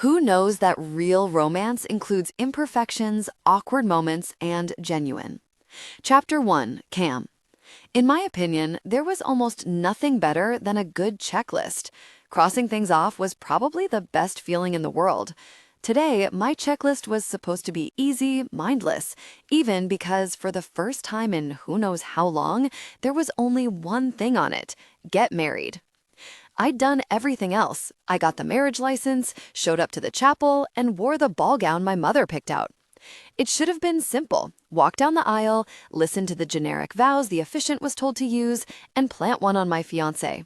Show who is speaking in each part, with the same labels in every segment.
Speaker 1: Who knows that real romance includes imperfections, awkward moments, and genuine? Chapter 1, Cam. In my opinion, there was almost nothing better than a good checklist. Crossing things off was probably the best feeling in the world. Today, my checklist was supposed to be easy, mindless, even because for the first time in who knows how long, there was only one thing on it: get married. I'd done everything else. I got the marriage license, showed up to the chapel, and wore the ball gown my mother picked out. It should have been simple: walk down the aisle, listen to the generic vows the officiant was told to use, and plant one on my fiancé.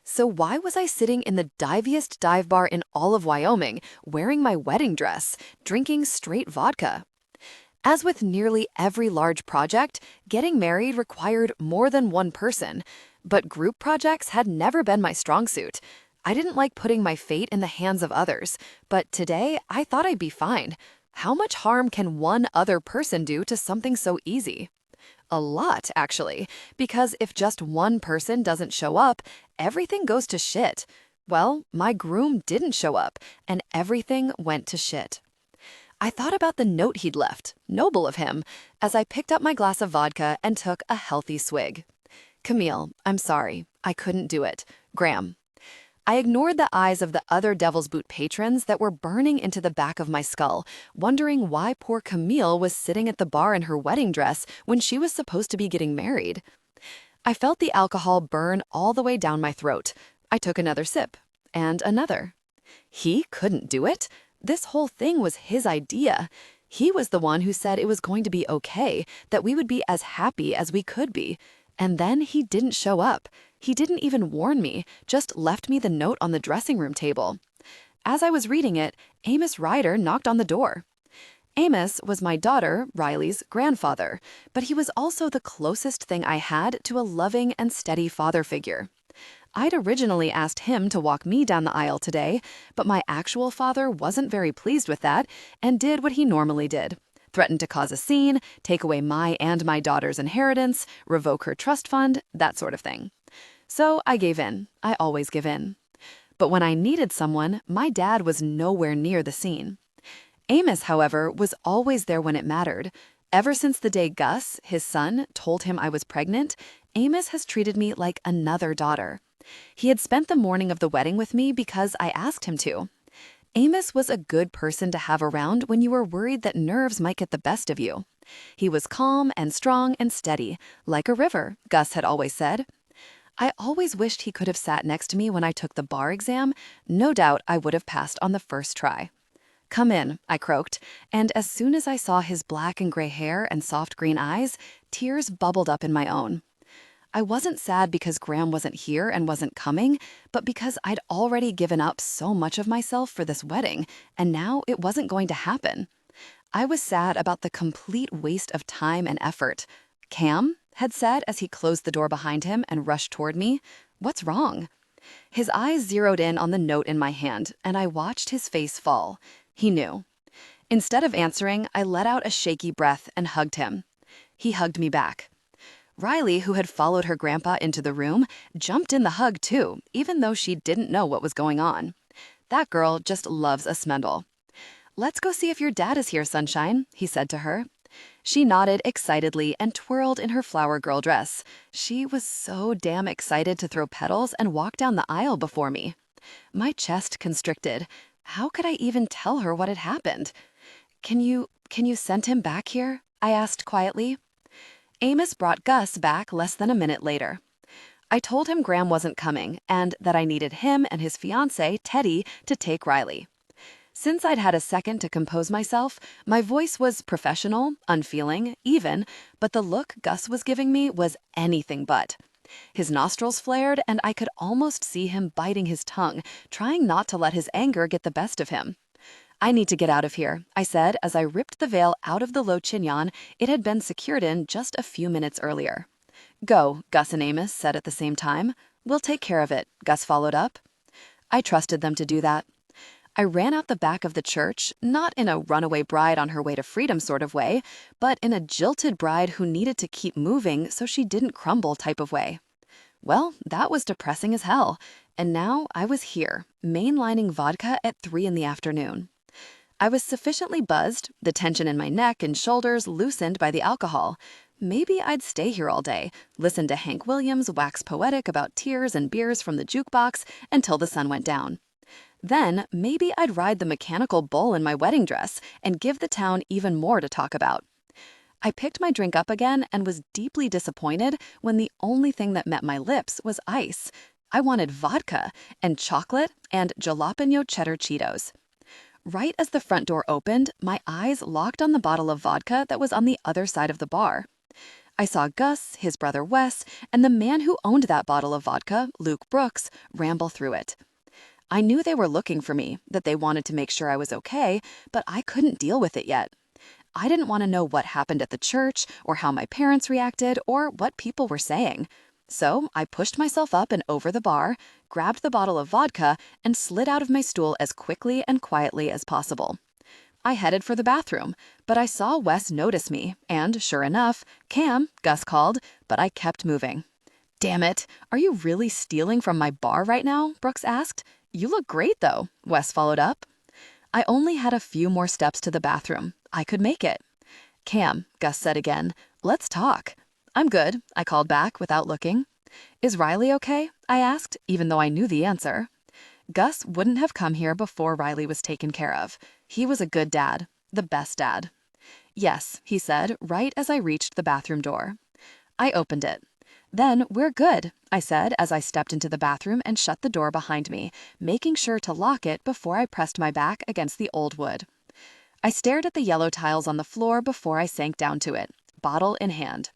Speaker 1: So why was I sitting in the diviest dive bar in all of Wyoming, wearing my wedding dress, drinking straight vodka? As with nearly every large project, getting married required more than one person, but group projects had never been my strong suit. I didn't like putting my fate in the hands of others, but today I thought I'd be fine. How much harm can one other person do to something so easy? A lot, actually, because if just one person doesn't show up, everything goes to shit. Well, my groom didn't show up, and everything went to shit. I thought about the note he'd left, noble of him, as I picked up my glass of vodka and took a healthy swig. Camille, I'm sorry. I couldn't do it. Graham. I ignored the eyes of the other Devil's Boot patrons that were burning into the back of my skull, wondering why poor Camille was sitting at the bar in her wedding dress when she was supposed to be getting married. I felt the alcohol burn all the way down my throat. I took another sip, and another. He couldn't do it? This whole thing was his idea. He was the one who said it was going to be okay, that we would be as happy as we could be. And then he didn't show up. He didn't even warn me, just left me the note on the dressing room table. As I was reading it, Amos Ryder knocked on the door. Amos was my daughter, Riley's, grandfather, but he was also the closest thing I had to a loving and steady father figure. I'd originally asked him to walk me down the aisle today, but my actual father wasn't very pleased with that and did what he normally did: threatened to cause a scene, take away my and my daughter's inheritance, revoke her trust fund, that sort of thing. So I gave in. I always give in. But when I needed someone, my dad was nowhere near the scene. Amos, however, was always there when it mattered. Ever since the day Gus, his son, told him I was pregnant, Amos has treated me like another daughter. He had spent the morning of the wedding with me because I asked him to. Amos was a good person to have around when you were worried that nerves might get the best of you. He was calm and strong and steady, like a river, Gus had always said. I always wished he could have sat next to me when I took the bar exam. No doubt I would have passed on the first try. "Come in," I croaked, and as soon as I saw his black and gray hair and soft green eyes, tears bubbled up in my own. I wasn't sad because Graham wasn't here and wasn't coming, but because I'd already given up so much of myself for this wedding, and now it wasn't going to happen. I was sad about the complete waste of time and effort. "Cam," had said as he closed the door behind him and rushed toward me, "what's wrong?" His eyes zeroed in on the note in my hand, and I watched his face fall. He knew. Instead of answering, I let out a shaky breath and hugged him. He hugged me back. Riley, who had followed her grandpa into the room, jumped in the hug too, even though she didn't know what was going on. That girl just loves a smendel. "Let's go see if your dad is here, sunshine," he said to her. She nodded excitedly and twirled in her flower girl dress. She was so damn excited to throw petals and walk down the aisle before me. My chest constricted. How could I even tell her what had happened? Can you send him back here?" I asked quietly. Amos brought Gus back less than a minute later. I told him Graham wasn't coming and that I needed him and his fiancée, Teddy, to take Riley. Since I'd had a second to compose myself, my voice was professional, unfeeling, even, but the look Gus was giving me was anything but. His nostrils flared, and I could almost see him biting his tongue, trying not to let his anger get the best of him. "I need to get out of here," I said as I ripped the veil out of the low chignon it had been secured in just a few minutes earlier. "Go," Gus and Amos said at the same time. "We'll take care of it," Gus followed up. I trusted them to do that. I ran out the back of the church, not in a runaway bride on her way to freedom sort of way, but in a jilted bride who needed to keep moving so she didn't crumble type of way. Well, that was depressing as hell. And now I was here, mainlining vodka at 3 in the afternoon. I was sufficiently buzzed, the tension in my neck and shoulders loosened by the alcohol. Maybe I'd stay here all day, listen to Hank Williams wax poetic about tears and beers from the jukebox until the sun went down. Then maybe I'd ride the mechanical bull in my wedding dress and give the town even more to talk about. I picked my drink up again and was deeply disappointed when the only thing that met my lips was ice. I wanted vodka and chocolate and jalapeno cheddar Cheetos. Right as the front door opened, my eyes locked on the bottle of vodka that was on the other side of the bar. I saw Gus, his brother Wes, and the man who owned that bottle of vodka, Luke Brooks, ramble through it. I knew they were looking for me, that they wanted to make sure I was okay, but I couldn't deal with it yet. I didn't want to know what happened at the church, or how my parents reacted, or what people were saying. So I pushed myself up and over the bar, grabbed the bottle of vodka, and slid out of my stool as quickly and quietly as possible. I headed for the bathroom, but I saw Wes notice me, and sure enough, "Cam," Gus called, but I kept moving. "Damn it, are you really stealing from my bar right now?" Brooks asked. "You look great, though," Wes followed up. I only had a few more steps to the bathroom. I could make it. "Cam," Gus said again, "let's talk." "I'm good," I called back without looking. "Is Riley okay?" I asked, even though I knew the answer. Gus wouldn't have come here before Riley was taken care of. He was a good dad, the best dad. "Yes," he said, right as I reached the bathroom door. I opened it. "Then we're good," I said as I stepped into the bathroom and shut the door behind me, making sure to lock it before I pressed my back against the old wood. I stared at the yellow tiles on the floor before I sank down to it, bottle in hand.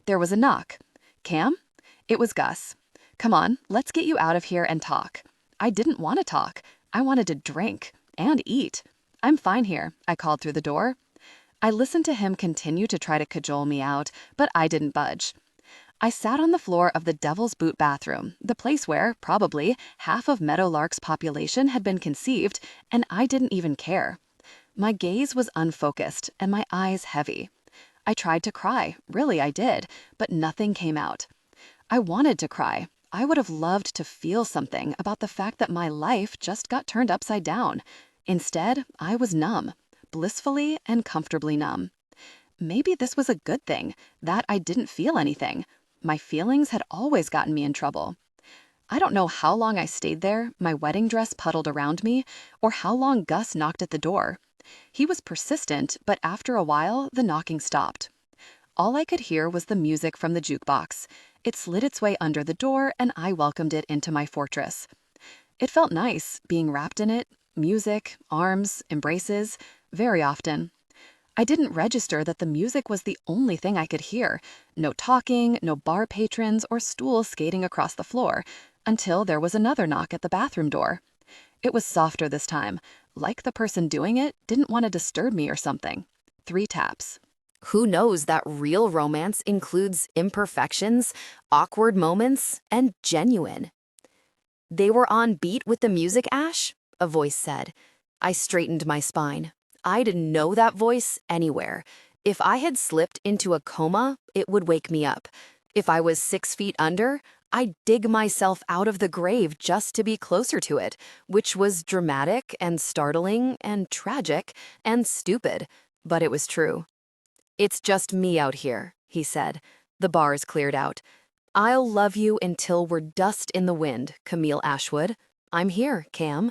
Speaker 1: There was a knock. "Cam?" It was Gus. "Come on, let's get you out of here and talk." I didn't want to talk. I wanted to drink and eat. "I'm fine here," I called through the door. I listened to him continue to try to cajole me out, but I didn't budge. I sat on the floor of the Devil's Boot bathroom, the place where, probably, half of Meadowlark's population had been conceived, and I didn't even care. My gaze was unfocused and my eyes heavy. I tried to cry, really I did, but nothing came out. I wanted to cry. I would have loved to feel something about the fact that my life just got turned upside down. Instead, I was numb, blissfully and comfortably numb. Maybe this was a good thing, that I didn't feel anything. My feelings had always gotten me in trouble. I don't know how long I stayed there, my wedding dress puddled around me, or how long Gus knocked at the door. He was persistent, but after a while, the knocking stopped. All I could hear was the music from the jukebox. It slid its way under the door, and I welcomed it into my fortress. It felt nice, being wrapped in it, music, arms, embraces, very often. I didn't register that the music was the only thing I could hear. No talking, no bar patrons or stools skating across the floor, until there was another knock at the bathroom door. It was softer this time, like the person doing it didn't want to disturb me or something. 3 taps. Who knows that real romance includes imperfections, awkward moments, and genuine? "They were on beat with the music, Ash," a voice said. I straightened my spine. I'd know that voice anywhere. If I had slipped into a coma, it would wake me up. If I was 6 feet under, I'd dig myself out of the grave just to be closer to it, which was dramatic and startling and tragic and stupid, but it was true. "It's just me out here," he said. The bars cleared out. "I'll love you until we're dust in the wind, Camille Ashwood. I'm here, Cam."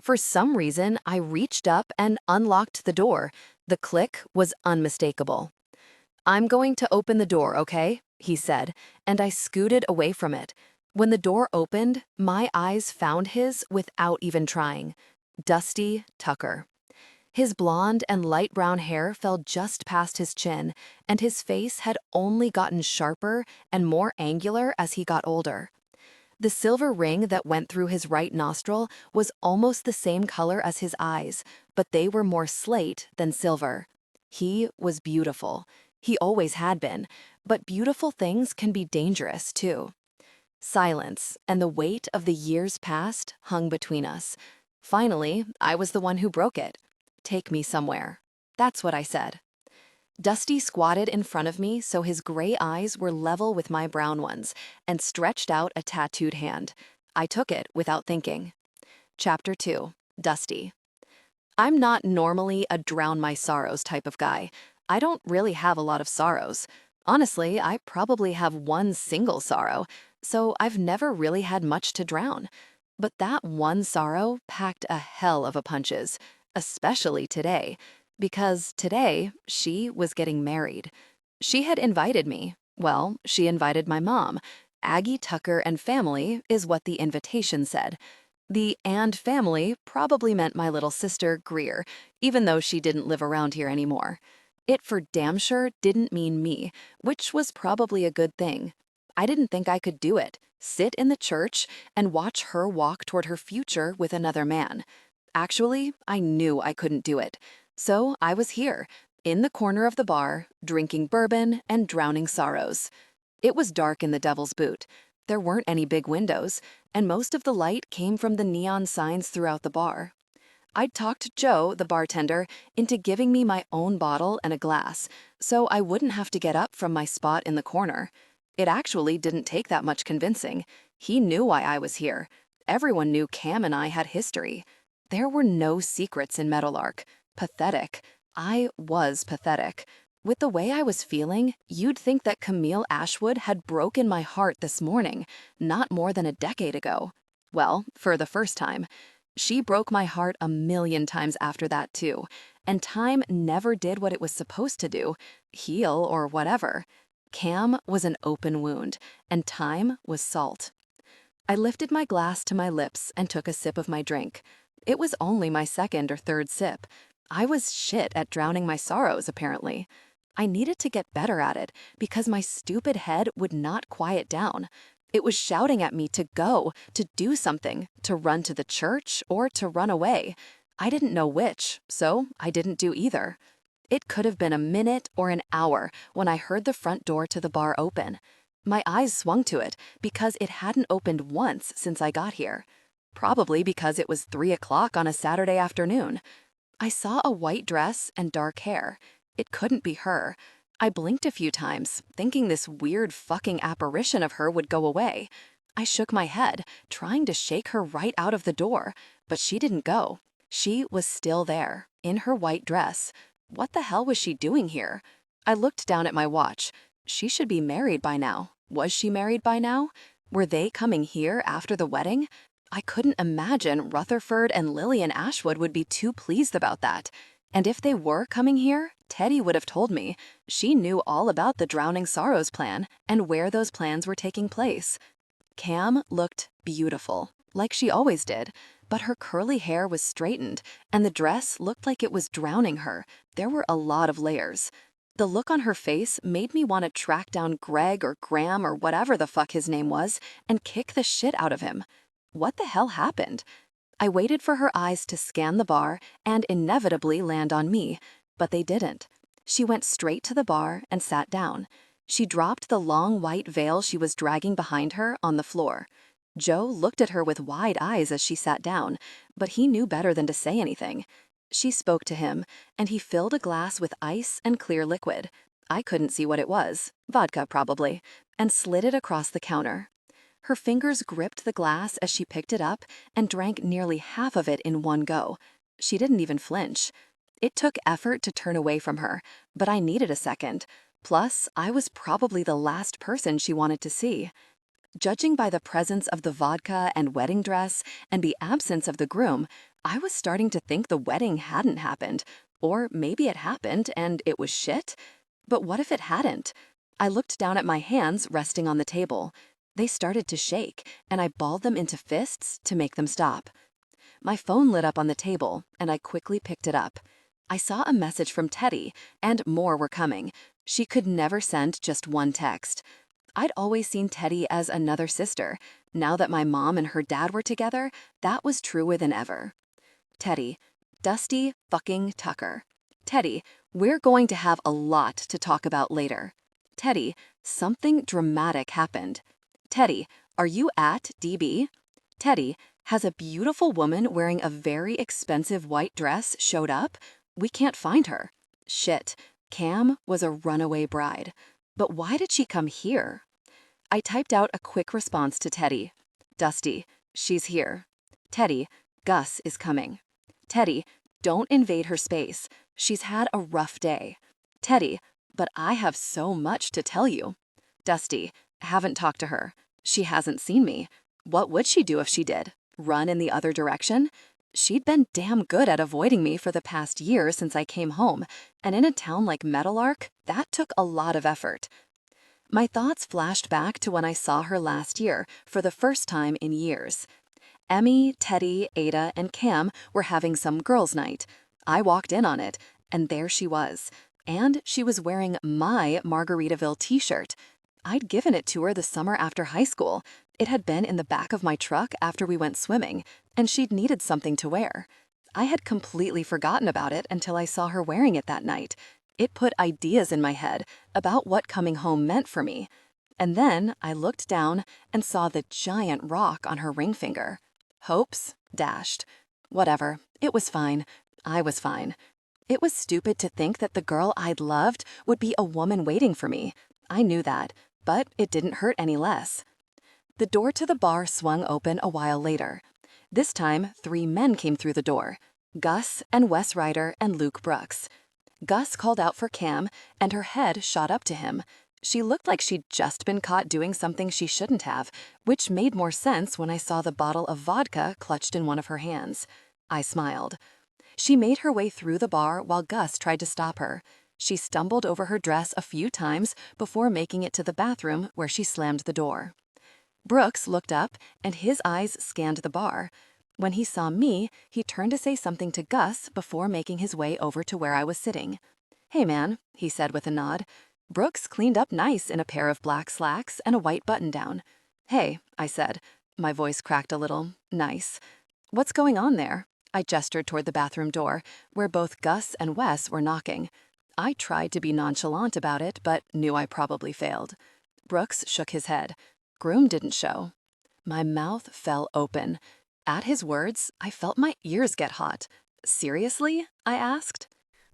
Speaker 1: For some reason, I reached up and unlocked the door. The click was unmistakable. "I'm going to open the door, okay?" he said, and I scooted away from it. When the door opened, my eyes found his without even trying. Dusty Tucker. His blonde and light brown hair fell just past his chin, and his face had only gotten sharper and more angular as he got older. The silver ring that went through his right nostril was almost the same color as his eyes, but they were more slate than silver. He was beautiful. He always had been, but beautiful things can be dangerous, too. Silence and the weight of the years past hung between us. Finally, I was the one who broke it. "Take me somewhere." That's what I said. Dusty squatted in front of me so his gray eyes were level with my brown ones and stretched out a tattooed hand. I took it without thinking. Chapter 2. Dusty. I'm not normally a drown my sorrows type of guy. I don't really have a lot of sorrows. Honestly, I probably have one single sorrow, so I've never really had much to drown. But that one sorrow packed a hell of a punches, especially today, because today she was getting married. She had invited me. Well, she invited my mom. Aggie Tucker and family is what the invitation said. The "and family" probably meant my little sister, Greer, even though she didn't live around here anymore. It for damn sure didn't mean me, which was probably a good thing. I didn't think I could do it, sit in the church and watch her walk toward her future with another man. Actually, I knew I couldn't do it. So I was here, in the corner of the bar, drinking bourbon and drowning sorrows. It was dark in the Devil's Boot. There weren't any big windows, and most of the light came from the neon signs throughout the bar. I'd talked Joe, the bartender, into giving me my own bottle and a glass, so I wouldn't have to get up from my spot in the corner. It actually didn't take that much convincing. He knew why I was here. Everyone knew Cam and I had history. There were no secrets in Meadowlark. Pathetic. I was pathetic. With the way I was feeling, you'd think that Camille Ashwood had broken my heart this morning, not more than a decade ago. Well, for the first time. She broke my heart a million times after that, too, and time never did what it was supposed to do, heal or whatever. Cam was an open wound, and time was salt. I lifted my glass to my lips and took a sip of my drink. It was only my second or third sip. I was shit at drowning my sorrows, apparently. I needed to get better at it because my stupid head would not quiet down. It was shouting at me to go, to do something, to run to the church, or to run away. I didn't know which, so I didn't do either. It could have been a minute or an hour when I heard the front door to the bar open. My eyes swung to it because it hadn't opened once since I got here. Probably because it was 3 o'clock on a Saturday afternoon. I saw a white dress and dark hair. It couldn't be her. I blinked a few times, thinking this weird fucking apparition of her would go away. I shook my head, trying to shake her right out of the door, but she didn't go. She was still there, in her white dress. What the hell was she doing here? I looked down at my watch. She should be married by now. Was she married by now? Were they coming here after the wedding? I couldn't imagine Rutherford and Lillian Ashwood would be too pleased about that. And if they were coming here, Teddy would have told me. She knew all about the Drowning Sorrows plan and where those plans were taking place. Cam looked beautiful, like she always did, but her curly hair was straightened, and the dress looked like it was drowning her. There were a lot of layers. The look on her face made me want to track down Greg or Graham or whatever the fuck his name was and kick the shit out of him. What the hell happened? I waited for her eyes to scan the bar and inevitably land on me, but they didn't. She went straight to the bar and sat down. She dropped the long white veil she was dragging behind her on the floor. Joe looked at her with wide eyes as she sat down, but he knew better than to say anything. She spoke to him, and he filled a glass with ice and clear liquid. I couldn't see what it was, vodka probably, and slid it across the counter. Her fingers gripped the glass as she picked it up and drank nearly half of it in one go. She didn't even flinch. It took effort to turn away from her, but I needed a second. Plus, I was probably the last person she wanted to see. Judging by the presence of the vodka and wedding dress and the absence of the groom, I was starting to think the wedding hadn't happened. Or maybe it happened and it was shit? But what if it hadn't? I looked down at my hands resting on the table. They started to shake, and I balled them into fists to make them stop. My phone lit up on the table, and I quickly picked it up. I saw a message from Teddy, and more were coming. She could never send just one text. I'd always seen Teddy as another sister. Now that my mom and her dad were together, that was truer than ever. Teddy, Dusty fucking Tucker. Teddy, we're going to have a lot to talk about later. Teddy, something dramatic happened. Teddy, are you at DB? Teddy, has a beautiful woman wearing a very expensive white dress showed up? We can't find her. Shit, Cam was a runaway bride. But why did she come here? I typed out a quick response to Teddy. Dusty, she's here. Teddy, Gus is coming. Teddy, don't invade her space. She's had a rough day. Teddy, but I have so much to tell you. Dusty, haven't talked to her. She hasn't seen me. What would she do if she did? Run in the other direction? She'd been damn good at avoiding me for the past year since I came home, and in a town like Meadowlark, that took a lot of effort. My thoughts flashed back to when I saw her last year for the first time in years. Emmy, Teddy, Ada, and Cam were having some girls' night. I walked in on it, and there she was. And she was wearing my Margaritaville t-shirt. I'd given it to her the summer after high school. It had been in the back of my truck after we went swimming, and she'd needed something to wear. I had completely forgotten about it until I saw her wearing it that night. It put ideas in my head about what coming home meant for me. And then I looked down and saw the giant rock on her ring finger. Hopes dashed. Whatever, it was fine. I was fine. It was stupid to think that the girl I'd loved would be a woman waiting for me. I knew that, but it didn't hurt any less. The door to the bar swung open a while later. This time, 3 men came through the door. Gus and Wes Ryder and Luke Brooks. Gus called out for Cam, and her head shot up to him. She looked like she'd just been caught doing something she shouldn't have, which made more sense when I saw the bottle of vodka clutched in one of her hands. I smiled. She made her way through the bar while Gus tried to stop her. She stumbled over her dress a few times before making it to the bathroom where she slammed the door. Brooks looked up, and his eyes scanned the bar. When he saw me, he turned to say something to Gus before making his way over to where I was sitting. "Hey, man," he said with a nod. Brooks cleaned up nice in a pair of black slacks and a white button-down. "Hey," I said. My voice cracked a little. "Nice. What's going on there?" I gestured toward the bathroom door, where both Gus and Wes were knocking. I tried to be nonchalant about it, but knew I probably failed. Brooks shook his head. Groom didn't show. My mouth fell open. At his words, I felt my ears get hot. "Seriously?" I asked.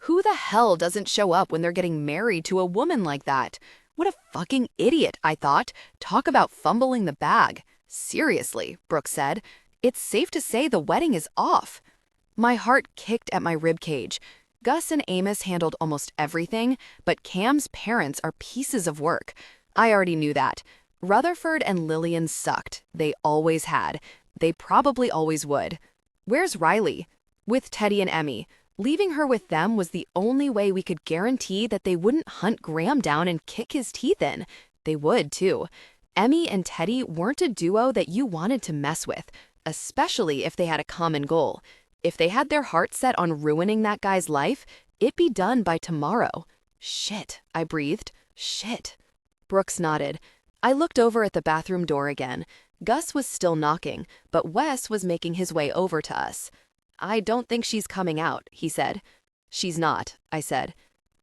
Speaker 2: Who the hell doesn't show up when they're getting married to a woman like that? What a fucking idiot, I thought. Talk about fumbling the bag. Seriously, Brooke said. It's safe to say the wedding is off. My heart kicked at my ribcage. Gus and Amos handled almost everything, but Cam's parents are pieces of work. I already knew that. Rutherford and Lillian sucked. They always had. They probably always would. Where's Riley? With Teddy and Emmy. Leaving her with them was the only way we could guarantee that they wouldn't hunt Graham down and kick his teeth in. They would, too. Emmy and Teddy weren't a duo that you wanted to mess with, especially if they had a common goal. If they had their heart set on ruining that guy's life, it'd be done by tomorrow. Shit, I breathed. Shit. Brooks nodded. I looked over at the bathroom door again. Gus was still knocking, but Wes was making his way over to us. "I don't think she's coming out," he said. "She's not," I said.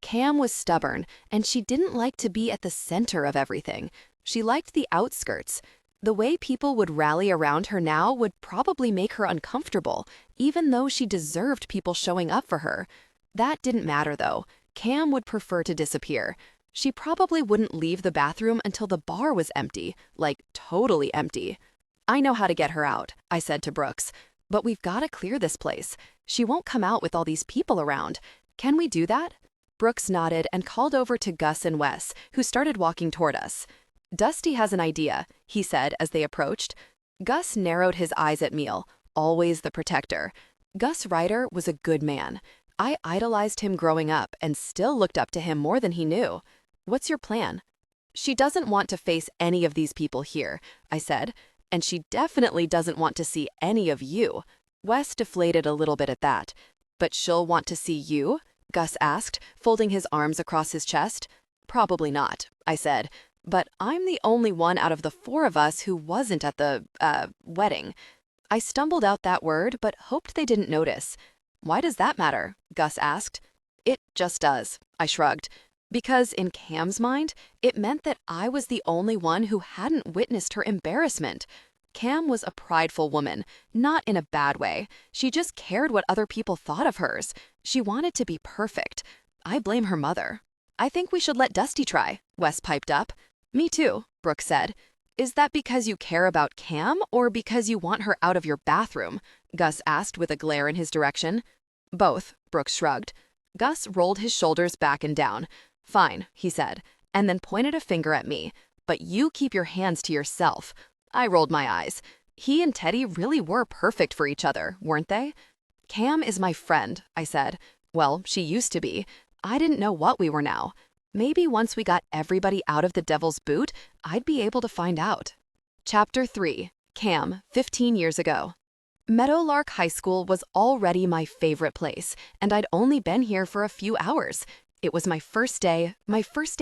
Speaker 2: Cam was stubborn, and she didn't like to be at the center of everything. She liked the outskirts. The way people would rally around her now would probably make her uncomfortable, even though she deserved people showing up for her. That didn't matter, though. Cam would prefer to disappear. She probably wouldn't leave the bathroom until the bar was empty, like totally empty. "I know how to get her out," I said to Brooks. "But we've got to clear this place. She won't come out with all these people around. Can we do that?" Brooks nodded and called over to Gus and Wes, who started walking toward us. "Dusty has an idea," he said as they approached. Gus narrowed his eyes at Meal, always the protector. Gus Ryder was a good man. I idolized him growing up and still looked up to him more than he knew. "What's your plan?" "She doesn't want to face any of these people here," I said. "And she definitely doesn't want to see any of you." Wes deflated a little bit at that. "But she'll want to see you?" Gus asked, folding his arms across his chest. "Probably not," I said. "But I'm the only one out of the 4 of us who wasn't at the, wedding." I stumbled out that word, but hoped they didn't notice. "Why does that matter?" Gus asked. "It just does," I shrugged. Because in Cam's mind, it meant that I was the only one who hadn't witnessed her embarrassment. Cam was a prideful woman, not in a bad way. She just cared what other people thought of hers. She wanted to be perfect. I blame her mother. I think we should let Dusty try, Wes piped up. Me too, Brooke said. Is that because you care about Cam or because you want her out of your bathroom? Gus asked with a glare in his direction. Both, Brooke shrugged. Gus rolled his shoulders back and down. Fine, he said, and then pointed a finger at me. But you keep your hands to yourself. I rolled my eyes. He and Teddy really were perfect for each other, weren't they? Cam is my friend, I said. Well, she used to be. I didn't know what we were now. Maybe once we got everybody out of the devil's boot, I'd be able to find out. Chapter 3. Cam, 15 years ago. Meadowlark High School was already my favorite place, and I'd only been here for a few hours. It was my first day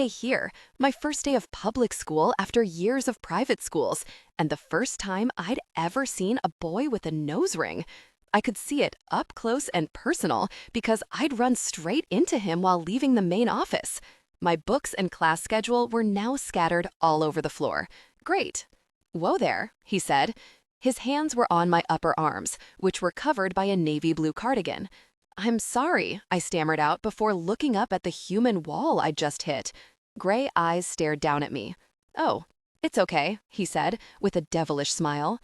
Speaker 2: here, my first day of public school after years of private schools, and the first time I'd ever seen a boy with a nose ring. I could see it up close and personal because I'd run straight into him while leaving the main office. My books and class schedule were now scattered all over the floor. Great. Whoa there, he said. His hands were on my upper arms, which were covered by a navy blue cardigan. I'm sorry, I stammered out before looking up at the human wall I'd just hit. Gray eyes stared down at me. Oh, it's okay, he said, with a devilish smile.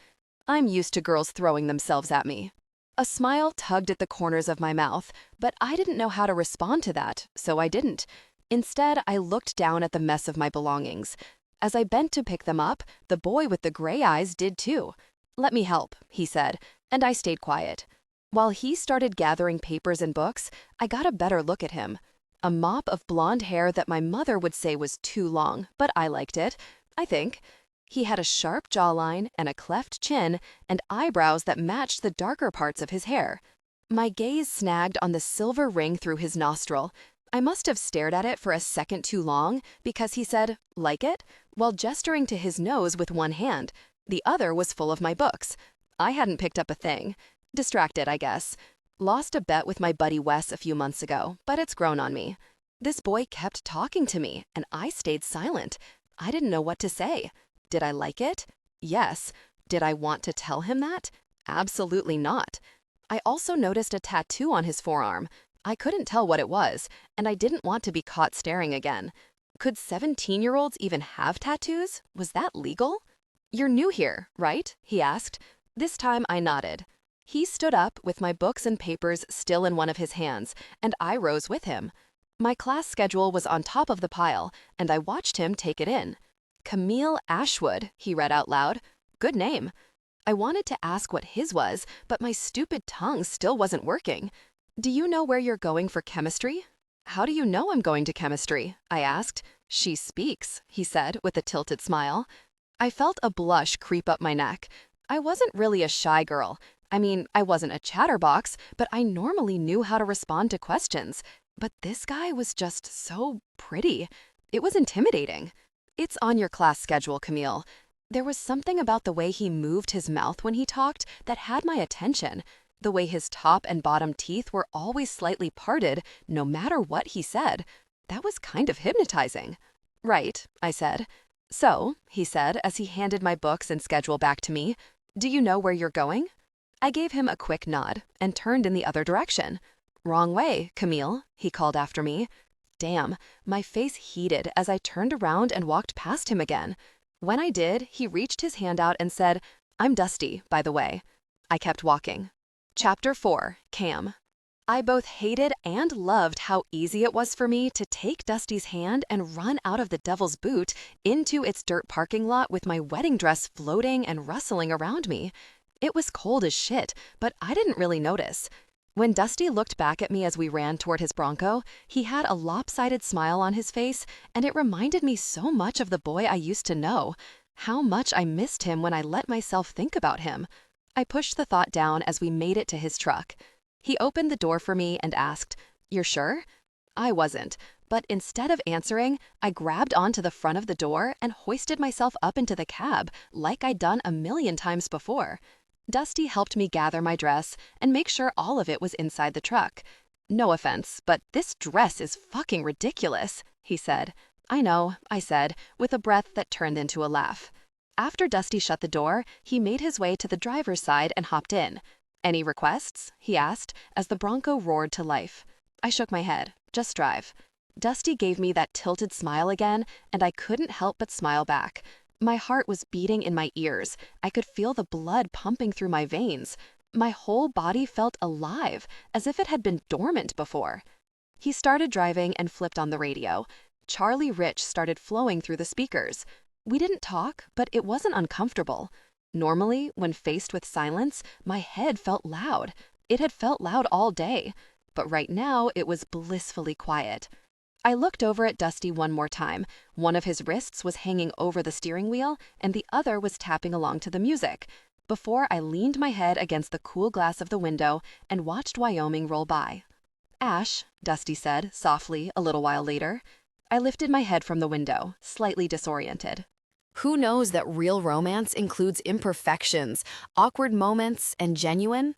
Speaker 2: I'm used to girls throwing themselves at me. A smile tugged at the corners of my mouth, but I didn't know how to respond to that, so I didn't. Instead, I looked down at the mess of my belongings. As I bent to pick them up, the boy with the gray eyes did too. Let me help, he said, and I stayed quiet. While he started gathering papers and books, I got a better look at him. A mop of blonde hair that my mother would say was too long, but I liked it, I think. He had a sharp jawline and a cleft chin and eyebrows that matched the darker parts of his hair. My gaze snagged on the silver ring through his nostril. I must have stared at it for a second too long because he said, "Like it?" while gesturing to his nose with one hand. The other was full of my books. I hadn't picked up a thing. Distracted, I guess. Lost a bet with my buddy Wes a few months ago, but it's grown on me. This boy kept talking to me, and I stayed silent. I didn't know what to say. Did I like it? Yes. Did I want to tell him that? Absolutely not. I also noticed a tattoo on his forearm. I couldn't tell what it was, and I didn't want to be caught staring again. Could 17-year-olds even have tattoos? Was that legal? You're new here, right? He asked. This time I nodded. He stood up with my books and papers still in one of his hands, and I rose with him. My class schedule was on top of the pile, and I watched him take it in. Camille Ashwood, he read out loud. Good name. I wanted to ask what his was, but my stupid tongue still wasn't working. Do you know where you're going for chemistry? How do you know I'm going to chemistry? I asked. She speaks, he said with a tilted smile. I felt a blush creep up my neck. I wasn't really a shy girl. I mean, I wasn't a chatterbox, but I normally knew how to respond to questions. But this guy was just so pretty. It was intimidating. It's on your class schedule, Camille. There was something about the way he moved his mouth when he talked that had my attention. The way his top and bottom teeth were always slightly parted, no matter what he said. That was kind of hypnotizing. Right, I said. So, he said as he handed my books and schedule back to me, do you know where you're going? I gave him a quick nod and turned in the other direction. Wrong way, Camille, he called after me. Damn, my face heated as I turned around and walked past him again. When I did, he reached his hand out and said, I'm Dusty, by the way. I kept walking. Chapter 4. Cam. I both hated and loved how easy it was for me to take Dusty's hand and run out of the Devil's Boot into its dirt parking lot with my wedding dress floating and rustling around me. It was cold as shit, but I didn't really notice. When Dusty looked back at me as we ran toward his Bronco, he had a lopsided smile on his face, and it reminded me so much of the boy I used to know. How much I missed him when I let myself think about him. I pushed the thought down as we made it to his truck. He opened the door for me and asked, "You're sure?" I wasn't, but instead of answering, I grabbed onto the front of the door and hoisted myself up into the cab like I'd done a million times before. Dusty helped me gather my dress and make sure all of it was inside the truck. No offense, but this dress is fucking ridiculous, he said. I know, I said, with a breath that turned into a laugh. After Dusty shut the door, he made his way to the driver's side and hopped in. Any requests? He asked, as the Bronco roared to life. I shook my head. Just drive. Dusty gave me that tilted smile again, and I couldn't help but smile back. My heart was beating in my ears. I could feel the blood pumping through my veins. My whole body felt alive, as if it had been dormant before. He started driving and flipped on the radio. Charlie Rich started flowing through the speakers. We didn't talk, but it wasn't uncomfortable. Normally, when faced with silence, my head felt loud. It had felt loud all day, but right now it was blissfully quiet. I looked over at Dusty one more time. One of his wrists was hanging over the steering wheel, and the other was tapping along to the music. Before I leaned my head against the cool glass of the window and watched Wyoming roll by. "Ash," Dusty said, softly, a little while later. I lifted my head from the window, slightly disoriented.
Speaker 1: Who knows that real romance includes imperfections, awkward moments, and genuine?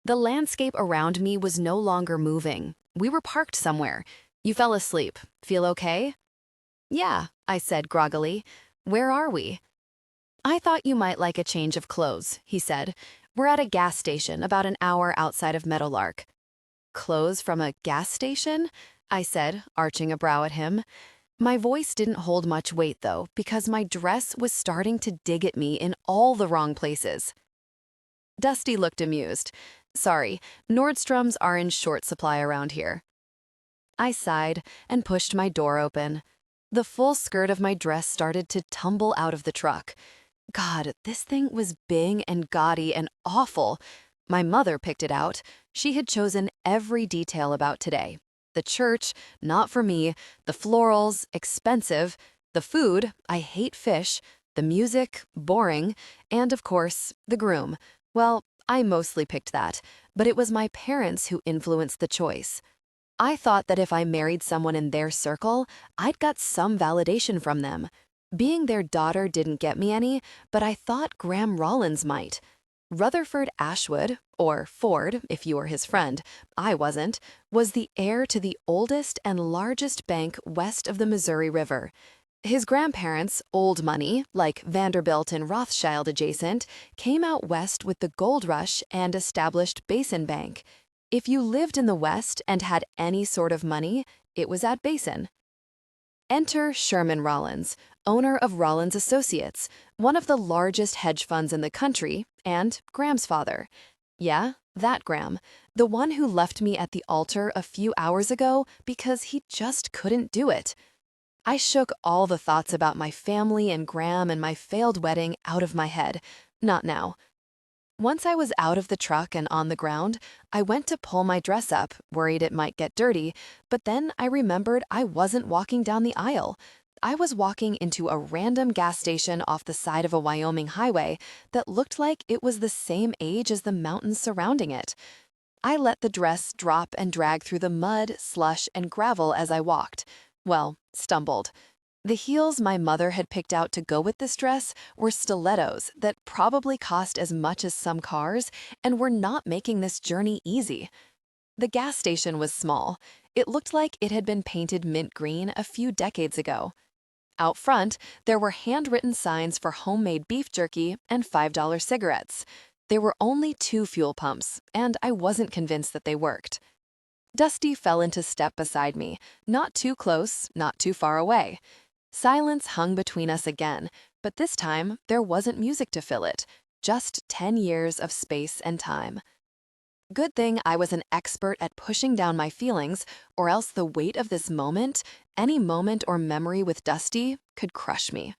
Speaker 1: The landscape around me was no longer moving. We were parked somewhere. You fell asleep. Feel okay? Yeah, I said groggily. Where are we? I thought you might like a change of clothes, he said. We're at a gas station about an hour outside of Meadowlark. Clothes from a gas station? I said, arching a brow at him. My voice didn't hold much weight, though, because my dress was starting to dig at me in all the wrong places. Dusty looked amused. Sorry, Nordstroms are in short supply around here. I sighed and pushed my door open. The full skirt of my dress started to tumble out of the truck. God, this thing was big and gaudy and awful. My mother picked it out. She had chosen every detail about today. The church, not for me, the florals, expensive, the food, I hate fish, the music, boring, and of course, the groom. Well, I mostly picked that, but it was my parents who influenced the choice. I thought that if I married someone in their circle, I'd got some validation from them. Being their daughter didn't get me any, but I thought Graham Rollins might. Rutherford Ashwood, or Ford if you were his friend, I wasn't, was the heir to the oldest and largest bank west of the Missouri River. His grandparents, old money, like Vanderbilt and Rothschild adjacent, came out west with the gold rush and established Basin Bank. If you lived in the West and had any sort of money, it was at Basin. Enter Sherman Rollins, owner of Rollins Associates, one of the largest hedge funds in the country, and Graham's father. Yeah, that Graham, the one who left me at the altar a few hours ago because he just couldn't do it. I shook all the thoughts about my family and Graham and my failed wedding out of my head. Not now. Once I was out of the truck and on the ground, I went to pull my dress up, worried it might get dirty, but then I remembered I wasn't walking down the aisle. I was walking into a random gas station off the side of a Wyoming highway that looked like it was the same age as the mountains surrounding it. I let the dress drop and drag through the mud, slush, and gravel as I walked. Well, stumbled. The heels my mother had picked out to go with this dress were stilettos that probably cost as much as some cars and were not making this journey easy. The gas station was small. It looked like it had been painted mint green a few decades ago. Out front, there were handwritten signs for homemade beef jerky and $5 cigarettes. There were only 2 fuel pumps, and I wasn't convinced that they worked. Dusty fell into step beside me, not too close, not too far away. Silence hung between us again, but this time there wasn't music to fill it, just 10 years of space and time. Good thing I was an expert at pushing down my feelings, or else the weight of this moment, any moment or memory with Dusty, could crush me.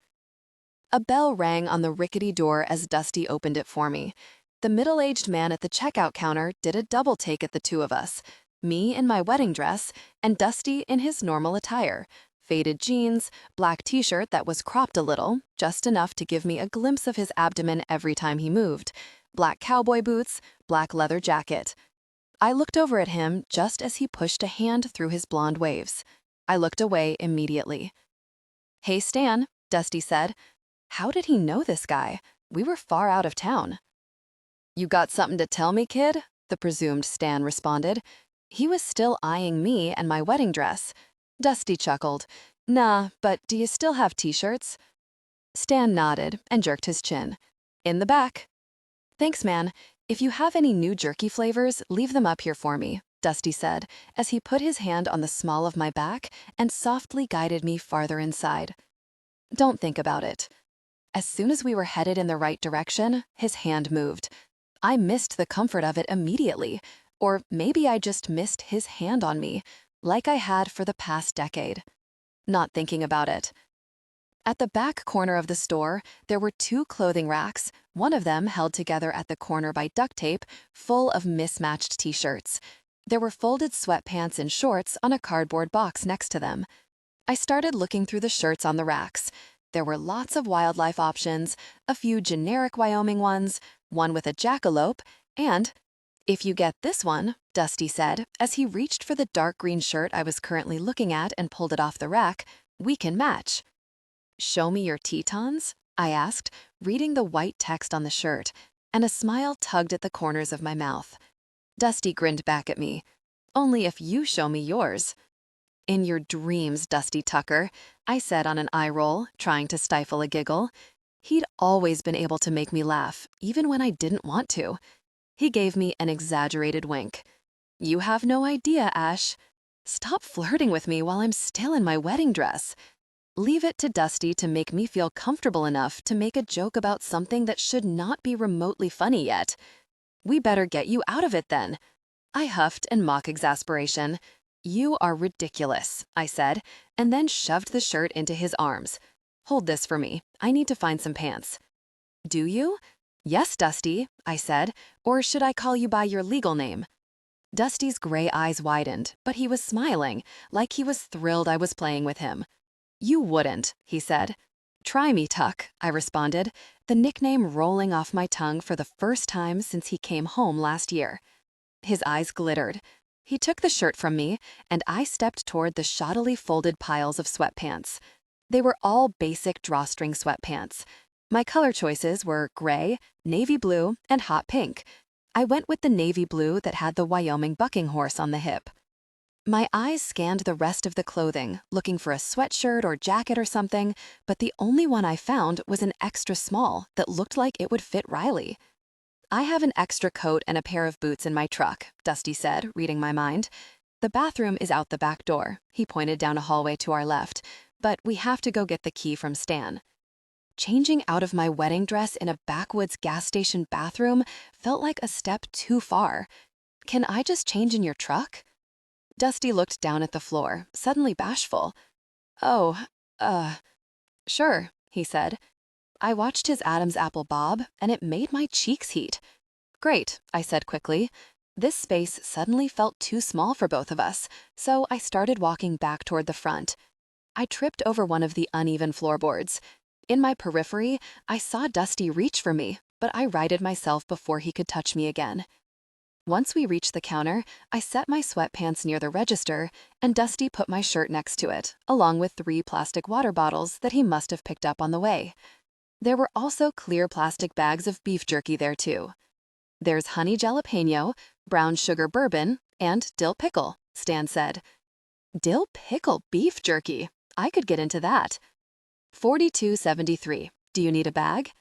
Speaker 1: A bell rang on the rickety door as Dusty opened it for me. The middle-aged man at the checkout counter did a double take at the two of us, me in my wedding dress and Dusty in his normal attire. Faded jeans, black t-shirt that was cropped a little, just enough to give me a glimpse of his abdomen every time he moved, black cowboy boots, black leather jacket. I looked over at him just as he pushed a hand through his blonde waves. I looked away immediately. "Hey, Stan," Dusty said. How did he know this guy? We were far out of town. "You got something to tell me, kid?" the presumed Stan responded. He was still eyeing me and my wedding dress. Dusty chuckled. "Nah, but do you still have t-shirts?" Stan nodded and jerked his chin. "In the back." "Thanks, man. If you have any new jerky flavors, leave them up here for me.
Speaker 2: Dusty said, as he put his hand on the small of my back and softly guided me farther inside. Don't think about it. As soon as we were headed in the right direction, his hand moved. I missed the comfort of it immediately, or maybe I just missed his hand on me, like I had for the past decade. Not thinking about it. At the back corner of the store, there were 2 clothing racks, one of them held together at the corner by duct tape, full of mismatched t-shirts. There were folded sweatpants and shorts on a cardboard box next to them. I started looking through the shirts on the racks. There were lots of wildlife options, a few generic Wyoming ones, one with a jackalope, and, "If you get this one," Dusty said, as he reached for the dark green shirt I was currently looking at and pulled it off the rack, "we can match." "Show me your Tetons?" I asked, reading the white text on the shirt, and a smile tugged at the corners of my mouth. Dusty grinned back at me. "Only if you show me yours." "In your dreams, Dusty Tucker," I said on an eye roll, trying to stifle a giggle. He'd always been able to make me laugh, even when I didn't want to. He gave me an exaggerated wink. "You have no idea, Ash. Stop flirting with me while I'm still in my wedding dress. Leave it to Dusty to make me feel comfortable enough to make a joke about something that should not be remotely funny yet. We better get you out of it then." I huffed in mock exasperation. "You are ridiculous," I said, and then shoved the shirt into his arms. "Hold this for me. I need to find some pants." "Do you?" "Yes, Dusty," I said, "or should I call you by your legal name?" Dusty's gray eyes widened, but he was smiling, like he was thrilled I was playing with him. "You wouldn't," he said. "Try me, Tuck," I responded, the nickname rolling off my tongue for the first time since he came home last year. His eyes glittered. He took the shirt from me, and I stepped toward the shoddily folded piles of sweatpants. They were all basic drawstring sweatpants. My color choices were gray, navy blue, and hot pink. I went with the navy blue that had the Wyoming bucking horse on the hip. My eyes scanned the rest of the clothing, looking for a sweatshirt or jacket or something, but the only one I found was an extra small that looked like it would fit Riley. "I have an extra coat and a pair of boots in my truck," Dusty said, reading my mind. "The bathroom is out the back door." He pointed down a hallway to our left. "But we have to go get the key from Stan." Changing out of my wedding dress in a backwoods gas station bathroom felt like a step too far. "Can I just change in your truck?" Dusty looked down at the floor, suddenly bashful. "Oh, sure," he said. I watched his Adam's apple bob, and it made my cheeks heat. "Great," I said quickly. This space suddenly felt too small for both of us, so I started walking back toward the front. I tripped over one of the uneven floorboards. In my periphery, I saw Dusty reach for me, but I righted myself before he could touch me again. Once we reached the counter, I set my sweatpants near the register, and Dusty put my shirt next to it, along with 3 plastic water bottles that he must have picked up on the way. There were also clear plastic bags of beef jerky there, too. "There's honey jalapeno, brown sugar bourbon, and dill pickle," Stan said. Dill pickle beef jerky. I could get into that. $42.73. Do you need a bag?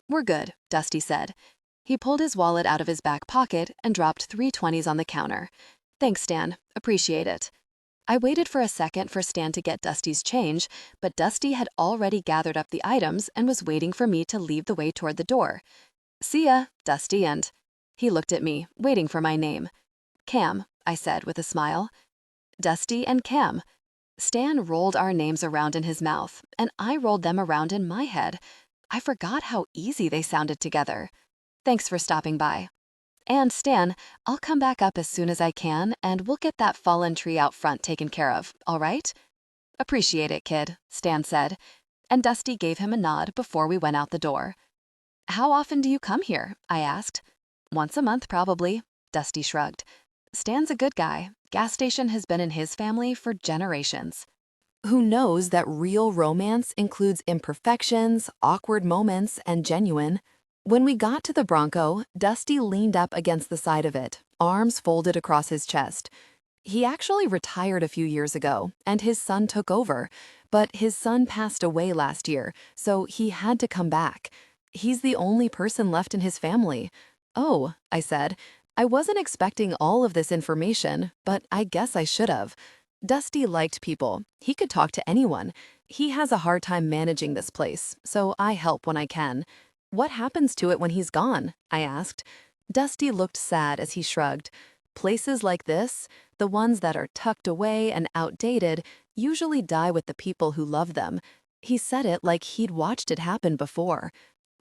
Speaker 2: "We're good," Dusty said. He pulled his wallet out of his back pocket and dropped 3 20s on the counter. "Thanks, Stan. Appreciate it." I waited for a second for Stan to get Dusty's change, but Dusty had already gathered up the items and was waiting for me to lead the way toward the door. "See ya, Dusty," and he looked at me, waiting for my name. "Cam," I said with a smile. Dusty and Cam. Stan rolled our names around in his mouth, and I rolled them around in my head. I forgot how easy they sounded together. "Thanks for stopping by. And Stan, I'll come back up as soon as I can, and we'll get that fallen tree out front taken care of, all right?" "Appreciate it, kid," Stan said, and Dusty gave him a nod before we went out the door. "How often do you come here?" I asked. "Once a month, probably," Dusty shrugged. "Stan's a good guy. Gas station has been in his family for generations." Who knows that real romance includes imperfections, awkward moments, and genuine? When we got to the Bronco, Dusty leaned up against the side of it, arms folded across his chest. He actually retired a few years ago, and his son took over, but his son passed away last year, so he had to come back. He's the only person left in his family. "Oh," I said,
Speaker 1: I wasn't expecting all of this information, but I guess I should have. Dusty liked people. He could talk to anyone. He has a hard time managing this place, so I help when I can. What happens to it when he's gone? I asked. Dusty looked sad as he shrugged. Places like this, the ones that are tucked away and outdated, usually die with the people who love them. He said it like he'd watched it happen before.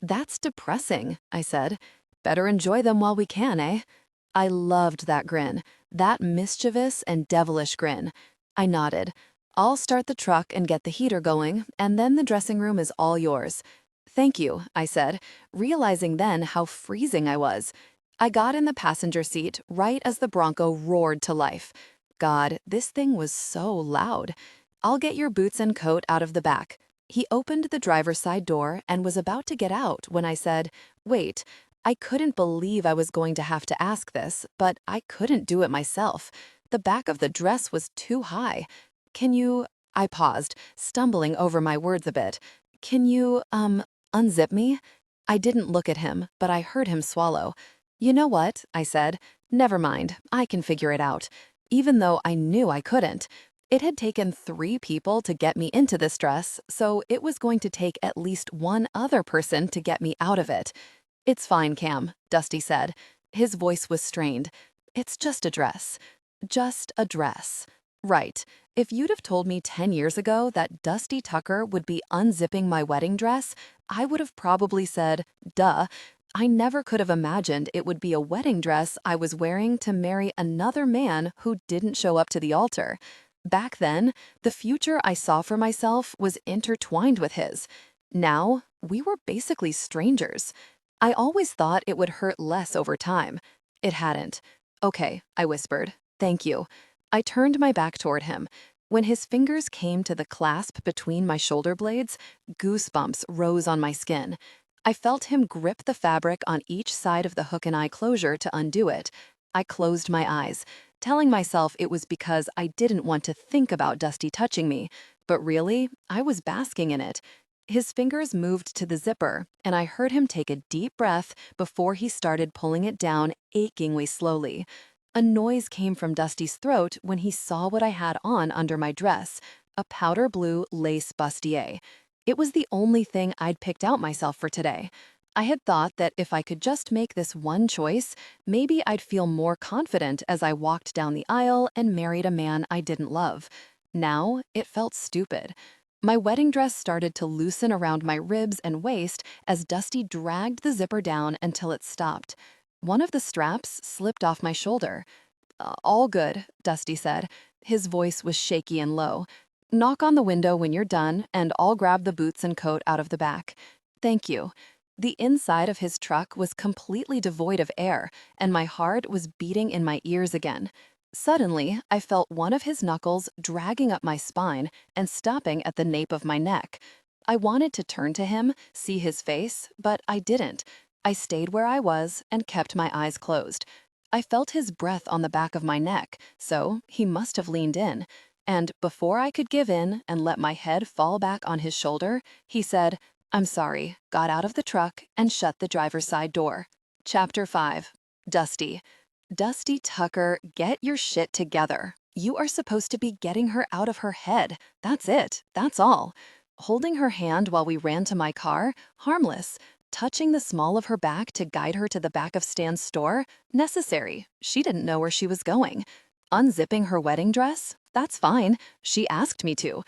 Speaker 1: That's depressing, I said. Better enjoy them while we can, eh? I loved that grin, that mischievous and devilish grin. I nodded. I'll start the truck and get the heater going, and then the dressing room is all yours. Thank you, I said, realizing then how freezing I was. I got in the passenger seat right as the Bronco roared to life. God, this thing was so loud. I'll get your boots and coat out of the back. He opened the driver's side door and was about to get out when I said, wait. I couldn't believe I was going to have to ask this, but I couldn't do it myself. The back of the dress was too high. Can you... I paused, stumbling over my words a bit. Can you, unzip me? I didn't look at him, but I heard him swallow. You know what? I said. Never mind, I can figure it out. Even though I knew I couldn't. It had taken 3 people to get me into this dress, so it was going to take at least one other person to get me out of it. It's fine, Cam, Dusty said. His voice was strained. It's just a dress. Just a dress. Right. If you'd have told me 10 years ago that Dusty Tucker would be unzipping my wedding dress, I would have probably said, duh. I never could have imagined it would be a wedding dress I was wearing to marry another man who didn't show up to the altar. Back then, the future I saw for myself was intertwined with his. Now, we were basically strangers. I always thought it would hurt less over time. It hadn't. Okay, I whispered. Thank you. I turned my back toward him. When his fingers came to the clasp between my shoulder blades, goosebumps rose on my skin. I felt him grip the fabric on each side of the hook and eye closure to undo it. I closed my eyes, telling myself it was because I didn't want to think about Dusty touching me, but really, I was basking in it. His fingers moved to the zipper, and I heard him take a deep breath before he started pulling it down achingly slowly. A noise came from Dusty's throat when he saw what I had on under my dress, a powder blue lace bustier. It was the only thing I'd picked out myself for today. I had thought that if I could just make this one choice, maybe I'd feel more confident as I walked down the aisle and married a man I didn't love. Now, it felt stupid. My wedding dress started to loosen around my ribs and waist as Dusty dragged the zipper down until it stopped. One of the straps slipped off my shoulder. All good, Dusty said. His voice was shaky and low. Knock on the window when you're done, and I'll grab the boots and coat out of the back. Thank you. The inside of his truck was completely devoid of air, and my heart was beating in my ears again. Suddenly, I felt one of his knuckles dragging up my spine and stopping at the nape of my neck. I wanted to turn to him, see his face, but I didn't. I stayed where I was and kept my eyes closed. I felt his breath on the back of my neck, so he must have leaned in. And before I could give in and let my head fall back on his shoulder, he said, I'm sorry, got out of the truck and shut the driver's side door. Chapter 5. Dusty. Dusty Tucker, get your shit together. You are supposed to be getting her out of her head. That's it. That's all. Holding her hand while we ran to my car, harmless. Touching the small of her back to guide her to the back of Stan's store, necessary. She didn't know where she was going. Unzipping her wedding dress? That's fine. She asked me to.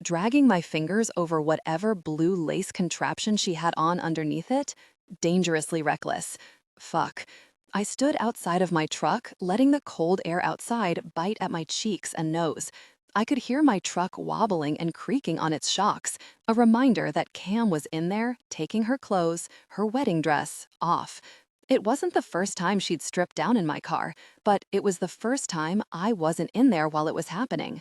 Speaker 1: Dragging my fingers over whatever blue lace contraption she had on underneath it? Dangerously reckless. Fuck. I stood outside of my truck, letting the cold air outside bite at my cheeks and nose. I could hear my truck wobbling and creaking on its shocks, a reminder that Cam was in there, taking her clothes, her wedding dress, off. It wasn't the first time she'd stripped down in my car, but it was the first time I wasn't in there while it was happening.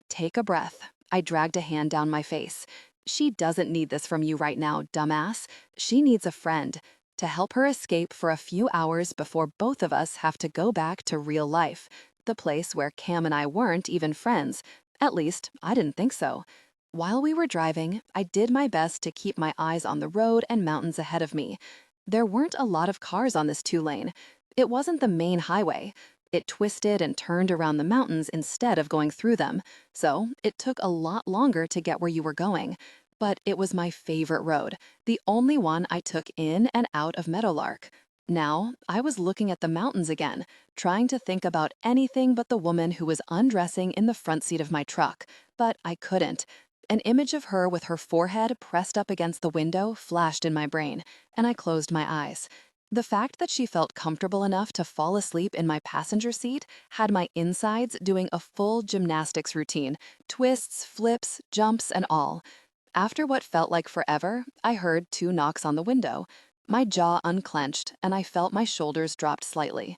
Speaker 1: Take a breath. I dragged a hand down my face. She doesn't need this from you right now, dumbass. She needs a friend. To help her escape for a few hours before both of us have to go back to real life, the place where Cam and I weren't even friends. At least, I didn't think so. While we were driving, I did my best to keep my eyes on the road and mountains ahead of me. There weren't a lot of cars on this 2-lane. It wasn't the main highway. It twisted and turned around the mountains instead of going through them, so it took a lot longer to get where you were going. But it was my favorite road, the only one I took in and out of Meadowlark. Now, I was looking at the mountains again, trying to think about anything but the woman who was undressing in the front seat of my truck, but I couldn't. An image of her with her forehead pressed up against the window flashed in my brain, and I closed my eyes. The fact that she felt comfortable enough to fall asleep in my passenger seat had my insides doing a full gymnastics routine, twists, flips, jumps, and all. After what felt like forever, I heard 2 knocks on the window. My jaw unclenched, and I felt my shoulders dropped slightly.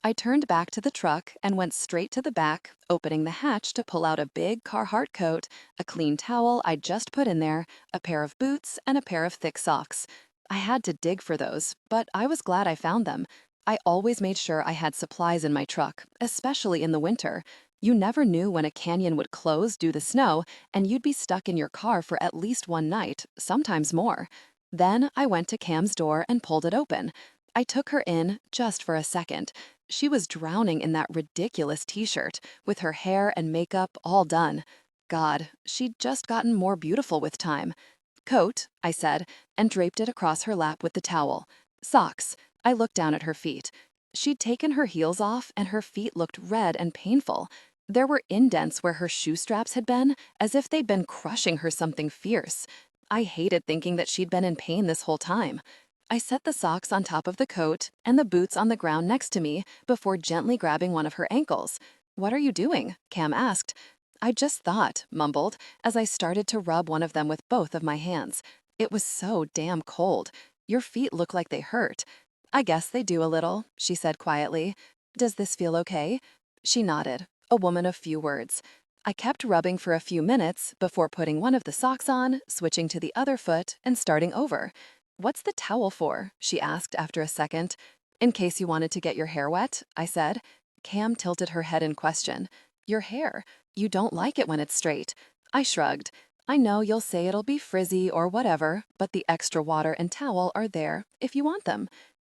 Speaker 1: I turned back to the truck and went straight to the back, opening the hatch to pull out a big Carhartt coat, a clean towel I'd just put in there, a pair of boots, and a pair of thick socks. I had to dig for those, but I was glad I found them. I always made sure I had supplies in my truck, especially in the winter. You never knew when a canyon would close due to snow, and you'd be stuck in your car for at least one night, sometimes more. Then I went to Cam's door and pulled it open. I took her in just for a second. She was drowning in that ridiculous t-shirt, with her hair and makeup all done. God, she'd just gotten more beautiful with time. Coat, I said, and draped it across her lap with the towel. Socks. I looked down at her feet. She'd taken her heels off, and her feet looked red and painful. There were indents where her shoe straps had been, as if they'd been crushing her something fierce. I hated thinking that she'd been in pain this whole time. I set the socks on top of the coat and the boots on the ground next to me before gently grabbing one of her ankles. "What are you doing?" Cam asked. "I just thought," mumbled, as I started to rub one of them with both of my hands. "It was so damn cold. Your feet look like they hurt." "I guess they do a little," she said quietly. "Does this feel okay?" She nodded, a woman of few words. I kept rubbing for a few minutes before putting one of the socks on, switching to the other foot, and starting over. "What's the towel for?" she asked after a second. "In case you wanted to get your hair wet," I said. Cam tilted her head in question. "Your hair. You don't like it when it's straight." I shrugged. "I know you'll say it'll be frizzy or whatever, but the extra water and towel are there if you want them."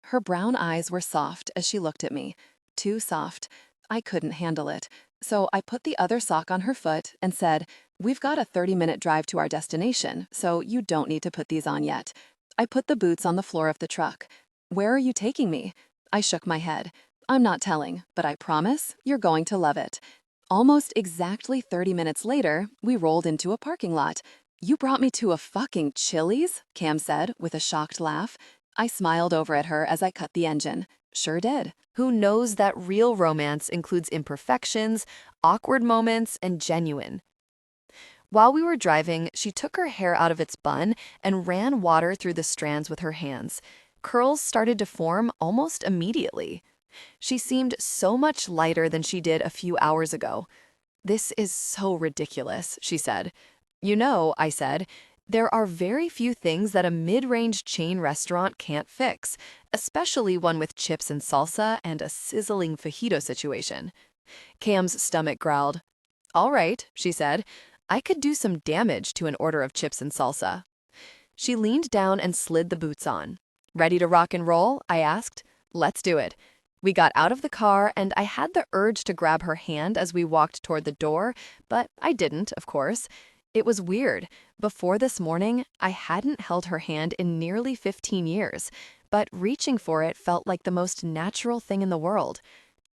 Speaker 1: Her brown eyes were soft as she looked at me. Too soft. I couldn't handle it. So I put the other sock on her foot and said, "We've got a 30-minute drive to our destination, so you don't need to put these on yet." I put the boots on the floor of the truck. "Where are you taking me?" I shook my head. "I'm not telling, but I promise you're going to love it." Almost exactly 30 minutes later, we rolled into a parking lot. "You brought me to a fucking Chili's?" Cam said with a shocked laugh. I smiled over at her as I cut the engine. "Sure did."
Speaker 2: Who knows that real romance includes imperfections, awkward moments, and genuine? While we were driving, she took her hair out of its bun and ran water through the strands with her hands. Curls started to form almost immediately. She seemed so much lighter than she did a few hours ago. "This is so ridiculous," she said. "You know," I said, "there are very few things that a mid-range chain restaurant can't fix, especially one with chips and salsa and a sizzling fajito situation." Cam's stomach growled. "All right," she said, "I could do some damage to an order of chips and salsa." She leaned down and slid the boots on. "Ready to rock and roll?" I asked. "Let's do it." We got out of the car, and I had the urge to grab her hand as we walked toward the door, but I didn't, of course. It was weird. Before this morning, I hadn't held her hand in nearly 15 years, but reaching for it felt like the most natural thing in the world.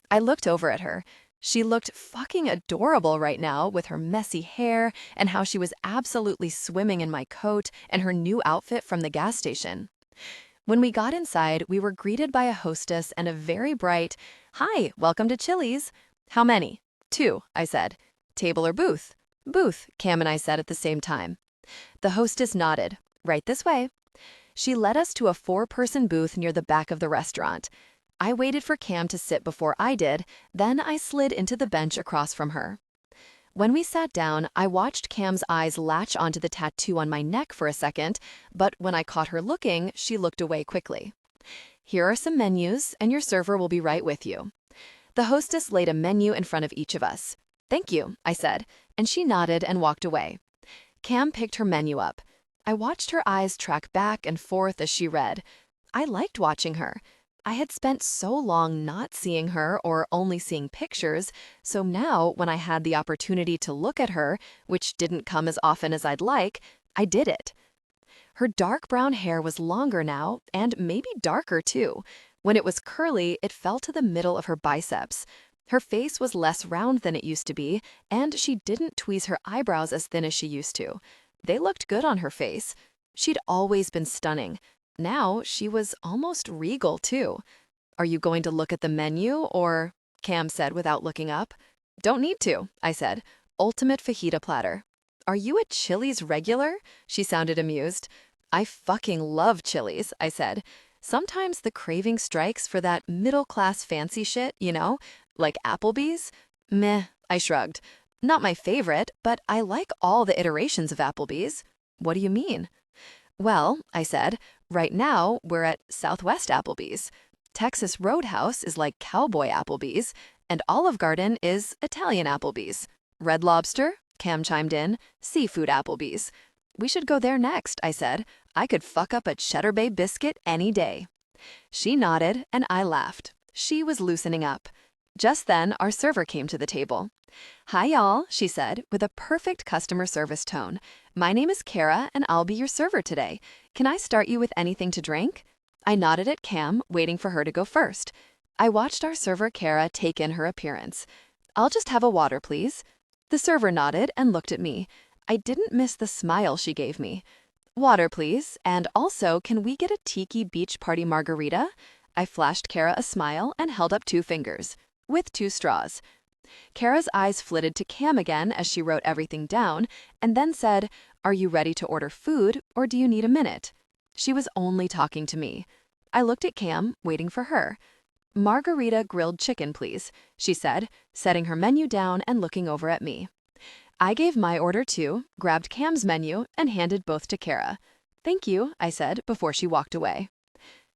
Speaker 2: I looked over at her. She looked fucking adorable right now with her messy hair and how she was absolutely swimming in my coat and her new outfit from the gas station. When we got inside, we were greeted by a hostess and a very bright, "Hi, welcome to Chili's." "How many?" "2," I said. "Table or booth?" "Booth," Cam and I said at the same time. The hostess nodded. "Right this way." She led us to a 4-person booth near the back of the restaurant. I waited for Cam to sit before I did, then I slid into the bench across from her. When we sat down, I watched Cam's eyes latch onto the tattoo on my neck for a second, but when I caught her looking, she looked away quickly. "Here are some menus, and your server will be right with you." The hostess laid a menu in front of each of us. "Thank you," I said, and she nodded and walked away. Cam picked her menu up. I watched her eyes track back and forth as she read. I liked watching her. I had spent so long not seeing her or only seeing pictures, so now when I had the opportunity to look at her, which didn't come as often as I'd like, I did it. Her dark brown hair was longer now, and maybe darker too. When it was curly, it fell to the middle of her biceps. Her face was less round than it used to be, and she didn't tweeze her eyebrows as thin as she used to. They looked good on her face. She'd always been stunning. Now she was almost regal too. "Are you going to look at the menu, or?" Cam said without looking up. "Don't need to," I said. "Ultimate fajita platter." "Are you a Chili's regular?" She sounded amused. "I fucking love Chili's," I said. "Sometimes the craving strikes for that middle-class fancy shit, you know? Like Applebee's?" "Meh," I shrugged. "Not my favorite, but I like all the iterations of Applebee's." "What do you mean?" "Well," I said, "right now we're at Southwest Applebee's. Texas Roadhouse is like Cowboy Applebee's, and Olive Garden is Italian Applebee's. Red Lobster," Cam chimed in, "seafood Applebee's. We should go there next," I said. "I could fuck up a Cheddar Bay biscuit any day." She nodded, and I laughed. She was loosening up. Just then, our server came to the table. "Hi, y'all," she said, with a perfect customer service tone. "My name is Kara, and I'll be your server today. Can I start you with anything to drink?" I nodded at Cam, waiting for her to go first. I watched our server Kara take in her appearance. "I'll just have a water, please." The server nodded and looked at me. I didn't miss the smile she gave me. "Water, please, and also can we get a tiki beach party margarita?" I flashed Kara a smile and held up 2 fingers, with 2 straws. Kara's eyes flitted to Cam again as she wrote everything down, and then said, "Are you ready to order food, or do you need a minute?" She was only talking to me. I looked at Cam, waiting for her. "Margarita grilled chicken, please," she said, setting her menu down and looking over at me. I gave my order too, grabbed Cam's menu, and handed both to Kara. "Thank you," I said before she walked away.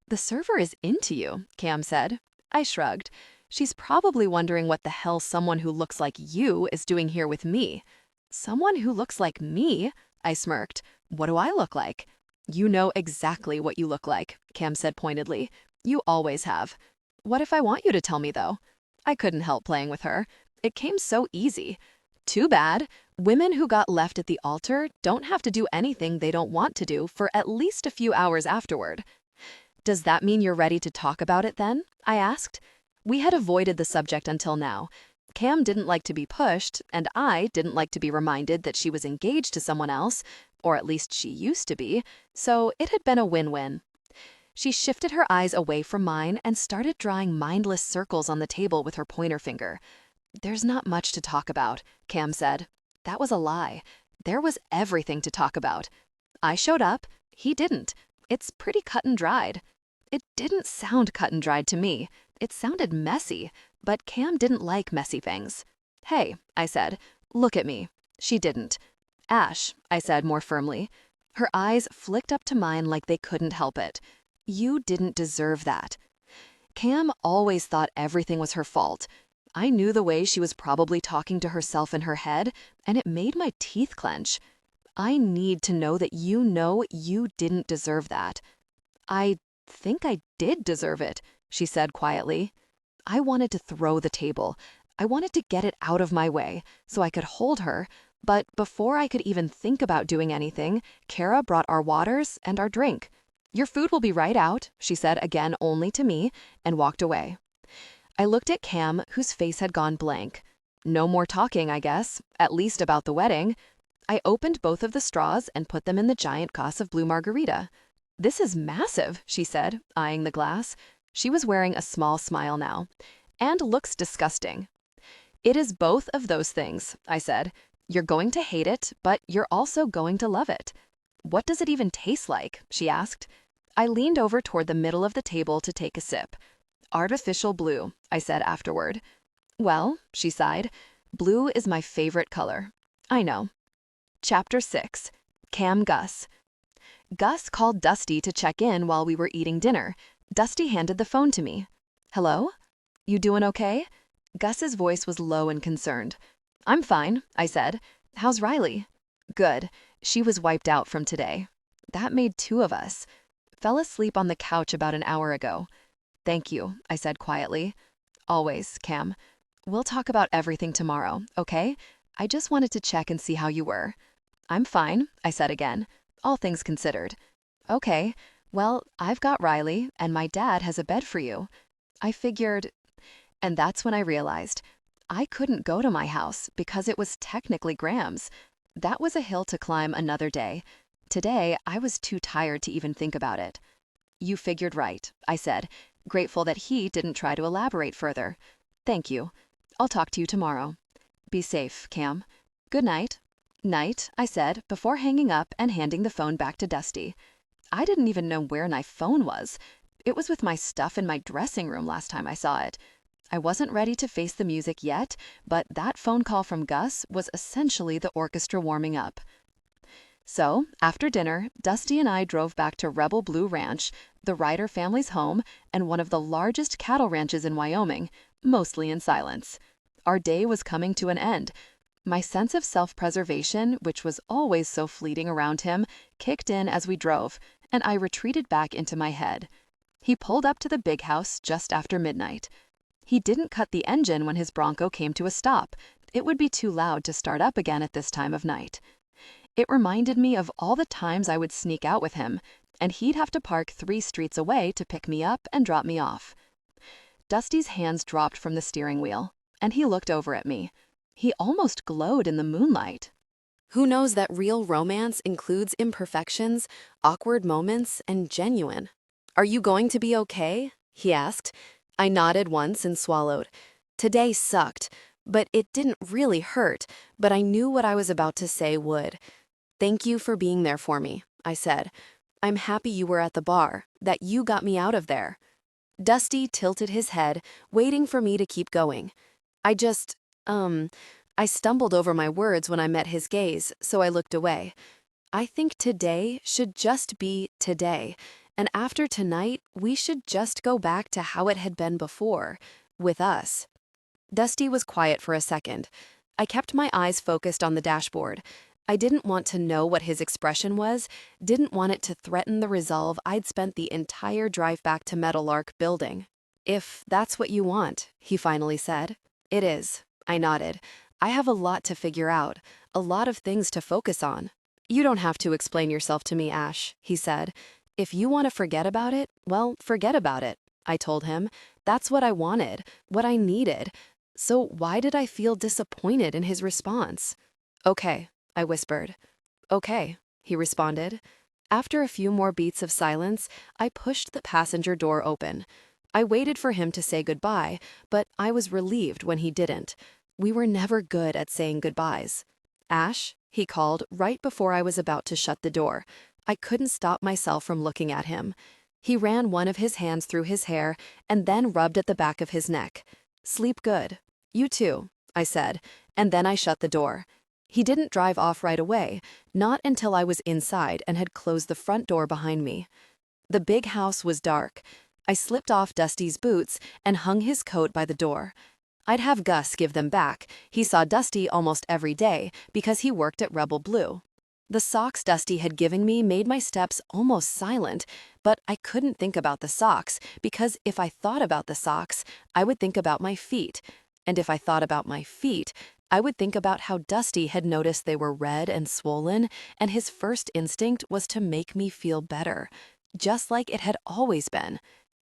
Speaker 2: "The server is into you," Cam said. I shrugged. "She's probably wondering what the hell someone who looks like you is doing here with me." "Someone who looks like me?" I smirked. "What do I look like?" "You know exactly what you look like," Cam said pointedly. "You always have." "What if I want you to tell me, though?" I couldn't help playing with her. It came so easy. Too bad. Women who got left at the altar don't have to do anything they don't want to do for at least a few hours afterward. "Does that mean you're ready to talk about it then?" I asked. We had avoided the subject until now. Cam didn't like to be pushed, and I didn't like to be reminded that she was engaged to someone else, or at least she used to be, so it had been a win-win. She shifted her eyes away from mine and started drawing mindless circles on the table with her pointer finger. "There's not much to talk about," Cam said. That was a lie. There was everything to talk about. I showed up. He didn't. It's pretty cut and dried. It didn't sound cut and dried to me. It sounded messy, but Cam didn't like messy things. "Hey," I said, "look at me." She didn't. "Ash," I said more firmly. Her eyes flicked up to mine like they couldn't help it. "You didn't deserve that." Cam always thought everything was her fault. I knew the way she was probably talking to herself in her head, and it made my teeth clench. "I need to know that you know you didn't deserve that." "I think I did deserve it," she said quietly. I wanted to throw the table. I wanted to get it out of my way so I could hold her, but before I could even think about doing anything, Kara brought our waters and our drink. "Your food will be right out," she said again only to me, and walked away. I looked at Cam, whose face had gone blank. No more talking, I guess, at least about the wedding. I opened both of the straws and put them in the giant glass of blue margarita. "This is massive," she said, eyeing the glass. She was wearing a small smile now. "And looks disgusting." "It is both of those things," I said. "You're going to hate it, but you're also going to love it." "What does it even taste like?" she asked. I leaned over toward the middle of the table to take a sip. "Artificial blue," I said afterward. "Well," she sighed, "blue is my favorite color." I know. Chapter 6. Cam Gus. Gus called Dusty to check in while we were eating dinner. Dusty handed the phone to me. "Hello? You doing okay?" Gus's voice was low and concerned. "I'm fine," I said. "How's Riley?" "Good. She was wiped out from today." That made 2 of us. "Fell asleep on the couch about an hour ago."
Speaker 1: Thank you, I said quietly. Always, Cam. We'll talk about everything tomorrow, okay? I just wanted to check and see how you were. I'm fine, I said again, all things considered. Okay, well, I've got Riley, and my dad has a bed for you. I figured, and that's when I realized I couldn't go to my house because it was technically Graham's. That was a hill to climb another day. Today, I was too tired to even think about it. You figured right, I said, grateful that he didn't try to elaborate further. Thank you. I'll talk to you tomorrow. Be safe, Cam. Good night. Night, I said, before hanging up and handing the phone back to Dusty. I didn't even know where my phone was. It was with my stuff in my dressing room last time I saw it. I wasn't ready to face the music yet, but that phone call from Gus was essentially the orchestra warming up. So, after dinner, Dusty and I drove back to Rebel Blue Ranch, the Ryder family's home and one of the largest cattle ranches in Wyoming, mostly in silence. Our day was coming to an end. My sense of self-preservation, which was always so fleeting around him, kicked in as we drove, and I retreated back into my head. He pulled up to the big house just after midnight. He didn't cut the engine when his Bronco came to a stop. It would be too loud to start up again at this time of night. It reminded me of all the times I would sneak out with him, and he'd have to park 3 streets away to pick me up and drop me off. Dusty's hands dropped from the steering wheel, and he looked over at me. He almost glowed in the moonlight.
Speaker 2: Who knows that real romance includes imperfections, awkward moments, and genuine? Are you going to be okay? He asked. I nodded once and swallowed. Today sucked, but it didn't really hurt, but I knew what I was about to say would. Thank you for being there for me, I said. I'm happy you were at the bar, that you got me out of there. Dusty tilted his head, waiting for me to keep going. I stumbled over my words when I met his gaze, so I looked away. I think today should just be today, and after tonight, we should just go back to how it had been before, with us. Dusty was quiet for a second. I kept my eyes focused on the dashboard. I didn't want to know what his expression was, didn't want it to threaten the resolve I'd spent the entire drive back to Meadowlark building. If that's what you want, he finally said. It is. I nodded. I have a lot to figure out, a lot of things to focus on. You don't have to explain yourself to me, Ash, he said. If you want to forget about it, well, forget about it, I told him. That's what I wanted, what I needed. So why did I feel disappointed in his response? Okay, I whispered. Okay, he responded. After a few more beats of silence, I pushed the passenger door open. I waited for him to say goodbye, but I was relieved when he didn't. We were never good at saying goodbyes. Ash, he called right before I was about to shut the door. I couldn't stop myself from looking at him. He ran one of his hands through his hair and then rubbed at the back of his neck. Sleep good. You too, I said, and then I shut the door. He didn't drive off right away, not until I was inside and had closed the front door behind me. The big house was dark. I slipped off Dusty's boots and hung his coat by the door. I'd have Gus give them back. He saw Dusty almost every day because he worked at Rebel Blue. The socks Dusty had given me made my steps almost silent, but I couldn't think about the socks because if I thought about the socks, I would think about my feet. And if I thought about my feet, I would think about how Dusty had noticed they were red and swollen, and his first instinct was to make me feel better, just like it had always been.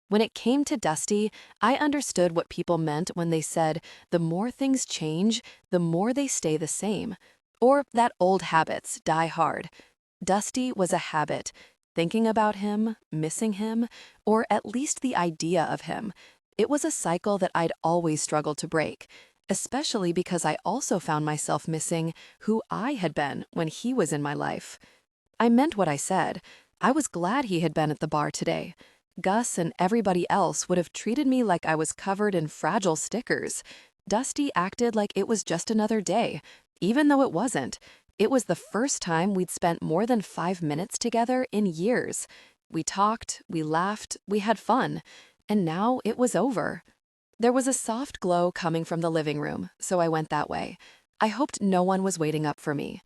Speaker 2: When it came to Dusty, I understood what people meant when they said, the more things change, the more they stay the same. Or that old habits die hard. Dusty was a habit. Thinking about him, missing him, or at least the idea of him. It was a cycle that I'd always struggled to break, especially because I also found myself missing who I had been when he was in my life. I meant what I said. I was glad he had been at the bar today. Gus and everybody else would have treated me like I was covered in fragile stickers. Dusty acted like it was just another day, even though it wasn't. It was the first time we'd spent more than 5 minutes together in years. We talked, we laughed, we had fun, and now it was over. There was a soft glow coming from the living room, so I went that way. I hoped no one was waiting up for me.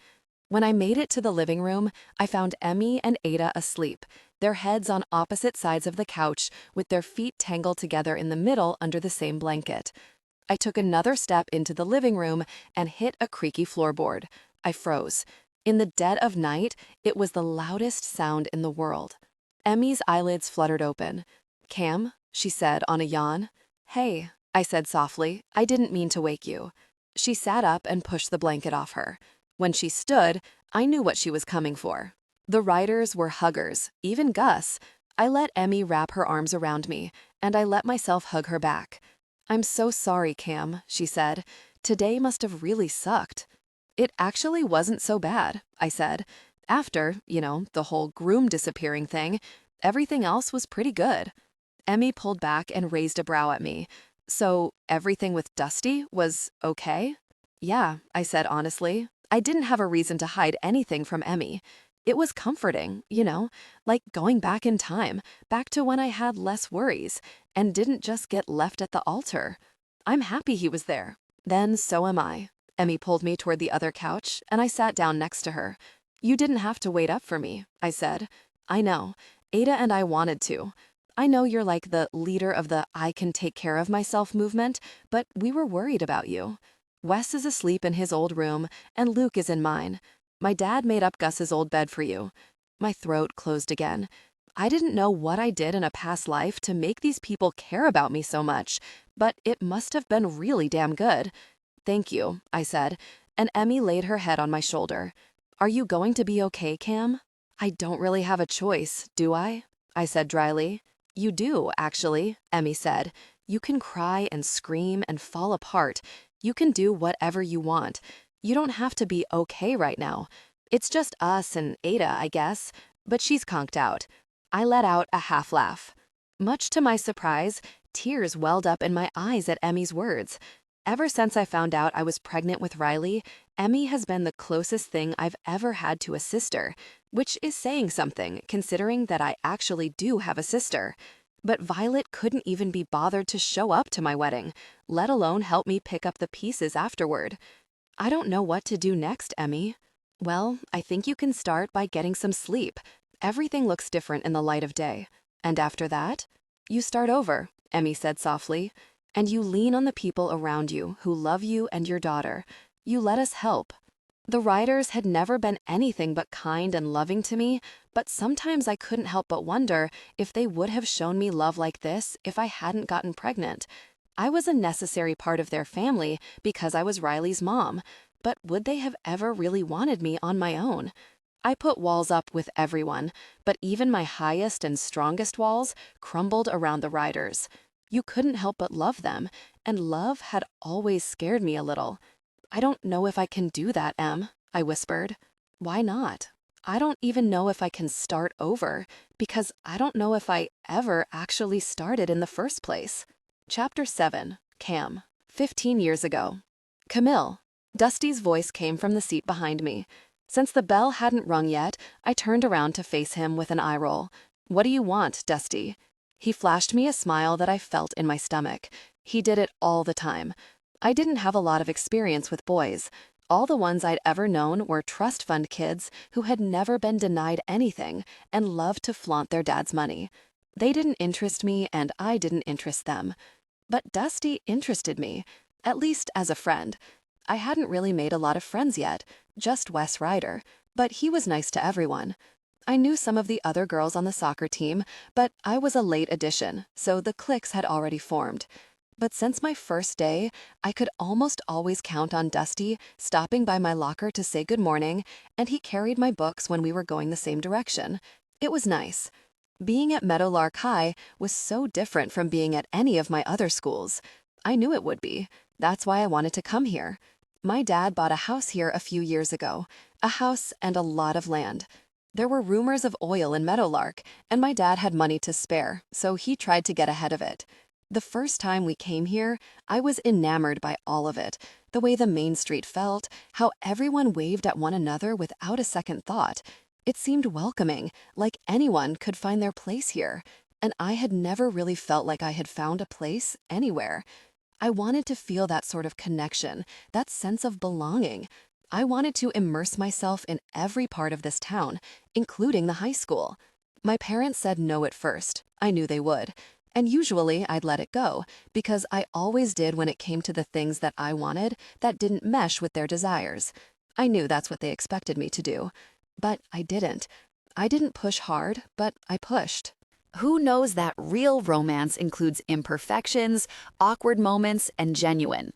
Speaker 2: When I made it to the living room, I found Emmy and Ada asleep, their heads on opposite sides of the couch, with their feet tangled together in the middle under the same blanket. I took another step into the living room and hit a creaky floorboard. I froze. In the dead of night, it was the loudest sound in the world. Emmy's eyelids fluttered open. "Cam," she said on a yawn. "Hey," I said softly, "I didn't mean to wake you." She sat up and pushed the blanket off her. When she stood, I knew what she was coming for. The Riders were huggers, even Gus. I let Emmy wrap her arms around me, and I let myself hug her back. "I'm so sorry, Cam," she said. "Today must have really sucked." "It actually wasn't so bad," I said. "After, the whole groom disappearing thing, everything else was pretty good." Emmy pulled back and raised a brow at me. "So, everything with Dusty was okay?" "Yeah," I said honestly. I didn't have a reason to hide anything from Emmy. It was comforting, like going back in time, back to when I had less worries, and didn't just get left at the altar. I'm happy he was there. Then so am I. Emmy pulled me toward the other couch, and I sat down next to her. "You didn't have to wait up for me," I said. "I know. Ada and I wanted to. I know you're like the leader of the I can take care of myself movement, but we were worried about you. Wes is asleep in his old room, and Luke is in mine. My dad made up Gus's old bed for you." My throat closed again. I didn't know what I did in a past life to make these people care about me so much, but it must have been really damn good. "Thank you," I said, and Emmy laid her head on my shoulder. "Are you going to be okay, Cam?" "I don't really have a choice, do I?" I said dryly. "You do, actually," Emmy said. "You can cry and scream and fall apart. You can do whatever you want. You don't have to be okay right now. It's just us and Ada, I guess." But she's conked out. I let out a half laugh. Much to my surprise, tears welled up in my eyes at Emmy's words. Ever since I found out I was pregnant with Riley, Emmy has been the closest thing I've ever had to a sister, which is saying something considering that I actually do have a sister. But Violet couldn't even be bothered to show up to my wedding, let alone help me pick up the pieces afterward. "I don't know what to do next, Emmy." "Well, I think you can start by getting some sleep. Everything looks different in the light of day. And after that, you start over," Emmy said softly. "And you lean on the people around you who love you and your daughter. You let us help." The Riders had never been anything but kind and loving to me, but sometimes I couldn't help but wonder if they would have shown me love like this if I hadn't gotten pregnant. I was a necessary part of their family because I was Riley's mom, but would they have ever really wanted me on my own? I put walls up with everyone, but even my highest and strongest walls crumbled around the Riders. You couldn't help but love them, and love had always scared me a little. "I don't know if I can do that, Em," I whispered. "Why not?" "I don't even know if I can start over, because I don't know if I ever actually started in the first place." Chapter 7, Cam. 15 years ago. "Camille." Dusty's voice came from the seat behind me. Since the bell hadn't rung yet, I turned around to face him with an eye roll. "What do you want, Dusty?" He flashed me a smile that I felt in my stomach. He did it all the time. I didn't have a lot of experience with boys. All the ones I'd ever known were trust fund kids who had never been denied anything and loved to flaunt their dad's money. They didn't interest me, and I didn't interest them. But Dusty interested me, at least as a friend. I hadn't really made a lot of friends yet, just Wes Ryder, but he was nice to everyone. I knew some of the other girls on the soccer team, but I was a late addition, so the cliques had already formed. But since my first day, I could almost always count on Dusty stopping by my locker to say good morning, and he carried my books when we were going the same direction. It was nice. Being at Meadowlark High was so different from being at any of my other schools. I knew it would be. That's why I wanted to come here. My dad bought a house here a few years ago, a house and a lot of land. There were rumors of oil in Meadowlark, and my dad had money to spare, so he tried to get ahead of it. The first time we came here, I was enamored by all of it, the way the main street felt, how everyone waved at one another without a second thought. It seemed welcoming, like anyone could find their place here, and I had never really felt like I had found a place anywhere. I wanted to feel that sort of connection, that sense of belonging. I wanted to immerse myself in every part of this town, including the high school. My parents said no at first. I knew they would. And usually I'd let it go, because I always did when it came to the things that I wanted that didn't mesh with their desires. I knew that's what they expected me to do. But I didn't. I didn't push hard, but I pushed.
Speaker 1: Who knows that real romance includes imperfections, awkward moments, and genuine?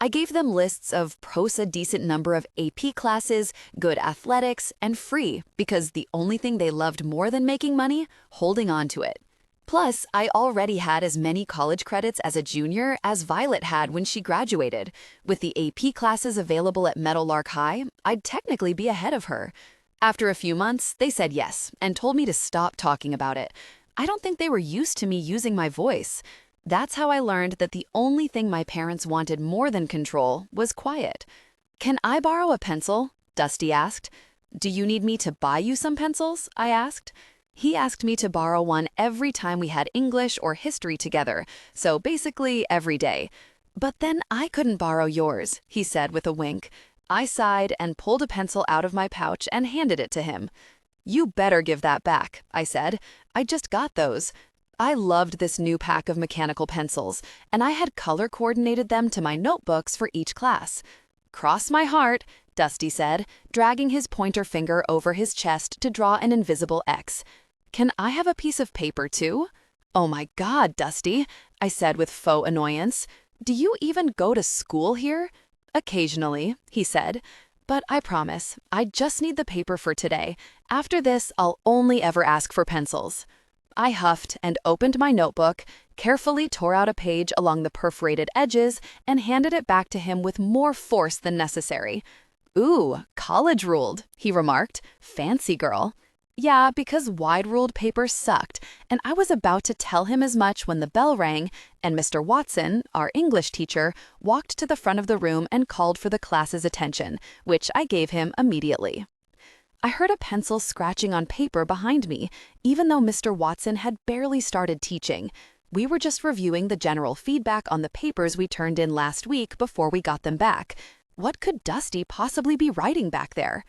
Speaker 1: I gave them lists of pros a decent number of AP classes, good athletics, and free because the only thing they loved more than making money, holding on to it. Plus, I already had as many college credits as a junior as Violet had when she graduated. With the AP classes available at Meadowlark High, I'd technically be ahead of her. After a few months, they said yes and told me to stop talking about it. I don't think they were used to me using my voice. That's how I learned that the only thing my parents wanted more than control was quiet. "Can I borrow a pencil?" Dusty asked. "Do you need me to buy you some pencils?" I asked. He asked me to borrow one every time we had English or history together, so basically every day. "But then I couldn't borrow yours," he said with a wink. I sighed and pulled a pencil out of my pouch and handed it to him. "You better give that back," I said. "I just got those." I loved this new pack of mechanical pencils, and I had color-coordinated them to my notebooks for each class. "Cross my heart," Dusty said, dragging his pointer finger over his chest to draw an invisible X. "Can I have a piece of paper too?" "Oh my God, Dusty," I said with faux annoyance. "Do you even go to school here?" "Occasionally," he said. "But I promise, I just need the paper for today. After this, I'll only ever ask for pencils." I huffed and opened my notebook, carefully tore out a page along the perforated edges, and handed it back to him with more force than necessary. "Ooh, college-ruled," he remarked. "Fancy girl." Yeah, because wide-ruled paper sucked, and I was about to tell him as much when the bell rang, and Mr. Watson, our English teacher, walked to the front of the room and called for the class's attention, which I gave him immediately. I heard a pencil scratching on paper behind me, even though Mr. Watson had barely started teaching. We were just reviewing the general feedback on the papers we turned in last week before we got them back. What could Dusty possibly be writing back there?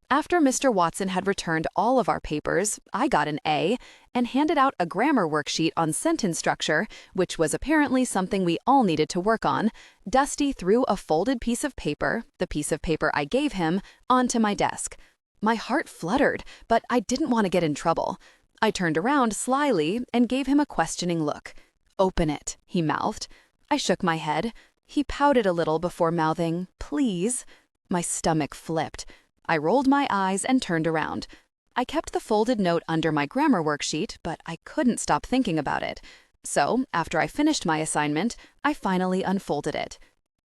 Speaker 1: After Mr. Watson had returned all of our papers, I got an A and handed out a grammar worksheet on sentence structure, which was apparently something we all needed to work on. Dusty threw a folded piece of paper, the piece of paper I gave him, onto my desk. My heart fluttered, but I didn't want to get in trouble. I turned around slyly and gave him a questioning look. "Open it," he mouthed. I shook my head. He pouted a little before mouthing, "Please." My stomach flipped. I rolled my eyes and turned around. I kept the folded note under my grammar worksheet, but I couldn't stop thinking about it. So, after I finished my assignment, I finally unfolded it.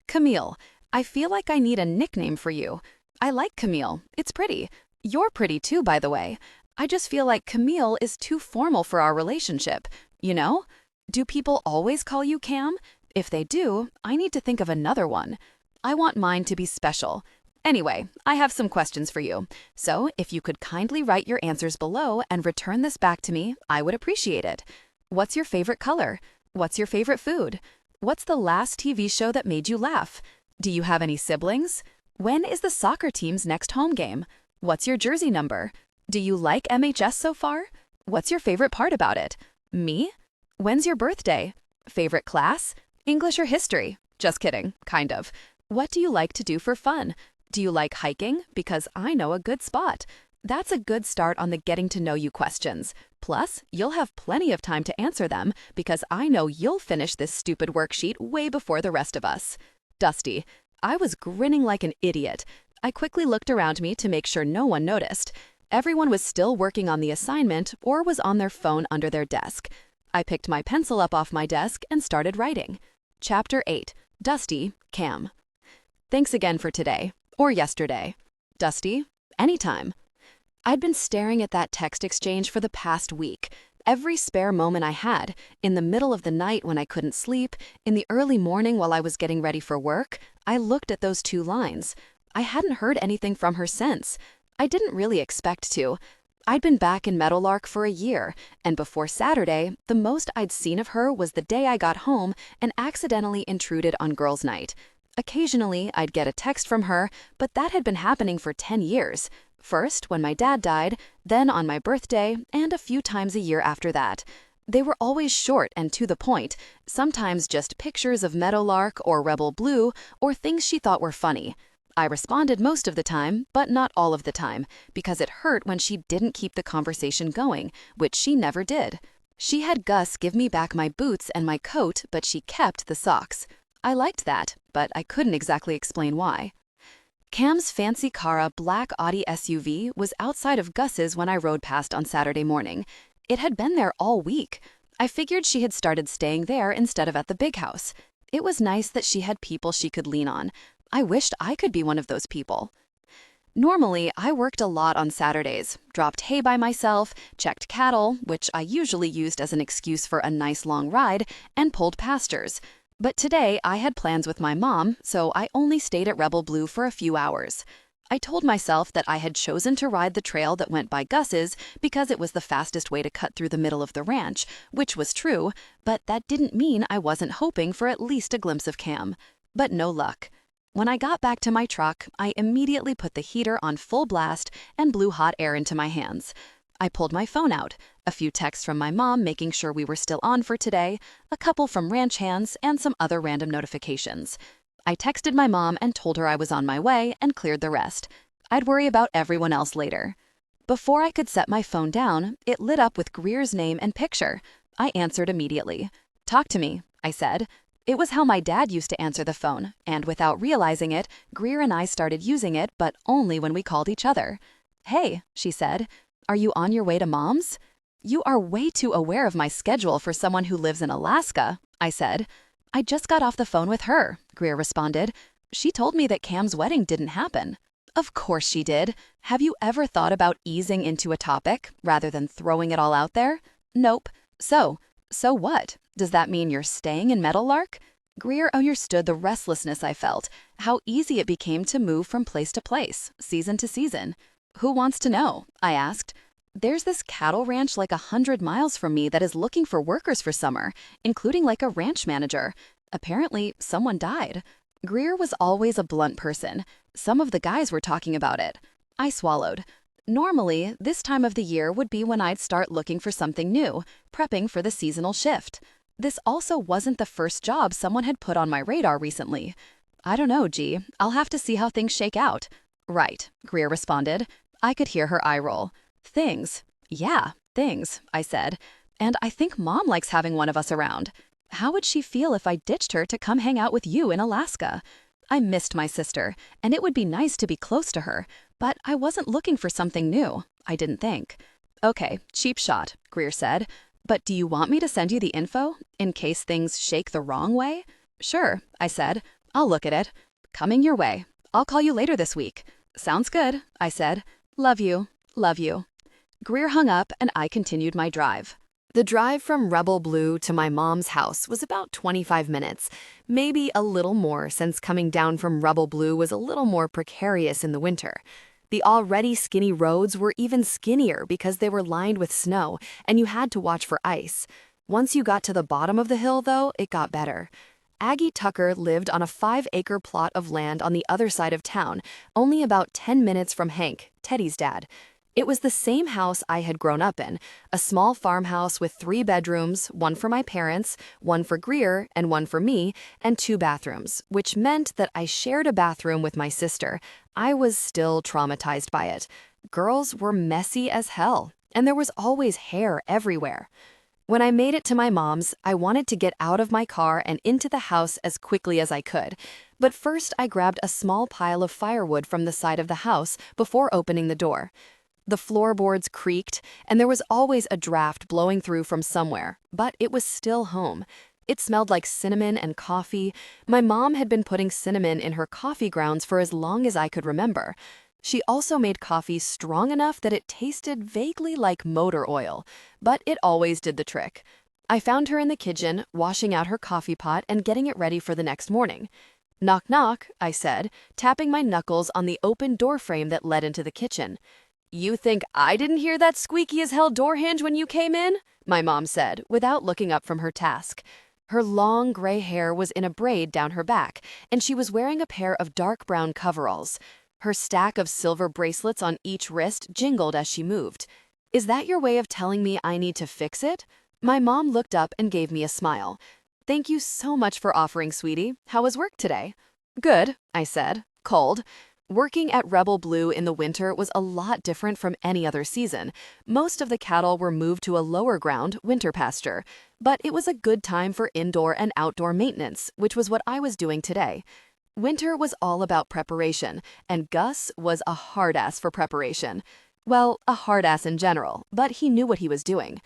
Speaker 1: "Camille, I feel like I need a nickname for you. I like Camille. It's pretty. You're pretty too, by the way. I just feel like Camille is too formal for our relationship, you know? Do people always call you Cam? If they do, I need to think of another one. I want mine to be special. Anyway, I have some questions for you. So if you could kindly write your answers below and return this back to me, I would appreciate it. What's your favorite color? What's your favorite food? What's the last TV show that made you laugh? Do you have any siblings? When is the soccer team's next home game? What's your jersey number? Do you like MHS so far? What's your favorite part about it? Me? When's your birthday? Favorite class? English or history? Just kidding, kind of. What do you like to do for fun? Do you like hiking? Because I know a good spot. That's a good start on the getting to know you questions. Plus, you'll have plenty of time to answer them because I know you'll finish this stupid worksheet way before the rest of us. Dusty. I was grinning like an idiot. I quickly looked around me to make sure no one noticed. Everyone was still working on the assignment or was on their phone under their desk. I picked my pencil up off my desk and started writing. Chapter 8. Dusty, Cam. Thanks again for today. Or yesterday. Dusty, anytime. I'd been staring at that text exchange for the past week. Every spare moment I had, in the middle of the night when I couldn't sleep, in the early morning while I was getting ready for work, I looked at those 2 lines. I hadn't heard anything from her since. I didn't really expect to. I'd been back in Meadowlark for a year, and before Saturday, the most I'd seen of her was the day I got home and accidentally intruded on girls' night.
Speaker 2: Occasionally, I'd get a text from her, but that had been happening for 10 years. First, when my dad died, then on my birthday, and a few times a year after that. They were always short and to the point, sometimes just pictures of Meadowlark or Rebel Blue or things she thought were funny. I responded most of the time, but not all of the time, because it hurt when she didn't keep the conversation going, which she never did. She had Gus give me back my boots and my coat, but she kept the socks. I liked that, but I couldn't exactly explain why. Cam's fancy Cara black Audi SUV was outside of Gus's when I rode past on Saturday morning. It had been there all week. I figured she had started staying there instead of at the big house. It was nice that she had people she could lean on. I wished I could be one of those people. Normally, I worked a lot on Saturdays, dropped hay by myself, checked cattle, which I usually used as an excuse for a nice long ride, and pulled pastures. But today, I had plans with my mom, so I only stayed at Rebel Blue for a few hours. I told myself that I had chosen to ride the trail that went by Gus's because it was the fastest way to cut through the middle of the ranch, which was true, but that didn't mean I wasn't hoping for at least a glimpse of Cam. But no luck. When I got back to my truck, I immediately put the heater on full blast and blew hot air into my hands. I pulled my phone out, a few texts from my mom making sure we were still on for today, a couple from ranch hands, and some other random notifications. I texted my mom and told her I was on my way and cleared the rest. I'd worry about everyone else later. Before I could set my phone down, it lit up with Greer's name and picture. I answered immediately. "Talk to me," I said. It was how my dad used to answer the phone, and without realizing it, Greer and I started using it, but only when we called each other. "Hey," she said, "are you on your way to Mom's?" "You are way too aware of my schedule for someone who lives in Alaska," I said. "I just got off the phone with her," Greer responded. "She told me that Cam's wedding didn't happen." "Of course she did. Have you ever thought about easing into a topic rather than throwing it all out there?" "Nope." So what? Does that mean you're staying in Meadowlark?" Greer understood the restlessness I felt, how easy it became to move from place to place, season to season. "Who wants to know?" I asked. "There's this cattle ranch like 100 miles from me that is looking for workers for summer, including like a ranch manager. Apparently, someone died." Greer was always a blunt person. Some of the guys were talking about it. I swallowed. Normally, this time of the year would be when I'd start looking for something new, prepping for the seasonal shift. This also wasn't the first job someone had put on my radar recently. "I don't know, G. I'll have to see how things shake out." "Right," Greer responded. I could hear her eye roll. "Things. Yeah, things," I said. "And I think Mom likes having one of us around. How would she feel if I ditched her to come hang out with you in Alaska?" I missed my sister, and it would be nice to be close to her, but I wasn't looking for something new, I didn't think. "Okay, cheap shot," Greer said. "But do you want me to send you the info, in case things shake the wrong way?" "Sure," I said. "I'll look at it. Coming your way. I'll call you later this week." "Sounds good," I said. "Love you. Love you." Greer hung up, and I continued my drive. The drive from Rebel Blue to my mom's house was about 25 minutes, maybe a little more since coming down from Rebel Blue was a little more precarious in the winter. The already skinny roads were even skinnier because they were lined with snow, and you had to watch for ice. Once you got to the bottom of the hill, though, it got better. Aggie Tucker lived on a 5-acre plot of land on the other side of town, only about 10 minutes from Hank, Teddy's dad. It was the same house I had grown up in, a small farmhouse with 3 bedrooms, one for my parents, one for Greer, and one for me, and 2 bathrooms, which meant that I shared a bathroom with my sister. I was still traumatized by it. Girls were messy as hell, and there was always hair everywhere. When I made it to my mom's, I wanted to get out of my car and into the house as quickly as I could. But first, I grabbed a small pile of firewood from the side of the house before opening the door. The floorboards creaked, and there was always a draft blowing through from somewhere, but it was still home. It smelled like cinnamon and coffee. My mom had been putting cinnamon in her coffee grounds for as long as I could remember. She also made coffee strong enough that it tasted vaguely like motor oil, but it always did the trick. I found her in the kitchen, washing out her coffee pot and getting it ready for the next morning. "Knock, knock," I said, tapping my knuckles on the open door frame that led into the kitchen. "You think I didn't hear that squeaky as hell door hinge when you came in?" my mom said, without looking up from her task. Her long gray hair was in a braid down her back, and she was wearing a pair of dark brown coveralls. Her stack of silver bracelets on each wrist jingled as she moved. "Is that your way of telling me I need to fix it?" My mom looked up and gave me a smile. "Thank you so much for offering, sweetie. How was work today?" "Good," I said. "Cold." Working at Rebel Blue in the winter was a lot different from any other season. Most of the cattle were moved to a lower ground, winter pasture. But it was a good time for indoor and outdoor maintenance, which was what I was doing today. Winter was all about preparation, and Gus was a hard-ass for preparation. Well, a hard-ass in general, but he knew what he was doing.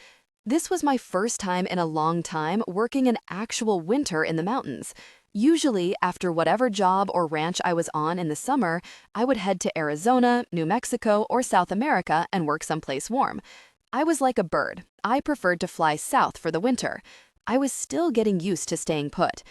Speaker 2: This was my first time in a long time working an actual winter in the mountains. Usually, after whatever job or ranch I was on in the summer, I would head to Arizona, New Mexico, or South America and work someplace warm. I was like a bird. I preferred to fly south for the winter. I was still getting used to staying put.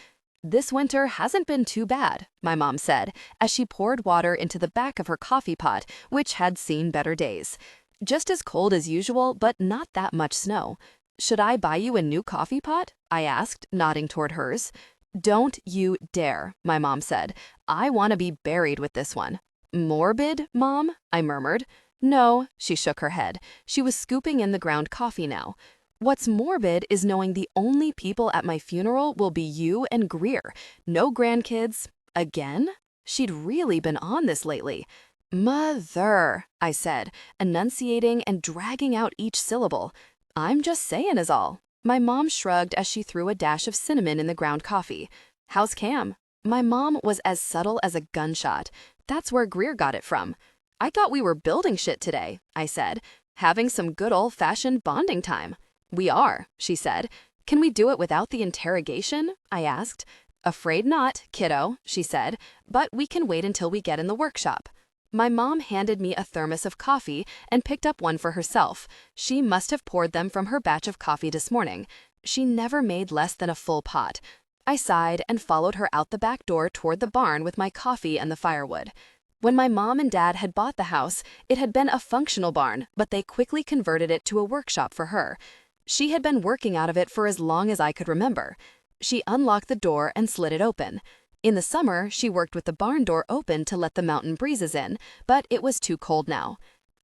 Speaker 2: "This winter hasn't been too bad," my mom said, as she poured water into the back of her coffee pot, which had seen better days. "Just as cold as usual, but not that much snow." "Should I buy you a new coffee pot?" I asked, nodding toward hers. "Don't you dare," my mom said. "I want to be buried with this one." "Morbid, Mom?" I murmured. "No," she shook her head. She was scooping in the ground coffee now. "What's morbid is knowing the only people at my funeral will be you and Greer. No grandkids." Again? She'd really been on this lately. "Mother," I said, enunciating and dragging out each syllable. "I'm just saying is all." My mom shrugged as she threw a dash of cinnamon in the ground coffee. "How's Cam?" My mom was as subtle as a gunshot. "That's where Greer got it from." "I thought we were building shit today," I said. "Having some good old-fashioned bonding time." "We are," she said. "Can we do it without the interrogation?" I asked. "Afraid not, kiddo," she said, "but we can wait until we get in the workshop." My mom handed me a thermos of coffee and picked up one for herself. She must have poured them from her batch of coffee this morning. She never made less than a full pot. I sighed and followed her out the back door toward the barn with my coffee and the firewood. When my mom and dad had bought the house, it had been a functional barn, but they quickly converted it to a workshop for her. She had been working out of it for as long as I could remember. She unlocked the door and slid it open. In the summer, she worked with the barn door open to let the mountain breezes in, but it was too cold now.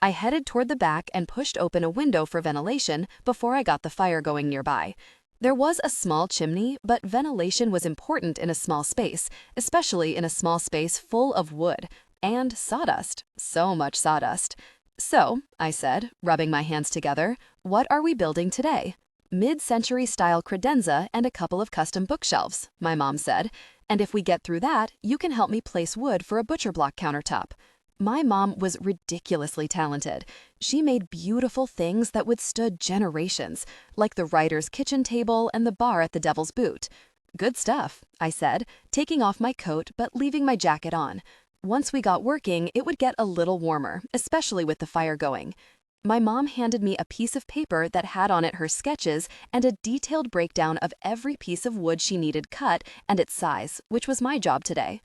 Speaker 2: I headed toward the back and pushed open a window for ventilation before I got the fire going nearby. There was a small chimney, but ventilation was important in a small space, especially in a small space full of wood and sawdust. So much sawdust. "So," I said, rubbing my hands together, "what are we building today?" "Mid-century style credenza and a couple of custom bookshelves," my mom said. "And if we get through that, you can help me place wood for a butcher block countertop." My mom was ridiculously talented. She made beautiful things that withstood generations, like the writer's kitchen table and the bar at the Devil's Boot. "Good stuff," I said, taking off my coat but leaving my jacket on. Once we got working, it would get a little warmer, especially with the fire going. My mom handed me a piece of paper that had on it her sketches and a detailed breakdown of every piece of wood she needed cut and its size, which was my job today.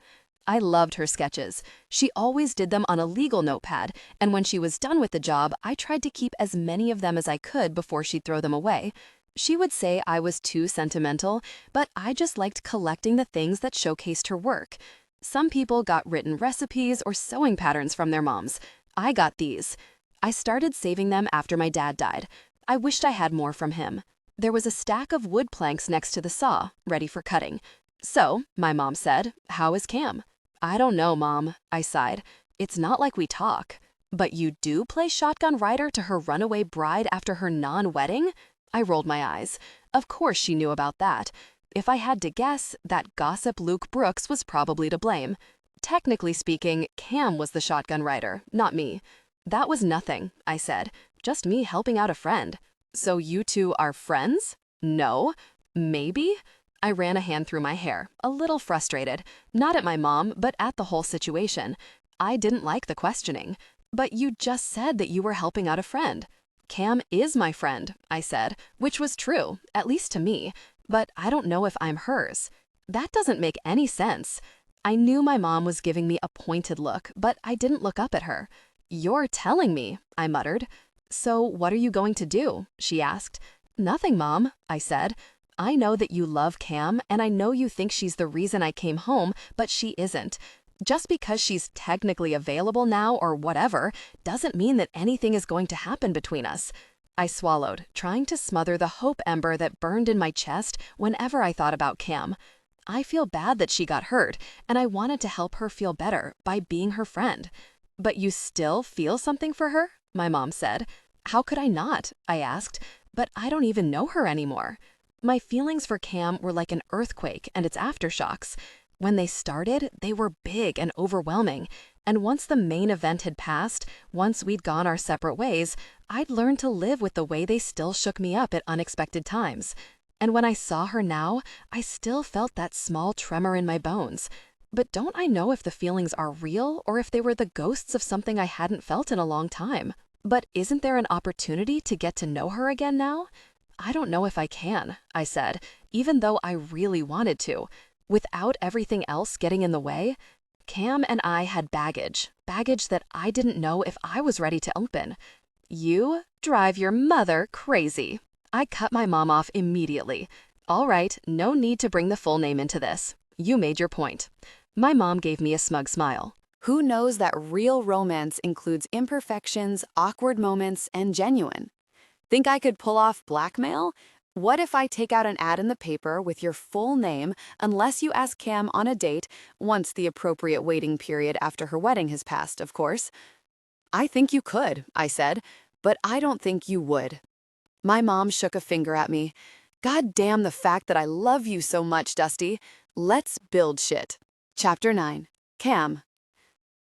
Speaker 2: I loved her sketches. She always did them on a legal notepad, and when she was done with the job, I tried to keep as many of them as I could before she'd throw them away. She would say I was too sentimental, but I just liked collecting the things that showcased her work. Some people got written recipes or sewing patterns from their moms. I got these. I started saving them after my dad died. I wished I had more from him. There was a stack of wood planks next to the saw, ready for cutting. "So," my mom said, "how is Cam?" "I don't know, Mom," I sighed. "It's not like we talk." "But you do play shotgun rider to her runaway bride after her non-wedding?" I rolled my eyes. Of course she knew about that. If I had to guess, that gossip Luke Brooks was probably to blame. Technically speaking, Cam was the shotgun rider, not me. "That was nothing," I said. "Just me helping out a friend." "So you two are friends?" "No." "Maybe?" I ran a hand through my hair, a little frustrated, not at my mom, but at the whole situation. I didn't like the questioning. "But you just said that you were helping out a friend." "Cam is my friend," I said, which was true, at least to me, but I don't know if I'm hers. That doesn't make any sense. I knew my mom was giving me a pointed look, but I didn't look up at her. "You're telling me," I muttered. "So what are you going to do?" she asked. "Nothing, Mom," I said. I know that you love Cam, and I know you think she's the reason I came home, but she isn't. Just because she's technically available now or whatever doesn't mean that anything is going to happen between us. I swallowed, trying to smother the hope ember that burned in my chest whenever I thought about Cam. I feel bad that she got hurt, and I wanted to help her feel better by being her friend. But you still feel something for her? My mom said. How could I not? I asked. But I don't even know her anymore. My feelings for Cam were like an earthquake and its aftershocks. When they started, they were big and overwhelming. And once the main event had passed, once we'd gone our separate ways, I'd learned to live with the way they still shook me up at unexpected times. And when I saw her now, I still felt that small tremor in my bones. But don't I know if the feelings are real or if they were the ghosts of something I hadn't felt in a long time? But isn't there an opportunity to get to know her again now? I don't know if I can, I said, even though I really wanted to. Without everything else getting in the way, Cam and I had baggage that I didn't know if I was ready to open. You drive your mother crazy. I cut my mom off immediately. All right, no need to bring the full name into this. You made your point. My mom gave me a smug smile.
Speaker 1: Who knows that real romance includes imperfections, awkward moments, and genuine? Think I could pull off blackmail? What if I take out an ad in the paper with your full name unless you ask Cam on a date once the appropriate waiting period after her wedding has passed, of course? I think you could, I said, but I don't think you would. My mom shook a finger at me. God damn the fact that I love you so much, Dusty. Let's build shit. Chapter 9. Cam.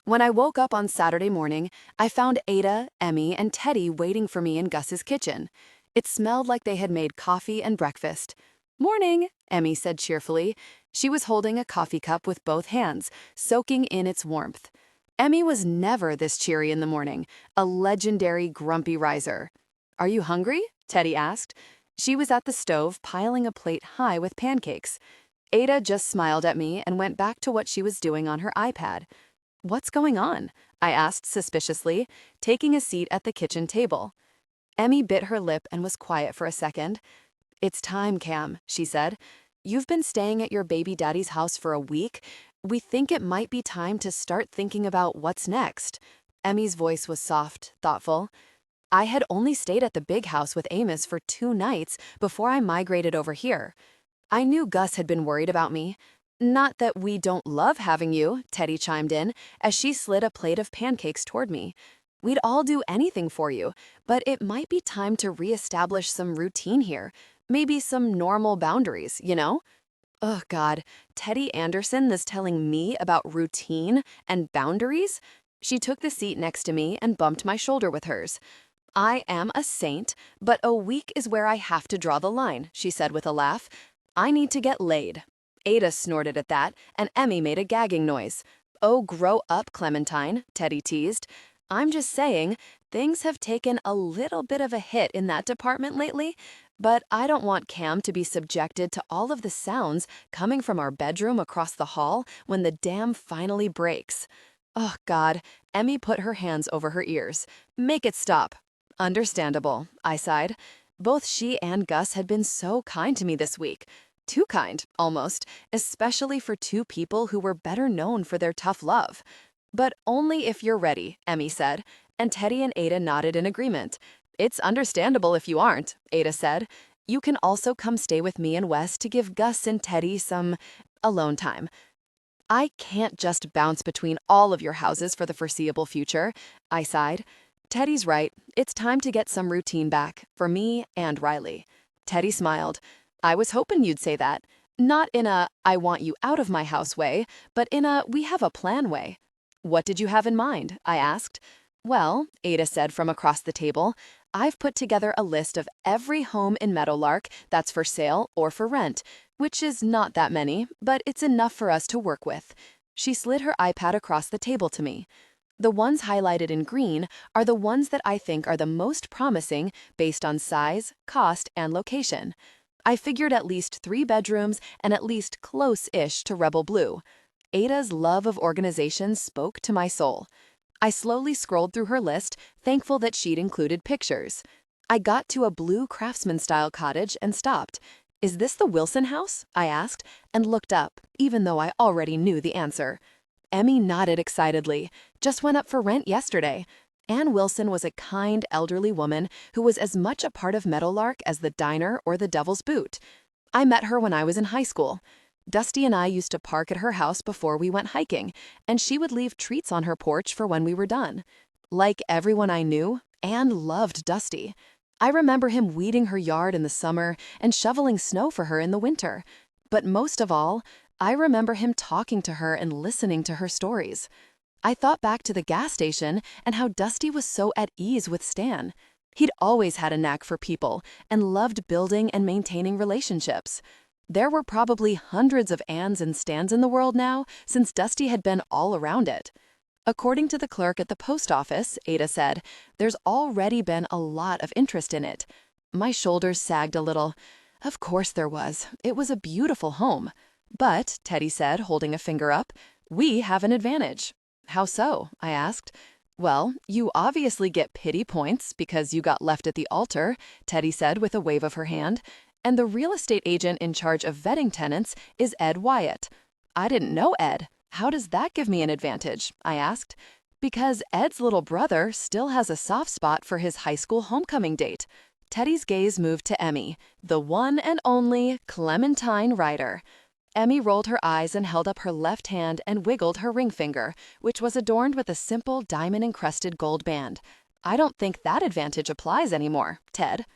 Speaker 1: When I woke up on Saturday morning, I found Ada, Emmy, and Teddy waiting for me in Gus's kitchen. It smelled like they had made coffee and breakfast. "Morning," Emmy said cheerfully. She was holding a coffee cup with both hands, soaking in its warmth. Emmy was never this cheery in the morning, a legendary grumpy riser. "Are you hungry?" Teddy asked. She was at the stove piling a plate high with pancakes. Ada just smiled at me and went back to what she was doing on her iPad. "What's going on?" I asked suspiciously, taking a seat at the kitchen table. Emmy bit her lip and was quiet for a second. "It's time, Cam," she said. "You've been staying at your baby daddy's house for a week. We think it might be time to start thinking about what's next." Emmy's voice was soft, thoughtful. "I had only stayed at the big house with Amos for 2 nights before I migrated over here. I knew Gus had been worried about me. Not that we don't love having you," Teddy chimed in, as she slid a plate of pancakes toward me. "We'd all do anything for you, but it might be time to reestablish some routine here. Maybe some normal boundaries, you know?" Oh God, Teddy Anderson is telling me about routine and boundaries? She took the seat next to me and bumped my shoulder with hers. "I am a saint, but a week is where I have to draw the line," she said with a laugh. "I need to get laid." Ada snorted at that, and Emmy made a gagging noise. "Oh, grow up, Clementine," Teddy teased. "I'm just saying, things have taken a little bit of a hit in that department lately, but I don't want Cam to be subjected to all of the sounds coming from our bedroom across the hall when the dam finally breaks." Oh, God, Emmy put her hands over her ears. "Make it stop." "Understandable," I sighed. Both she and Gus had been so kind to me this week. Too kind, almost, especially for 2 people who were better known for their tough love. "But only if you're ready," Emmy said, and Teddy and Ada nodded in agreement. "It's understandable if you aren't," Ada said. "You can also come stay with me and Wes to give Gus and Teddy some alone time." "I can't just bounce between all of your houses for the foreseeable future," I sighed. "Teddy's right. It's time to get some routine back, for me and Riley." Teddy smiled. "I was hoping you'd say that. Not in a I want you out of my house way, but in a we have a plan way." "What did you have in mind?" I asked. "Well," Ada said from across the table, "I've put together a list of every home in Meadowlark that's for sale or for rent, which is not that many, but it's enough for us to work with." She slid her iPad across the table to me. "The ones highlighted in green are the ones that I think are the most promising based on size, cost, and location. I figured at least 3 bedrooms and at least close-ish to Rebel Blue." Ada's love of organization spoke to my soul. I slowly scrolled through her list, thankful that she'd included pictures. I got to a blue craftsman-style cottage and stopped.
Speaker 2: "Is this the Wilson house?" I asked, and looked up, even though I already knew the answer. Emmy nodded excitedly. "Just went up for rent yesterday." Ann Wilson was a kind, elderly woman who was as much a part of Meadowlark as the diner or the Devil's Boot. I met her when I was in high school. Dusty and I used to park at her house before we went hiking, and she would leave treats on her porch for when we were done. Like everyone I knew, Ann loved Dusty. I remember him weeding her yard in the summer and shoveling snow for her in the winter. But most of all, I remember him talking to her and listening to her stories. I thought back to the gas station and how Dusty was so at ease with Stan. He'd always had a knack for people and loved building and maintaining relationships. There were probably hundreds of Anns and Stans in the world now, since Dusty had been all around it. According to the clerk at the post office, Ada said, there's already been a lot of interest in it. My shoulders sagged a little. Of course there was. It was a beautiful home. But, Teddy said, holding a finger up, we have an advantage. How so? I asked. Well, you obviously get pity points because you got left at the altar, Teddy said with a wave of her hand. And the real estate agent in charge of vetting tenants is Ed Wyatt. I didn't know Ed. How does that give me an advantage? I asked. Because Ed's little brother still has a soft spot for his high school homecoming date. Teddy's gaze moved to Emmy, the one and only Clementine Ryder. Emmy rolled her eyes and held up her left hand and wiggled her ring finger, which was adorned with a simple diamond-encrusted gold band. I don't think that advantage applies anymore, Ted.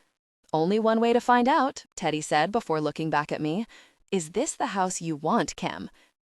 Speaker 2: Only one way to find out, Teddy said before looking back at me. Is this the house you want, Cam?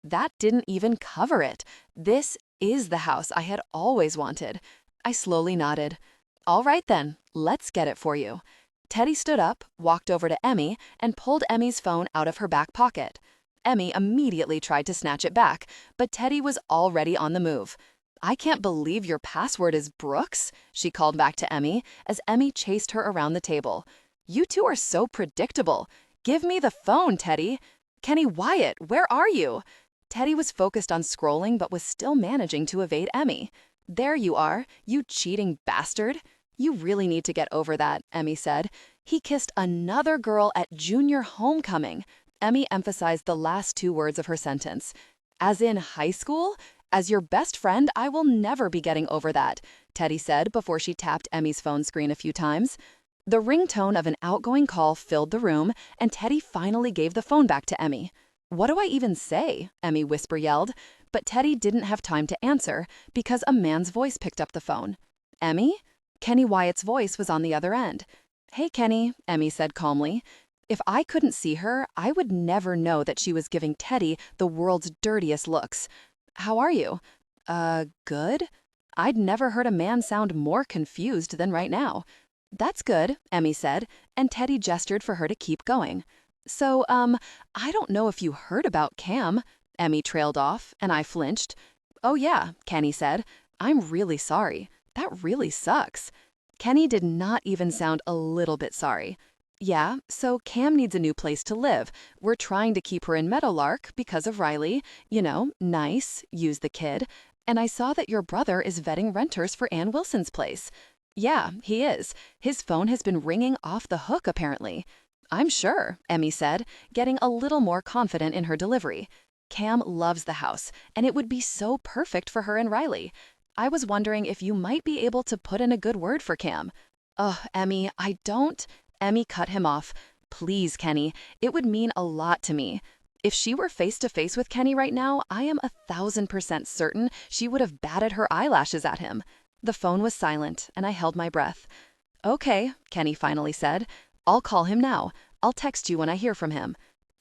Speaker 2: That didn't even cover it. This is the house I had always wanted. I slowly nodded. All right then, let's get it for you. Teddy stood up, walked over to Emmy, and pulled Emmy's phone out of her back pocket. Emmy immediately tried to snatch it back, but Teddy was already on the move. I can't believe your password is Brooks, she called back to Emmy as Emmy chased her around the table. You two are so predictable. Give me the phone, Teddy. Kenny Wyatt, where are you? Teddy was focused on scrolling but was still managing to evade Emmy. There you are, you cheating bastard. You really need to get over that, Emmy said. He kissed another girl at junior homecoming. Emmy emphasized the last two words of her sentence. As in high school? As your best friend, I will never be getting over that, Teddy said before she tapped Emmy's phone screen a few times. The ringtone of an outgoing call filled the room, and Teddy finally gave the phone back to Emmy. What do I even say? Emmy whisper yelled, but Teddy didn't have time to answer because a man's voice picked up the phone. Emmy? Kenny Wyatt's voice was on the other end. Hey, Kenny, Emmy said calmly. If I couldn't see her, I would never know that she was giving Teddy the world's dirtiest looks. How are you? Good? I'd never heard a man sound more confused than right now. That's good, Emmy said, and Teddy gestured for her to keep going. So, I don't know if you heard about Cam, Emmy trailed off, and I flinched. Oh yeah, Kenny said. I'm really sorry. That really sucks. Kenny did not even sound a little bit sorry. Yeah, so Cam needs a new place to live. We're trying to keep her in Meadowlark because of Riley. You know, nice, use the kid. And I saw that your brother is vetting renters for Ann Wilson's place. Yeah, he is. His phone has been ringing off the hook, apparently. I'm sure, Emmy said, getting a little more confident in her delivery. Cam loves the house, and it would be so perfect for her and Riley. I was wondering if you might be able to put in a good word for Cam. Ugh, Emmy, I don't... Emmy cut him off. Please, Kenny, it would mean a lot to me. If she were face to face with Kenny right now, I am 1,000% certain she would have batted her eyelashes at him. The phone was silent, and I held my breath. Okay, Kenny finally said. I'll call him now. I'll text you when I hear from him.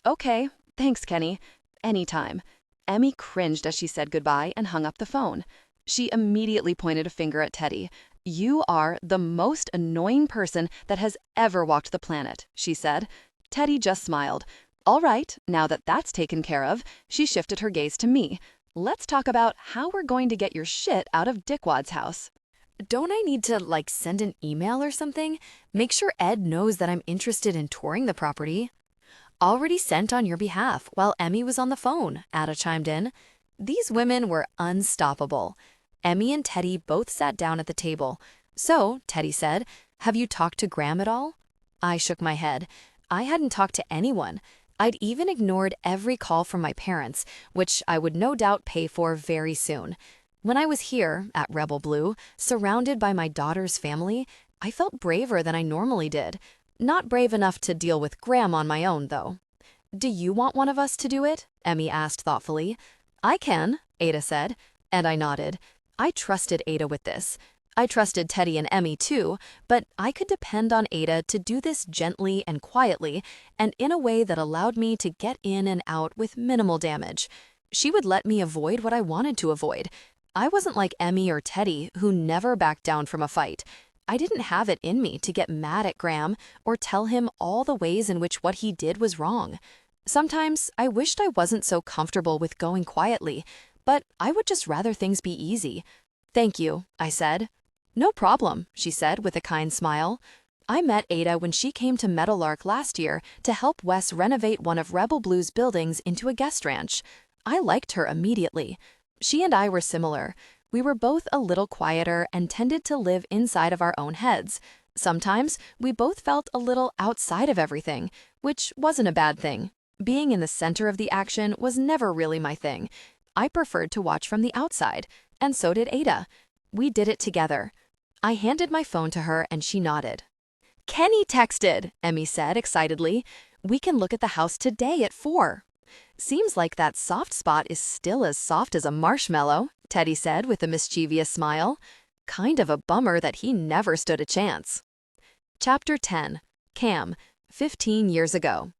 Speaker 2: Okay, thanks, Kenny. Anytime. Emmy cringed as she said goodbye and hung up the phone. She immediately pointed a finger at Teddy. You are the most annoying person that has ever walked the planet, she said. Teddy just smiled. All right, now that that's taken care of, she shifted her gaze to me. Let's talk about how we're going to get your shit out of Dickwad's house.
Speaker 1: Don't I need to, send an email or something? Make sure Ed knows that I'm interested in touring the property. Already sent on your behalf while Emmy was on the phone, Ada chimed in. These women were unstoppable. Emmy and Teddy both sat down at the table. So, Teddy said, have you talked to Graham at all? I shook my head.
Speaker 2: I hadn't talked to anyone. I'd even ignored every call from my parents, which I would no doubt pay for very soon. When I was here, at Rebel Blue, surrounded by my daughter's family, I felt braver than I normally did. Not brave enough to deal with Graham on my own, though. "Do you want one of us to do it?" Emmy asked thoughtfully. "I can," Ada said, and I nodded. I trusted Ada with this. I trusted Teddy and Emmy too, but I could depend on Ada to do this gently and quietly, and in a way that allowed me to get in and out with minimal damage. She would let me avoid what I wanted to avoid. I wasn't like Emmy or Teddy, who never backed down from a fight. I didn't have it in me to get mad at Graham or tell him all the ways in which what he did was wrong. Sometimes I wished I wasn't so comfortable with going quietly, but I would just rather things be easy. "Thank you," I said. "No problem," she said with a kind smile. I met Ada when she came to Meadowlark last year to help Wes renovate one of Rebel Blue's buildings into a guest ranch. I liked her immediately. She and I were similar. We were both a little quieter and tended to live inside of our own heads. Sometimes we both felt a little outside of everything, which wasn't a bad thing. Being in the center of the action was never really my thing. I preferred to watch from the outside, and so did Ada. We did it together. I handed my phone to her and she nodded. "Kenny texted," Emmy said excitedly. "We can look at the house today at 4. "Seems like that soft spot is still as soft as a marshmallow," Teddy said with a mischievous smile. Kind of a bummer that he never stood a chance. Chapter 10. Cam, 15 years ago.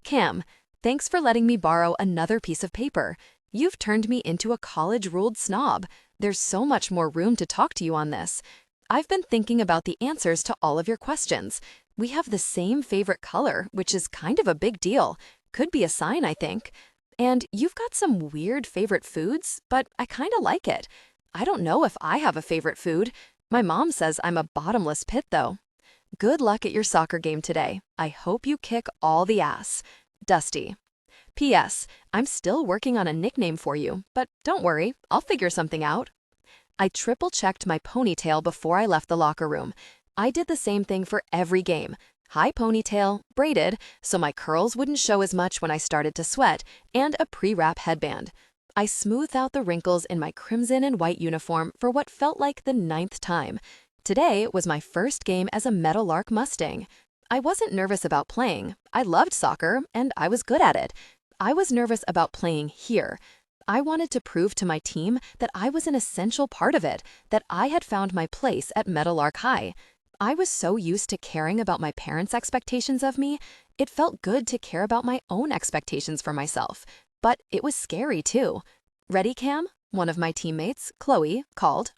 Speaker 2: "Cam, thanks for letting me borrow another piece of paper. You've turned me into a college-ruled snob. There's so much more room to talk to you on this. I've been thinking about the answers to all of your questions. We have the same favorite color, which is kind of a big deal. Could be a sign, I think. And you've got some weird favorite foods, but I kind of like it. I don't know if I have a favorite food. My mom says I'm a bottomless pit, though. Good luck at your soccer game today. I hope you kick all the ass. Dusty. P.S. I'm still working on a nickname for you, but don't worry, I'll figure something out." I triple-checked my ponytail before I left the locker room. I did the same thing for every game. High ponytail, braided, so my curls wouldn't show as much when I started to sweat, and a pre-wrap headband. I smoothed out the wrinkles in my crimson and white uniform for what felt like the 9th time. Today was my first game as a Meadowlark Mustang. I wasn't nervous about playing. I loved soccer, and I was good at it. I was nervous about playing here. I wanted to prove to my team that I was an essential part of it, that I had found my place at Meadowlark High. I was so used to caring about my parents' expectations of me, it felt good to care about my own expectations for myself. But it was scary too. "Ready, Cam?" one of my teammates, Chloe, called.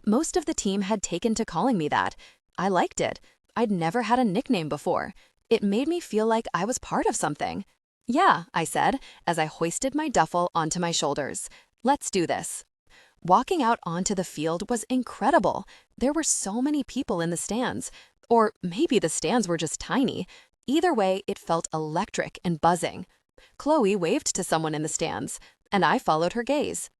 Speaker 2: Most of the team had taken to calling me that. I liked it. I'd never had a nickname before. It made me feel like I was part of something. "Yeah," I said, as I hoisted my duffel onto my shoulders. "Let's do this." Walking out onto the field was incredible. There were so many people in the stands. Or maybe the stands were just tiny. Either way, it felt electric and buzzing. Chloe waved to someone in the stands, and I followed her gaze.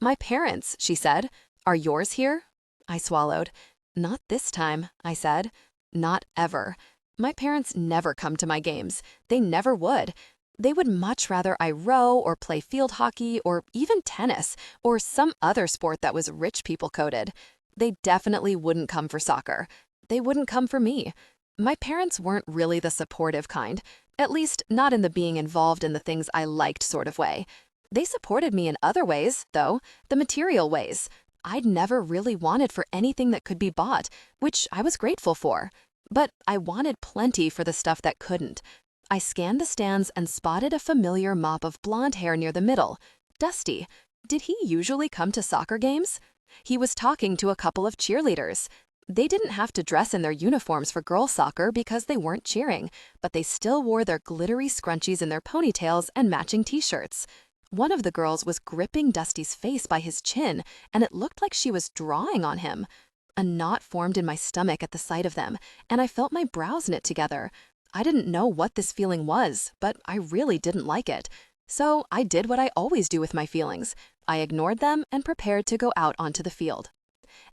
Speaker 2: "My parents," she said. "Are yours here?" I swallowed. "Not this time," I said. "Not ever. My parents never come to my games. They never would. They would much rather I row or play field hockey or even tennis or some other sport that was rich people coded. They definitely wouldn't come for soccer. They wouldn't come for me. My parents weren't really the supportive kind, at least not in the being involved in the things I liked sort of way. They supported me in other ways, though, the material ways. I'd never really wanted for anything that could be bought, which I was grateful for. But I wanted plenty for the stuff that couldn't. I scanned the stands and spotted a familiar mop of blonde hair near the middle. Dusty. Did he usually come to soccer games? He was talking to a couple of cheerleaders. They didn't have to dress in their uniforms for girls' soccer because they weren't cheering, but they still wore their glittery scrunchies in their ponytails and matching t-shirts. One of the girls was gripping Dusty's face by his chin, and it looked like she was drawing on him. A knot formed in my stomach at the sight of them, and I felt my brows knit together. I didn't know what this feeling was, but I really didn't like it. So I did what I always do with my feelings. I ignored them and prepared to go out onto the field.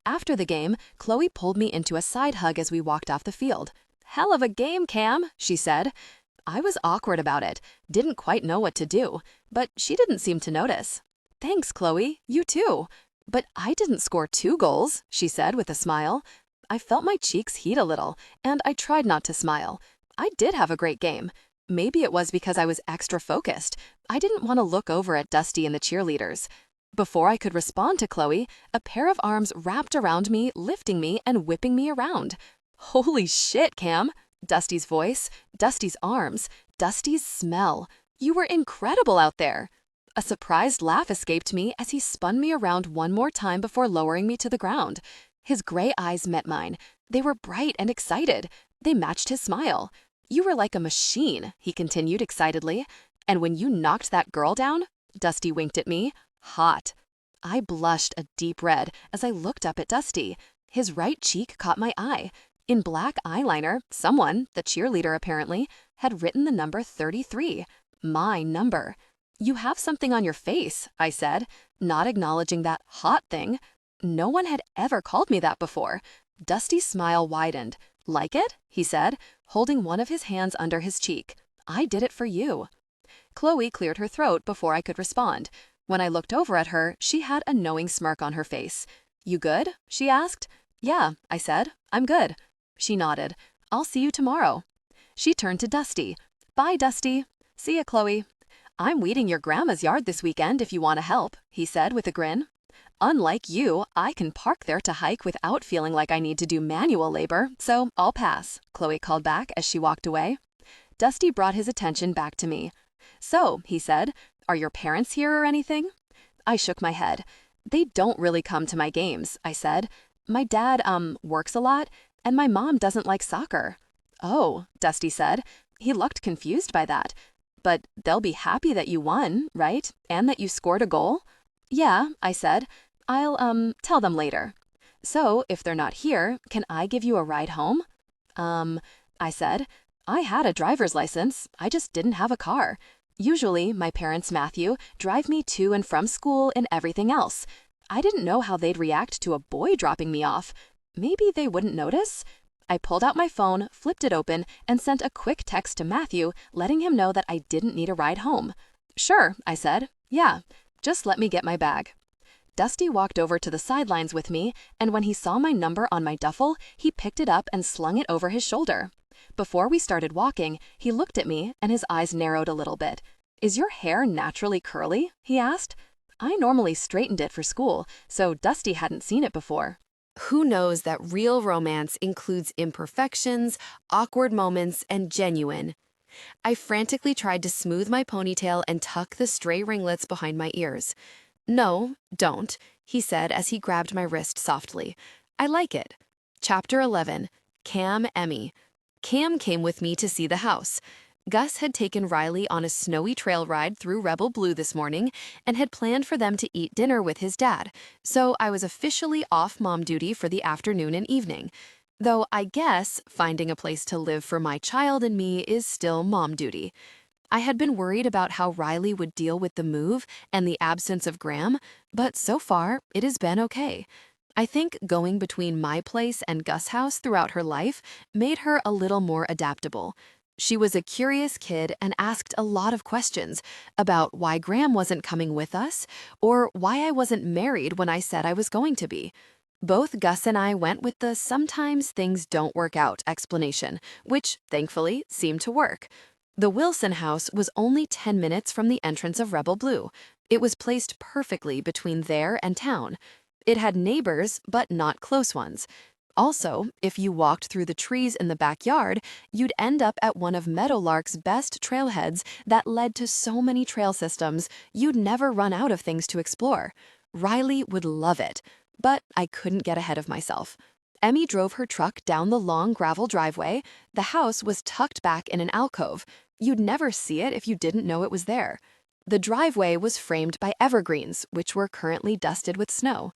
Speaker 2: After the game, Chloe pulled me into a side hug as we walked off the field. "Hell of a game, Cam," she said. I was awkward about it, didn't quite know what to do, but she didn't seem to notice. Thanks, Chloe, you too. But I didn't score 2 goals, she said with a smile. I felt my cheeks heat a little, and I tried not to smile. I did have a great game. Maybe it was because I was extra focused. I didn't want to look over at Dusty and the cheerleaders. Before I could respond to Chloe, a pair of arms wrapped around me, lifting me and whipping me around. Holy shit, Cam! Dusty's voice, Dusty's arms, Dusty's smell. You were incredible out there. A surprised laugh escaped me as he spun me around one more time before lowering me to the ground. His gray eyes met mine. They were bright and excited. They matched his smile. You were like a machine, he continued excitedly. And when you knocked that girl down, Dusty winked at me, hot. I blushed a deep red as I looked up at Dusty. His right cheek caught my eye. In black eyeliner, someone, the cheerleader apparently, had written the number 33, my number. You have something on your face, I said, not acknowledging that hot thing. No one had ever called me that before. Dusty's smile widened. Like it? He said, holding one of his hands under his cheek. I did it for you. Chloe cleared her throat before I could respond. When I looked over at her, she had a knowing smirk on her face. You good? She asked. Yeah, I said. I'm good. She nodded. I'll see you tomorrow. She turned to Dusty. Bye, Dusty. See ya, Chloe. I'm weeding your grandma's yard this weekend if you want to help, he said with a grin. Unlike you, I can park there to hike without feeling like I need to do manual labor, so I'll pass, Chloe called back as she walked away. Dusty brought his attention back to me. So, he said, are your parents here or anything? I shook my head. They don't really come to my games, I said. My dad, works a lot, and my mom doesn't like soccer. Oh, Dusty said. He looked confused by that. But they'll be happy that you won, right? And that you scored a goal? Yeah, I said. I'll, tell them later. So, if they're not here, can I give you a ride home? I said. I had a driver's license. I just didn't have a car. Usually, my parents, Matthew, drive me to and from school and everything else. I didn't know how they'd react to a boy dropping me off. Maybe they wouldn't notice? I pulled out my phone, flipped it open, and sent a quick text to Matthew, letting him know that I didn't need a ride home. Sure, I said. Yeah, just let me get my bag. Dusty walked over to the sidelines with me, and when he saw my number on my duffel, he picked it up and slung it over his shoulder. Before we started walking, he looked at me, and his eyes narrowed a little bit. Is your hair naturally curly? He asked. I normally straightened it for school, so Dusty hadn't seen it before.
Speaker 1: Who knows that real romance includes imperfections, awkward moments, and genuine? I frantically tried to smooth my ponytail and tuck the stray ringlets behind my ears. No, don't, he said as he grabbed my wrist softly. I like it. Chapter 11. Cam Emmy. Cam came with me to see the house. Gus had taken Riley on a snowy trail ride through Rebel Blue this morning and had planned for them to eat dinner with his dad, so I was officially off mom duty for the afternoon and evening. Though I guess finding a place to live for my child and me is still mom duty. I had been worried about how Riley would deal with the move and the absence of Graham, but so far it has been okay. I think going between my place and Gus' house throughout her life made her a little more adaptable. She was a curious kid and asked a lot of questions about why Graham wasn't coming with us or why I wasn't married when I said I was going to be. Both Gus and I went with the sometimes things don't work out explanation, which, thankfully, seemed to work. The Wilson house was only 10 minutes from the entrance of Rebel Blue. It was placed perfectly between there and town. It had neighbors, but not close ones. Also, if you walked through the trees in the backyard, you'd end up at one of Meadowlark's best trailheads that led to so many trail systems, you'd never run out of things to explore. Riley would love it, but I couldn't get ahead of myself. Emmy drove her truck down the long gravel driveway. The house was tucked back in an alcove. You'd never see it if you didn't know it was there. The driveway was framed by evergreens, which were currently dusted with snow.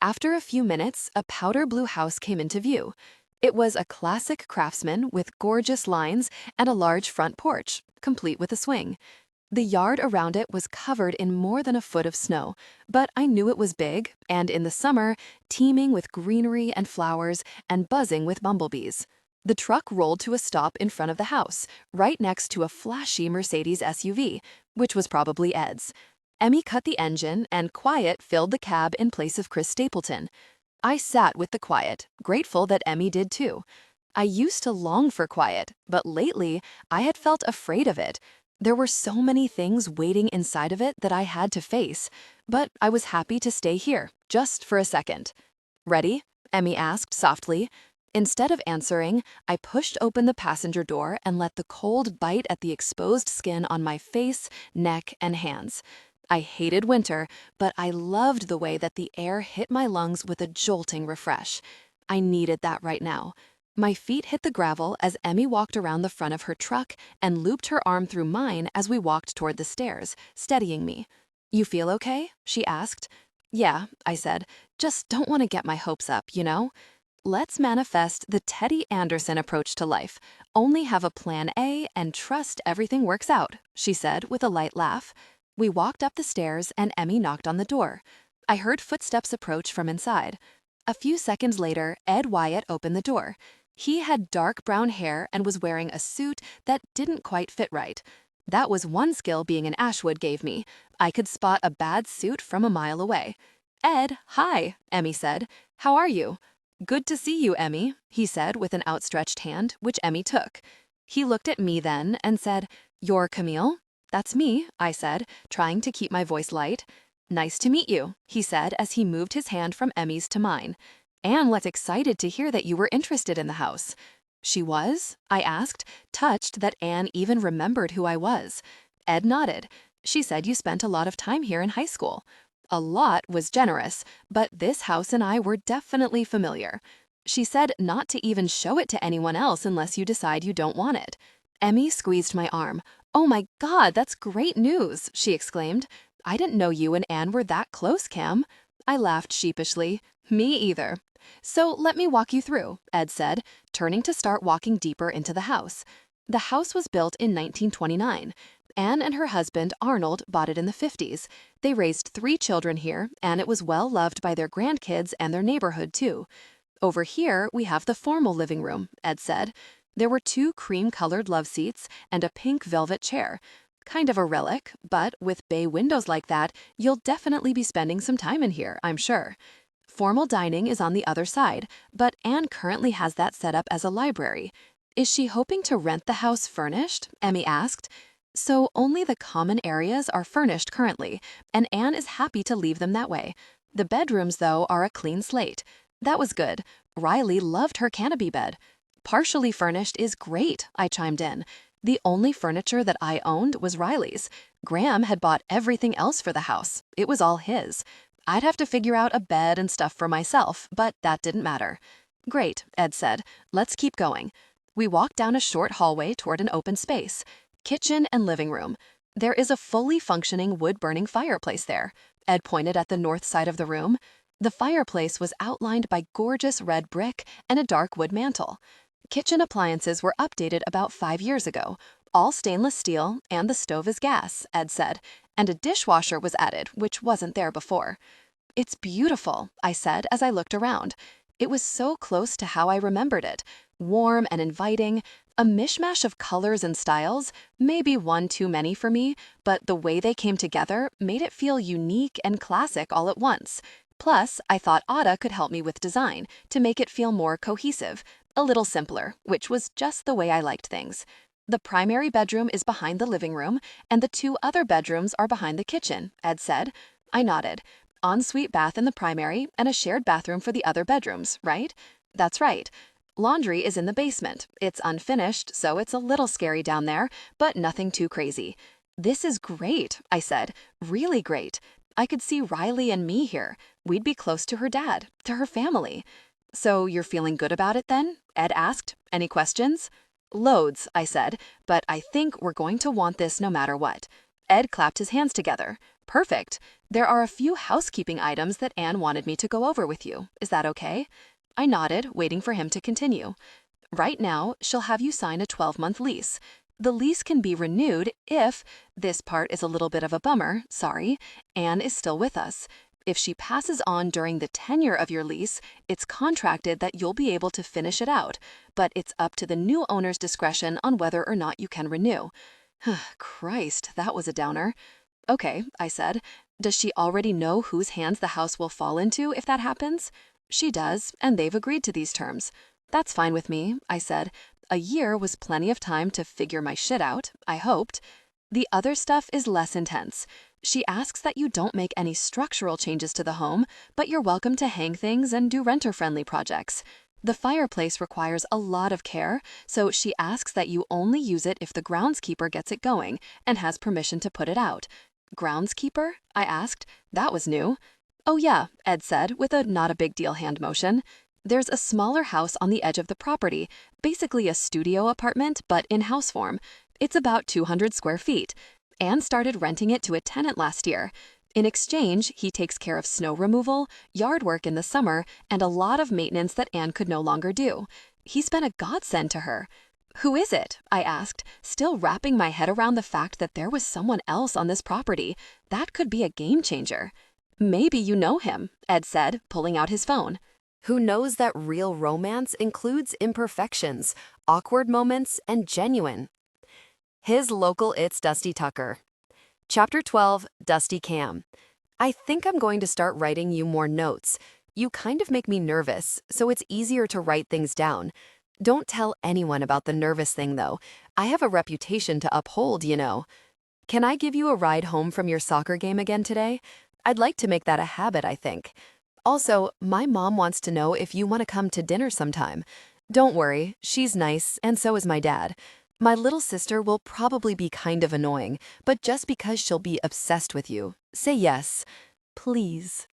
Speaker 1: After a few minutes, a powder blue house came into view. It was a classic craftsman with gorgeous lines and a large front porch, complete with a swing. The yard around it was covered in more than a foot of snow, but I knew it was big and, in the summer, teeming with greenery and flowers and buzzing with bumblebees.
Speaker 2: The truck rolled to a stop in front of the house, right next to a flashy Mercedes SUV, which was probably Ed's. Emmy cut the engine, and quiet filled the cab in place of Chris Stapleton. I sat with the quiet, grateful that Emmy did too. I used to long for quiet, but lately I had felt afraid of it. There were so many things waiting inside of it that I had to face, but I was happy to stay here, just for a second. "Ready?" Emmy asked softly. Instead of answering, I pushed open the passenger door and let the cold bite at the exposed skin on my face, neck, and hands. I hated winter, but I loved the way that the air hit my lungs with a jolting refresh. I needed that right now. My feet hit the gravel as Emmy walked around the front of her truck and looped her arm through mine as we walked toward the stairs, steadying me. "You feel okay?" she asked. "Yeah," I said. "Just don't want to get my hopes up, you know?" "Let's manifest the Teddy Anderson approach to life. Only have a plan A and trust everything works out," she said with a light laugh. We walked up the stairs and Emmy knocked on the door. I heard footsteps approach from inside. A few seconds later, Ed Wyatt opened the door. He had dark brown hair and was wearing a suit that didn't quite fit right. That was one skill being in Ashwood gave me. I could spot a bad suit from a mile away. "Ed, hi," Emmy said. "How are you?" "Good to see you, Emmy," he said with an outstretched hand, which Emmy took. He looked at me then and said, "You're Camille?" "That's me," I said, trying to keep my voice light. "Nice to meet you," he said as he moved his hand from Emmy's to mine. "Anne was excited to hear that you were interested in the house." "She was?" I asked, touched that Anne even remembered who I was. Ed nodded. "She said you spent a lot of time here in high school." A lot was generous, but this house and I were definitely familiar. She said not to even show it to anyone else unless you decide you don't want it. Emmy squeezed my arm. "Oh my God, that's great news," she exclaimed. "I didn't know you and Anne were that close, Cam." I laughed sheepishly. "Me either." "So let me walk you through," Ed said, turning to start walking deeper into the house. The house was built in 1929. Anne and her husband, Arnold, bought it in the 50s. They raised 3 children here, and it was well loved by their grandkids and their neighborhood, too. "Over here, we have the formal living room," Ed said. There were 2 cream-colored love seats and a pink velvet chair. Kind of a relic, but with bay windows like that, you'll definitely be spending some time in here, I'm sure. Formal dining is on the other side, but Anne currently has that set up as a library. "Is she hoping to rent the house furnished?" Emmy asked. "So only the common areas are furnished currently, and Anne is happy to leave them that way. The bedrooms, though, are a clean slate." That was good. Riley loved her canopy bed. "Partially furnished is great," I chimed in. The only furniture that I owned was Riley's. Graham had bought everything else for the house. It was all his. I'd have to figure out a bed and stuff for myself, but that didn't matter. "Great," Ed said. "Let's keep going." We walked down a short hallway toward an open space. Kitchen and living room. There is a fully functioning wood-burning fireplace there. Ed pointed at the north side of the room. The fireplace was outlined by gorgeous red brick and a dark wood mantel. Kitchen appliances were updated about 5 years ago. All stainless steel, and the stove is gas, Ed said. And a dishwasher was added, which wasn't there before. "It's beautiful," I said as I looked around. It was so close to how I remembered it. Warm and inviting, a mishmash of colors and styles, maybe one too many for me, but the way they came together made it feel unique and classic all at once. Plus, I thought Ada could help me with design to make it feel more cohesive, a little simpler, which was just the way I liked things. The primary bedroom is behind the living room, and the 2 other bedrooms are behind the kitchen, Ed said. I nodded. "Ensuite bath in the primary and a shared bathroom for the other bedrooms, right?" "That's right." "Laundry is in the basement. It's unfinished, so it's a little scary down there, but nothing too crazy." "This is great," I said. "Really great. I could see Riley and me here. We'd be close to her dad, to her family." "So you're feeling good about it then?" Ed asked. "Any questions?" "Loads," I said, "but I think we're going to want this no matter what." Ed clapped his hands together. "Perfect. There are a few housekeeping items that Anne wanted me to go over with you. Is that okay?" I nodded, waiting for him to continue. "Right now, she'll have you sign a 12-month lease. The lease can be renewed if, this part is a little bit of a bummer, sorry, Anne is still with us. If she passes on during the tenure of your lease, it's contracted that you'll be able to finish it out, but it's up to the new owner's discretion on whether or not you can renew. Christ, that was a downer. Okay, I said. Does she already know whose hands the house will fall into if that happens? She does, and they've agreed to these terms. That's fine with me, I said. A year was plenty of time to figure my shit out, I hoped. The other stuff is less intense. She asks that you don't make any structural changes to the home, but you're welcome to hang things and do renter-friendly projects. The fireplace requires a lot of care, so she asks that you only use it if the groundskeeper gets it going and has permission to put it out. Groundskeeper? I asked. That was new. Oh yeah, Ed said with a not a big deal hand motion. There's a smaller house on the edge of the property, basically a studio apartment, but in house form. It's about 200 square feet. Anne started renting it to a tenant last year. In exchange, he takes care of snow removal, yard work in the summer, and a lot of maintenance that Anne could no longer do. He's been a godsend to her. Who is it? I asked, still wrapping my head around the fact that there was someone else on this property. That could be a game changer. Maybe you know him, Ed said, pulling out his phone.
Speaker 1: Who knows that real romance includes imperfections, awkward moments, and genuine? His local It's Dusty Tucker. Chapter 12, Dusty Cam. I think I'm going to start writing you more notes. You kind of make me nervous, so it's easier to write things down. Don't tell anyone about the nervous thing, though. I have a reputation to uphold, you know. Can I give you a ride home from your soccer game again today? I'd like to make that a habit, I think. Also, my mom wants to know if you want to come to dinner sometime. Don't worry, she's nice, and so is my dad. My little sister will probably be kind of annoying, but just because she'll be obsessed with you, say yes. Please.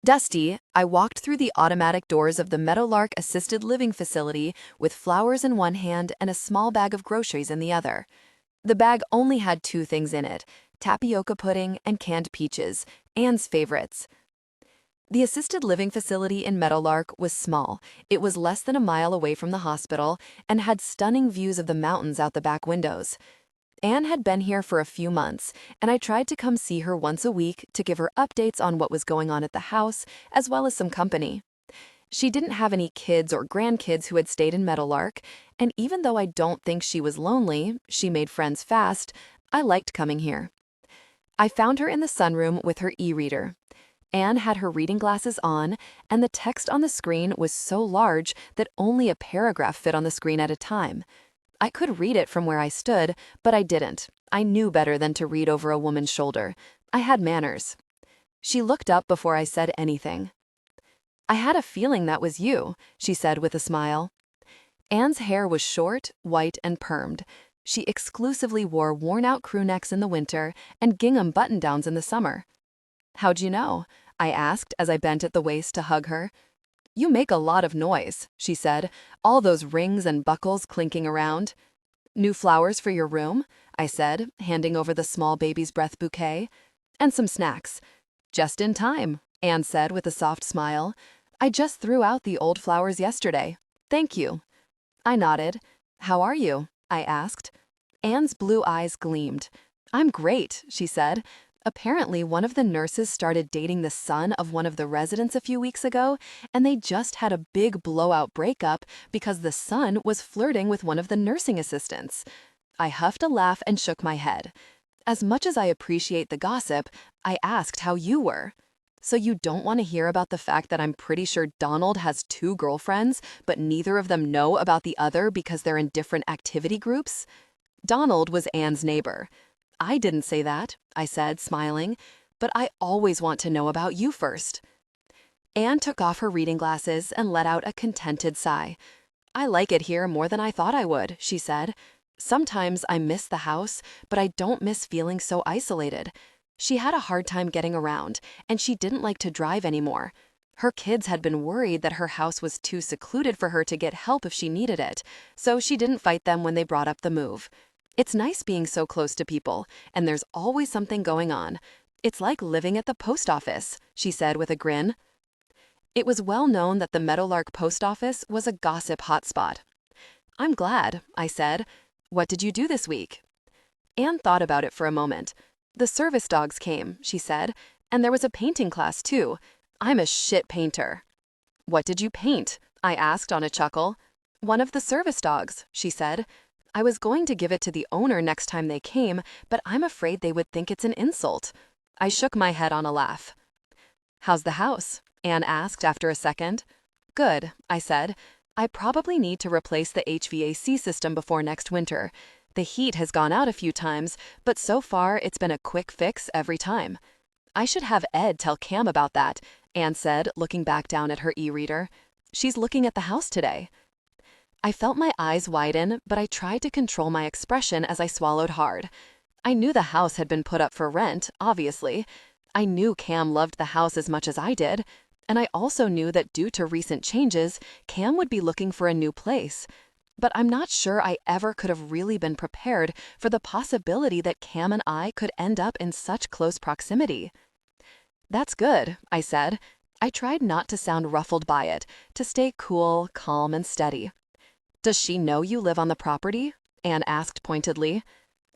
Speaker 1: Dusty, I walked through the automatic doors of the Meadowlark Assisted Living Facility with flowers in one hand and a small bag of groceries in the other. The bag only had two things in it: tapioca pudding and canned peaches, Anne's favorites. The assisted living facility in Meadowlark was small. It was less than a mile away from the hospital and had stunning views of the mountains out the back windows. Anne had been here for a few months, and I tried to come see her once a week to give her updates on what was going on at the house, as well as some company. She didn't have any kids or grandkids who had stayed in Meadowlark, and even though I don't think she was lonely, she made friends fast, I liked coming here. I found her in the sunroom with her e-reader. Anne had her reading glasses on, and the text on the screen was so large that only a paragraph fit on the screen at a time. I could read it from where I stood, but I didn't. I knew better than to read over a woman's shoulder. I had manners. She looked up before I said anything. I had a feeling that was you, she said with a smile. Anne's hair was short, white, and permed. She exclusively wore worn-out crew necks in the winter and gingham button-downs in the summer. How'd you know? I asked as I bent at the waist to hug her. You make a lot of noise, she said, all those rings and buckles clinking around. New flowers for your room? I said, handing over the small baby's breath bouquet. And some snacks. Just in time, Anne said with a soft smile. I just threw out the old flowers yesterday. Thank you. I nodded. How are you? I asked. Anne's blue eyes gleamed. I'm great, she said. Apparently, one of the nurses started dating the son of one of the residents a few weeks ago, and they just had a big blowout breakup because the son was flirting with one of the nursing assistants. I huffed a laugh and shook my head. As much as I appreciate the gossip, I asked how you were. So you don't want to hear about the fact that I'm pretty sure Donald has 2 girlfriends, but neither of them know about the other because they're in different activity groups? Donald was Anne's neighbor. I didn't say that, I said, smiling, but I always want to know about you first. Anne took off her reading glasses and let out a contented sigh. I like it here more than I thought I would, she said. Sometimes I miss the house, but I don't miss feeling so isolated. She had a hard time getting around, and she didn't like to drive anymore. Her kids had been worried that her house was too secluded for her to get help if she needed it, so she didn't fight them when they brought up the move. It's nice being so close to people, and there's always something going on. It's like living at the post office, she said with a grin. It was well known that the Meadowlark post office was a gossip hotspot. I'm glad, I said. What did you do this week? Anne thought about it for a moment. The service dogs came, she said.
Speaker 2: And there was a painting class, too. I'm a shit painter. What did you paint? I asked on a chuckle. One of the service dogs, she said. I was going to give it to the owner next time they came, but I'm afraid they would think it's an insult. I shook my head on a laugh. How's the house? Anne asked after a second. Good, I said. I probably need to replace the HVAC system before next winter. The heat has gone out a few times, but so far it's been a quick fix every time. I should have Ed tell Cam about that, Anne said, looking back down at her e-reader. She's looking at the house today. I felt my eyes widen, but I tried to control my expression as I swallowed hard. I knew the house had been put up for rent, obviously. I knew Cam loved the house as much as I did, and I also knew that due to recent changes, Cam would be looking for a new place. But I'm not sure I ever could have really been prepared for the possibility that Cam and I could end up in such close proximity. That's good, I said. I tried not to sound ruffled by it, to stay cool, calm, and steady. Does she know you live on the property? Anne asked pointedly.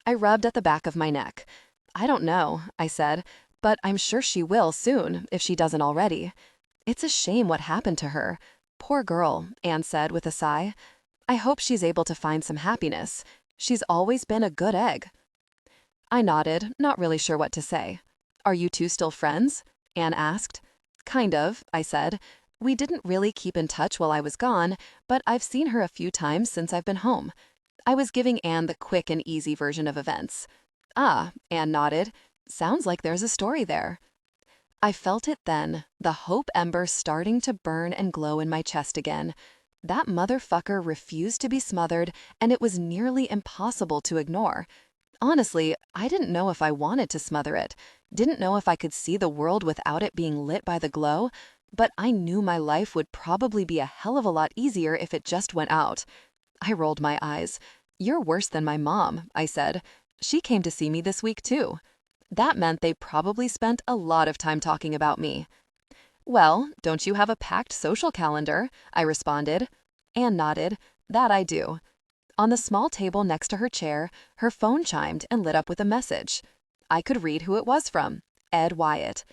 Speaker 2: I rubbed at the back of my neck. I don't know, I said, but I'm sure she will soon, if she doesn't already. It's a shame what happened to her. Poor girl, Anne said with a sigh. I hope she's able to find some happiness. She's always been a good egg. I nodded, not really sure what to say. Are you two still friends? Anne asked. Kind of, I said. We didn't really keep in touch while I was gone, but I've seen her a few times since I've been home. I was giving Anne the quick and easy version of events. Ah, Anne nodded. Sounds like there's a story there. I felt it then, the hope ember starting to burn and glow in my chest again. That motherfucker refused to be smothered, and it was nearly impossible to ignore. Honestly, I didn't know if I wanted to smother it, didn't know if I could see the world without it being lit by the glow, but I knew my life would probably be a hell of a lot easier if it just went out. I rolled my eyes. You're worse than my mom, I said. She came to see me this week, too. That meant they probably spent a lot of time talking about me. Well, don't you have a packed social calendar? I responded. Anne nodded. That I do. On the small table next to her chair, her phone chimed and lit up with a message. I could read who it was from. Ed Wyatt.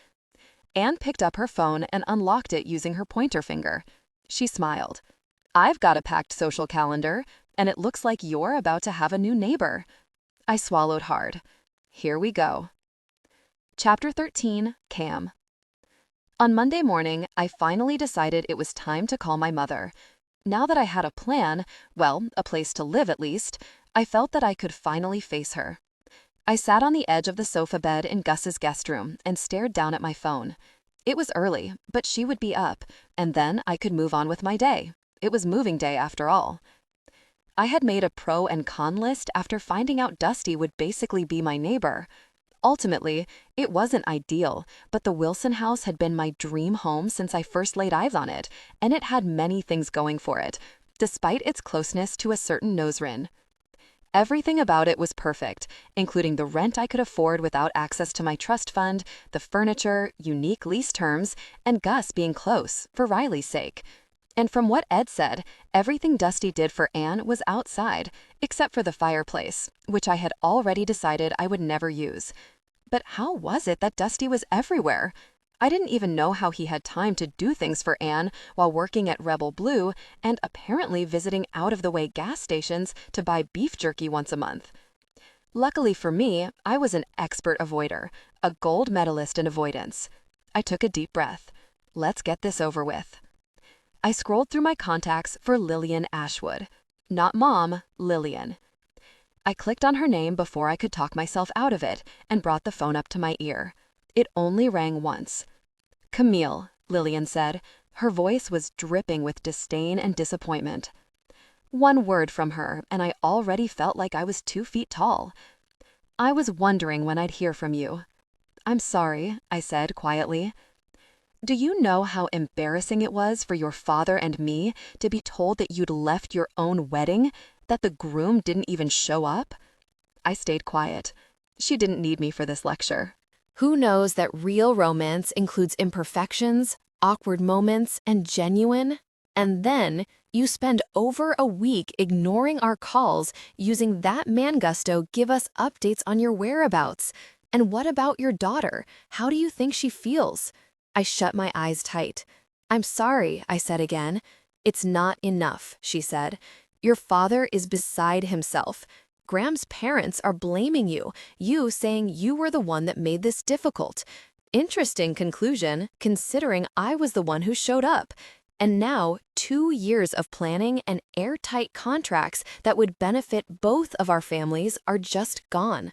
Speaker 2: Anne picked up her phone and unlocked it using her pointer finger. She smiled. I've got a packed social calendar, and it looks like you're about to have a new neighbor. I swallowed hard. Here we go. Chapter 13, Cam. On Monday morning, I finally decided it was time to call my mother. Now that I had a plan, well, a place to live at least, I felt that I could finally face her. I sat on the edge of the sofa bed in Gus's guest room and stared down at my phone. It was early, but she would be up, and then I could move on with my day. It was moving day after all. I had made a pro and con list after finding out Dusty would basically be my neighbor. Ultimately, it wasn't ideal, but the Wilson house had been my dream home since I first laid eyes on it, and it had many things going for it, despite its closeness to a certain nose-rin. Everything about it was perfect, including the rent I could afford without access to my trust fund, the furniture, unique lease terms, and Gus being close, for Riley's sake. And from what Ed said, everything Dusty did for Anne was outside, except for the fireplace, which I had already decided I would never use. But how was it that Dusty was everywhere? I didn't even know how he had time to do things for Anne while working at Rebel Blue and apparently visiting out-of-the-way gas stations to buy beef jerky once a month. Luckily for me, I was an expert avoider, a gold medalist in avoidance. I took a deep breath. Let's get this over with. I scrolled through my contacts for Lillian Ashwood. Not Mom, Lillian. I clicked on her name before I could talk myself out of it and brought the phone up to my ear. It only rang once. Camille, Lillian said. Her voice was dripping with disdain and disappointment. One word from her, and I already felt like I was 2 feet tall. I was wondering when I'd hear from you. I'm sorry, I said quietly. Do you know how embarrassing it was for your father and me to be told that you'd left your own wedding, that the groom didn't even show up? I stayed quiet. She didn't need me for this lecture.
Speaker 1: Who knows that real romance includes imperfections, awkward moments, and genuine? And then you spend over a week ignoring our calls, using that man gusto give us updates on your whereabouts.
Speaker 2: And what about your daughter? How do you think she feels? I shut my eyes tight. I'm sorry, I said again. It's not enough, she said. Your father is beside himself. Graham's parents are blaming you saying you were the one that made this difficult. Interesting conclusion, considering I was the one who showed up. And now, 2 years of planning and airtight contracts that would benefit both of our families are just gone.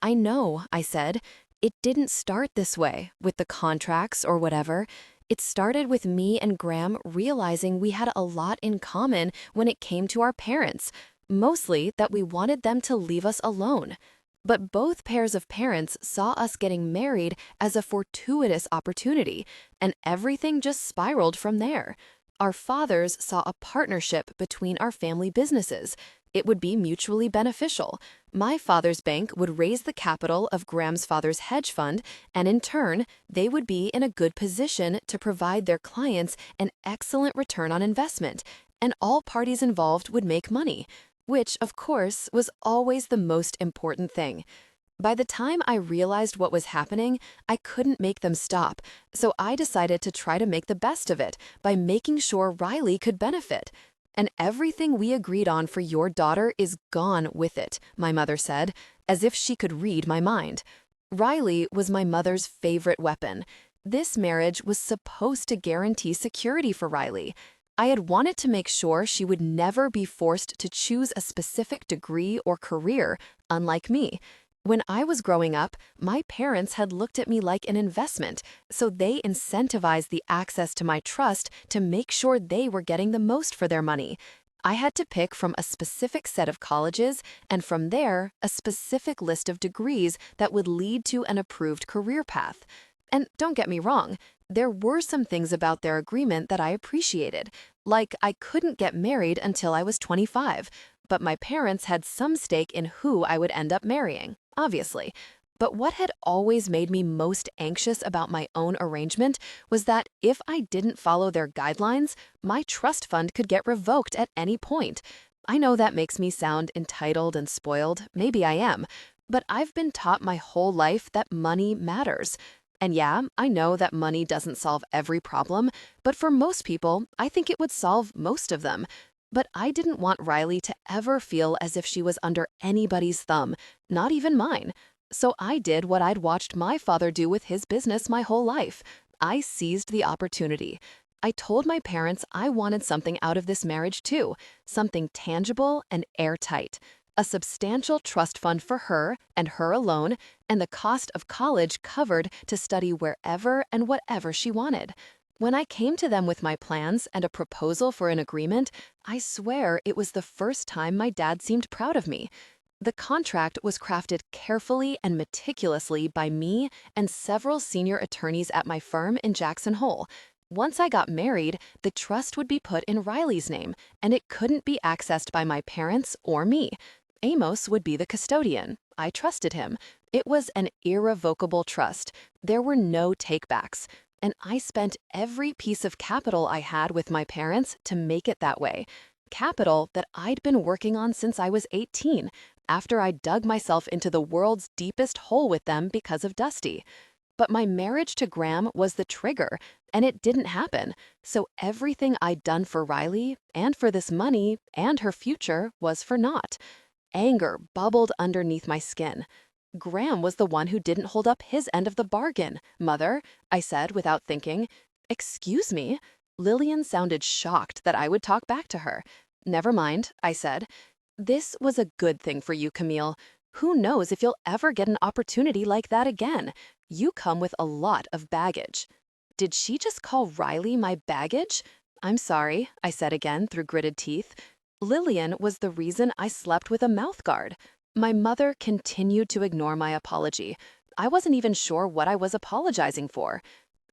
Speaker 2: I know, I said. It didn't start this way, with the contracts or whatever. It started with me and Graham realizing we had a lot in common when it came to our parents, mostly that we wanted them to leave us alone. But both pairs of parents saw us getting married as a fortuitous opportunity, and everything just spiraled from there. Our fathers saw a partnership between our family businesses. It would be mutually beneficial. My father's bank would raise the capital of Graham's father's hedge fund, and in turn, they would be in a good position to provide their clients an excellent return on investment, and all parties involved would make money, which, of course, was always the most important thing. By the time I realized what was happening, I couldn't make them stop, so I decided to try to make the best of it by making sure Riley could benefit. And everything we agreed on for your daughter is gone with it, my mother said, as if she could read my mind. Riley was my mother's favorite weapon. This marriage was supposed to guarantee security for Riley. I had wanted to make sure she would never be forced to choose a specific degree or career, unlike me. When I was growing up, my parents had looked at me like an investment, so they incentivized the access to my trust to make sure they were getting the most for their money. I had to pick from a specific set of colleges, and from there, a specific list of degrees that would lead to an approved career path. And don't get me wrong, there were some things about their agreement that I appreciated, like I couldn't get married until I was 25, but my parents had some stake in who I would end up marrying, obviously. But what had always made me most anxious about my own arrangement was that if I didn't follow their guidelines, my trust fund could get revoked at any point. I know that makes me sound entitled and spoiled, maybe I am, but I've been taught my whole life that money matters. And yeah, I know that money doesn't solve every problem, but for most people, I think it would solve most of them. But I didn't want Riley to ever feel as if she was under anybody's thumb, not even mine. So I did what I'd watched my father do with his business my whole life. I seized the opportunity. I told my parents I wanted something out of this marriage too, something tangible and airtight. A substantial trust fund for her and her alone, and the cost of college covered to study wherever and whatever she wanted. When I came to them with my plans and a proposal for an agreement, I swear it was the first time my dad seemed proud of me. The contract was crafted carefully and meticulously by me and several senior attorneys at my firm in Jackson Hole. Once I got married, the trust would be put in Riley's name, and it couldn't be accessed by my parents or me. Amos would be the custodian. I trusted him. It was an irrevocable trust. There were no takebacks. And I spent every piece of capital I had with my parents to make it that way. Capital that I'd been working on since I was 18, after I dug myself into the world's deepest hole with them because of Dusty. But my marriage to Graham was the trigger, and it didn't happen. So everything I'd done for Riley, and for this money, and her future was for naught. Anger bubbled underneath my skin. Graham was the one who didn't hold up his end of the bargain, Mother, I said without thinking. Excuse me? Lillian sounded shocked that I would talk back to her. Never mind, I said. This was a good thing for you, Camille. Who knows if you'll ever get an opportunity like that again? You come with a lot of baggage. Did she just call Riley my baggage? I'm sorry, I said again through gritted teeth. Lillian was the reason I slept with a mouthguard. My mother continued to ignore my apology. I wasn't even sure what I was apologizing for.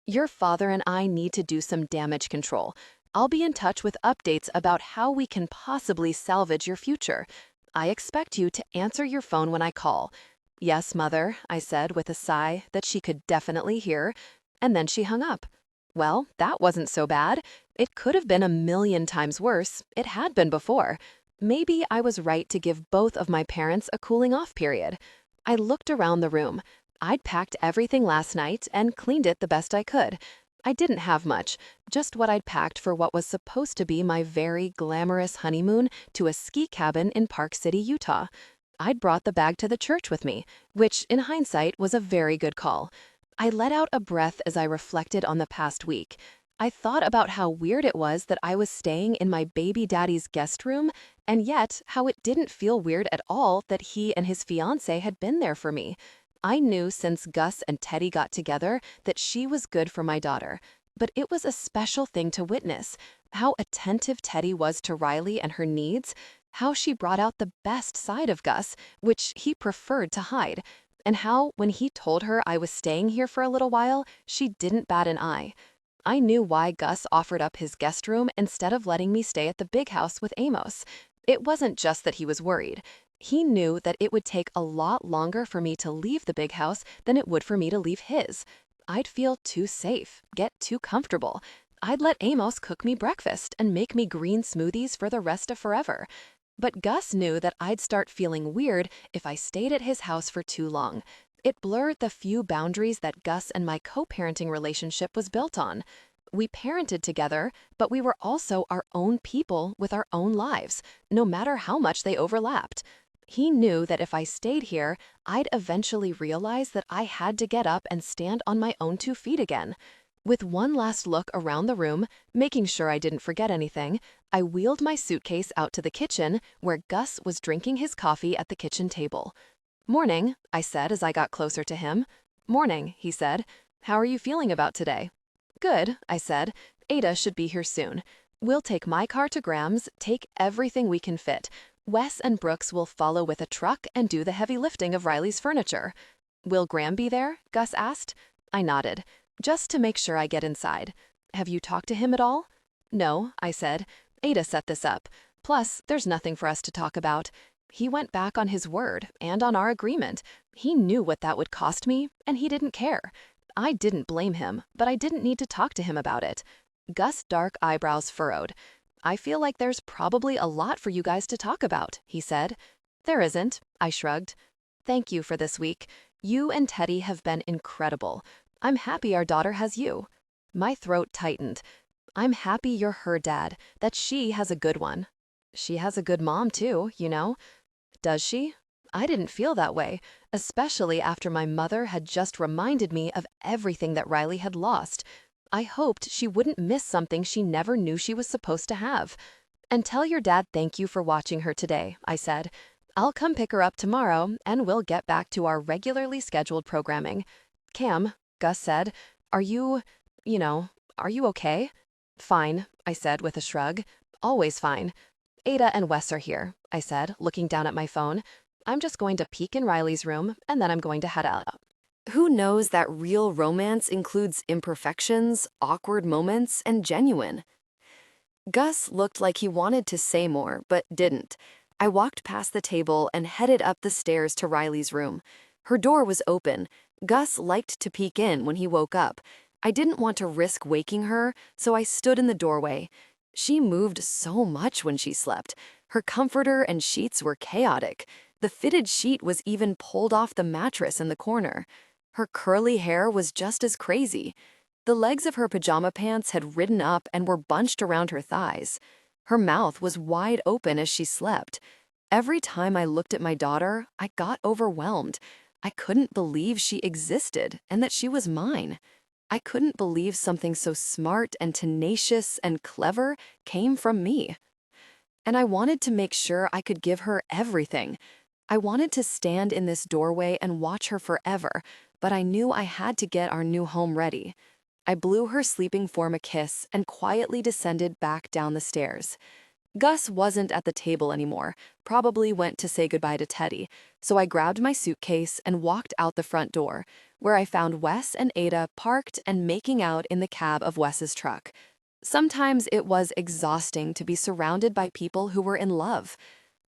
Speaker 2: Your father and I need to do some damage control. I'll be in touch with updates about how we can possibly salvage your future. I expect you to answer your phone when I call. Yes, Mother, I said with a sigh that she could definitely hear, and then she hung up. Well, that wasn't so bad. It could have been a million times worse. It had been before. Maybe I was right to give both of my parents a cooling off period. I looked around the room. I'd packed everything last night and cleaned it the best I could. I didn't have much, just what I'd packed for what was supposed to be my very glamorous honeymoon to a ski cabin in Park City, Utah. I'd brought the bag to the church with me, which in hindsight was a very good call. I let out a breath as I reflected on the past week. I thought about how weird it was that I was staying in my baby daddy's guest room, and yet how it didn't feel weird at all that he and his fiancée had been there for me. I knew since Gus and Teddy got together that she was good for my daughter, but it was a special thing to witness, how attentive Teddy was to Riley and her needs, how she brought out the best side of Gus, which he preferred to hide, and how, when he told her I was staying here for a little while, she didn't bat an eye. I knew why Gus offered up his guest room instead of letting me stay at the big house with Amos. It wasn't just that he was worried. He knew that it would take a lot longer for me to leave the big house than it would for me to leave his. I'd feel too safe, get too comfortable. I'd let Amos cook me breakfast and make me green smoothies for the rest of forever. But Gus knew that I'd start feeling weird if I stayed at his house for too long. It blurred the few boundaries that Gus and my co-parenting relationship was built on. We parented together, but we were also our own people with our own lives, no matter how much they overlapped. He knew that if I stayed here, I'd eventually realize that I had to get up and stand on my own 2 feet again. With one last look around the room, making sure I didn't forget anything, I wheeled my suitcase out to the kitchen, where Gus was drinking his coffee at the kitchen table. "Morning," I said as I got closer to him. "Morning," he said. "How are you feeling about today?" "Good," I said. "Ada should be here soon. We'll take my car to Graham's, take everything we can fit. Wes and Brooks will follow with a truck and do the heavy lifting of Riley's furniture." "Will Graham be there?" Gus asked. I nodded. "Just to make sure I get inside. Have you talked to him at all?" "No," I said. "Ada set this up. Plus, there's nothing for us to talk about. He went back on his word and on our agreement. He knew what that would cost me, and he didn't care. I didn't blame him, but I didn't need to talk to him about it." Gus' dark eyebrows furrowed. "I feel like there's probably a lot for you guys to talk about," he said. "There isn't," I shrugged. "Thank you for this week. You and Teddy have been incredible. I'm happy our daughter has you." My throat tightened. "I'm happy you're her dad, that she has a good one." "She has a good mom too, you know." "Does she?" I didn't feel that way, especially after my mother had just reminded me of everything that Riley had lost. I hoped she wouldn't miss something she never knew she was supposed to have. "And tell your dad thank you for watching her today," I said. "I'll come pick her up tomorrow, and we'll get back to our regularly scheduled programming." "Cam," Gus said, are you okay?" "Fine," I said with a shrug. "Always fine." "Ada and Wes are here," I said, looking down at my phone. "I'm just going to peek in Riley's room, and then I'm going to head out."
Speaker 1: Who knows that real romance includes imperfections, awkward moments, and genuine? Gus looked like he wanted to say more, but didn't. I walked past the table and headed up the stairs to Riley's room. Her door was open. Gus liked to peek in when he woke up. I didn't want to risk waking her, so I stood in the doorway. She moved so much when she slept. Her comforter and sheets were chaotic. The fitted sheet was even pulled off the mattress in the corner. Her curly hair was just as crazy. The legs of her pajama pants had ridden up and were bunched around her thighs. Her mouth was wide open as she slept. Every time I looked at my daughter, I got overwhelmed. I couldn't believe she existed and that she was mine. I couldn't believe something so smart and tenacious and clever came from me. And I wanted to make sure I could give her everything. I wanted to stand in this doorway and watch her forever, but I knew I had to get our new home ready. I blew her sleeping form a kiss and quietly descended back down the stairs. Gus wasn't at the table anymore, probably went to say goodbye to Teddy, so I grabbed my suitcase and walked out the front door, where I found Wes and Ada parked and making out in the cab of Wes's truck. Sometimes it was exhausting to be surrounded by people who were in love.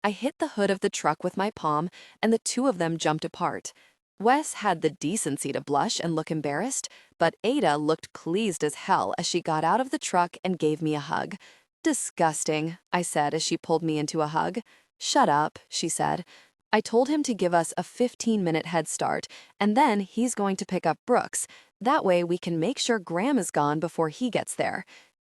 Speaker 1: I hit the hood of the truck with my palm, and the two of them jumped apart. Wes had the decency to blush and look embarrassed, but Ada looked pleased as hell as she got out of the truck and gave me a hug. "Disgusting," I said as she pulled me into a hug. "Shut up," she said. I told him to give us a 15-minute head start, and then he's going to pick up Brooks. That way we can make sure Graham is gone before he gets there.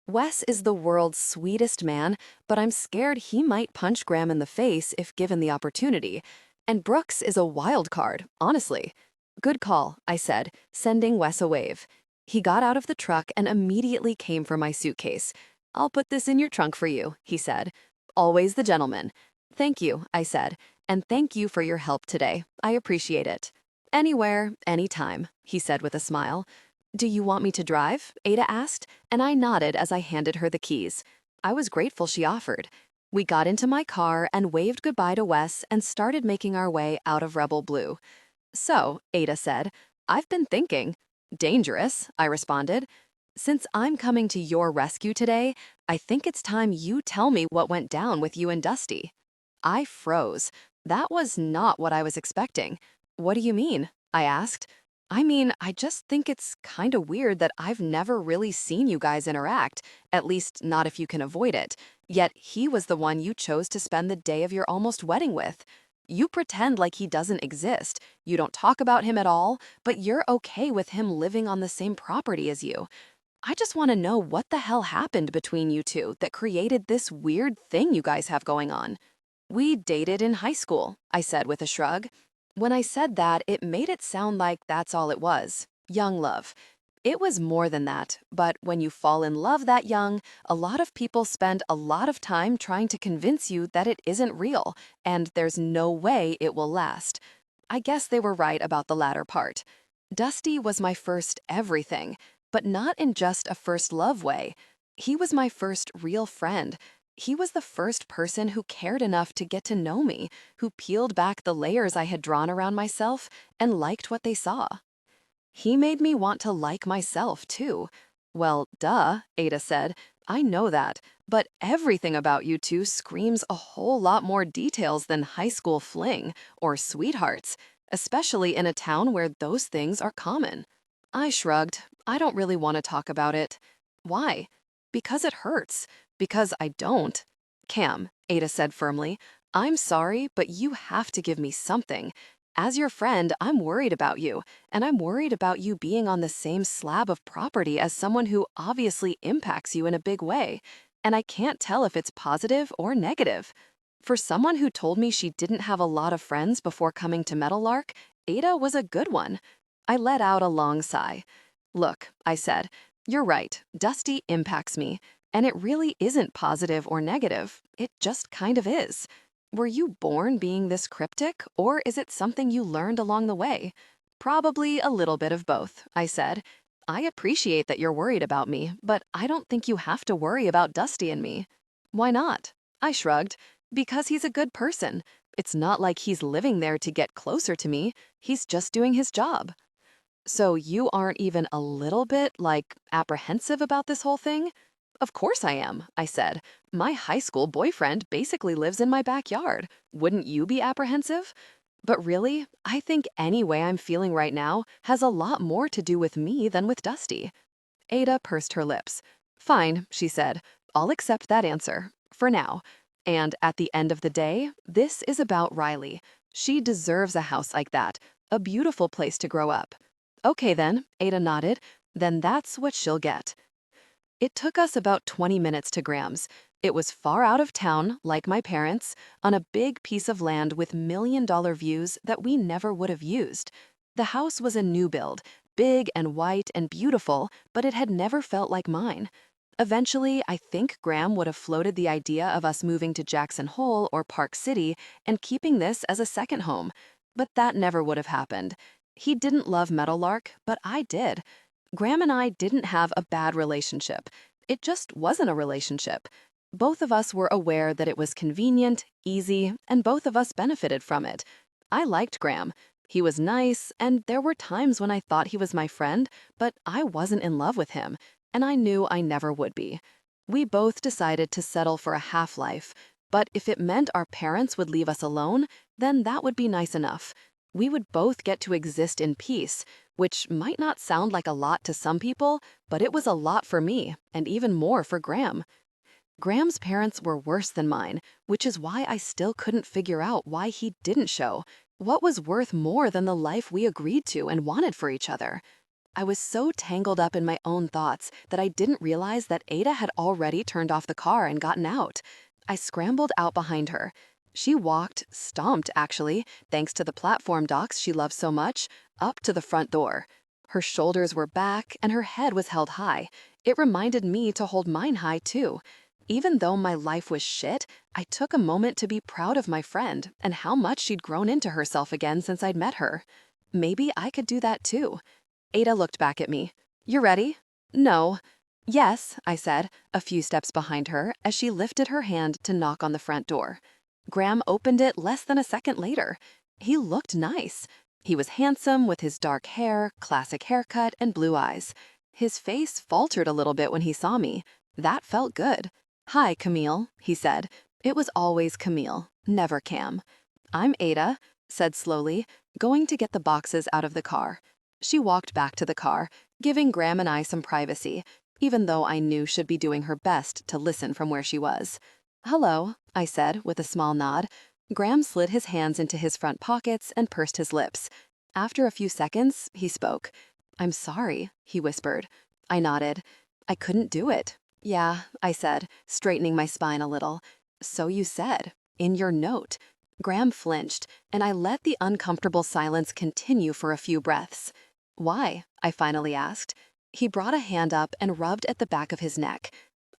Speaker 1: Wes is the world's sweetest man, but I'm scared he might punch Graham in the face if given the opportunity. And Brooks is a wild card, honestly. Good call, I said, sending Wes a wave. He got out of the truck and immediately came for my suitcase. I'll put this in your trunk for you, he said. Always the gentleman. Thank you, I said, and thank you for your help today. I appreciate it. Anywhere, anytime, he said with a smile. Do you want me to drive? Ada asked, and I nodded as I handed her the keys. I was grateful she offered. We got into my car and waved goodbye to Wes and started making our way out of Rebel Blue. So, Ada said, I've been thinking. Dangerous, I responded. Since I'm coming to your rescue today, I think it's time you tell me what went down with you and Dusty. I froze. That was not what I was expecting. What do you mean? I asked. I mean, I just think it's kind of weird that I've never really seen you guys interact, at least not if you can avoid it. Yet he was the one you chose to spend the day of your almost wedding with. You pretend like he doesn't exist. You don't talk about him at all, but you're okay with him living on the same property as you. I just want to know what the hell happened between you two that created this weird thing you guys have going on. We dated in high school, I said with a shrug. When I said that, it made it sound like that's all it was. Young love. It was more than that, but when you fall in love that young, a lot of people spend a lot of time trying to convince you that it isn't real, and there's no way it will last. I guess they were right about the latter part. Dusty was my first everything, but not in just a first love way. He was my first real friend. He was the first person who cared enough to get to know me, who peeled back the layers I had drawn around myself and liked what they saw. He made me want to like myself, too. Well, duh, Ada said. I know that, but everything about you two screams a whole lot more details than high school fling or sweethearts, especially in a town where those things are common. I shrugged. I don't really want to talk about it. Why? Because it hurts. Because I don't. Cam, Ada said firmly, I'm sorry, but you have to give me something. As your friend, I'm worried about you, and I'm worried about you being on the same slab of property as someone who obviously impacts you in a big way, and I can't tell if it's positive or negative. For someone who told me she didn't have a lot of friends before coming to Meadowlark, Ada was a good one. I let out a long sigh. Look, I said, you're right, Dusty impacts me, and it really isn't positive or negative, it just kind of is. Were you born being this cryptic, or is it something you learned along the way? Probably a little bit of both, I said. I appreciate that you're worried about me, but I don't think you have to worry about Dusty and me. Why not? I shrugged. Because he's a good person. It's not like he's living there to get closer to me. He's just doing his job. So you aren't even a little bit, apprehensive about this whole thing? Of course I am, I said. My high school boyfriend basically lives in my backyard. Wouldn't you be apprehensive? But really, I think any way I'm feeling right now has a lot more to do with me than with Dusty. Ada pursed her lips. Fine, she said. I'll accept that answer. For now. And at the end of the day, this is about Riley. She deserves a house like that. A beautiful place to grow up. Okay then, Ada nodded. Then that's what she'll get. It took us about 20 minutes to Graham's. It was far out of town, like my parents, on a big piece of land with million-dollar views that we never would have used. The house was a new build, big and white and beautiful, but it had never felt like mine. Eventually, I think Graham would have floated the idea of us moving to Jackson Hole or Park City and keeping this as a second home, but that never would have happened. He didn't love Meadowlark, but I did. Graham and I didn't have a bad relationship. It just wasn't a relationship. Both of us were aware that it was convenient, easy, and both of us benefited from it. I liked Graham. He was nice, and there were times when I thought he was my friend, but I wasn't in love with him, and I knew I never would be. We both decided to settle for a half-life, but if it meant our parents would leave us alone, then that would be nice enough. We would both get to exist in peace, which might not sound like a lot to some people, but it was a lot for me, and even more for Graham. Graham's parents were worse than mine, which is why I still couldn't figure out why he didn't show. What was worth more than the life we agreed to and wanted for each other? I was so tangled up in my own thoughts that I didn't realize that Ada had already turned off the car and gotten out. I scrambled out behind her. She walked, stomped actually, thanks to the platform docks she loves so much, up to the front door. Her shoulders were back and her head was held high. It reminded me to hold mine high too. Even though my life was shit, I took a moment to be proud of my friend and how much she'd grown into herself again since I'd met her. Maybe I could do that too. Ada looked back at me. "You ready?" "No." "Yes," I said, a few steps behind her as she lifted her hand to knock on the front door. Graham opened it less than a second later. He looked nice. He was handsome with his dark hair, classic haircut, and blue eyes. His face faltered a little bit when he saw me. That felt good. "Hi, Camille," he said. It was always Camille, never Cam. "I'm Ada," said slowly, going to get the boxes out of the car. She walked back to the car, giving Graham and I some privacy, even though I knew she'd be doing her best to listen from where she was. "Hello," I said with a small nod. Graham slid his hands into his front pockets and pursed his lips. After a few seconds, he spoke. "I'm sorry," he whispered. I nodded. "I couldn't do it." "Yeah," I said, straightening my spine a little. "So you said. In your note." Graham flinched, and I let the uncomfortable silence continue for a few breaths. "Why?" I finally asked. He brought a hand up and rubbed at the back of his neck.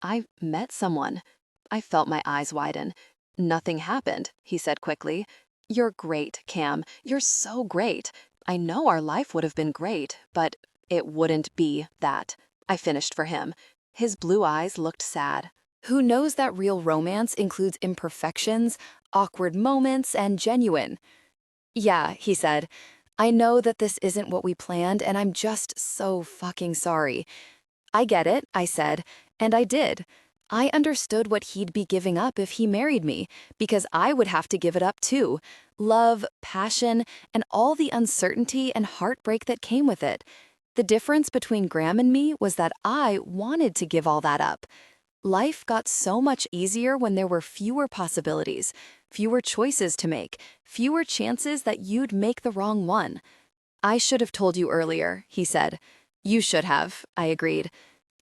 Speaker 1: "I met someone." I felt my eyes widen. "Nothing happened," he said quickly. "You're great, Cam. You're so great. I know our life would have been great, but it wouldn't be that." I finished for him. His blue eyes looked sad.
Speaker 2: Who knows that real romance includes imperfections, awkward moments, and genuine? "Yeah," he said. "I know that this isn't what we planned, and I'm just so fucking sorry." "I get it," I said, and I did. I understood what he'd be giving up if he married me, because I would have to give it up too. Love, passion, and all the uncertainty and heartbreak that came with it. The difference between Graham and me was that I wanted to give all that up. Life got so much easier when there were fewer possibilities, fewer choices to make, fewer chances that you'd make the wrong one. "I should have told you earlier," he said. "You should have," I agreed.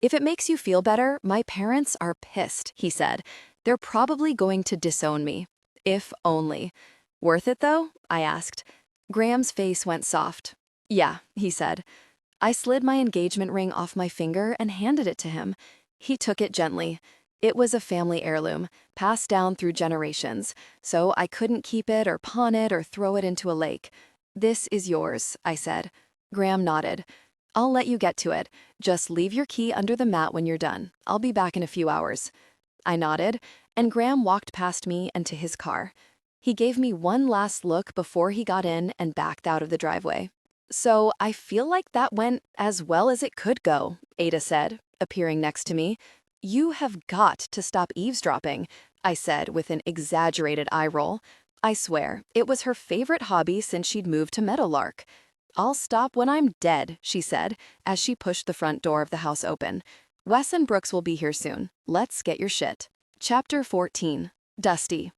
Speaker 2: "If it makes you feel better, my parents are pissed," he said. "They're probably going to disown me. If only." "Worth it, though?" I asked. Graham's face went soft. "Yeah," he said. I slid my engagement ring off my finger and handed it to him. He took it gently. It was a family heirloom, passed down through generations, so I couldn't keep it or pawn it or throw it into a lake. "This is yours," I said. Graham nodded. "I'll let you get to it. Just leave your key under the mat when you're done. I'll be back in a few hours." I nodded, and Graham walked past me and to his car. He gave me one last look before he got in and backed out of the driveway. "So I feel like that went as well as it could go," Ada said, appearing next to me. "You have got to stop eavesdropping," I said with an exaggerated eye roll. I swear, it was her favorite hobby since she'd moved to Meadowlark. "I'll stop when I'm dead," she said, as she pushed the front door of the house open. "Wes and Brooks will be here soon. Let's get your shit." Chapter 14. Dusty.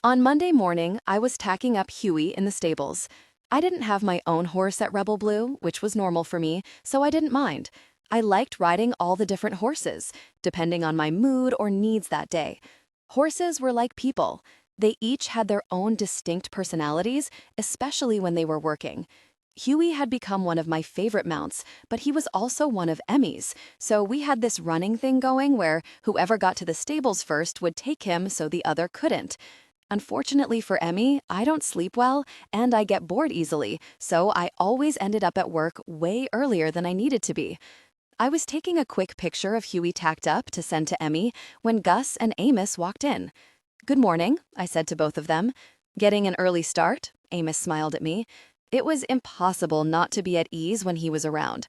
Speaker 2: On Monday morning, I was tacking up Huey in the stables. I didn't have my own horse at Rebel Blue, which was normal for me, so I didn't mind. I liked riding all the different horses, depending on my mood or needs that day. Horses were like people. They each had their own distinct personalities, especially when they were working. Huey had become one of my favorite mounts, but he was also one of Emmy's, so we had this running thing going where whoever got to the stables first would take him so the other couldn't. Unfortunately for Emmy, I don't sleep well, and I get bored easily, so I always ended up at work way earlier than I needed to be. I was taking a quick picture of Huey tacked up to send to Emmy when Gus and Amos walked in. "Good morning," I said to both of them. "Getting an early start?" Amos smiled at me. It was impossible not to be at ease when he was around.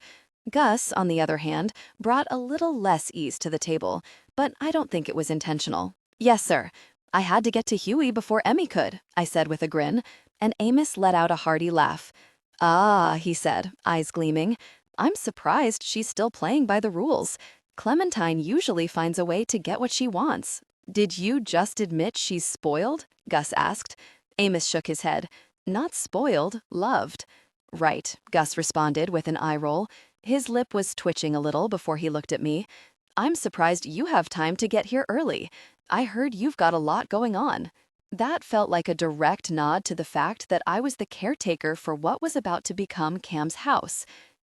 Speaker 2: Gus, on the other hand, brought a little less ease to the table, but I don't think it was intentional. "Yes, sir. I had to get to Huey before Emmy could," I said with a grin, and Amos let out a hearty laugh. "Ah," he said, eyes gleaming. "I'm surprised she's still playing by the rules.
Speaker 1: Clementine usually finds a way to get what she wants. Did you just admit she's spoiled? Gus asked. Amos shook his head. Not spoiled, loved. Right, Gus responded with an eye roll. His lip was twitching a little before he looked at me. I'm surprised you have time to get here early. I heard you've got a lot going on. That felt like a direct nod to the fact that I was the caretaker for what was about to become Cam's house.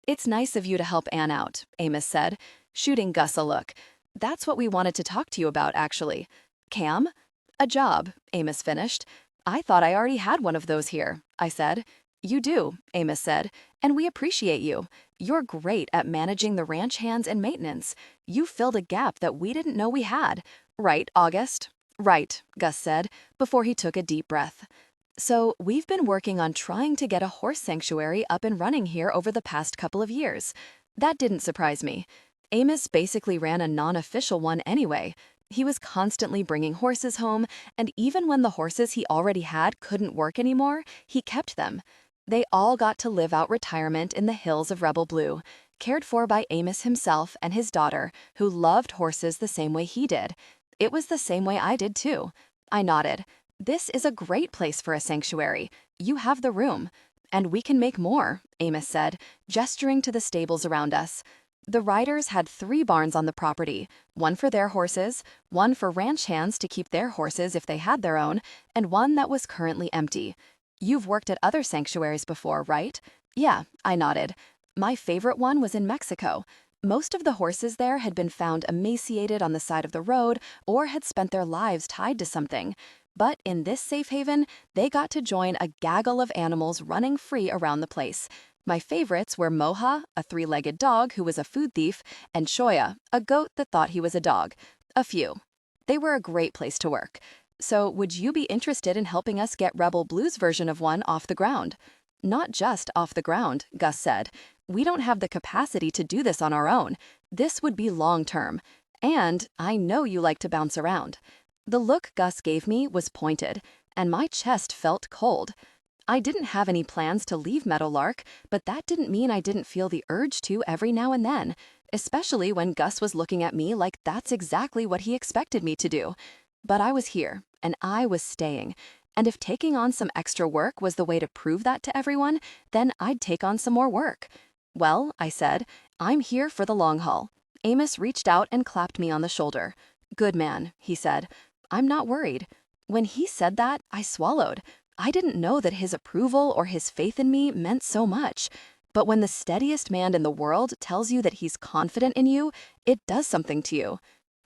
Speaker 1: It's nice of you to help Anne out, Amos said, shooting Gus a look. That's what we wanted to talk to you about, actually. Cam? A job, Amos finished. I thought I already had one of those here, I said. You do, Amos said, and we appreciate you. You're great at managing the ranch hands and maintenance. You filled a gap that we didn't know we had. Right, August? Right, Gus said, before he took a deep breath. So, we've been working on trying to get a horse sanctuary up and running here over the past couple of years. That didn't surprise me. Amos basically ran a non-official one anyway. He was constantly bringing horses home, and even when the horses he already had couldn't work anymore, he kept them. They all got to live out retirement in the hills of Rebel Blue, cared for by Amos himself and his daughter, who loved horses the same way he did. It was the same way I did too. I nodded. This is a great place for a sanctuary. You have the room. And we can make more, Amos said, gesturing to the stables around us. The riders had 3 barns on the property, one for their horses, one for ranch hands to keep their horses if they had their own, and one that was currently empty. You've worked at other sanctuaries before, right? Yeah, I nodded. My favorite one was in Mexico. Most of the horses there had been found emaciated on the side of the road or had spent their lives tied to something. But in this safe haven, they got to join a gaggle of animals running free around the place. My favorites were Moha, a 3-legged dog who was a food thief, and Shoya, a goat that thought he was a dog. A few. They were a great place to work. So would you be interested in helping us get Rebel Blue's version of one off the ground? Not just off the ground, Gus said. We don't have the capacity to do this on our own. This would be long-term. And I know you like to bounce around. The look Gus gave me was pointed, and my chest felt cold. I didn't have any plans to leave Meadowlark, but that didn't mean I didn't feel the urge to every now and then, especially when Gus was looking at me like that's exactly what he expected me to do. But I was here, and I was staying, and if taking on some extra work was the way to prove that to everyone, then I'd take on some more work. Well, I said, I'm here for the long haul. Amos reached out and clapped me on the shoulder. Good man, he said. I'm not worried. When he said that, I swallowed. I didn't know that his approval or his faith in me meant so much. But when the steadiest man in the world tells you that he's confident in you, it does something to you.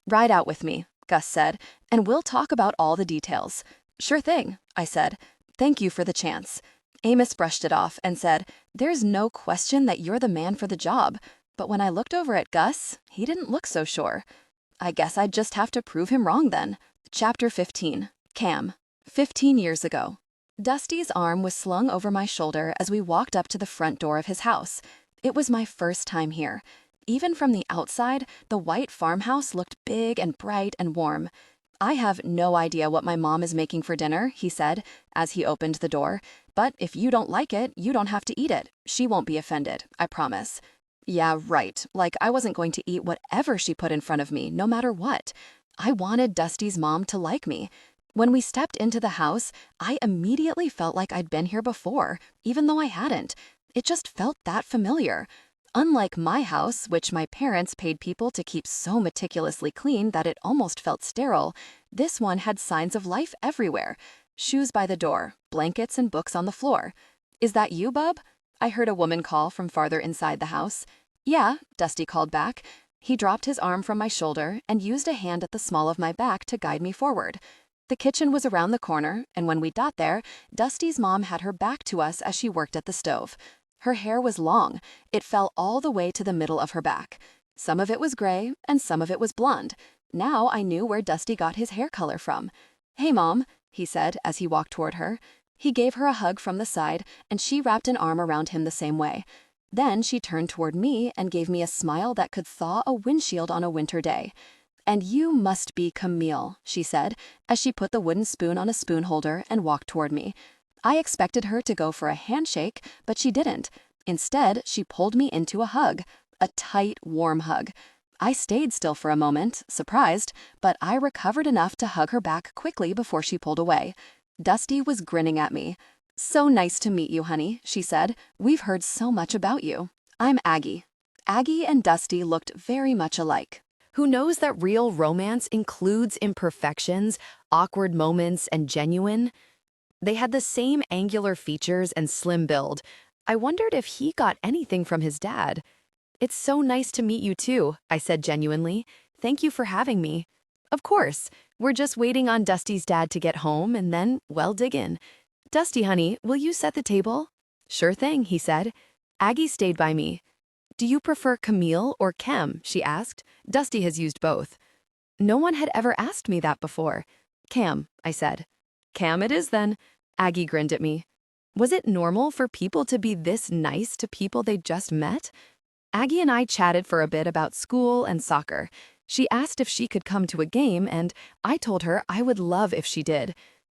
Speaker 1: Ride out with me, Gus said, and we'll talk about all the details. Sure thing, I said. Thank you for the chance. Amos brushed it off and said, there's no question that you're the man for the job. But when I looked over at Gus, he didn't look so sure. I guess I'd just have to prove him wrong then. Chapter 15. Cam. 15 years ago. Dusty's arm was slung over my shoulder as we walked up to the front door of his house. It was my first time here. Even from the outside, the white farmhouse looked big and bright and warm. I have no idea what my mom is making for dinner, he said, as he opened the door. But if you don't like it, you don't have to eat it. She won't be offended, I promise. Yeah, right. Like I wasn't going to eat whatever she put in front of me, no matter what. I wanted Dusty's mom to like me. When we stepped into the house, I immediately felt like I'd been here before, even though I hadn't. It just felt that familiar. Unlike my house, which my parents paid people to keep so meticulously clean that it almost felt sterile, this one had signs of life everywhere. Shoes by the door, blankets and books on the floor. Is that you, bub? I heard a woman call from farther inside the house. Yeah, Dusty called back. He dropped his arm from my shoulder and used a hand at the small of my back to guide me forward. The kitchen was around the corner, and when we got there, Dusty's mom had her back to us as she worked at the stove. Her hair was long. It fell all the way to the middle of her back. Some of it was gray, and some of it was blonde. Now I knew where Dusty got his hair color from. Hey, Mom, he said as he walked toward her. He gave her a hug from the side, and she wrapped an arm around him the same way. Then she turned toward me and gave me a smile that could thaw a windshield on a winter day. And you must be Camille, she said, as she put the wooden spoon on a spoon holder and walked toward me. I expected her to go for a handshake, but she didn't. Instead, she pulled me into a hug, a tight, warm hug. I stayed still for a moment, surprised, but I recovered enough to hug her back quickly before she pulled away. Dusty was grinning at me. "So nice to meet you, honey," she said. "We've heard so much about you. I'm Aggie." Aggie and Dusty looked very much alike.
Speaker 2: Who knows that real romance includes imperfections, awkward moments, and genuine? They had the same angular features and slim build. I wondered if he got anything from his dad. "It's so nice to meet you too," I said genuinely. "Thank you for having me." "Of course. We're just waiting on Dusty's dad to get home and then, well, dig in. Dusty, honey, will you set the table?" "Sure thing," he said. Aggie stayed by me. "Do you prefer Camille or Kem?" she asked. Dusty has used both. No one had ever asked me that before. "Cam," I said. "Cam it is then." Aggie grinned at me. Was it normal for people to be this nice to people they just met? Aggie and I chatted for a bit about school and soccer. She asked if she could come to a game, and I told her I would love if she did.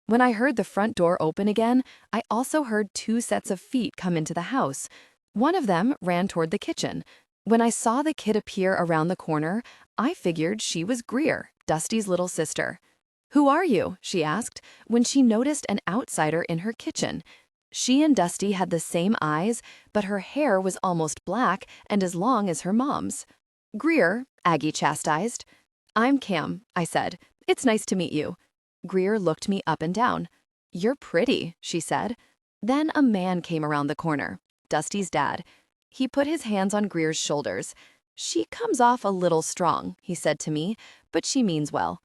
Speaker 2: When I heard the front door open again, I also heard 2 sets of feet come into the house. One of them ran toward the kitchen. When I saw the kid appear around the corner, I figured she was Greer, Dusty's little sister. "Who are you?" she asked, when she noticed an outsider in her kitchen. She and Dusty had the same eyes, but her hair was almost black and as long as her mom's. "Greer," Aggie chastised. "I'm Cam," I said. "It's nice to meet you." Greer looked me up and down. "You're pretty," she said. Then a man came around the corner. Dusty's dad. He put his hands on Greer's shoulders. "She comes off a little strong," he said to me, "but she means well."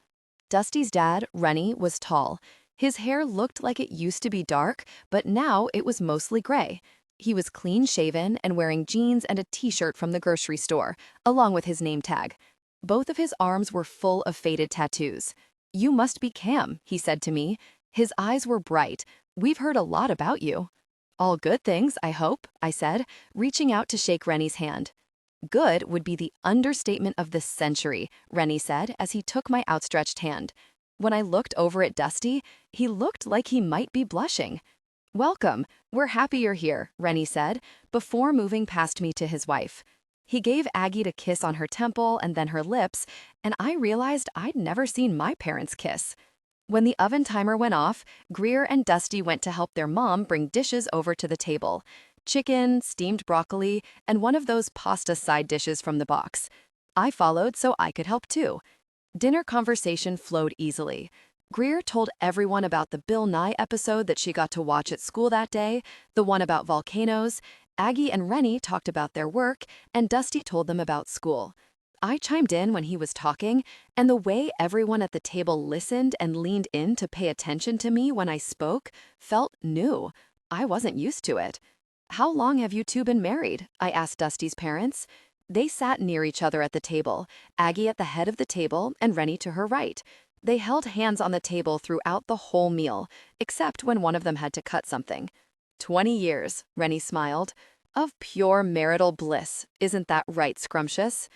Speaker 2: Dusty's dad, Rennie, was tall. His hair looked like it used to be dark, but now it was mostly gray. He was clean-shaven and wearing jeans and a t-shirt from the grocery store, along with his name tag. Both of his arms were full of faded tattoos. "You must be Cam," he said to me. His eyes were bright. "We've heard a lot about you." "All good things, I hope," I said, reaching out to shake Rennie's hand. "Good would be the understatement of the century," Rennie said as he took my outstretched hand. When I looked over at Dusty, he looked like he might be blushing. "Welcome. We're happy you're here," Rennie said, before moving past me to his wife. He gave Aggie a kiss on her temple and then her lips, and I realized I'd never seen my parents kiss. When the oven timer went off, Greer and Dusty went to help their mom bring dishes over to the table. Chicken, steamed broccoli, and one of those pasta side dishes from the box. I followed so I could help too. Dinner conversation flowed easily. Greer told everyone about the Bill Nye episode that she got to watch at school that day, the one about volcanoes. Aggie and Rennie talked about their work, and Dusty told them about school. I chimed in when he was talking, and the way everyone at the table listened and leaned in to pay attention to me when I spoke felt new. I wasn't used to it. "How long have you two been married?" I asked Dusty's parents. They sat near each other at the table, Aggie at the head of the table and Rennie to her right. They held hands on the table throughout the whole meal, except when one of them had to cut something. 20 years, Rennie smiled. "Of pure marital bliss. Isn't that right, Scrumptious?"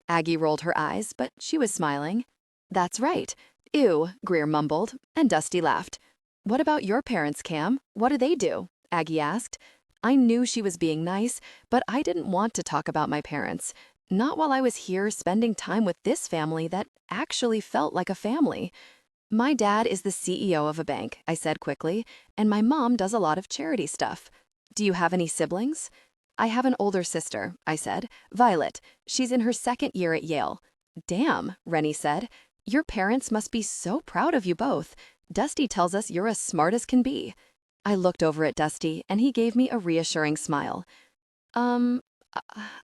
Speaker 2: Aggie rolled her eyes, but she was smiling. "That's right. Ew," Greer mumbled, and Dusty laughed. "What about your parents, Cam? What do they do?" Aggie asked. I knew she was being nice, but I didn't want to talk about my parents. Not while I was here spending time with this family that actually felt like a family. "My dad is the CEO of a bank," I said quickly, "and my mom does a lot of charity stuff. Do you have any siblings?" "I have an older sister," I said, "Violet. She's in her 2nd year at Yale." "Damn," Rennie said. "Your parents must be so proud of you both. Dusty tells us you're as smart as can be." I looked over at Dusty, and he gave me a reassuring smile. Um,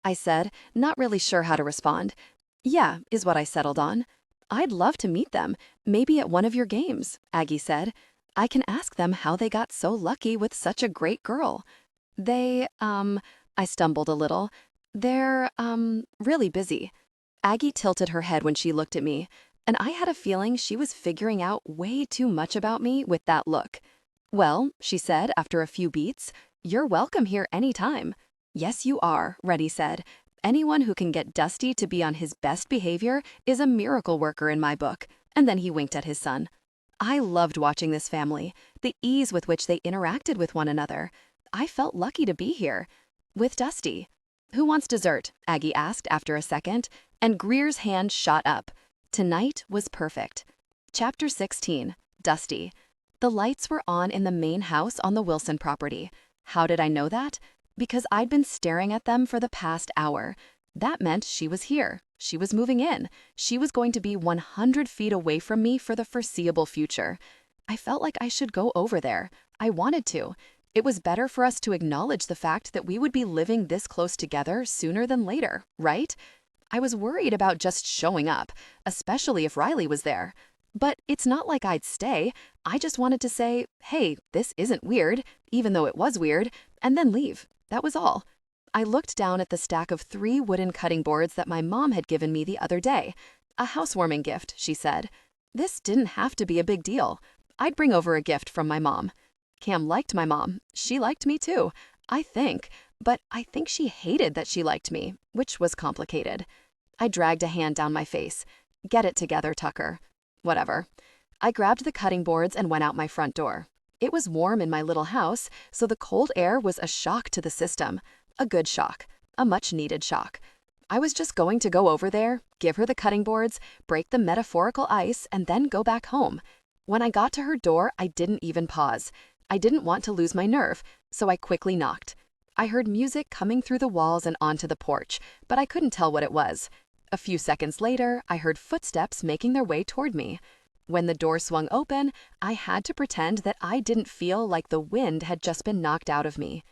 Speaker 2: I said, not really sure how to respond. "Yeah," is what I settled on. "I'd love to meet them, maybe at one of your games," Aggie said. "I can ask them how they got so lucky with such a great girl." I stumbled a little. "They're, really busy." Aggie tilted her head when she looked at me, and I had a feeling she was figuring out way too much about me with that look. "Well," she said after a few beats, "you're welcome here anytime." "Yes, you are," Reddy said. "Anyone who can get Dusty to be on his best behavior is a miracle worker in my book." And then he winked at his son. I loved watching this family, the ease with which they interacted with one another. I felt lucky to be here. With Dusty. "Who wants dessert?" Aggie asked after a second, and Greer's hand shot up. Tonight was perfect. Chapter 16. Dusty. The lights were on in the main house on the Wilson property. How did I know that? Because I'd been staring at them for the past hour. That meant she was here. She was moving in. She was going to be 100 feet away from me for the foreseeable future. I felt like I should go over there. I wanted to. It was better for us to acknowledge the fact that we would be living this close together sooner than later, right? I was worried about just showing up, especially if Riley was there. But it's not like I'd stay. I just wanted to say, hey, this isn't weird, even though it was weird, and then leave. That was all. I looked down at the stack of 3 wooden cutting boards that my mom had given me the other day. A housewarming gift, she said. This didn't have to be a big deal. I'd bring over a gift from my mom. Cam liked my mom. She liked me too, I think. But I think she hated that she liked me, which was complicated. I dragged a hand down my face. Get it together, Tucker. Whatever. I grabbed the cutting boards and went out my front door. It was warm in my little house, so the cold air was a shock to the system. A good shock. A much-needed shock. I was just going to go over there, give her the cutting boards, break the metaphorical ice, and then go back home. When I got to her door, I didn't even pause. I didn't want to lose my nerve, so I quickly knocked. I heard music coming through the walls and onto the porch, but I couldn't tell what it was. A few seconds later, I heard footsteps making their way toward me. When the door swung open, I had to pretend that I didn't feel like the wind had just been knocked out of me.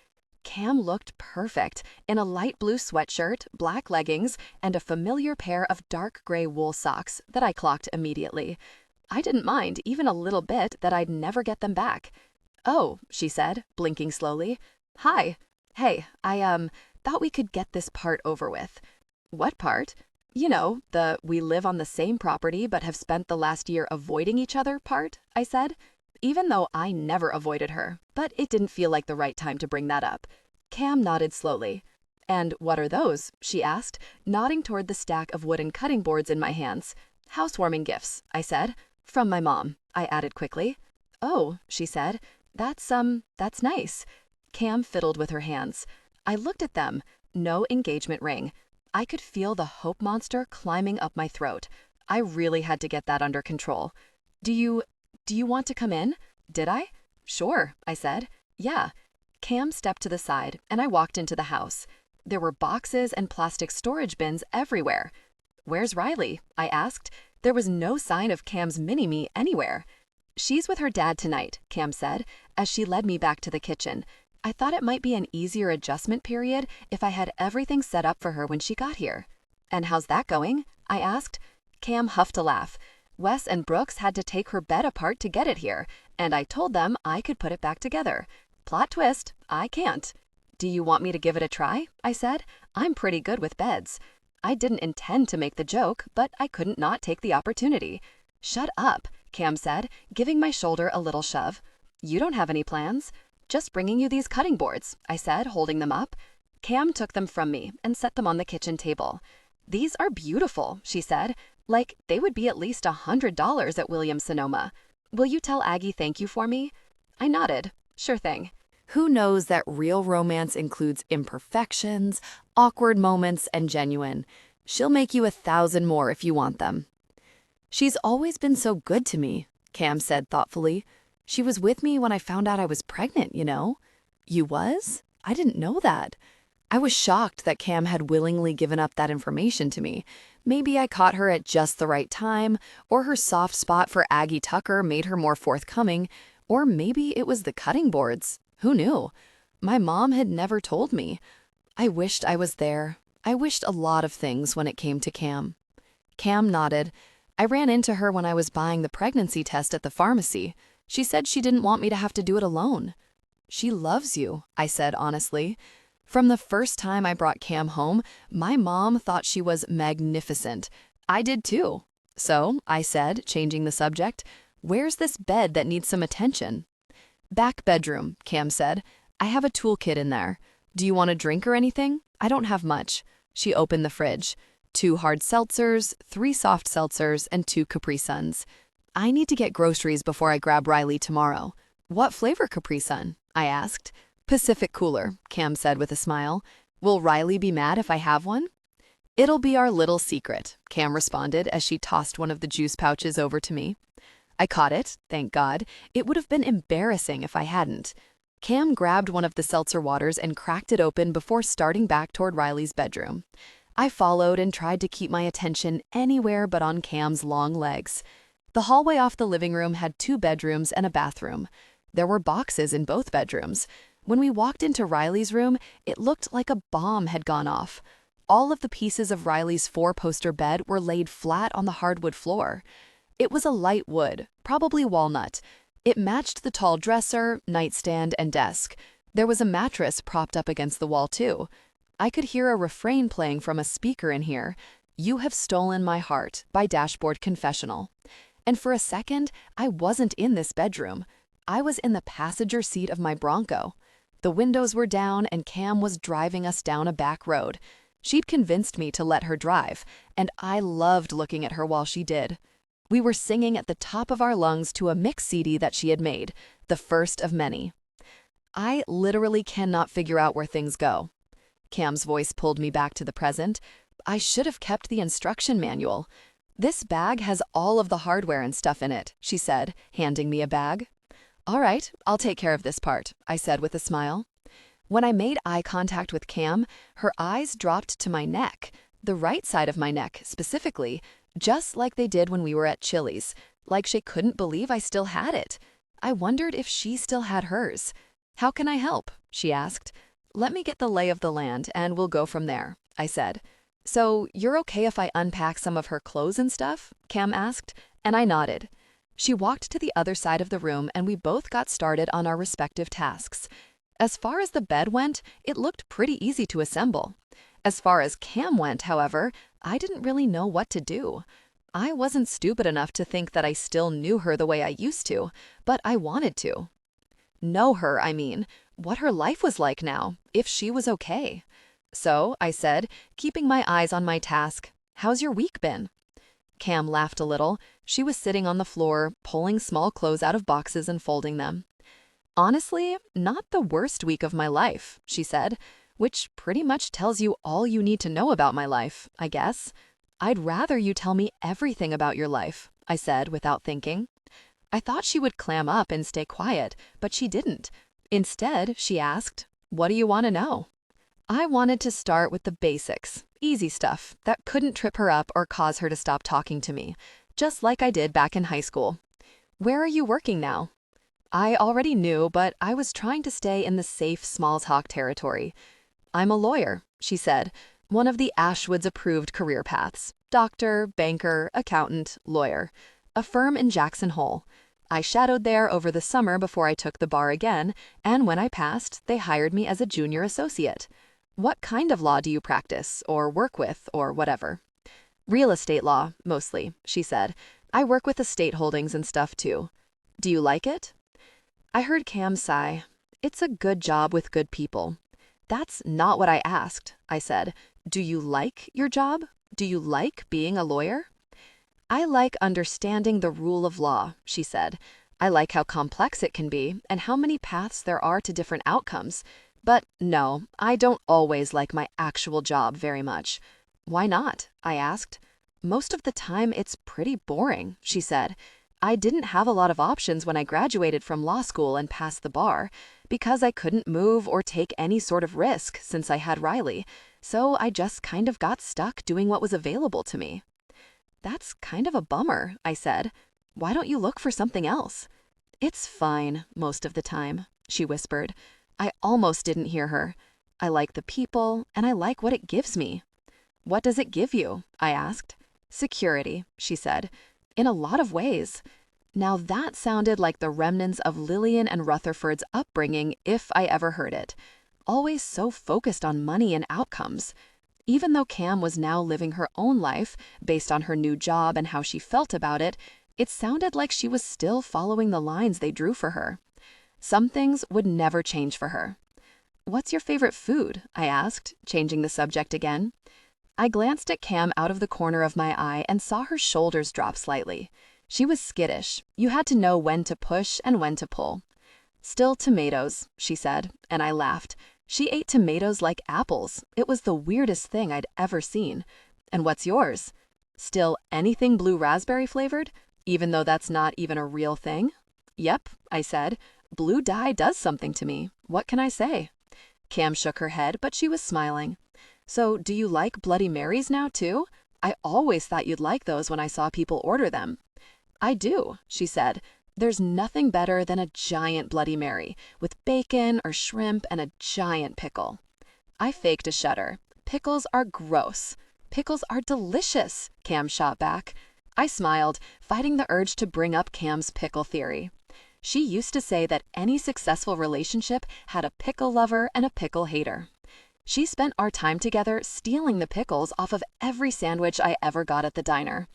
Speaker 2: Cam looked perfect in a light blue sweatshirt, black leggings, and a familiar pair of dark gray wool socks that I clocked immediately. I didn't mind even a little bit that I'd never get them back. "Oh," she said, blinking slowly. "Hi. Hey, I thought we could get this part over with." "What part?" "You know, the we live on the same property but have spent the last year avoiding each other part," I said, even though I never avoided her, but it didn't feel like the right time to bring that up. Cam nodded slowly. "And what are those?" she asked, nodding toward the stack of wooden cutting boards in my hands. "Housewarming gifts," I said. "From my mom," I added quickly. "Oh," she said, that's nice." Cam fiddled with her hands. I looked at them. No engagement ring. I could feel the hope monster climbing up my throat. I really had to get that under control. Do you want to come in?" "Did I?" "Sure," I said. "Yeah." Cam stepped to the side, and I walked into the house. There were boxes and plastic storage bins everywhere. "Where's Riley?" I asked. There was no sign of Cam's mini-me anywhere. "She's with her dad tonight," Cam said, as she led me back to the kitchen. I thought it might be an easier adjustment period if I had everything set up for her when she got here. "And how's that going?" I asked. Cam huffed a laugh. "Wes and Brooks had to take her bed apart to get it here, and I told them I could put it back together. Plot twist, I can't." "Do you want me to give it a try?" I said. "I'm pretty good with beds." I didn't intend to make the joke, but I couldn't not take the opportunity. "Shut up," Cam said, giving my shoulder a little shove. "You don't have any plans." "Just bringing you these cutting boards," I said, holding them up. Cam took them from me and set them on the kitchen table. "These are beautiful," she said. "Like, they would be at least $100 at Williams-Sonoma. Will you tell Aggie thank you for me?" I nodded. "Sure thing." Who knows that real romance includes imperfections, awkward moments, and genuine? She'll make you 1,000 more if you want them. "She's always been so good to me," Cam said thoughtfully. "She was with me when I found out I was pregnant, you know." "You was? I didn't know that." I was shocked that Cam had willingly given up that information to me. Maybe I caught her at just the right time, or her soft spot for Aggie Tucker made her more forthcoming, or maybe it was the cutting boards. Who knew? My mom had never told me. I wished I was there. I wished a lot of things when it came to Cam. Cam nodded. "I ran into her when I was buying the pregnancy test at the pharmacy. She said she didn't want me to have to do it alone." "She loves you," I said honestly. From the first time I brought Cam home, my mom thought she was magnificent. I did too. So I said, changing the subject, "Where's this bed that needs some attention?" "Back bedroom," Cam said. "I have a toolkit in there. Do you want a drink or anything? I don't have much." She opened the fridge. 2 hard seltzers, 3 soft seltzers, and 2 Capri Suns. "I need to get groceries before I grab Riley tomorrow." "What flavor Capri Sun?" I asked. "Pacific Cooler," Cam said with a smile. "Will Riley be mad if I have one?" It'll be our little secret, Cam responded as she tossed one of the juice pouches over to me. I caught it, thank God. It would have been embarrassing if I hadn't. Cam grabbed one of the seltzer waters and cracked it open before starting back toward Riley's bedroom. I followed and tried to keep my attention anywhere but on Cam's long legs. The hallway off the living room had 2 bedrooms and a bathroom. There were boxes in both bedrooms. When we walked into Riley's room, it looked like a bomb had gone off. All of the pieces of Riley's 4-poster bed were laid flat on the hardwood floor. It was a light wood, probably walnut. It matched the tall dresser, nightstand, and desk. There was a mattress propped up against the wall, too. I could hear a refrain playing from a speaker in here, "You Have Stolen My Heart" by Dashboard Confessional. And for a second, I wasn't in this bedroom. I was in the passenger seat of my Bronco. The windows were down and Cam was driving us down a back road. She'd convinced me to let her drive, and I loved looking at her while she did. We were singing at the top of our lungs to a mix CD that she had made, the first of many. I literally cannot figure out where things go. Cam's voice pulled me back to the present. I should have kept the instruction manual. This bag has all of the hardware and stuff in it, she said, handing me a bag. All right, I'll take care of this part, I said with a smile. When I made eye contact with Cam, her eyes dropped to my neck, the right side of my neck specifically, just like they did when we were at Chili's, like she couldn't believe I still had it. I wondered if she still had hers. How can I help? She asked. Let me get the lay of the land and we'll go from there, I said. So you're okay if I unpack some of her clothes and stuff? Cam asked, and I nodded. She walked to the other side of the room and we both got started on our respective tasks. As far as the bed went, it looked pretty easy to assemble. As far as Cam went, however, I didn't really know what to do. I wasn't stupid enough to think that I still knew her the way I used to, but I wanted to. Know her, I mean, what her life was like now, if she was okay. So, I said, keeping my eyes on my task, how's your week been? Cam laughed a little. She was sitting on the floor, pulling small clothes out of boxes and folding them. Honestly, not the worst week of my life, she said, which pretty much tells you all you need to know about my life, I guess. I'd rather you tell me everything about your life, I said without thinking. I thought she would clam up and stay quiet, but she didn't. Instead, she asked, what do you want to know? I wanted to start with the basics, easy stuff that couldn't trip her up or cause her to stop talking to me, just like I did back in high school. Where are you working now? I already knew, but I was trying to stay in the safe small talk territory. I'm a lawyer, she said, one of the Ashwood's approved career paths. Doctor, banker, accountant, lawyer. A firm in Jackson Hole. I shadowed there over the summer before I took the bar again, and when I passed, they hired me as a junior associate. What kind of law do you practice, or work with, or whatever? Real estate law, mostly, she said. I work with estate holdings and stuff too. Do you like it? I heard Cam sigh. It's a good job with good people. That's not what I asked, I said. Do you like your job? Do you like being a lawyer? I like understanding the rule of law, she said. I like how complex it can be and how many paths there are to different outcomes. But no, I don't always like my actual job very much. Why not? I asked. Most of the time it's pretty boring, she said. I didn't have a lot of options when I graduated from law school and passed the bar, because I couldn't move or take any sort of risk since I had Riley, so I just kind of got stuck doing what was available to me. That's kind of a bummer, I said. Why don't you look for something else? It's fine, most of the time, she whispered. I almost didn't hear her. I like the people, and I like what it gives me. What does it give you? I asked. Security, she said. In a lot of ways. Now that sounded like the remnants of Lillian and Rutherford's upbringing, if I ever heard it. Always so focused on money and outcomes. Even though Cam was now living her own life, based on her new job and how she felt about it, it sounded like she was still following the lines they drew for her. Some things would never change for her. What's your favorite food? I asked, changing the subject again. I glanced at Cam out of the corner of my eye and saw her shoulders drop slightly. She was skittish. You had to know when to push and when to pull. Still tomatoes, she said, and I laughed. She ate tomatoes like apples. It was the weirdest thing I'd ever seen. And what's yours? Still anything blue raspberry flavored, even though that's not even a real thing? Yep, I said. Blue dye does something to me. What can I say? Cam shook her head, but she was smiling. So, do you like Bloody Marys now too? I always thought you'd like those when I saw people order them. I do, she said. There's nothing better than a giant Bloody Mary, with bacon or shrimp and a giant pickle. I faked a shudder. Pickles are gross. Pickles are delicious, Cam shot back. I smiled, fighting the urge to bring up Cam's pickle theory. She used to say that any successful relationship had a pickle lover and a pickle hater. She spent our time together stealing the pickles off of every sandwich I ever got at the diner.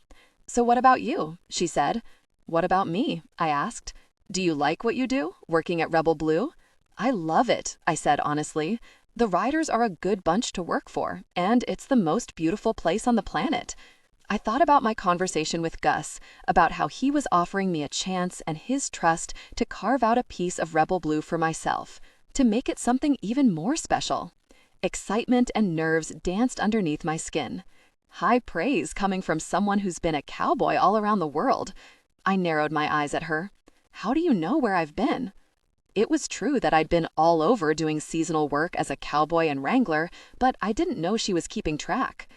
Speaker 2: So what about you? She said. What about me? I asked. Do you like what you do, working at Rebel Blue? I love it, I said honestly. The writers are a good bunch to work for, and it's the most beautiful place on the planet. I thought about my conversation with Gus, about how he was offering me a chance and his trust to carve out a piece of Rebel Blue for myself, to make it something even more special. Excitement and nerves danced underneath my skin. High praise coming from someone who's been a cowboy all around the world. I narrowed my eyes at her. How do you know where I've been? It was true that I'd been all over doing seasonal work as a cowboy and wrangler, but I didn't know she was keeping track.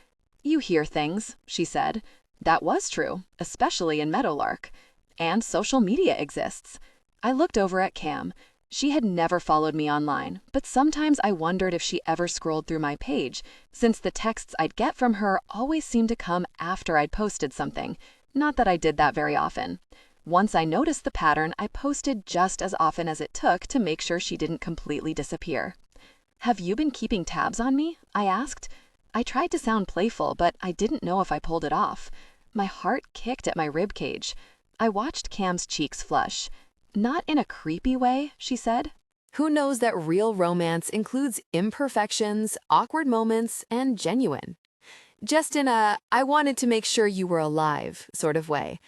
Speaker 2: You hear things, she said. That was true, especially in Meadowlark. And social media exists. I looked over at Cam. She had never followed me online, but sometimes I wondered if she ever scrolled through my page, since the texts I'd get from her always seemed to come after I'd posted something. Not that I did that very often. Once I noticed the pattern, I posted just as often as it took to make sure she didn't completely disappear. Have you been keeping tabs on me? I asked. I tried to sound playful, but I didn't know if I pulled it off. My heart kicked at my rib cage. I watched Cam's cheeks flush. Not in a creepy way, she said.
Speaker 1: Who knows that real romance includes imperfections, awkward moments, and genuine? Just in a, I wanted to make sure you were alive sort of way.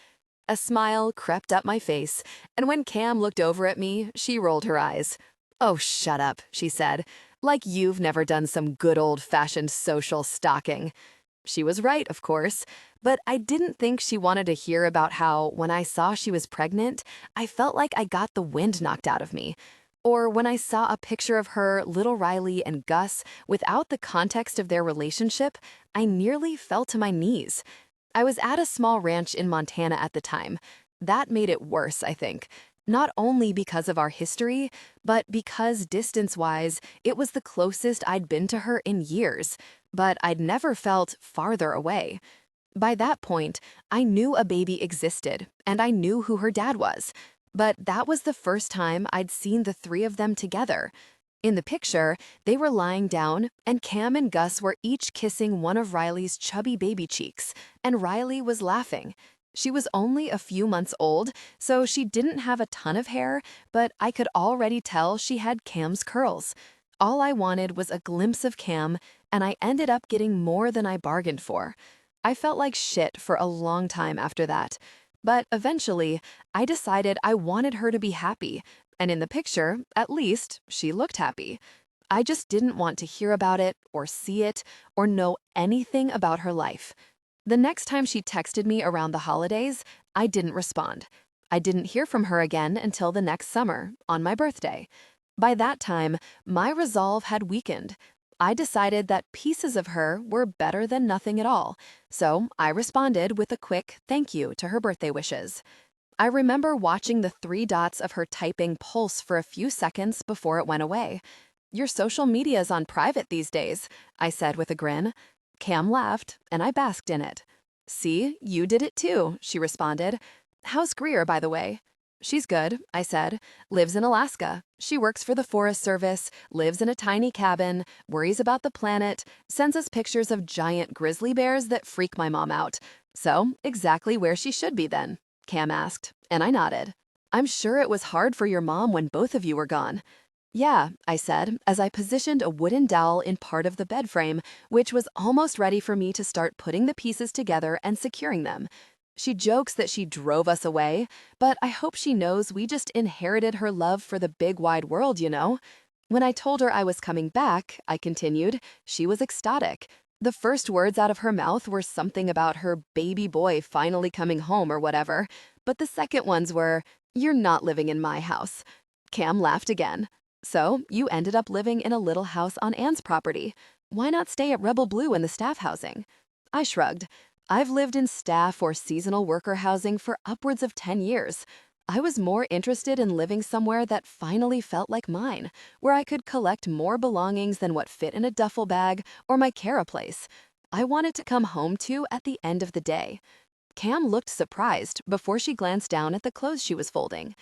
Speaker 1: A smile crept up my face, and when Cam looked over at me, she rolled her eyes. Oh, shut up, she said, like you've never done some good old-fashioned social stalking. She was right, of course, but I didn't think she wanted to hear about how, when I saw she was pregnant, I felt like I got the wind knocked out of me. Or when I saw a picture of her, little Riley, and Gus without the context of their relationship, I nearly fell to my knees. I was at a small ranch in Montana at the time. That made it worse, I think. Not only because of our history, but because distance-wise, it was the closest I'd been to her in years, but I'd never felt farther away. By that point, I knew a baby existed, and I knew who her dad was. But that was the first time I'd seen the three of them together. In the picture, they were lying down, and Cam and Gus were each kissing one of Riley's chubby baby cheeks, and Riley was laughing. She was only a few months old, so she didn't have a ton of hair, but I could already tell she had Cam's curls. All I wanted was a glimpse of Cam, and I ended up getting more than I bargained for. I felt like shit for a long time after that. But eventually, I decided I wanted her to be happy, and in the picture, at least, she looked happy. I just didn't want to hear about it, or see it, or know anything about her life. The next time she texted me around the holidays, I didn't respond. I didn't hear from her again until the next summer, on my birthday. By that time, my resolve had weakened. I decided that pieces of her were better than nothing at all, so I responded with a quick thank you to her birthday wishes. I remember watching the 3 dots of her typing pulse for a few seconds before it went away. Your social media's on private these days, I said with a grin. Cam laughed, and I basked in it. See, you did it too, she responded. How's Greer, by the way? She's good, I said. Lives in Alaska. She works for the Forest Service, lives in a tiny cabin, worries about the planet, sends us pictures of giant grizzly bears that freak my mom out. So, exactly where she should be then, Cam asked, and I nodded. I'm sure it was hard for your mom when both of you were gone. Yeah, I said, as I positioned a wooden dowel in part of the bed frame, which was almost ready for me to start putting the pieces together and securing them. She jokes that she drove us away, but I hope she knows we just inherited her love for the big wide world, you know?
Speaker 2: When I told her I was coming back, I continued, she was ecstatic. The first words out of her mouth were something about her baby boy finally coming home or whatever, but the second ones were, "You're not living in my house." Cam laughed again. "So, you ended up living in a little house on Anne's property. Why not stay at Rebel Blue in the staff housing?" I shrugged. I've lived in staff or seasonal worker housing for upwards of 10 years. I was more interested in living somewhere that finally felt like mine, where I could collect more belongings than what fit in a duffel bag or my Cara place. I wanted to come home to at the end of the day. Cam looked surprised before she glanced down at the clothes she was folding.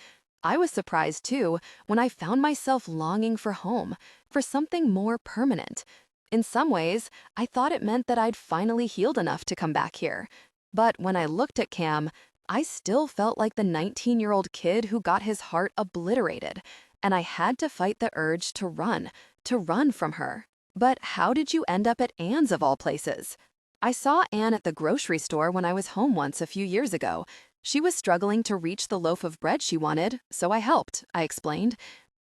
Speaker 2: I was surprised too when I found myself longing for home, for something more permanent. In some ways, I thought it meant that I'd finally healed enough to come back here. But when I looked at Cam, I still felt like the 19-year-old kid who got his heart obliterated, and I had to fight the urge to run from her. But how did you end up at Anne's of all places? I saw Anne at the grocery store when I was home once a few years ago. She was struggling to reach the loaf of bread she wanted, so I helped, I explained.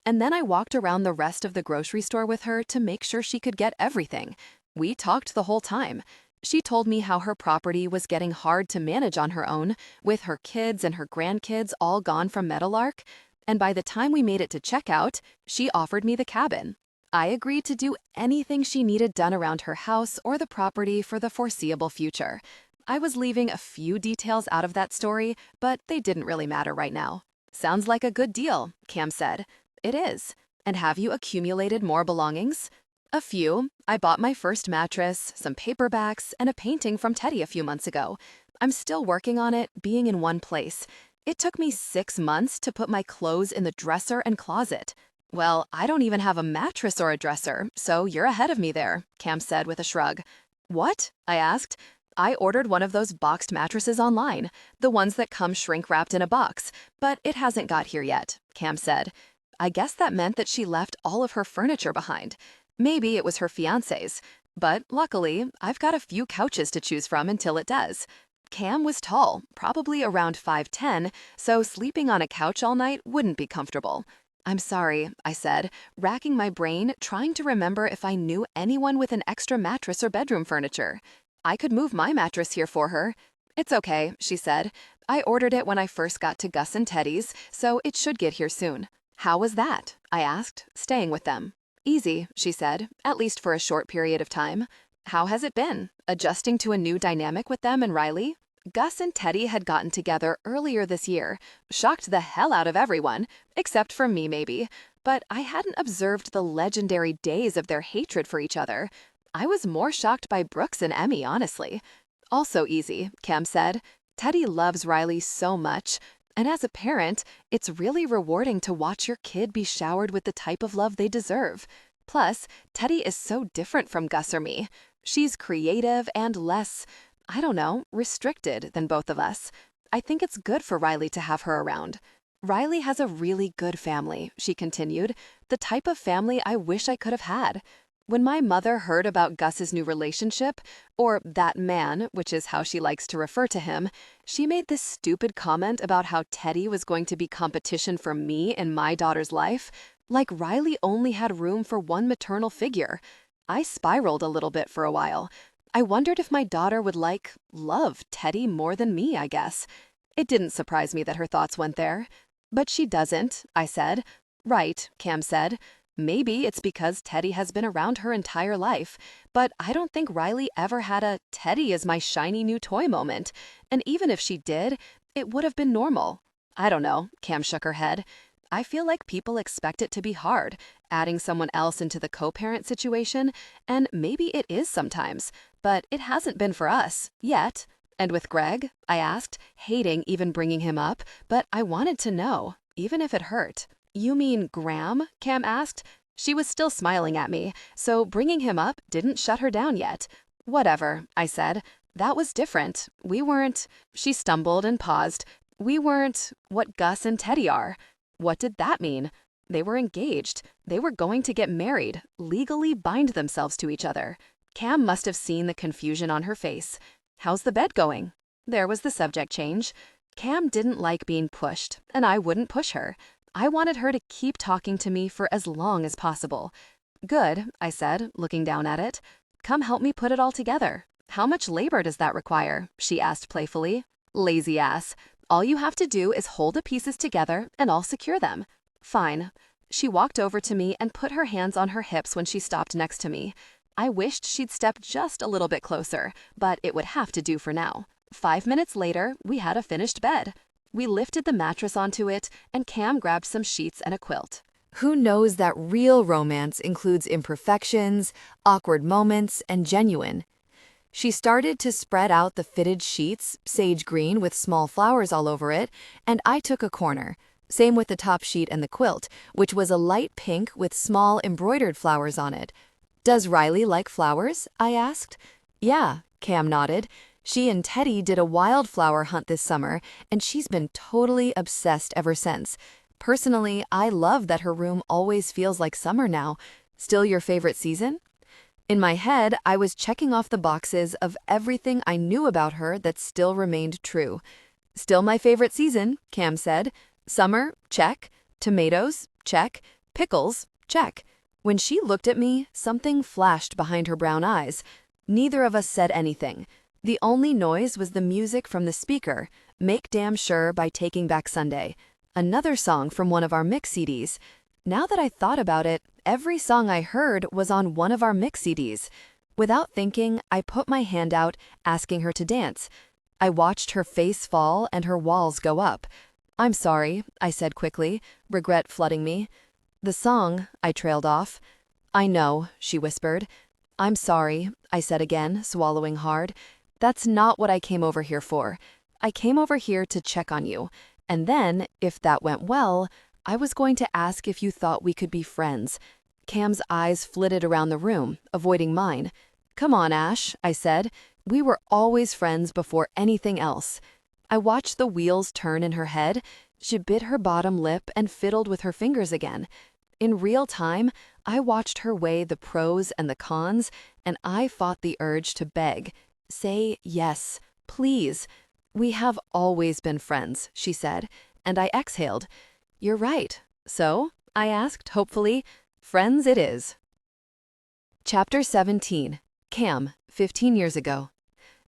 Speaker 2: And then I walked around the rest of the grocery store with her to make sure she could get everything. We talked the whole time. She told me how her property was getting hard to manage on her own, with her kids and her grandkids all gone from Meadowlark. And by the time we made it to checkout, she offered me the cabin. I agreed to do anything she needed done around her house or the property for the foreseeable future. I was leaving a few details out of that story, but they didn't really matter right now. "Sounds like a good deal," Cam said. "It is. And have you accumulated more belongings?" "A few. I bought my first mattress, some paperbacks, and a painting from Teddy a few months ago. I'm still working on it, being in one place. It took me 6 months to put my clothes in the dresser and closet." "Well, I don't even have a mattress or a dresser, so you're ahead of me there," Cam said with a shrug. "What?" I asked. "I ordered one of those boxed mattresses online, the ones that come shrink-wrapped in a box, but it hasn't got here yet," Cam said. I guess that meant that she left all of her furniture behind. Maybe it was her fiancé's, but luckily, I've got a few couches to choose from until it does. Cam was tall, probably around 5'10", so sleeping on a couch all night wouldn't be comfortable. "I'm sorry," I said, racking my brain trying to remember if I knew anyone with an extra mattress or bedroom furniture. "I could move my mattress here for her." "It's okay," she said. "I ordered it when I first got to Gus and Teddy's, so it should get here soon." "How was that?" I asked, staying with them. "Easy," she said, "at least for a short period of time." "How has it been? Adjusting to a new dynamic with them and Riley?" Gus and Teddy had gotten together earlier this year, shocked the hell out of everyone, except for me maybe, but I hadn't observed the legendary days of their hatred for each other. I was more shocked by Brooks and Emmy, honestly. "Also easy," Cam said. "Teddy loves Riley so much, and as a parent, it's really rewarding to watch your kid be showered with the type of love they deserve. Plus, Teddy is so different from Gus or me. She's creative and less, I don't know, restricted than both of us. I think it's good for Riley to have her around. Riley has a really good family," she continued, "the type of family I wish I could have had. When my mother heard about Gus's new relationship, or that man, which is how she likes to refer to him, she made this stupid comment about how Teddy was going to be competition for me in my daughter's life, like Riley only had room for one maternal figure. I spiraled a little bit for a while. I wondered if my daughter would love Teddy more than me, I guess. It didn't surprise me that her thoughts went there. "But she doesn't," I said. "Right," Cam said. "Maybe it's because Teddy has been around her entire life, but I don't think Riley ever had a Teddy is my shiny new toy moment, and even if she did, it would have been normal." "I don't know," Cam shook her head. "I feel like people expect it to be hard, adding someone else into the co-parent situation, and maybe it is sometimes, but it hasn't been for us, yet." "And with Greg?" I asked, hating even bringing him up, but I wanted to know, even if it hurt. "You mean Graham?" Cam asked. She was still smiling at me, so bringing him up didn't shut her down yet. "Whatever," I said. "That was different. We weren't—" She stumbled and paused. "We weren't what Gus and Teddy are." What did that mean? They were engaged. They were going to get married, legally bind themselves to each other. Cam must have seen the confusion on her face. "How's the bed going?" There was the subject change. Cam didn't like being pushed, and I wouldn't push her. I wanted her to keep talking to me for as long as possible. Good, I said, looking down at it. Come help me put it all together. How much labor does that require? She asked playfully. Lazy ass. All you have to do is hold the pieces together and I'll secure them. Fine. She walked over to me and put her hands on her hips when she stopped next to me. I wished she'd stepped just a little bit closer, but it would have to do for now. 5 minutes later, we had a finished bed. We lifted the mattress onto it, and Cam grabbed some sheets and a quilt.
Speaker 1: Who knows that real romance includes imperfections, awkward moments, and genuine? She started to spread out the fitted sheets, sage green with small flowers all over it, and I took a corner. Same with the top sheet and the quilt, which was a light pink with small embroidered flowers on it. Does Riley like flowers? I asked. Yeah, Cam nodded. She and Teddy did a wildflower hunt this summer, and she's been totally obsessed ever since. Personally, I love that her room always feels like summer now. Still your favorite season? In my head, I was checking off the boxes of everything I knew about her that still remained true. Still my favorite season, Cam said. Summer, check. Tomatoes, check. Pickles, check. When she looked at me, something flashed behind her brown eyes. Neither of us said anything. The only noise was the music from the speaker, Make Damn Sure by Taking Back Sunday. Another song from one of our mix CDs. Now that I thought about it, every song I heard was on one of our mix CDs. Without thinking, I put my hand out, asking her to dance. I watched her face fall and her walls go up. I'm sorry, I said quickly, regret flooding me. The song, I trailed off. I know, she whispered. I'm sorry, I said again, swallowing hard. That's not what I came over here for. I came over here to check on you. And then, if that went well, I was going to ask if you thought we could be friends. Cam's eyes flitted around the room, avoiding mine. Come on, Ash, I said. We were always friends before anything else. I watched the wheels turn in her head. She bit her bottom lip and fiddled with her fingers again. In real time, I watched her weigh the pros and the cons, and I fought the urge to beg. Say yes, please. We have always been friends, she said, and I exhaled. You're right. So? I asked, hopefully. Friends it is. Chapter 17. Cam, 15 years ago.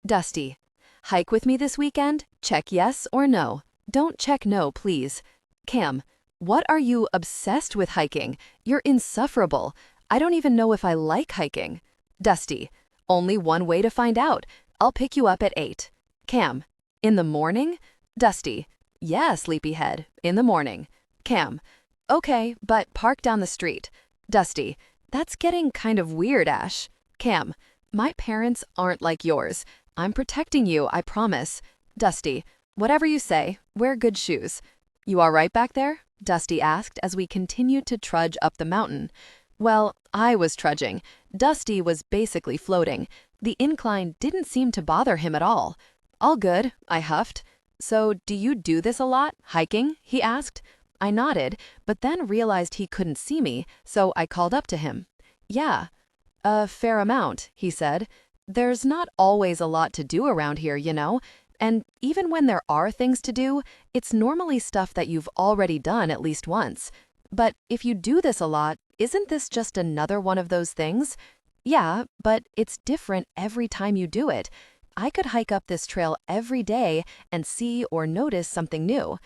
Speaker 1: Dusty. Hike with me this weekend? Check yes or no. Don't check no, please. Cam. What are you obsessed with hiking? You're insufferable. I don't even know if I like hiking. Dusty. Only one way to find out. I'll pick you up at 8. Cam. In the morning? Dusty. Yeah, sleepyhead. In the morning. Cam. Okay, but park down the street. Dusty. That's getting kind of weird, Ash. Cam. My parents aren't like yours. I'm protecting you, I promise. Dusty. Whatever you say. Wear good shoes. You all right back there? Dusty asked as we continued to trudge up the mountain. Well, I was trudging. Dusty was basically floating. The incline didn't seem to bother him at all. All good, I huffed. So, do you do this a lot, hiking? He asked. I nodded, but then realized he couldn't see me, so I called up to him. Yeah. A fair amount, he said. There's not always a lot to do around here, you know. And even when there are things to do, it's normally stuff that you've already done at least once. But if you do this a lot, isn't this just another one of those things? Yeah, but it's different every time you do it. I could hike up this trail every day and see or notice something new.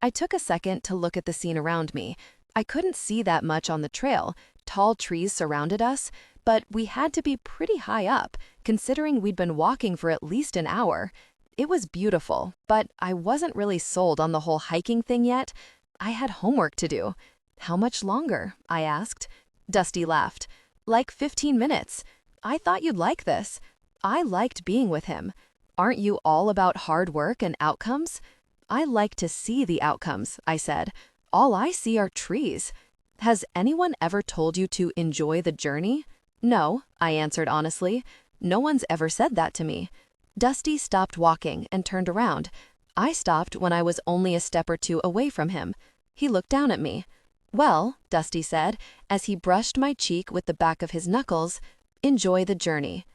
Speaker 1: I took a second to look at the scene around me. I couldn't see that much on the trail. Tall trees surrounded us, but we had to be pretty high up, considering we'd been walking for at least an hour. It was beautiful, but I wasn't really sold on the whole hiking thing yet. I had homework to do. How much longer? I asked. Dusty laughed. Like 15 minutes. I thought you'd like this. I liked being with him. Aren't you all about hard work and outcomes? I like to see the outcomes, I said. All I see are trees. Has anyone ever told you to enjoy the journey? No, I answered honestly. No one's ever said that to me. Dusty stopped walking and turned around. I stopped when I was only a step or two away from him. He looked down at me. Well, Dusty said, as he brushed my cheek with the back of his knuckles, enjoy the journey.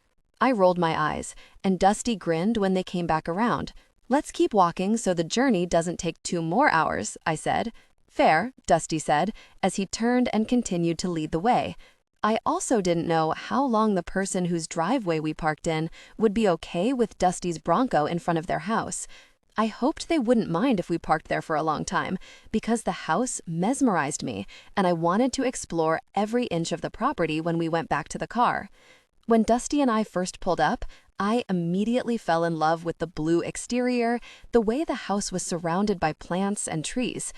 Speaker 1: I rolled my eyes, and Dusty grinned when they came back around. Let's keep walking so the journey doesn't take 2 more hours, I said.
Speaker 2: Fair, Dusty said, as he turned and continued to lead the way. I also didn't know how long the person whose driveway we parked in would be okay with Dusty's Bronco in front of their house. I hoped they wouldn't mind if we parked there for a long time, because the house mesmerized me, and I wanted to explore every inch of the property when we went back to the car. When Dusty and I first pulled up, I immediately fell in love with the blue exterior, the way the house was surrounded by plants and trees.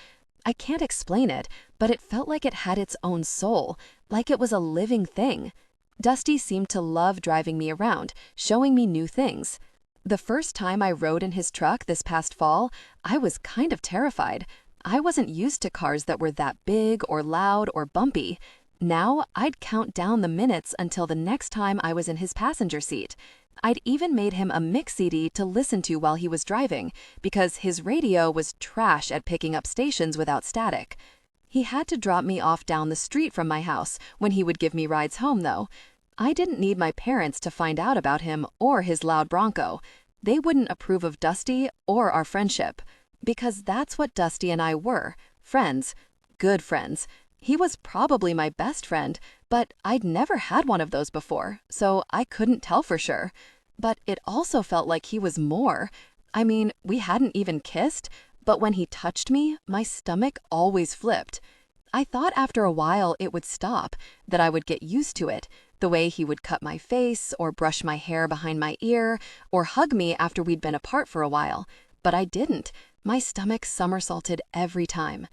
Speaker 2: I can't explain it, but it felt like it had its own soul, like it was a living thing. Dusty seemed to love driving me around, showing me new things. The first time I rode in his truck this past fall, I was kind of terrified. I wasn't used to cars that were that big or loud or bumpy. Now, I'd count down the minutes until the next time I was in his passenger seat. I'd even made him a mix CD to listen to while he was driving, because his radio was trash at picking up stations without static. He had to drop me off down the street from my house when he would give me rides home, though. I didn't need my parents to find out about him or his loud Bronco. They wouldn't approve of Dusty or our friendship, because that's what Dusty and I were, friends, good friends. He was probably my best friend, but I'd never had one of those before, so I couldn't tell for sure. But it also felt like he was more. I mean, we hadn't even kissed, but when he touched me, my stomach always flipped. I thought after a while it would stop, that I would get used to it, the way he would cut my face or brush my hair behind my ear or hug me after we'd been apart for a while. But I didn't. My stomach somersaulted every time.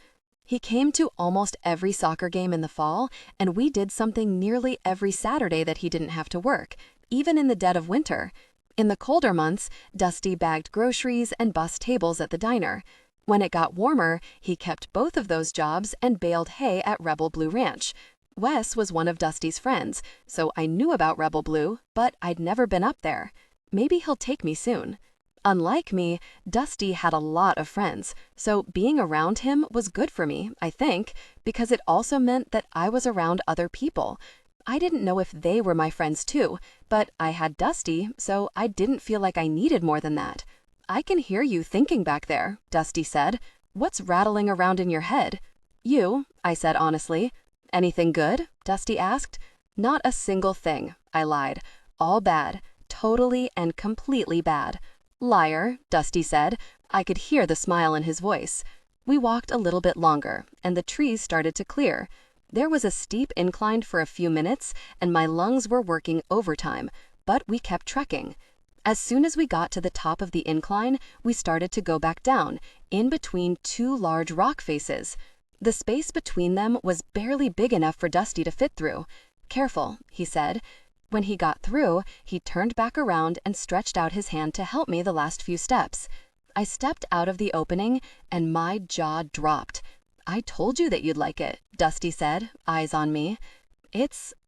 Speaker 2: He came to almost every soccer game in the fall, and we did something nearly every Saturday that he didn't have to work, even in the dead of winter. In the colder months, Dusty bagged groceries and bussed tables at the diner. When it got warmer, he kept both of those jobs and baled hay at Rebel Blue Ranch. Wes was one of Dusty's friends, so I knew about Rebel Blue, but I'd never been up there. Maybe he'll take me soon. Unlike me, Dusty had a lot of friends, so being around him was good for me, I think, because it also meant that I was around other people. I didn't know if they were my friends too, but I had Dusty, so I didn't feel like I needed more than that. "I can hear you thinking back there," Dusty said. "What's rattling around in your head?" "You," I said honestly. "Anything good?" Dusty asked. "Not a single thing," I lied. "All bad. Totally and completely bad." "Liar," Dusty said. I could hear the smile in his voice. We walked a little bit longer, and the trees started to clear. There was a steep incline for a few minutes, and my lungs were working overtime, but we kept trekking. As soon as we got to the top of the incline, we started to go back down, in between two large rock faces. The space between them was barely big enough for Dusty to fit through. "Careful," he said. When he got through, he turned back around and stretched out his hand to help me the last few steps. I stepped out of the opening, and my jaw dropped. "I told you that you'd like it," Dusty said, eyes on me.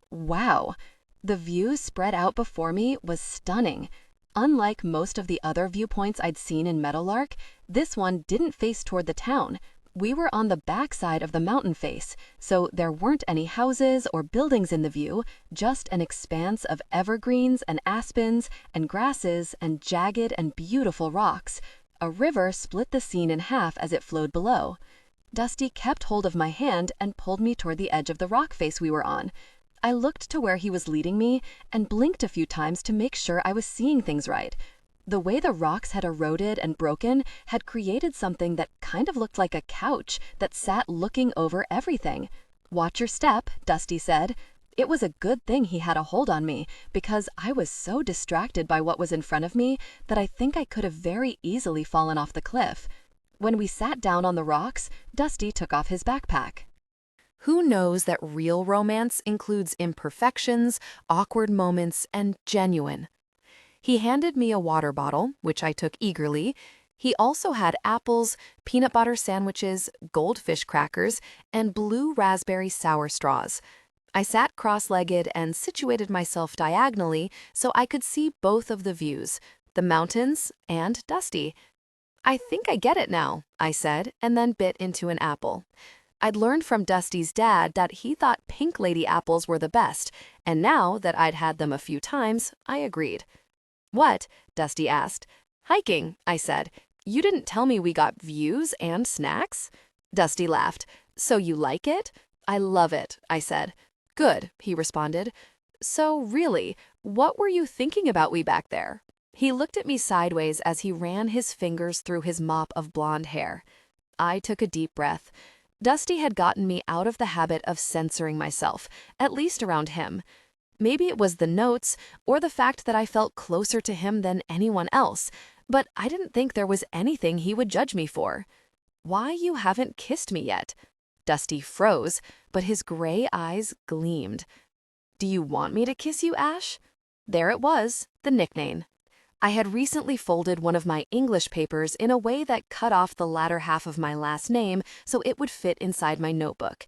Speaker 2: Wow. The view spread out before me was stunning. Unlike most of the other viewpoints I'd seen in Meadowlark, this one didn't face toward the town. We were on the backside of the mountain face, so there weren't any houses or buildings in the view, just an expanse of evergreens and aspens and grasses and jagged and beautiful rocks. A river split the scene in half as it flowed below. Dusty kept hold of my hand and pulled me toward the edge of the rock face we were on. I looked to where he was leading me and blinked a few times to make sure I was seeing things right. The way the rocks had eroded and broken had created something that kind of looked like a couch that sat looking over everything. "Watch your step," Dusty said. It was a good thing he had a hold on me, because I was so distracted by what was in front of me that I think I could have very easily fallen off the cliff. When we sat down on the rocks, Dusty took off his backpack.
Speaker 1: Who knows that real romance includes imperfections, awkward moments, and genuine? He handed me a water bottle, which I took eagerly. He also had apples, peanut butter sandwiches, goldfish crackers, and blue raspberry sour straws. I sat cross-legged and situated myself diagonally so I could see both of the views, the mountains and Dusty. "I think I get it now," I said, and then bit into an apple. I'd learned from Dusty's dad that he thought pink lady apples were the best, and now that I'd had them a few times, I agreed. "What?" Dusty asked. "Hiking," I said. "You didn't tell me we got views and snacks?"
Speaker 2: Dusty laughed. So you like it? I love it, I said. Good, he responded. So really, what were you thinking about way back there? He looked at me sideways as he ran his fingers through his mop of blonde hair. I took a deep breath. Dusty had gotten me out of the habit of censoring myself, at least around him. Maybe it was the notes or the fact that I felt closer to him than anyone else, but I didn't think there was anything he would judge me for. Why you haven't kissed me yet? Dusty froze, but his gray eyes gleamed. Do you want me to kiss you, Ash? There it was, the nickname. I had recently folded one of my English papers in a way that cut off the latter half of my last name so it would fit inside my notebook.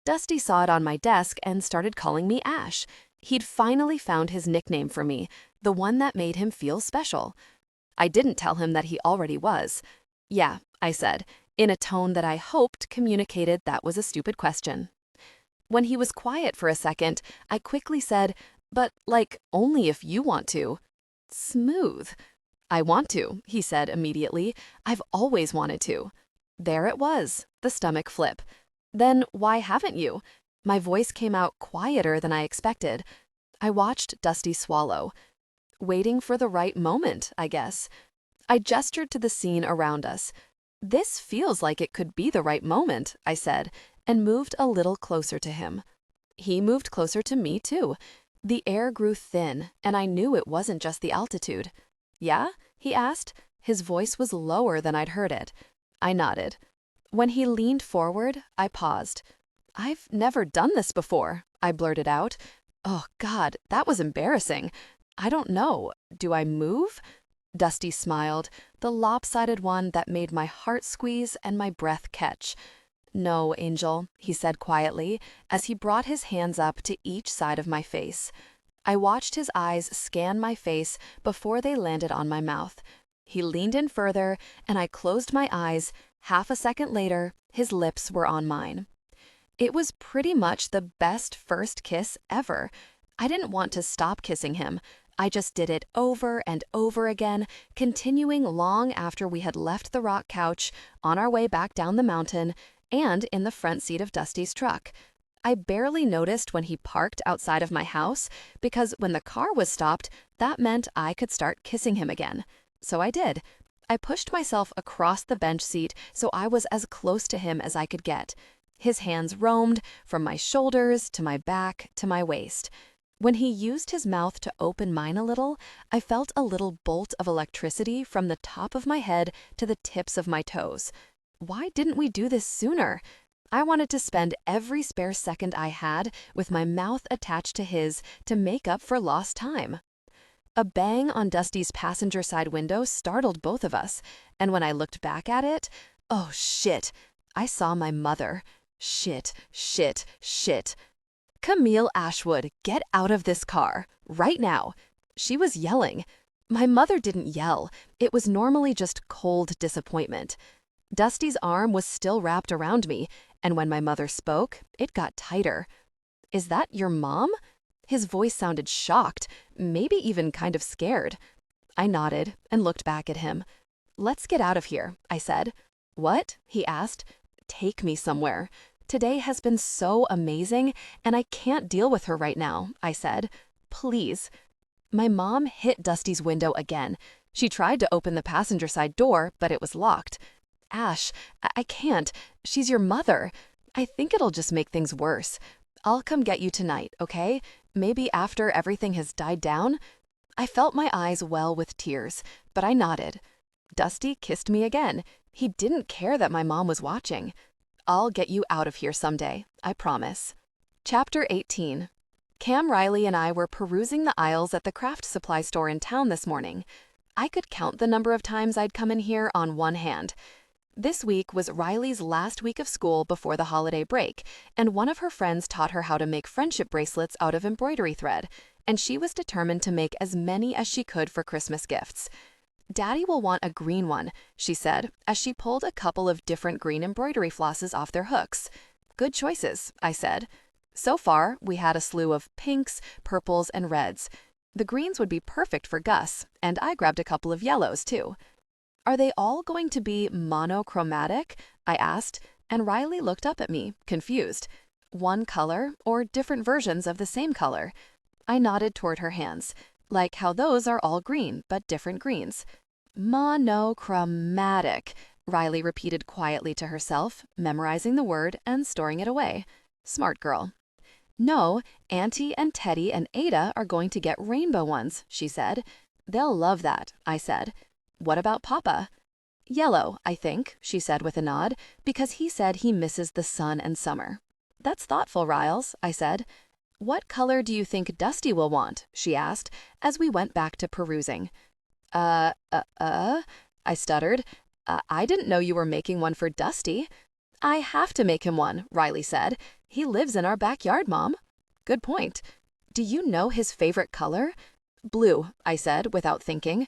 Speaker 2: Dusty saw it on my desk and started calling me Ash. He'd finally found his nickname for me, the one that made him feel special. I didn't tell him that he already was. Yeah, I said, in a tone that I hoped communicated that was a stupid question. When he was quiet for a second, I quickly said, but, only if you want to. Smooth. I want to, he said immediately. I've always wanted to. There it was, the stomach flip. Then why haven't you? My voice came out quieter than I expected. I watched Dusty swallow. Waiting for the right moment, I guess. I gestured to the scene around us. This feels like it could be the right moment, I said, and moved a little closer to him. He moved closer to me, too. The air grew thin, and I knew it wasn't just the altitude. Yeah? He asked. His voice was lower than I'd heard it. I nodded. When he leaned forward, I paused. I've never done this before, I blurted out. Oh, God, that was embarrassing. I don't know. Do I move? Dusty smiled, the lopsided one that made my heart squeeze and my breath catch. No, Angel, he said quietly, as he brought his hands up to each side of my face. I watched his eyes scan my face before they landed on my mouth. He leaned in further, and I closed my eyes. Half a second later, his lips were on mine. It was pretty much the best first kiss ever. I didn't want to stop kissing him. I just did it over and over again, continuing long after we had left the rock couch, on our way back down the mountain, and in the front seat of Dusty's truck. I barely noticed when he parked outside of my house, because when the car was stopped, that meant I could start kissing him again. So I did. I pushed myself across the bench seat so I was as close to him as I could get. His hands roamed from my shoulders to my back to my waist. When he used his mouth to open mine a little, I felt a little bolt of electricity from the top of my head to the tips of my toes. Why didn't we do this sooner? I wanted to spend every spare second I had with my mouth attached to his to make up for lost time. A bang on Dusty's passenger side window startled both of us, and when I looked back at it, oh shit, I saw my mother. Shit, shit, shit. Camille Ashwood, get out of this car, right now. She was yelling. My mother didn't yell. It was normally just cold disappointment. Dusty's arm was still wrapped around me, and when my mother spoke, it got tighter. Is that your mom? His voice sounded shocked, maybe even kind of scared. I nodded and looked back at him. Let's get out of here, I said. What? He asked. Take me somewhere. Today has been so amazing, and I can't deal with her right now, I said. Please. My mom hit Dusty's window again. She tried to open the passenger side door, but it was locked. Ash, I can't. She's your mother. I think it'll just make things worse. I'll come get you tonight, okay? Maybe after everything has died down? I felt my eyes well with tears, but I nodded. Dusty kissed me again. He didn't care that my mom was watching. I'll get you out of here someday, I promise. Chapter 18. Cam Riley and I were perusing the aisles at the craft supply store in town this morning. I could count the number of times I'd come in here on one hand. This week was Riley's last week of school before the holiday break, and one of her friends taught her how to make friendship bracelets out of embroidery thread, and she was determined to make as many as she could for Christmas gifts. Daddy will want a green one, she said, as she pulled a couple of different green embroidery flosses off their hooks. Good choices, I said. So far, we had a slew of pinks, purples, and reds. The greens would be perfect for Gus, and I grabbed a couple of yellows, too. Are they all going to be monochromatic? I asked, and Riley looked up at me, confused. One color or different versions of the same color? I nodded toward her hands, like how those are all green, but different greens. Monochromatic, Riley repeated quietly to herself, memorizing the word and storing it away. Smart girl. No, Auntie and Teddy and Ada are going to get rainbow ones, she said. They'll love that, I said. What about Papa? Yellow, I think, she said with a nod, because he said he misses the sun and summer. That's thoughtful, Riles, I said. What color do you think Dusty will want? She asked, as we went back to perusing. I stuttered. I didn't know you were making one for Dusty. I have to make him one, Riley said. He lives in our backyard, Mom. Good point. Do you know his favorite color? Blue, I said without thinking.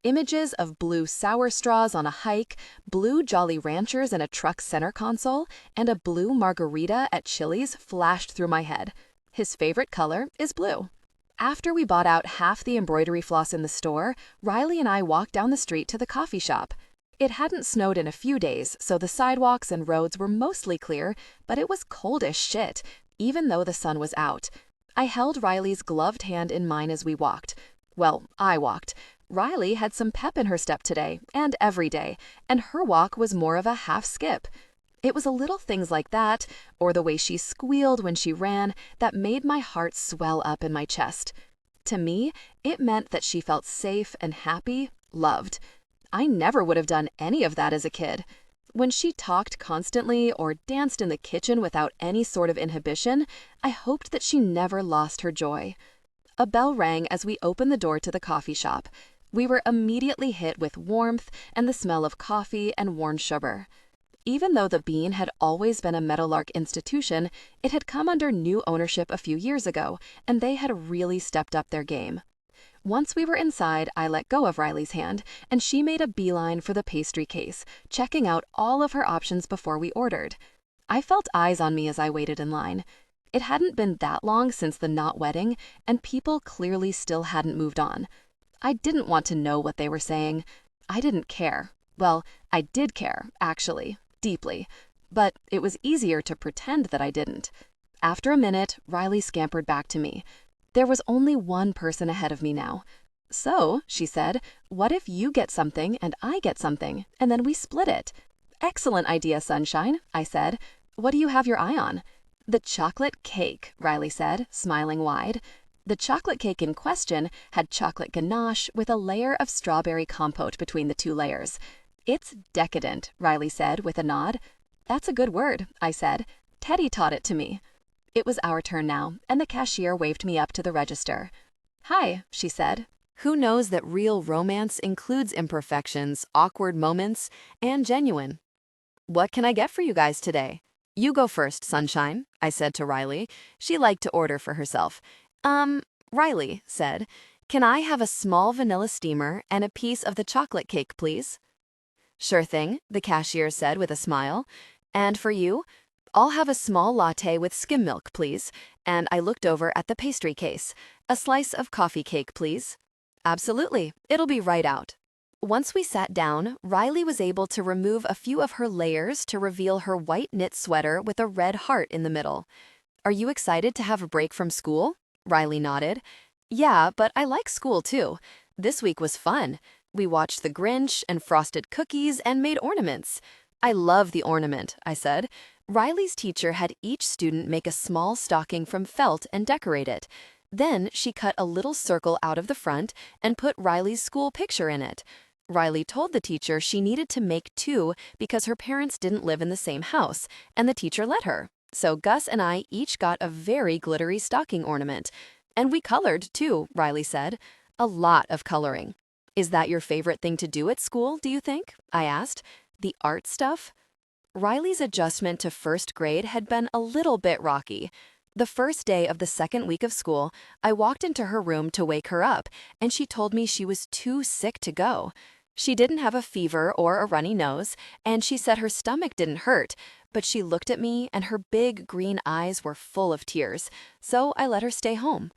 Speaker 2: Images of blue sour straws on a hike, blue Jolly Ranchers in a truck center console, and a blue margarita at Chili's flashed through my head. His favorite color is blue. After we bought out half the embroidery floss in the store, Riley and I walked down the street to the coffee shop. It hadn't snowed in a few days, so the sidewalks and roads were mostly clear, but it was cold as shit, even though the sun was out. I held Riley's gloved hand in mine as we walked. Well, I walked. Riley had some pep in her step today, and every day, and her walk was more of a half skip. It was the little things like that, or the way she squealed when she ran, that made my heart swell up in my chest. To me, it meant that she felt safe and happy, loved. I never would have done any of that as a kid. When she talked constantly or danced in the kitchen without any sort of inhibition, I hoped that she never lost her joy. A bell rang as we opened the door to the coffee shop. We were immediately hit with warmth and the smell of coffee and worn sugar. Even though the Bean had always been a Meadowlark institution, it had come under new ownership a few years ago, and they had really stepped up their game. Once we were inside, I let go of Riley's hand, and she made a beeline for the pastry case, checking out all of her options before we ordered. I felt eyes on me as I waited in line. It hadn't been that long since the Knot wedding, and people clearly still hadn't moved on. I didn't want to know what they were saying. I didn't care. Well, I did care, actually, deeply. But it was easier to pretend that I didn't. After a minute, Riley scampered back to me. There was only one person ahead of me now. So, she said, what if you get something and I get something, and then we split it? Excellent idea, Sunshine, I said. What do you have your eye on? The chocolate cake, Riley said, smiling wide. The chocolate cake in question had chocolate ganache with a layer of strawberry compote between the two layers. It's decadent, Riley said with a nod. That's a good word, I said. Teddy taught it to me. It was our turn now, and the cashier waved me up to the register. Hi, she said.
Speaker 1: Who knows that real romance includes imperfections, awkward moments, and genuine? What can I get for you guys today? You go first, Sunshine, I said to Riley. She liked to order for herself. Riley said, can I have a small vanilla steamer and a piece of the chocolate cake, please? Sure thing, the cashier said with a smile. And for you? I'll have a small latte with skim milk, please. And I looked over at the pastry case. A slice of coffee cake, please. Absolutely, it'll be right out. Once we sat down, Riley was able to remove a few of her layers to reveal her white knit sweater with a red heart in the middle. Are you excited to have a break from school? Riley nodded. Yeah, but I like school too. This week was fun. We watched The Grinch and frosted cookies and made ornaments. I love the ornament, I said. Riley's teacher had each student make a small stocking from felt and decorate it. Then she cut a little circle out of the front and put Riley's school picture in it. Riley told the teacher she needed to make 2 because her parents didn't live in the same house, and the teacher let her. So Gus and I each got a very glittery stocking ornament. And we colored too, Riley said. A lot of coloring. Is that your favorite thing to do at school, do you think? I asked. The art stuff? Riley's adjustment to first grade had been a little bit rocky. The first day of the second week of school, I walked into her room to wake her up, and she told me she was too sick to go. She didn't have a fever or a runny nose, and she said her stomach didn't hurt, but she looked at me and her big green eyes were full of tears, so I let her stay home.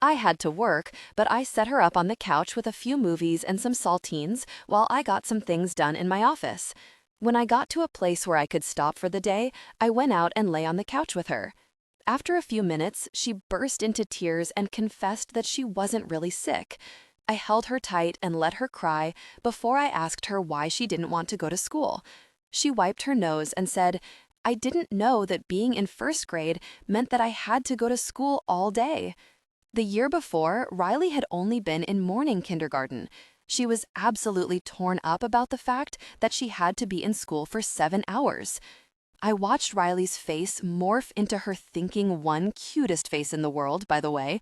Speaker 1: I had to work, but I set her up on the couch with a few movies and some saltines while I got some things done in my office.
Speaker 2: When I got to a place where I could stop for the day, I went out and lay on the couch with her. After a few minutes, she burst into tears and confessed that she wasn't really sick. I held her tight and let her cry before I asked her why she didn't want to go to school. She wiped her nose and said, "I didn't know that being in first grade meant that I had to go to school all day." The year before, Riley had only been in morning kindergarten. She was absolutely torn up about the fact that she had to be in school for 7 hours. I watched Riley's face morph into her thinking one cutest face in the world, by the way.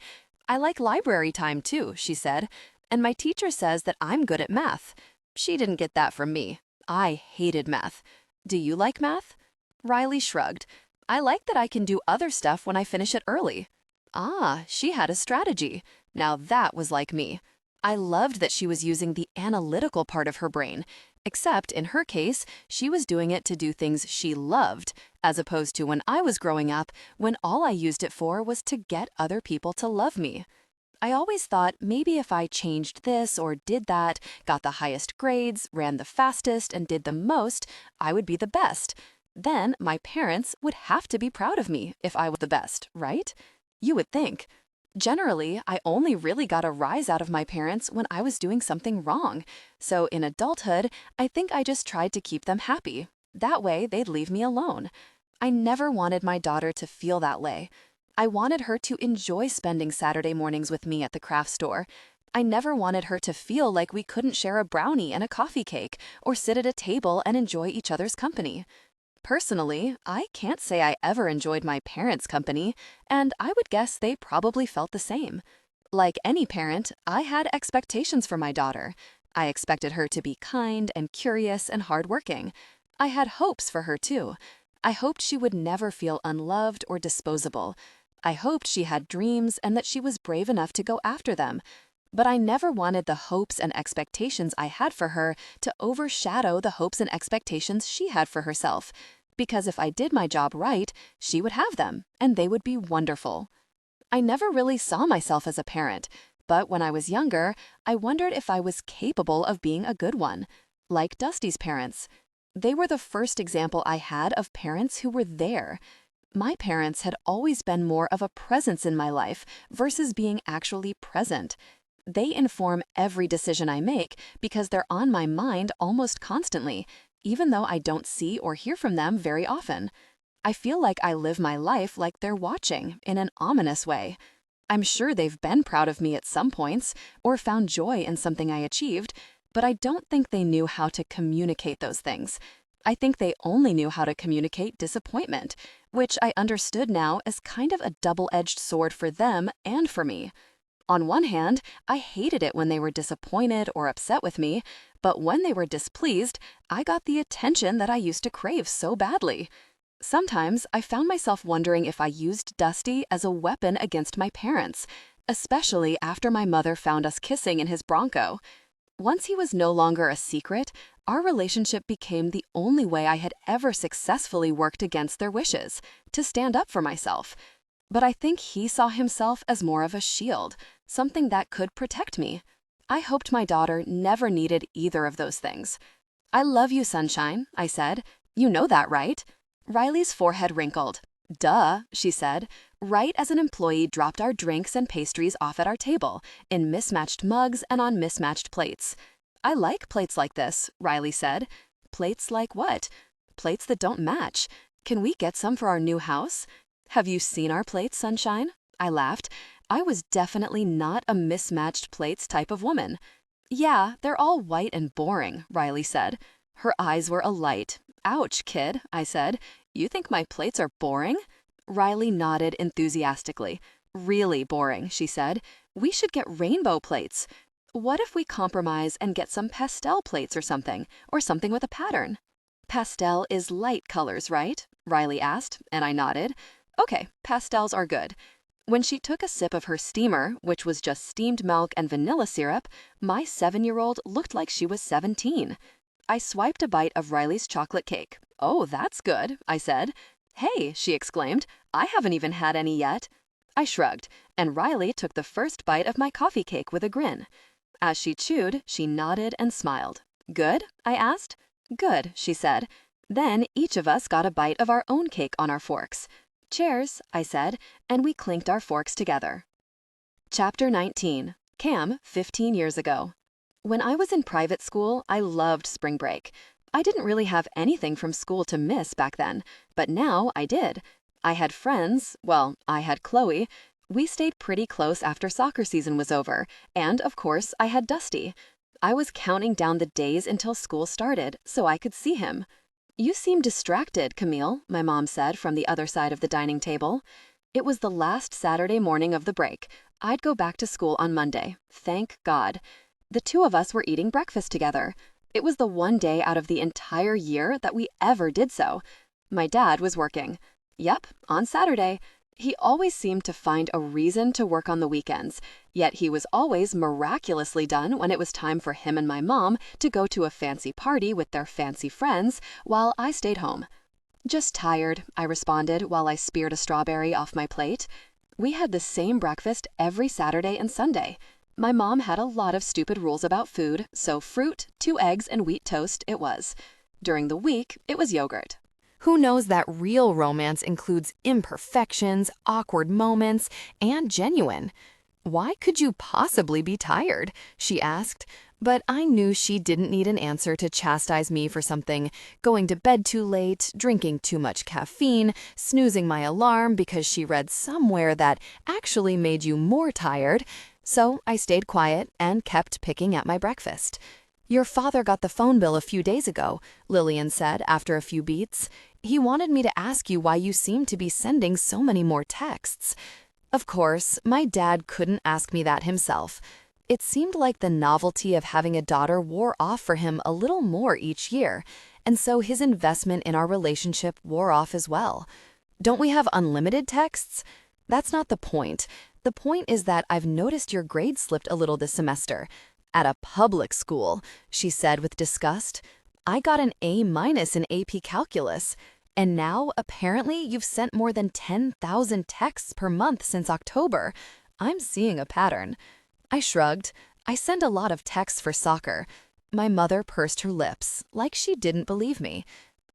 Speaker 2: "I like library time too," she said, "and my teacher says that I'm good at math." She didn't get that from me. I hated math. "Do you like math?" Riley shrugged. "I like that I can do other stuff when I finish it early." Ah, she had a strategy. Now that was like me. I loved that she was using the analytical part of her brain, except in her case, she was doing it to do things she loved, as opposed to when I was growing up, when all I used it for was to get other people to love me. I always thought maybe if I changed this or did that, got the highest grades, ran the fastest, and did the most, I would be the best. Then my parents would have to be proud of me if I was the best, right? You would think. Generally, I only really got a rise out of my parents when I was doing something wrong. So in adulthood, I think I just tried to keep them happy. That way, they'd leave me alone. I never wanted my daughter to feel that way. I wanted her to enjoy spending Saturday mornings with me at the craft store. I never wanted her to feel like we couldn't share a brownie and a coffee cake or sit at a table and enjoy each other's company. Personally, I can't say I ever enjoyed my parents' company, and I would guess they probably felt the same. Like any parent, I had expectations for my daughter. I expected her to be kind and curious and hardworking. I had hopes for her too. I hoped she would never feel unloved or disposable. I hoped she had dreams and that she was brave enough to go after them. But I never wanted the hopes and expectations I had for her to overshadow the hopes and expectations she had for herself. Because if I did my job right, she would have them, and they would be wonderful. I never really saw myself as a parent, but when I was younger, I wondered if I was capable of being a good one. Like Dusty's parents. They were the first example I had of parents who were there. My parents had always been more of a presence in my life versus being actually present. They inform every decision I make because they're on my mind almost constantly, even though I don't see or hear from them very often. I feel like I live my life like they're watching, in an ominous way. I'm sure they've been proud of me at some points, or found joy in something I achieved, but I don't think they knew how to communicate those things. I think they only knew how to communicate disappointment, which I understood now as kind of a double-edged sword for them and for me. On one hand, I hated it when they were disappointed or upset with me, but when they were displeased, I got the attention that I used to crave so badly. Sometimes I found myself wondering if I used Dusty as a weapon against my parents, especially after my mother found us kissing in his Bronco. Once he was no longer a secret, our relationship became the only way I had ever successfully worked against their wishes, to stand up for myself. But I think he saw himself as more of a shield, something that could protect me. I hoped my daughter never needed either of those things. "I love you, Sunshine," I said. "You know that, right?" Riley's forehead wrinkled. "Duh," she said, right as an employee dropped our drinks and pastries off at our table, in mismatched mugs and on mismatched plates. "I like plates like this," Riley said. "Plates like what?" "Plates that don't match. Can we get some for our new house?" "Have you seen our plates, Sunshine?" I laughed. I was definitely not a mismatched plates type of woman. "Yeah, they're all white and boring," Riley said. Her eyes were alight. "Ouch, kid," I said. "You think my plates are boring?" Riley nodded enthusiastically. "Really boring," she said. "We should get rainbow plates. What if we compromise and get some pastel plates or something with a pattern?" "Pastel is light colors, right?" Riley asked, and I nodded. "Okay, pastels are good." When she took a sip of her steamer, which was just steamed milk and vanilla syrup, my 7-year-old looked like she was 17. I swiped a bite of Riley's chocolate cake. "Oh, that's good," I said. "Hey," she exclaimed, "I haven't even had any yet." I shrugged, and Riley took the first bite of my coffee cake with a grin. As she chewed, she nodded and smiled. "Good?" I asked.
Speaker 1: Good, she said. Then each of us got a bite of our own cake on our forks. Cheers, I said, and we clinked our forks together. Chapter 19. Cam, 15 years ago. When I was in private school, I loved spring break. I didn't really have anything from school to miss back then, but now I did. I had friends, well, I had Chloe. We stayed pretty close after soccer season was over, and of course I had Dusty. I was counting down the days until school started so I could see him. You seem distracted, Camille, my mom said from the other side of the dining table. It was the last Saturday morning of the break. I'd go back to school on Monday, thank God. The two of us were eating breakfast together. It was the one day out of the entire year that we ever did so. My dad was working. Yep, on Saturday. He always seemed to find a reason to work on the weekends, yet he was always miraculously done when it was time for him and my mom to go to a fancy party with their fancy friends while I stayed home. Just tired, I responded while I speared a strawberry off my plate. We had the same breakfast every Saturday and Sunday. My mom had a lot of stupid rules about food, so fruit, 2 eggs, and wheat toast it was. During the week, it was yogurt.
Speaker 2: Who knows that real romance includes imperfections, awkward moments, and genuine? Why could you possibly be tired? She asked, but I knew she didn't need an answer to chastise me for something: going to bed too late, drinking too much caffeine, snoozing my alarm because she read somewhere that actually made you more tired. So I stayed quiet and kept picking at my breakfast. Your father got the phone bill a few days ago, Lillian said after a few beats. He wanted me to ask you why you seem to be sending so many more texts. Of course, my dad couldn't ask me that himself. It seemed like the novelty of having a daughter wore off for him a little more each year, and so his investment in our relationship wore off as well. Don't we have unlimited texts? That's not the point. The point is that I've noticed your grades slipped a little this semester. At a public school, she said with disgust. I got an A- in AP Calculus, and now apparently you've sent more than 10,000 texts per month since October. I'm seeing a pattern. I shrugged. I send a lot of texts for soccer. My mother pursed her lips, like she didn't believe me.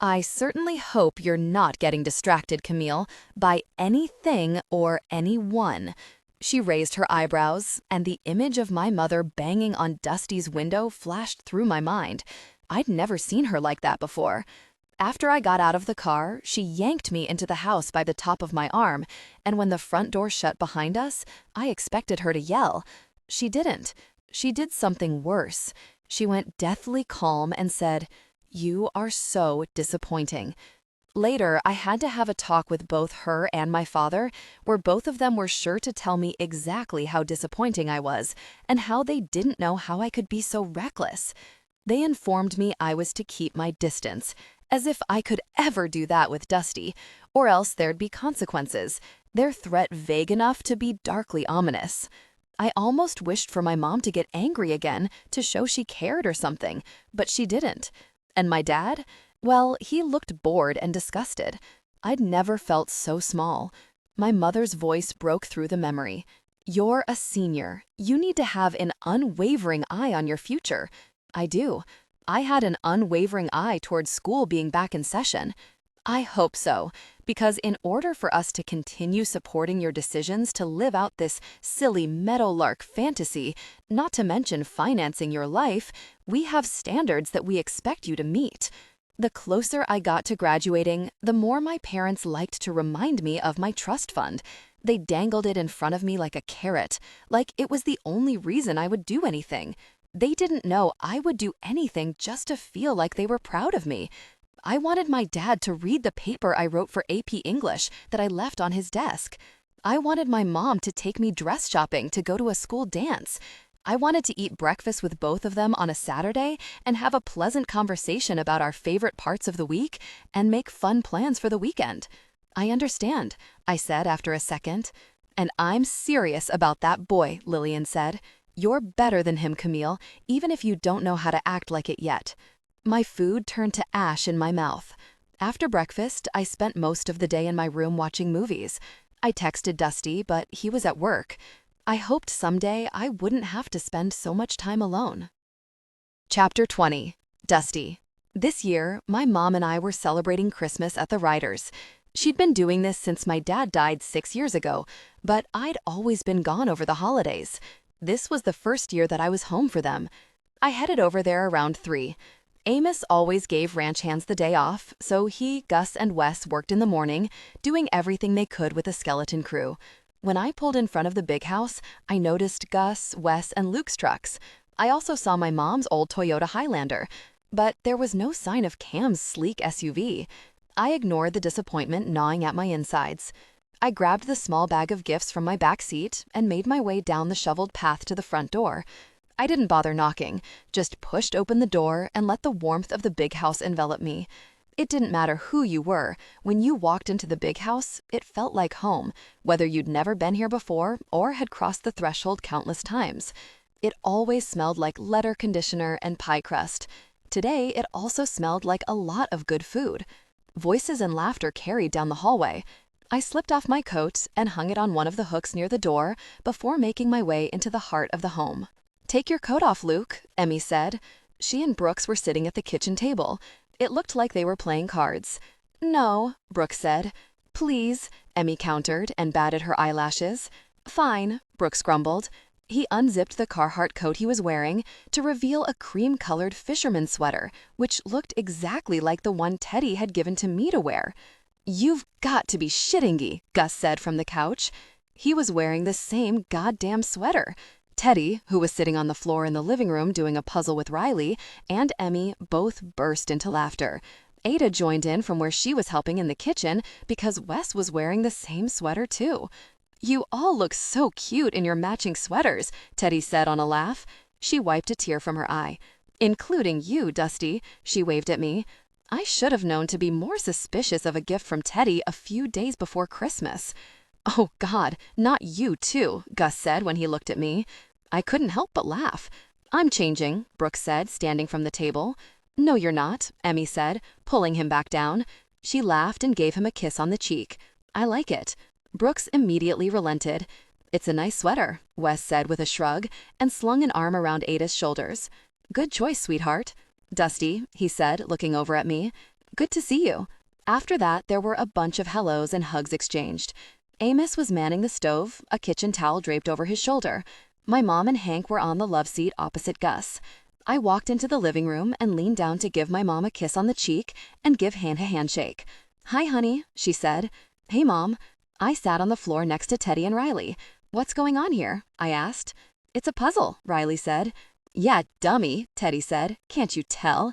Speaker 2: I certainly hope you're not getting distracted, Camille, by anything or anyone. She raised her eyebrows, and the image of my mother banging on Dusty's window flashed through my mind. I'd never seen her like that before. After I got out of the car, she yanked me into the house by the top of my arm, and when the front door shut behind us, I expected her to yell. She didn't. She did something worse. She went deathly calm and said, "You are so disappointing." Later, I had to have a talk with both her and my father, where both of them were sure to tell me exactly how disappointing I was, and how they didn't know how I could be so reckless. They informed me I was to keep my distance, as if I could ever do that with Dusty, or else there'd be consequences, their threat vague enough to be darkly ominous. I almost wished for my mom to get angry again to show she cared or something, but she didn't. And my dad? Well, he looked bored and disgusted. I'd never felt so small. My mother's voice broke through the memory. You're a senior. You need to have an unwavering eye on your future. I do. I had an unwavering eye towards school being back in session. I hope so, because in order for us to continue supporting your decisions to live out this silly meadowlark fantasy, not to mention financing your life, we have standards that we expect you to meet. The closer I got to graduating, the more my parents liked to remind me of my trust fund. They dangled it in front of me like a carrot, like it was the only reason I would do anything. They didn't know I would do anything just to feel like they were proud of me. I wanted my dad to read the paper I wrote for AP English that I left on his desk. I wanted my mom to take me dress shopping to go to a school dance. I wanted to eat breakfast with both of them on a Saturday and have a pleasant conversation about our favorite parts of the week and make fun plans for the weekend. I understand, I said after a second. And I'm serious about that boy, Lillian said. You're better than him, Camille, even if you don't know how to act like it yet. My food turned to ash in my mouth. After breakfast, I spent most of the day in my room watching movies. I texted Dusty, but he was at work. I hoped someday I wouldn't have to spend so much time alone. Chapter 20. Dusty. This year, my mom and I were celebrating Christmas at the Riders. She'd been doing this since my dad died 6 years ago, but I'd always been gone over the holidays. This was the first year that I was home for them. I headed over there around 3. Amos always gave ranch hands the day off, so he, Gus, and Wes worked in the morning, doing everything they could with the skeleton crew. When I pulled in front of the big house, I noticed Gus, Wes, and Luke's trucks. I also saw my mom's old Toyota Highlander, but there was no sign of Cam's sleek SUV. I ignored the disappointment gnawing at my insides. I grabbed the small bag of gifts from my back seat and made my way down the shoveled path to the front door. I didn't bother knocking, just pushed open the door and let the warmth of the big house envelop me. It didn't matter who you were. When you walked into the big house, it felt like home, whether you'd never been here before or had crossed the threshold countless times. It always smelled like leather conditioner and pie crust. Today, it also smelled like a lot of good food. Voices and laughter carried down the hallway. I slipped off my coat and hung it on one of the hooks near the door before making my way into the heart of the home. "Take your coat off, Luke," Emmy said. She and Brooks were sitting at the kitchen table. It looked like they were playing cards. "No," Brooks said. "Please," Emmy countered and batted her eyelashes. "Fine," Brooks grumbled. He unzipped the Carhartt coat he was wearing to reveal a cream-colored fisherman's sweater, which looked exactly like the one Teddy had given to me to wear. "You've got to be shitting-y," Gus said from the couch. He was wearing the same goddamn sweater. Teddy, who was sitting on the floor in the living room doing a puzzle with Riley, and Emmy both burst into laughter. Ada joined in from where she was helping in the kitchen because Wes was wearing the same sweater too. "You all look so cute in your matching sweaters," Teddy said on a laugh. She wiped a tear from her eye. "Including you, Dusty," she waved at me. I should have known to be more suspicious of a gift from Teddy a few days before Christmas. "Oh, God, not you, too," Gus said when he looked at me. I couldn't help but laugh. "I'm changing," Brooks said, standing from the table. "No, you're not," Emmy said, pulling him back down. She laughed and gave him a kiss on the cheek. "I like it." Brooks immediately relented. "It's a nice sweater," Wes said with a shrug, and slung an arm around Ada's shoulders. "Good choice, sweetheart." "Dusty," he said, looking over at me. "Good to see you." After that, there were a bunch of hellos and hugs exchanged. Amos was manning the stove, a kitchen towel draped over his shoulder. My mom and Hank were on the love seat opposite Gus. I walked into the living room and leaned down to give my mom a kiss on the cheek and give Han a handshake. "Hi, honey," she said. "Hey, Mom." I sat on the floor next to Teddy and Riley. "What's going on here?" I asked. "It's a puzzle," Riley said. "Yeah, dummy," Teddy said. "Can't you tell?"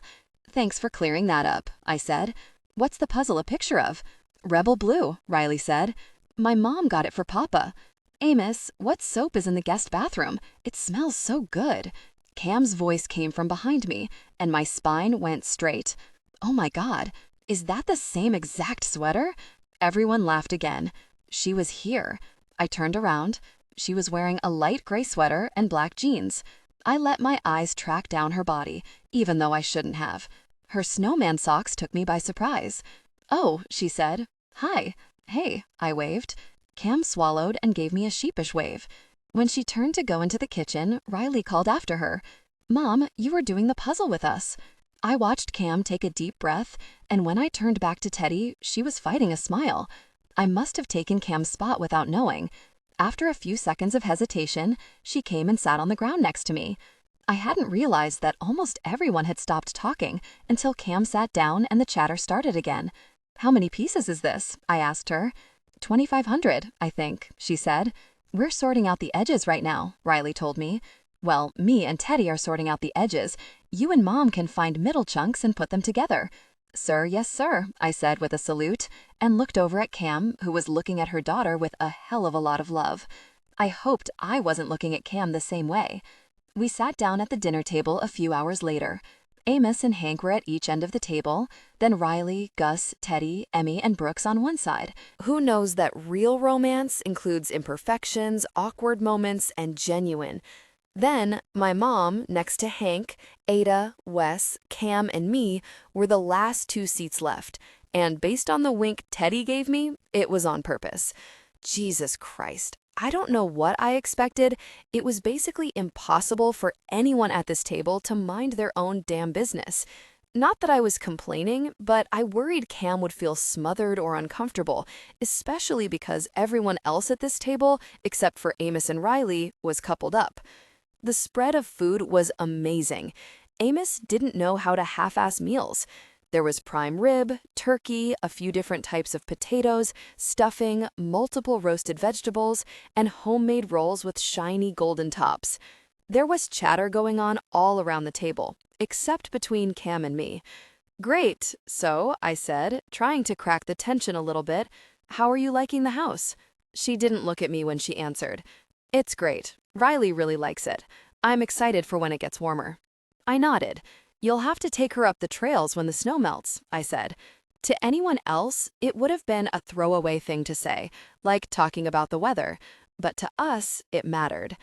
Speaker 2: "Thanks for clearing that up," I said. "What's the puzzle a picture of?" "Rebel blue," Riley said. "My mom got it for Papa." "Amos, what soap is in the guest bathroom? It smells so good." Cam's voice came from behind me, and my spine went straight. "Oh my God, is that the same exact sweater?" Everyone laughed again. She was here. I turned around. She was wearing a light gray sweater and black jeans. I let my eyes track down her body, even though I shouldn't have. Her snowman socks took me by surprise. "Oh," she said. "Hi." "Hey," I waved. Cam swallowed and gave me a sheepish wave. When she turned to go into the kitchen, Riley called after her. "Mom, you were doing the puzzle with us." I watched Cam take a deep breath, and when I turned back to Teddy, she was fighting a smile. I must have taken Cam's spot without knowing. After a few seconds of hesitation, she came and sat on the ground next to me. I hadn't realized that almost everyone had stopped talking until Cam sat down and the chatter started again. "How many pieces is this?" I asked her. 2,500, I think, she said. "We're sorting out the edges right now," Riley told me. "Well, me and Teddy are sorting out the edges. You and Mom can find middle chunks and put them together." "Sir, yes, sir," I said with a salute, and looked over at Cam, who was looking at her daughter with a hell of a lot of love. I hoped I wasn't looking at Cam the same way. We sat down at the dinner table a few hours later. Amos and Hank were at each end of the table, then Riley, Gus, Teddy, Emmy, and Brooks on one side.
Speaker 1: Who knows that real romance includes imperfections, awkward moments, and genuine? Then, my mom, next to Hank, Ada, Wes, Cam, and me, were the last 2 seats left, and based on the wink Teddy gave me, it was on purpose. Jesus Christ, I don't know what I expected. It was basically impossible for anyone at this table to mind their own damn business. Not that I was complaining, but I worried Cam would feel smothered or uncomfortable, especially because everyone else at this table, except for Amos and Riley, was coupled up. The spread of food was amazing. Amos didn't know how to half-ass meals. There was prime rib, turkey, a few different types of potatoes, stuffing, multiple roasted vegetables, and homemade rolls with shiny golden tops. There was chatter going on all around the table, except between Cam and me. "Great, so," I said, trying to crack the tension a little bit, "how are you liking the house?" She didn't look at me when she answered. "It's great. Riley really likes it. I'm excited for when it gets warmer." I nodded. "You'll have to take her up the trails when the snow melts," I said. To anyone else, it would have been a throwaway thing to say, like talking about the weather. But to us, it mattered.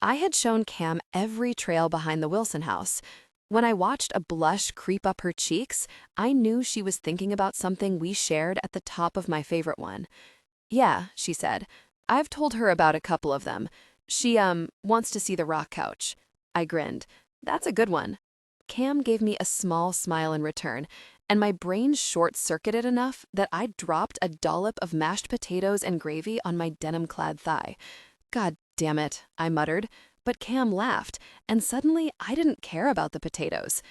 Speaker 1: I had shown Cam every trail behind the Wilson house. When I watched a blush creep up her cheeks, I knew she was thinking about something we shared at the top of my favorite one. "Yeah," she said. "I've told her about a couple of them. She, wants to see the rock couch." I grinned. "That's a good one." Cam gave me a small smile in return, and my brain short-circuited enough that I dropped a dollop of mashed potatoes and gravy on my denim-clad thigh. "God damn it," I muttered, but Cam laughed, and suddenly I didn't care about the potatoes.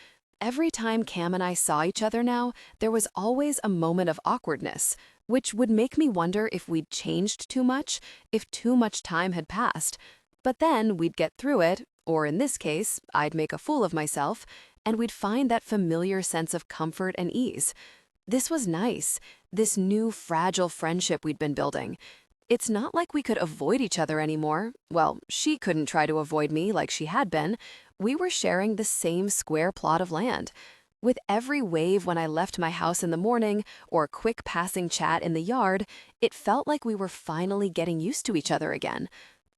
Speaker 1: Every time Cam and I saw each other now, there was always a moment of awkwardness, which would make me wonder if we'd changed too much, if too much time had passed. But then we'd get through it, or in this case, I'd make a fool of myself, and we'd find that familiar sense of comfort and ease. This was nice, this new fragile friendship we'd been building. It's not like we could avoid each other anymore. Well, she couldn't try to avoid me like she had been. We were sharing the same square plot of land. With every wave when I left my house in the morning, or quick passing chat in the yard, it felt like we were finally getting used to each other again.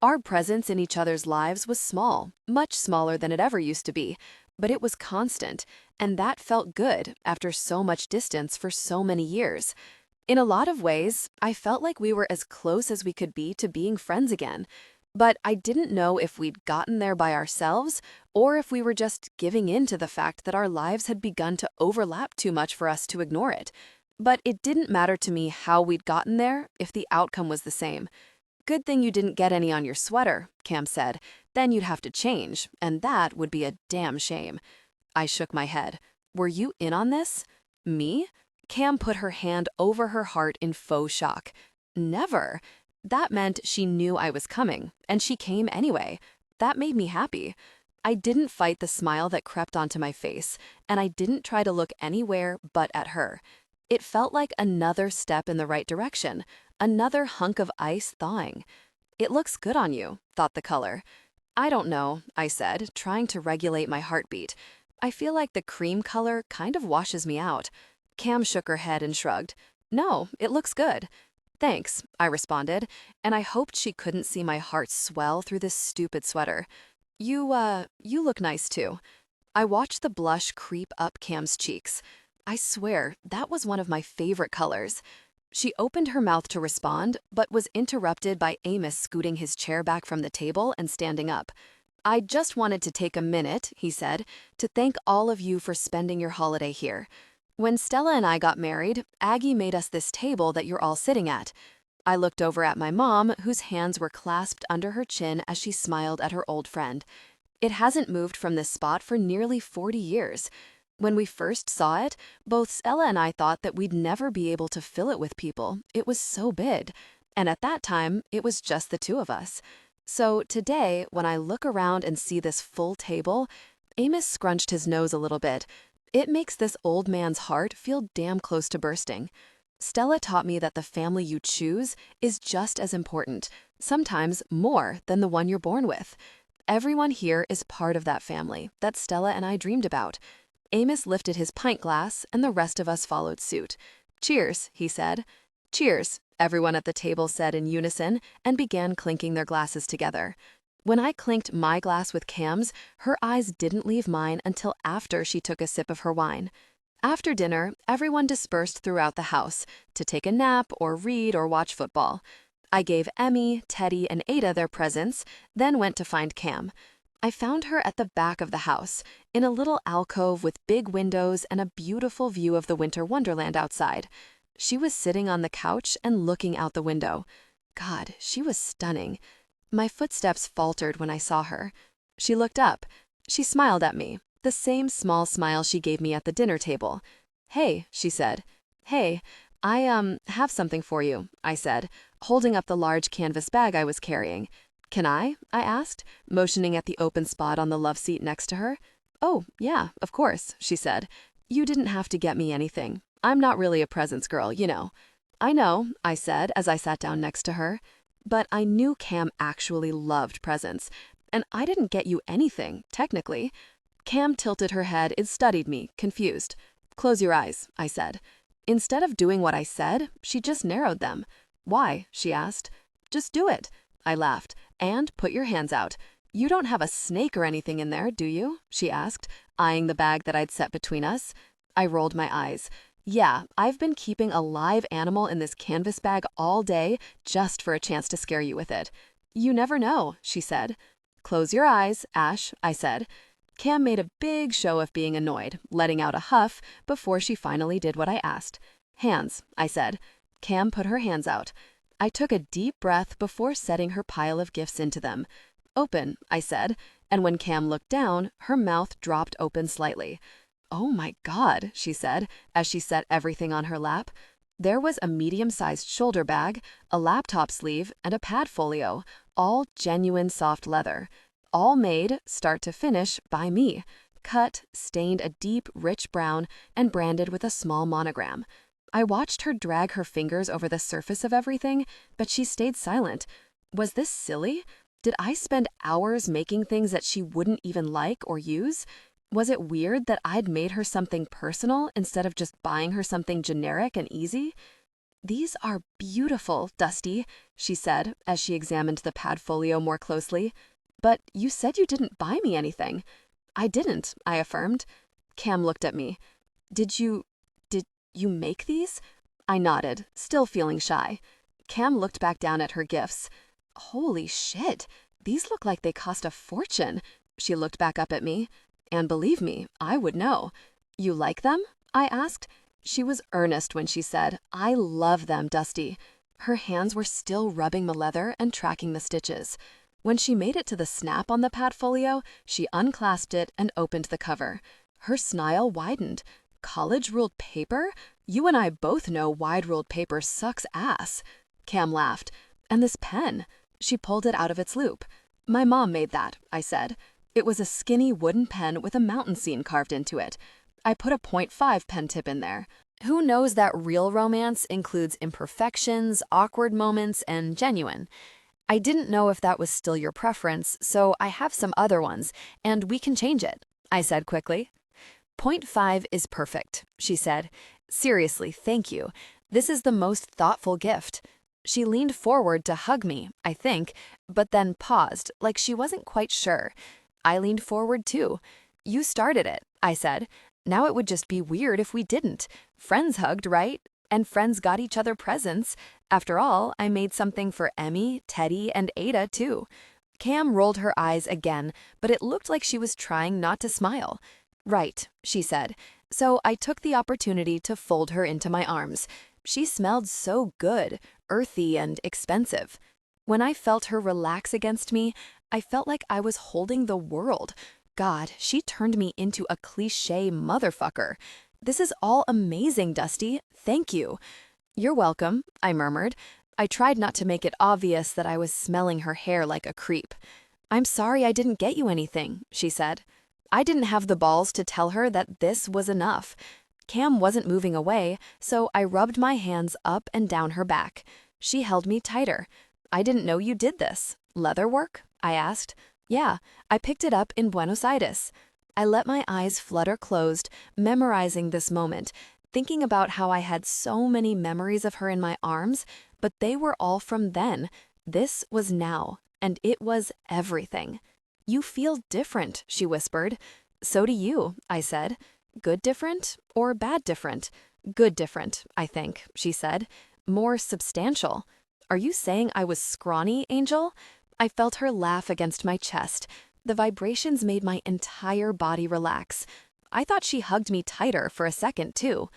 Speaker 1: Our presence in each other's lives was small, much smaller than it ever used to be, but it was constant, and that felt good after so much distance for so many years. In a lot of ways, I felt like we were as close as we could be to being friends again. But I didn't know if we'd gotten there by ourselves, or if we were just giving in to the fact that our lives had begun to overlap too much for us to ignore it. But it didn't matter to me how we'd gotten there if the outcome was the same. "Good thing you didn't get any on your sweater," Cam said. "Then you'd have to change, and that would be a damn shame." I shook my head. "Were you in on this?" "Me?" Cam put her hand over her heart in faux shock. "Never." That meant she knew I was coming, and she came anyway. That made me happy. I didn't fight the smile that crept onto my face, and I didn't try to look anywhere but at her. It felt like another step in the right direction, another hunk of ice thawing. "It looks good on you," thought the color. "I don't know," I said, trying to regulate my heartbeat. "I feel like the cream color kind of washes me out." Cam shook her head and shrugged. "No, it looks good." "Thanks," I responded, and I hoped she couldn't see my heart swell through this stupid sweater. You look nice too." I watched the blush creep up Cam's cheeks. I swear, that was one of my favorite colors. She opened her mouth to respond, but was interrupted by Amos scooting his chair back from the table and standing up. "I just wanted to take a minute," he said, "to thank all of you for spending your holiday here. When Stella and I got married, Aggie made us this table that you're all sitting at." I looked over at my mom, whose hands were clasped under her chin as she smiled at her old friend. "It hasn't moved from this spot for nearly 40 years. When we first saw it, both Stella and I thought that we'd never be able to fill it with people. It was so big. And at that time, it was just the two of us. So today, when I look around and see this full table," Amos scrunched his nose a little bit, "it makes this old man's heart feel damn close to bursting. Stella taught me that the family you choose is just as important, sometimes more than the one you're born with. Everyone here is part of that family that Stella and I dreamed about." Amos lifted his pint glass, and the rest of us followed suit. "Cheers," he said. "Cheers," everyone at the table said in unison, and began clinking their glasses together. When I clinked my glass with Cam's, her eyes didn't leave mine until after she took a sip of her wine. After dinner, everyone dispersed throughout the house to take a nap or read or watch football. I gave Emmy, Teddy, and Ada their presents, then went to find Cam. I found her at the back of the house, in a little alcove with big windows and a beautiful view of the winter wonderland outside. She was sitting on the couch and looking out the window. God, she was stunning. My footsteps faltered when I saw her. She looked up. She smiled at me, the same small smile she gave me at the dinner table. "Hey," she said. "Hey, I have something for you," I said, holding up the large canvas bag I was carrying. "Can I?" I asked, motioning at the open spot on the love seat next to her. "Oh, yeah, of course," she said. "You didn't have to get me anything. I'm not really a presents girl, you know." "I know," I said as I sat down next to her. But I knew Cam actually loved presents, and I didn't get you anything, technically. Cam tilted her head and studied me, confused. "Close your eyes," I said. Instead of doing what I said, she just narrowed them. "Why?" she asked. "Just do it." I laughed. "And put your hands out. You don't have a snake or anything in there, do you?" she asked, eyeing the bag that I'd set between us. I rolled my eyes. "Yeah, I've been keeping a live animal in this canvas bag all day just for a chance to scare you with it." "You never know," she said. "Close your eyes, Ash," I said. Cam made a big show of being annoyed, letting out a huff before she finally did what I asked. "Hands," I said. Cam put her hands out. I took a deep breath before setting her pile of gifts into them. "Open," I said, and when Cam looked down, her mouth dropped open slightly. "Oh my God," she said, as she set everything on her lap. There was a medium-sized shoulder bag, a laptop sleeve, and a pad folio, all genuine soft leather. All made, start to finish, by me. Cut, stained a deep, rich brown, and branded with a small monogram. I watched her drag her fingers over the surface of everything, but she stayed silent. Was this silly? Did I spend hours making things that she wouldn't even like or use? Was it weird that I'd made her something personal instead of just buying her something generic and easy? "These are beautiful, Dusty," she said as she examined the pad folio more closely. "But you said you didn't buy me anything." "I didn't," I affirmed. Cam looked at me. Did you make these?" I nodded, still feeling shy. Cam looked back down at her gifts. "Holy shit, these look like they cost a fortune." She looked back up at me. "And believe me, I would know." "You like them?" I asked. She was earnest when she said, "I love them, Dusty." Her hands were still rubbing the leather and tracking the stitches. When she made it to the snap on the pad folio, she unclasped it and opened the cover. Her smile widened. "College-ruled paper? You and I both know wide-ruled paper sucks ass." Cam laughed. "And this pen?" She pulled it out of its loop. "My mom made that," I said. It was a skinny wooden pen with a mountain scene carved into it. I put a .5 pen tip in there. Who knows that real romance includes imperfections, awkward moments, and genuine? I didn't know if that was still your preference, so I have some other ones, and we can change it, I said quickly. .5 is perfect, she said. Seriously, thank you. This is the most thoughtful gift. She leaned forward to hug me, I think, but then paused, like she wasn't quite sure. I leaned forward too. You started it, I said. Now it would just be weird if we didn't. Friends hugged, right? And friends got each other presents. After all, I made something for Emmy, Teddy, and Ada too. Cam rolled her eyes again, but it looked like she was trying not to smile. "Right," she said. So I took the opportunity to fold her into my arms. She smelled so good, earthy and expensive. When I felt her relax against me, I felt like I was holding the world. God, she turned me into a cliché motherfucker. "This is all amazing, Dusty. Thank you." "You're welcome," I murmured. I tried not to make it obvious that I was smelling her hair like a creep. "I'm sorry I didn't get you anything," she said. I didn't have the balls to tell her that this was enough. Cam wasn't moving away, so I rubbed my hands up and down her back. She held me tighter. "I didn't know you did this. Leather work?" I asked. "Yeah, I picked it up in Buenos Aires." I let my eyes flutter closed, memorizing this moment, thinking about how I had so many memories of her in my arms, but they were all from then. This was now, and it was everything. "You feel different," she whispered. "So do you," I said. "Good different or bad different?" "Good different, I think," she said. "More substantial." "Are you saying I was scrawny, Angel?" I felt her laugh against my chest.
Speaker 2: The vibrations made my entire body relax. I thought she hugged me tighter for a second, too.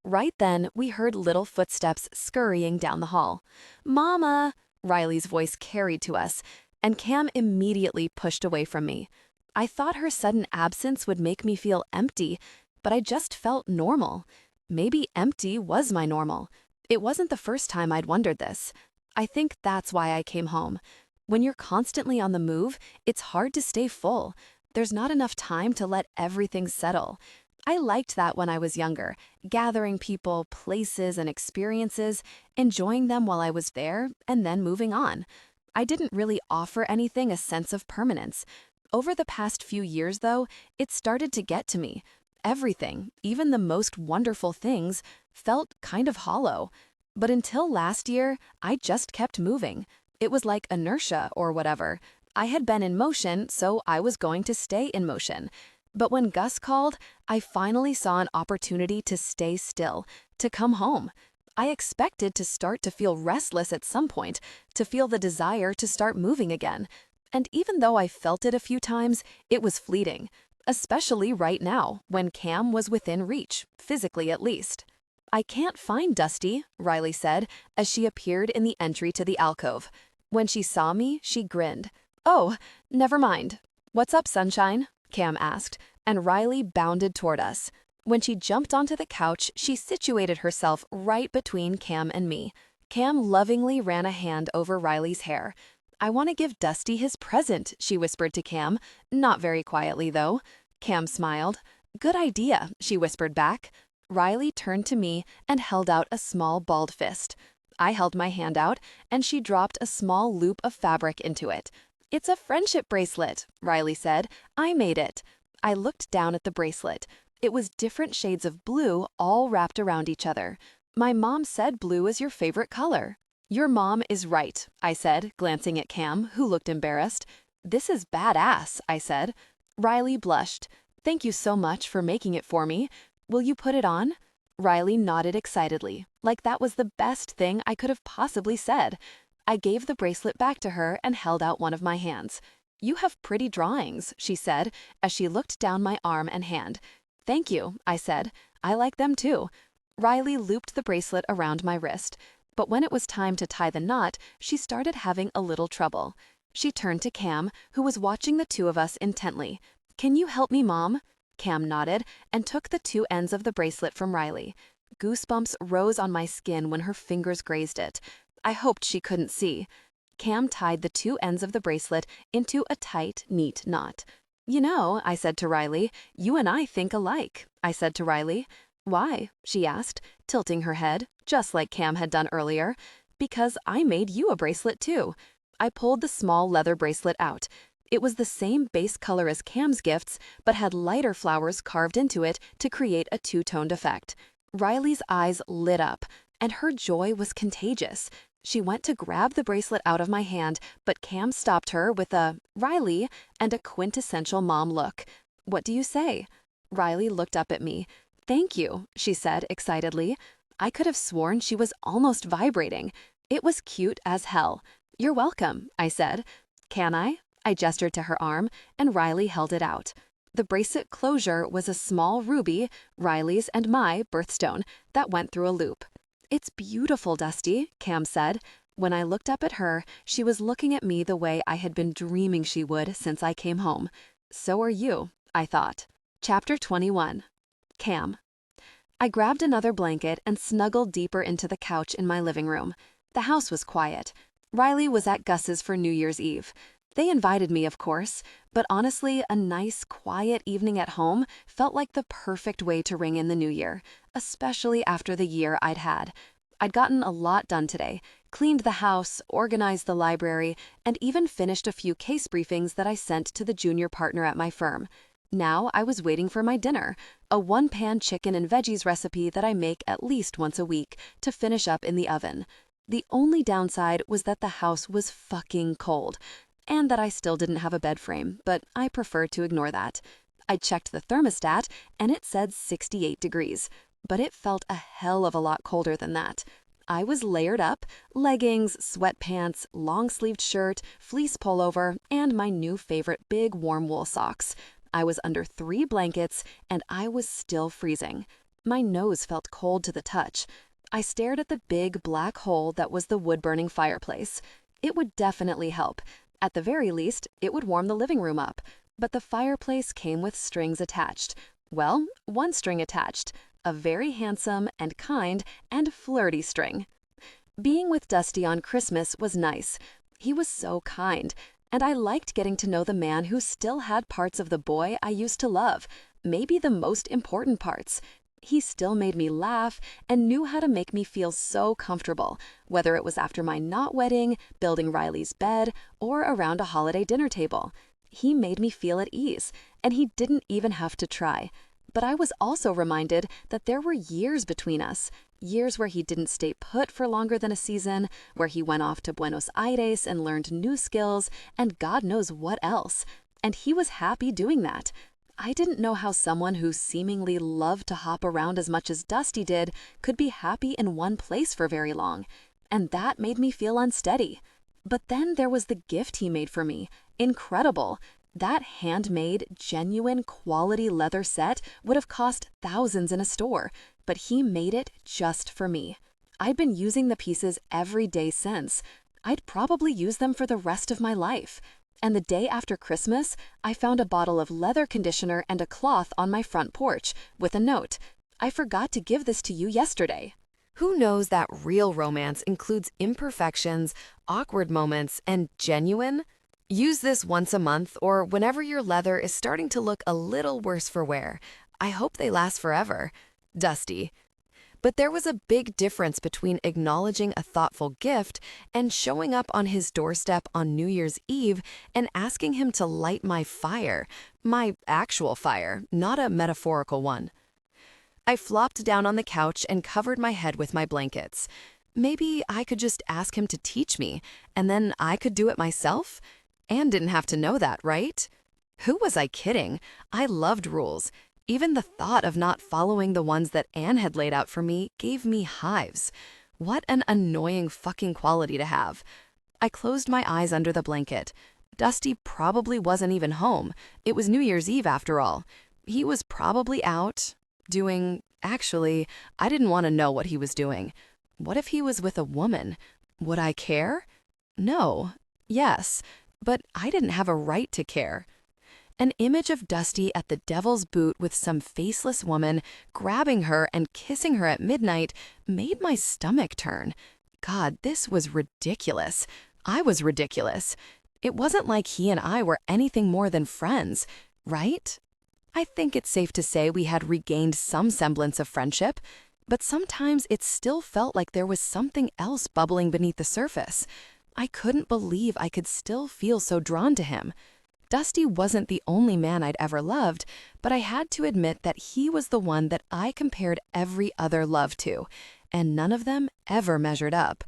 Speaker 2: Right then, we heard little footsteps scurrying down the hall. "Mama!" Riley's voice carried to us, and Cam immediately pushed away from me. I thought her sudden absence would make me feel empty, but I just felt normal. Maybe empty was my normal. It wasn't the first time I'd wondered this. I think that's why I came home. When you're constantly on the move, it's hard to stay full. There's not enough time to let everything settle. I liked that when I was younger, gathering people, places, and experiences, enjoying them while I was there, and then moving on. I didn't really offer anything a sense of permanence. Over the past few years, though, it started to get to me. Everything, even the most wonderful things, felt kind of hollow. But until last year, I just kept moving. It was like inertia or whatever. I had been in motion, so I was going to stay in motion. But when Gus called, I finally saw an opportunity to stay still, to come home. I expected to start to feel restless at some point, to feel the desire to start moving again. And even though I felt it a few times, it was fleeting. Especially right now, when Cam was within reach, physically at least. "I can't find Dusty," Riley said, as she appeared in the entry to the alcove. When she saw me, she grinned. "Oh, never mind." "What's up, sunshine?" Cam asked, and Riley bounded toward us. When she jumped onto the couch, she situated herself right between Cam and me. Cam lovingly ran a hand over Riley's hair. "I want to give Dusty his present," she whispered to Cam, not very quietly, though. Cam smiled. "Good idea," she whispered back. Riley turned to me and held out a small balled fist. I held my hand out, and she dropped a small loop of fabric into it. "It's a friendship bracelet," Riley said. "I made it." I looked down at the bracelet. It was different shades of blue all wrapped around each other. "My mom said blue is your favorite color." "Your mom is right," I said, glancing at Cam, who looked embarrassed. "This is badass," I said. Riley blushed. "Thank you so much for making it for me. Will you put it on?" Riley nodded excitedly, like that was the best thing I could have possibly said. I gave the bracelet back to her and held out one of my hands. "You have pretty drawings," she said, as she looked down my arm and hand. "Thank you," I said. "I like them too." Riley looped the bracelet around my wrist, but when it was time to tie the knot, she started having a little trouble. She turned to Cam, who was watching the two of us intently. "Can you help me, Mom?" Cam nodded and took the two ends of the bracelet from Riley. Goosebumps rose on my skin when her fingers grazed it. I hoped she couldn't see. Cam tied the two ends of the bracelet into a tight, neat knot. "You know," I said to Riley, "you and I think alike," I said to Riley. "Why?" she asked, tilting her head, just like Cam had done earlier. "Because I made you a bracelet too." I pulled the small leather bracelet out. It was the same base color as Cam's gifts, but had lighter flowers carved into it to create a two-toned effect. Riley's eyes lit up, and her joy was contagious. She went to grab the bracelet out of my hand, but Cam stopped her with a "Riley" and a quintessential mom look. "What do you say?" Riley looked up at me. "Thank you," she said excitedly. I could have sworn she was almost vibrating. It was cute as hell. "You're welcome," I said. "Can I?" I gestured to her arm, and Riley held it out. The bracelet closure was a small ruby, Riley's and my birthstone, that went through a loop. "It's beautiful, Dusty," Cam said. When I looked up at her, she was looking at me the way I had been dreaming she would since I came home. So are you, I thought. Chapter 21. Cam. I grabbed another blanket and snuggled deeper into the couch in my living room. The house was quiet. Riley was at Gus's for New Year's Eve. They invited me, of course, but honestly, a nice, quiet evening at home felt like the perfect way to ring in the new year, especially after the year I'd had. I'd gotten a lot done today, cleaned the house, organized the library, and even finished a few case briefings that I sent to the junior partner at my firm. Now I was waiting for my dinner, a one-pan chicken and veggies recipe that I make at least once a week to finish up in the oven. The only downside was that the house was fucking cold, and that I still didn't have a bed frame, but I preferred to ignore that. I checked the thermostat, and it said 68 degrees, but it felt a hell of a lot colder than that.
Speaker 1: I was layered up, leggings, sweatpants, long-sleeved shirt, fleece pullover, and my new favorite big warm wool socks. I was under 3 blankets, and I was still freezing. My nose felt cold to the touch. I stared at the big black hole that was the wood-burning fireplace. It would definitely help. At the very least, it would warm the living room up. But the fireplace came with strings attached. Well, one string attached. A very handsome and kind and flirty string. Being with Dusty on Christmas was nice. He was so kind, and I liked getting to know the man who still had parts of the boy I used to love, maybe the most important parts. He still made me laugh and knew how to make me feel so comfortable, whether it was after my not wedding, building Riley's bed, or around a holiday dinner table. He made me feel at ease, and he didn't even have to try. But I was also reminded that there were years between us, years where he didn't stay put for longer than a season, where he went off to Buenos Aires and learned new skills, and God knows what else. And he was happy doing that. I didn't know how someone who seemingly loved to hop around as much as Dusty did could be happy in one place for very long. And that made me feel unsteady. But then there was the gift he made for me. Incredible. That handmade, genuine, quality leather set would have cost thousands in a store, but he made it just for me. I'd been using the pieces every day since. I'd probably use them for the rest of my life. And the day after Christmas, I found a bottle of leather conditioner and a cloth on my front porch with a note. I forgot to give this to you yesterday.
Speaker 2: Who knows that real romance includes imperfections, awkward moments, and genuine? Use this once a month or whenever your leather is starting to look a little worse for wear. I hope they last forever. Dusty. But there was a big difference between acknowledging a thoughtful gift and showing up on his doorstep on New Year's Eve and asking him to light my fire. My actual fire, not a metaphorical one. I flopped down on the couch and covered my head with my blankets. Maybe I could just ask him to teach me, and then I could do it myself? Anne didn't have to know that, right? Who was I kidding? I loved rules. Even the thought of not following the ones that Anne had laid out for me gave me hives. What an annoying fucking quality to have. I closed my eyes under the blanket. Dusty probably wasn't even home. It was New Year's Eve after all. He was probably out, actually, I didn't want to know what he was doing. What if he was with a woman? Would I care? No. Yes. But I didn't have a right to care. An image of Dusty at the Devil's Boot with some faceless woman, grabbing her and kissing her at midnight, made my stomach turn. God, this was ridiculous. I was ridiculous. It wasn't like he and I were anything more than friends, right? I think it's safe to say we had regained some semblance of friendship, but sometimes it still felt like there was something else bubbling beneath the surface. I couldn't believe I could still feel so drawn to him. Dusty wasn't the only man I'd ever loved, but I had to admit that he was the one that I compared every other love to, and none of them ever measured up.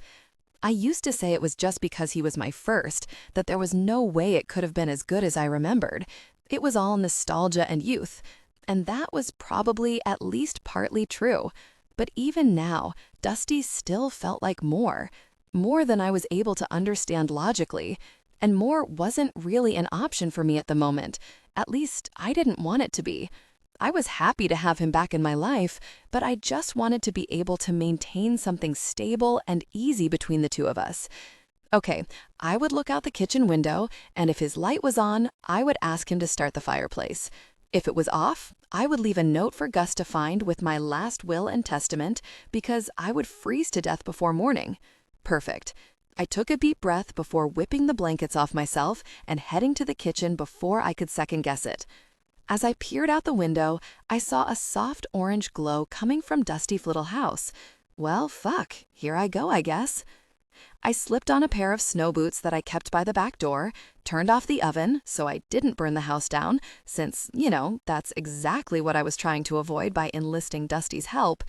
Speaker 2: I used to say it was just because he was my first, that there was no way it could have been as good as I remembered. It was all nostalgia and youth, and that was probably at least partly true. But even now, Dusty still felt like more than I was able to understand logically. And more wasn't really an option for me at the moment. At least, I didn't want it to be. I was happy to have him back in my life, but I just wanted to be able to maintain something stable and easy between the two of us. Okay, I would look out the kitchen window, and if his light was on, I would ask him to start the fireplace. If it was off, I would leave a note for Gus to find with my last will and testament because I would freeze to death before morning. Perfect. I took a deep breath before whipping the blankets off myself and heading to the kitchen before I could second-guess it. As I peered out the window, I saw a soft orange glow coming from Dusty's little house. Well, fuck, here I go, I guess. I slipped on a pair of snow boots that I kept by the back door, turned off the oven so I didn't burn the house down, since, that's exactly what I was trying to avoid by enlisting Dusty's help.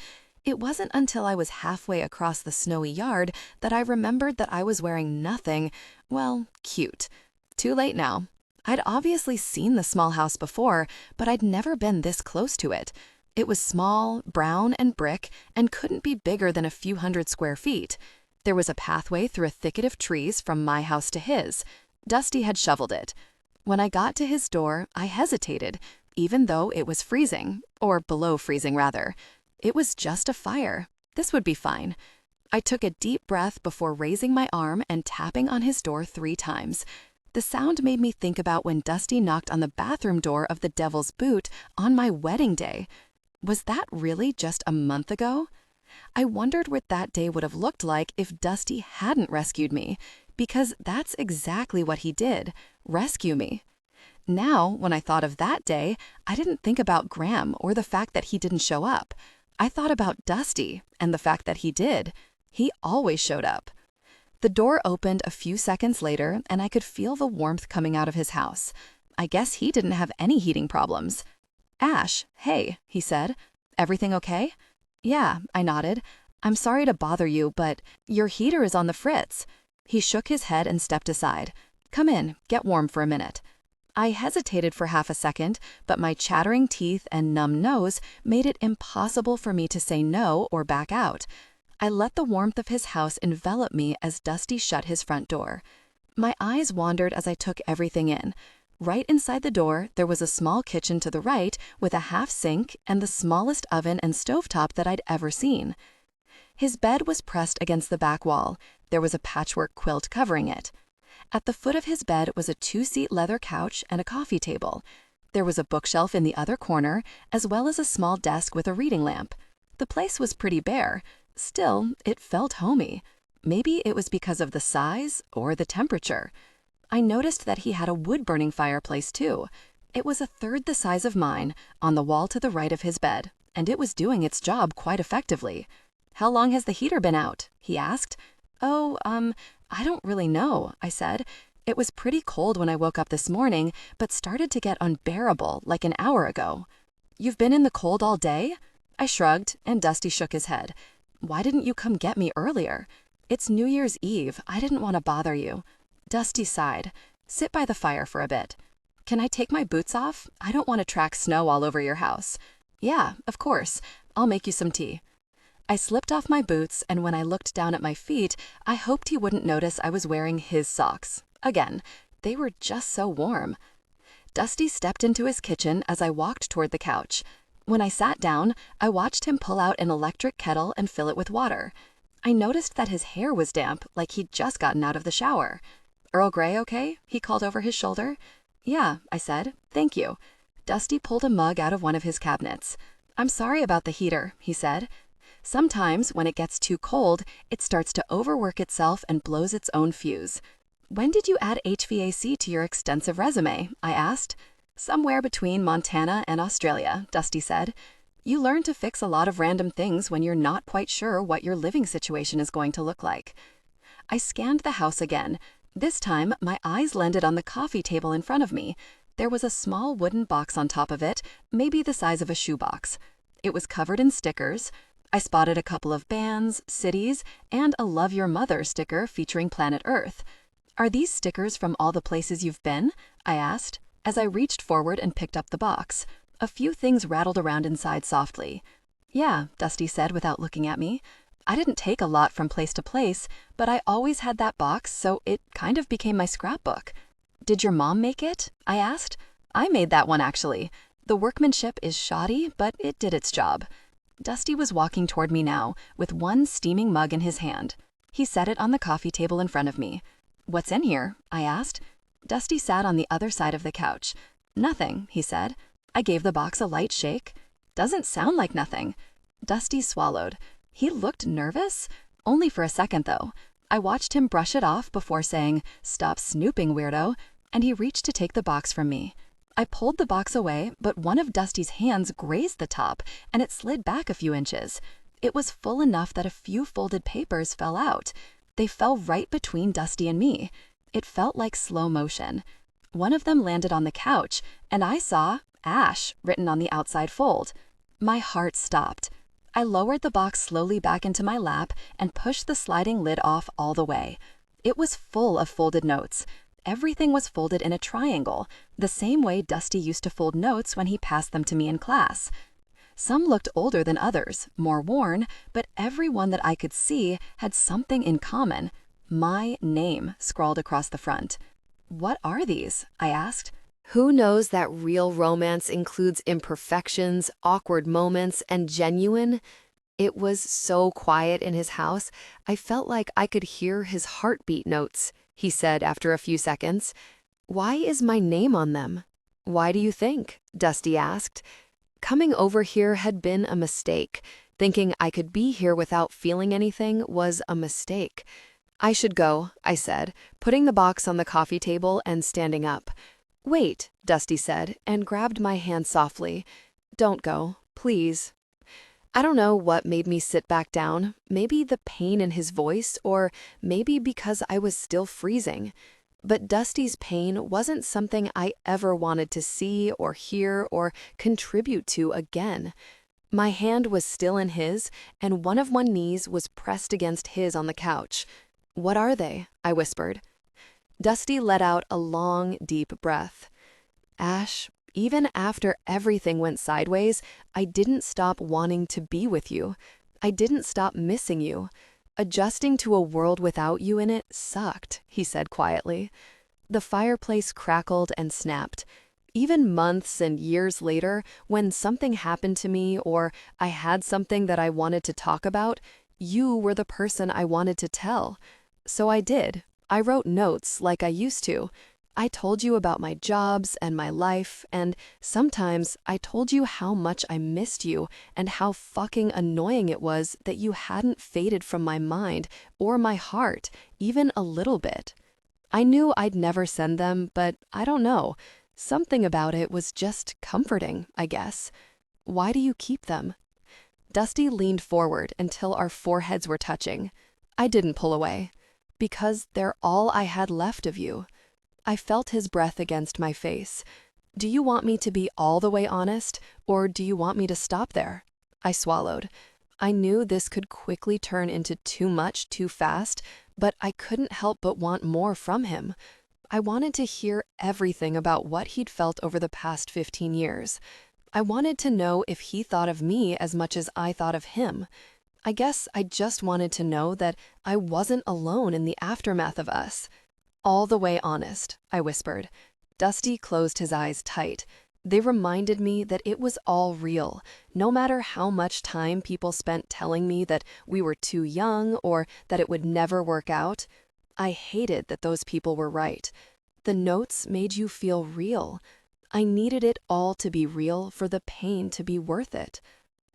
Speaker 2: It wasn't until I was halfway across the snowy yard that I remembered that I was wearing nothing, cute. Too late now. I'd obviously seen the small house before, but I'd never been this close to it. It was small, brown, and brick, and couldn't be bigger than a few hundred square feet. There was a pathway through a thicket of trees from my house to his. Dusty had shoveled it. When I got to his door, I hesitated, even though it was freezing, or below freezing rather. It was just a fire. This would be fine. I took a deep breath before raising my arm and tapping on his door 3 times. The sound made me think about when Dusty knocked on the bathroom door of the Devil's Boot on my wedding day. Was that really just a month ago? I wondered what that day would have looked like if Dusty hadn't rescued me, because that's exactly what he did, rescue me. Now, when I thought of that day, I didn't think about Graham or the fact that he didn't show up. I thought about Dusty and the fact that he did. He always showed up. The door opened a few seconds later, and I could feel the warmth coming out of his house. I guess he didn't have any heating problems. "Ash, hey," he said. "Everything okay?" "Yeah," I nodded. "I'm sorry to bother you, but your heater is on the fritz." He shook his head and stepped aside. "Come in, get warm for a minute." I hesitated for half a second, but my chattering teeth and numb nose made it impossible for me to say no or back out. I let the warmth of his house envelop me as Dusty shut his front door. My eyes wandered as I took everything in. Right inside the door, there was a small kitchen to the right with a half sink and the smallest oven and stovetop that I'd ever seen. His bed was pressed against the back wall. There was a patchwork quilt covering it. At the foot of his bed was a 2-seat leather couch and a coffee table. There was a bookshelf in the other corner, as well as a small desk with a reading lamp. The place was pretty bare. Still, it felt homey. Maybe it was because of the size or the temperature. I noticed that he had a wood-burning fireplace too. It was a third the size of mine, on the wall to the right of his bed, and it was doing its job quite effectively. "How long has the heater been out?" he asked. "Oh, I don't really know," I said. "It was pretty cold when I woke up this morning, but started to get unbearable like an hour ago." "You've been in the cold all day?" I shrugged, and Dusty shook his head. "Why didn't you come get me earlier?" "It's New Year's Eve. I didn't want to bother you." Dusty sighed. "Sit by the fire for a bit." "Can I take my boots off? I don't want to track snow all over your house." "Yeah, of course. I'll make you some tea." I slipped off my boots, and when I looked down at my feet, I hoped he wouldn't notice I was wearing his socks. Again, they were just so warm. Dusty stepped into his kitchen as I walked toward the couch. When I sat down, I watched him pull out an electric kettle and fill it with water. I noticed that his hair was damp, like he'd just gotten out of the shower. "Earl Grey okay?" he called over his shoulder. "Yeah," I said. "Thank you." Dusty pulled a mug out of one of his cabinets. "I'm sorry about the heater," he said. "Sometimes, when it gets too cold, it starts to overwork itself and blows its own fuse." "When did you add HVAC to your extensive resume?" I asked. "Somewhere between Montana and Australia," Dusty said. "You learn to fix a lot of random things when you're not quite sure what your living situation is going to look like." I scanned the house again. This time, my eyes landed on the coffee table in front of me. There was a small wooden box on top of it, maybe the size of a shoebox. It was covered in stickers. I spotted a couple of bands, cities, and a Love Your Mother sticker featuring planet Earth. "Are these stickers from all the places you've been?" I asked, as I reached forward and picked up the box. A few things rattled around inside softly. "Yeah," Dusty said without looking at me. "I didn't take a lot from place to place, but I always had that box, so it kind of became my scrapbook." "Did your mom make it?" I asked. "I made that one, actually. The workmanship is shoddy, but it did its job." Dusty was walking toward me now, with one steaming mug in his hand. He set it on the coffee table in front of me. "What's in here?" I asked. Dusty sat on the other side of the couch. "Nothing," he said. I gave the box a light shake. "Doesn't sound like nothing." Dusty swallowed. He looked nervous. Only for a second, though. I watched him brush it off before saying, "Stop snooping, weirdo," and he reached to take the box from me. I pulled the box away, but one of Dusty's hands grazed the top, and it slid back a few inches. It was full enough that a few folded papers fell out. They fell right between Dusty and me. It felt like slow motion. One of them landed on the couch, and I saw "Ash" written on the outside fold. My heart stopped. I lowered the box slowly back into my lap and pushed the sliding lid off all the way. It was full of folded notes. Everything was folded in a triangle, the same way Dusty used to fold notes when he passed them to me in class.
Speaker 1: Some looked older than others, more worn, but every one that I could see had something in common. My name scrawled across the front. "What are these?" I asked.
Speaker 2: Who knows that real romance includes imperfections, awkward moments, and genuine? It was so quiet in his house, I felt like I could hear his heartbeat notes, he said after a few seconds. Why is my name on them? Why do you think? Dusty asked. Coming over here had been a mistake. Thinking I could be here without feeling anything was a mistake. I should go, I said, putting the box on the coffee table and standing up. Wait, Dusty said, and grabbed my hand softly. Don't go, please. I don't know what made me sit back down, maybe the pain in his voice, or maybe because I was still freezing. But Dusty's pain wasn't something I ever wanted to see or hear or contribute to again. My hand was still in his, and one of my knees was pressed against his on the couch. What are they? I whispered. Dusty let out a long, deep breath. Ash, even after everything went sideways, I didn't stop wanting to be with you. I didn't stop missing you. Adjusting to a world without you in it sucked, he said quietly. The fireplace crackled and snapped. Even months and years later, when something happened to me or I had something that I wanted to talk about, you were the person I wanted to tell. So I did. I wrote notes like I used to. I told you about my jobs and my life, and sometimes I told you how much I missed you and how fucking annoying it was that you hadn't faded from my mind or my heart, even a little bit. I knew I'd never send them, but I don't know. Something about it was just comforting, I guess. Why do you keep them? Dusty leaned forward until our foreheads were touching. I didn't pull away. Because they're all I had left of you. I felt his breath against my face. Do you want me to be all the way honest, or do you want me to stop there? I swallowed. I knew this could quickly turn into too much too fast, but I couldn't help but want more from him. I wanted to hear everything about what he'd felt over the past 15 years. I wanted to know if he thought of me as much as I thought of him. I guess I just wanted to know that I wasn't alone in the aftermath of us. All the way honest, I whispered. Dusty closed his eyes tight. They reminded me that it was all real, no matter how much time people spent telling me that we were too young or that it would never work out. I hated that those people were right. The notes made you feel real. I needed it all to be real for the pain to be worth it.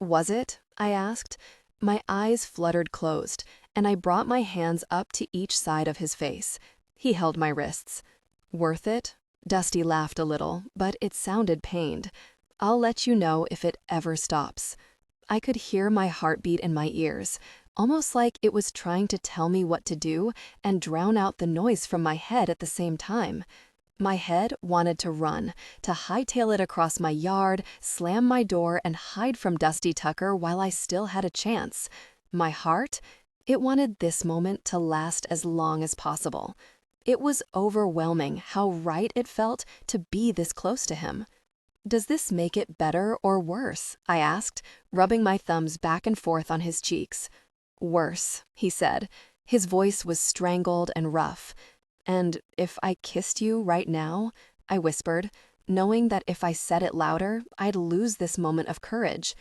Speaker 2: Was it? I asked. My eyes fluttered closed, and I brought my hands up to each side of his face. He held my wrists. Worth it? Dusty laughed a little, but it sounded pained. I'll let you know if it ever stops. I could hear my heartbeat in my ears, almost like it was trying to tell me what to do and drown out the noise from my head at the same time. My head wanted to run, to hightail it across my yard, slam my door, and hide from Dusty Tucker while I still had a chance. My heart, it wanted this moment to last as long as possible. It was overwhelming how right it felt to be this close to him. Does this make it better or worse? I asked, rubbing my thumbs back and forth on his cheeks. Worse, he said. His voice was strangled and rough. And if I kissed you right now, I whispered, knowing that if I said it louder, I'd lose this moment of courage.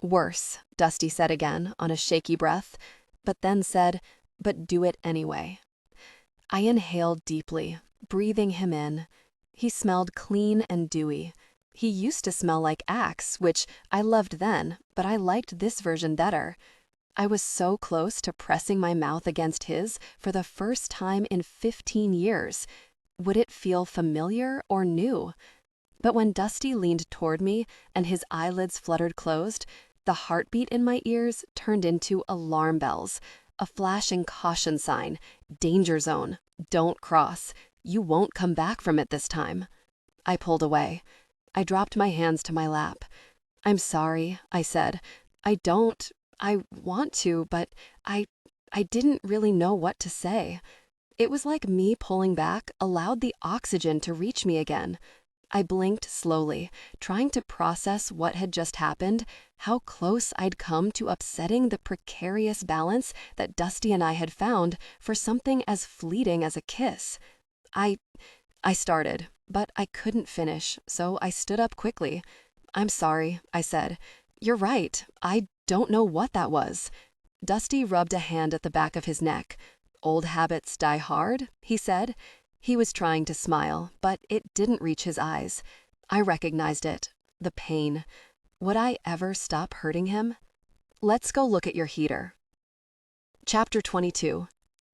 Speaker 2: Worse, Dusty said again on a shaky breath, but then said, but do it anyway. I inhaled deeply, breathing him in. He smelled clean and dewy. He used to smell like Axe, which I loved then, but I liked this version better. I was so close to pressing my mouth against his for the first time in 15 years. Would it feel familiar or new? But when Dusty leaned toward me and his eyelids fluttered closed, the heartbeat in my ears turned into alarm bells. A flashing caution sign, danger zone, don't cross, you won't come back from it this time. I pulled away. I dropped my hands to my lap. I'm sorry, I said. I want to, but I didn't really know what to say. It was like me pulling back allowed the oxygen to reach me again.
Speaker 1: I blinked slowly, trying to process what had just happened, how close I'd come to upsetting the precarious balance that Dusty and I had found for something as fleeting as a kiss. I started, but I couldn't finish, so I stood up quickly. "I'm sorry," I said. "You're right. I don't know what that was." Dusty rubbed a hand at the back of his neck. "Old habits die hard," he said. He was trying to smile, but it didn't reach his eyes. I recognized it. The pain. Would I ever stop hurting him? "Let's go look at your heater." Chapter 22.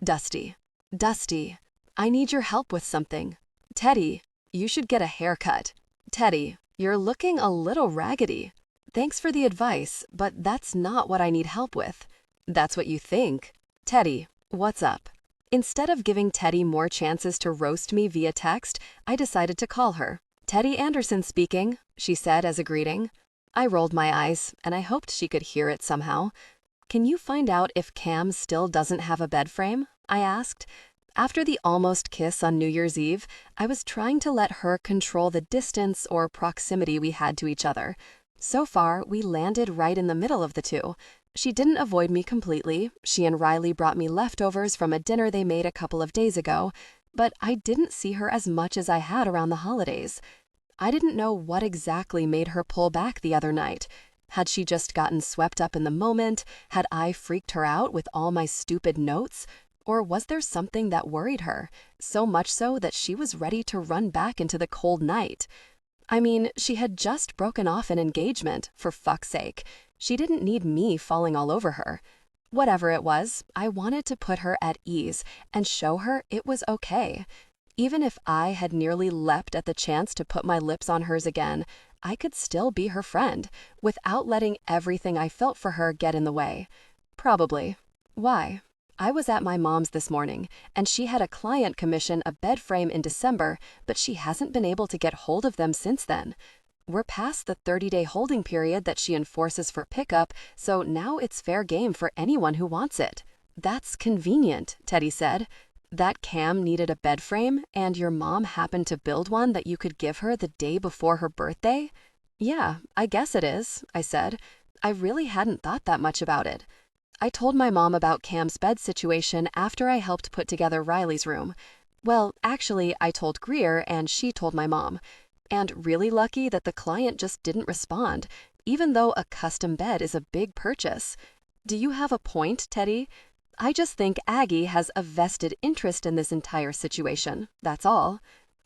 Speaker 1: Dusty. "Dusty, I need your help with something." "Teddy, you should get a haircut." "Teddy, you're looking a little raggedy." "Thanks for the advice, but that's not what I need help with." "That's what you think." "Teddy, what's up?" Instead of giving Teddy more chances to roast me via text, I decided to call her. "Teddy Anderson speaking," she said as a greeting. I rolled my eyes, and I hoped she could hear it somehow. "Can you find out if Cam still doesn't have a bed frame?" I asked. After the almost kiss on New Year's Eve, I was trying to let her control the distance or proximity we had to each other. So far, we landed right in the middle of the two. She didn't avoid me completely. She and Riley brought me leftovers from a dinner they made a couple of days ago, but I didn't see her as much as I had around the holidays. I didn't know what exactly made her pull back the other night. Had she just gotten swept up in the moment? Had I freaked her out with all my stupid notes? Or was there something that worried her, so much so that she was ready to run back into the cold night? I mean, she had just broken off an engagement, for fuck's sake. She didn't need me falling all over her. Whatever it was, I wanted to put her at ease and show her it was okay. Even if I had nearly leapt at the chance to put my lips on hers again, I could still be her friend, without letting everything I felt for her get in the way. Probably. Why? I was at my mom's this morning, and she had a client commission a bed frame in December, but she hasn't been able to get hold of them since then. We're past the 30-day holding period that she enforces for pickup, so now it's fair game for anyone who wants it. "That's convenient," Teddy said. "That Cam needed a bed frame, and your mom happened to build one that you could give her the day before her birthday?" "Yeah, I guess it is," I said. I really hadn't thought that much about it. I told my mom about Cam's bed situation after I helped put together Riley's room. Well, actually, I told Greer and she told my mom. And really lucky that the client just didn't respond, even though a custom bed is a big purchase. "Do you have a point, Teddy?" "I just think Aggie has a vested interest in this entire situation, that's all."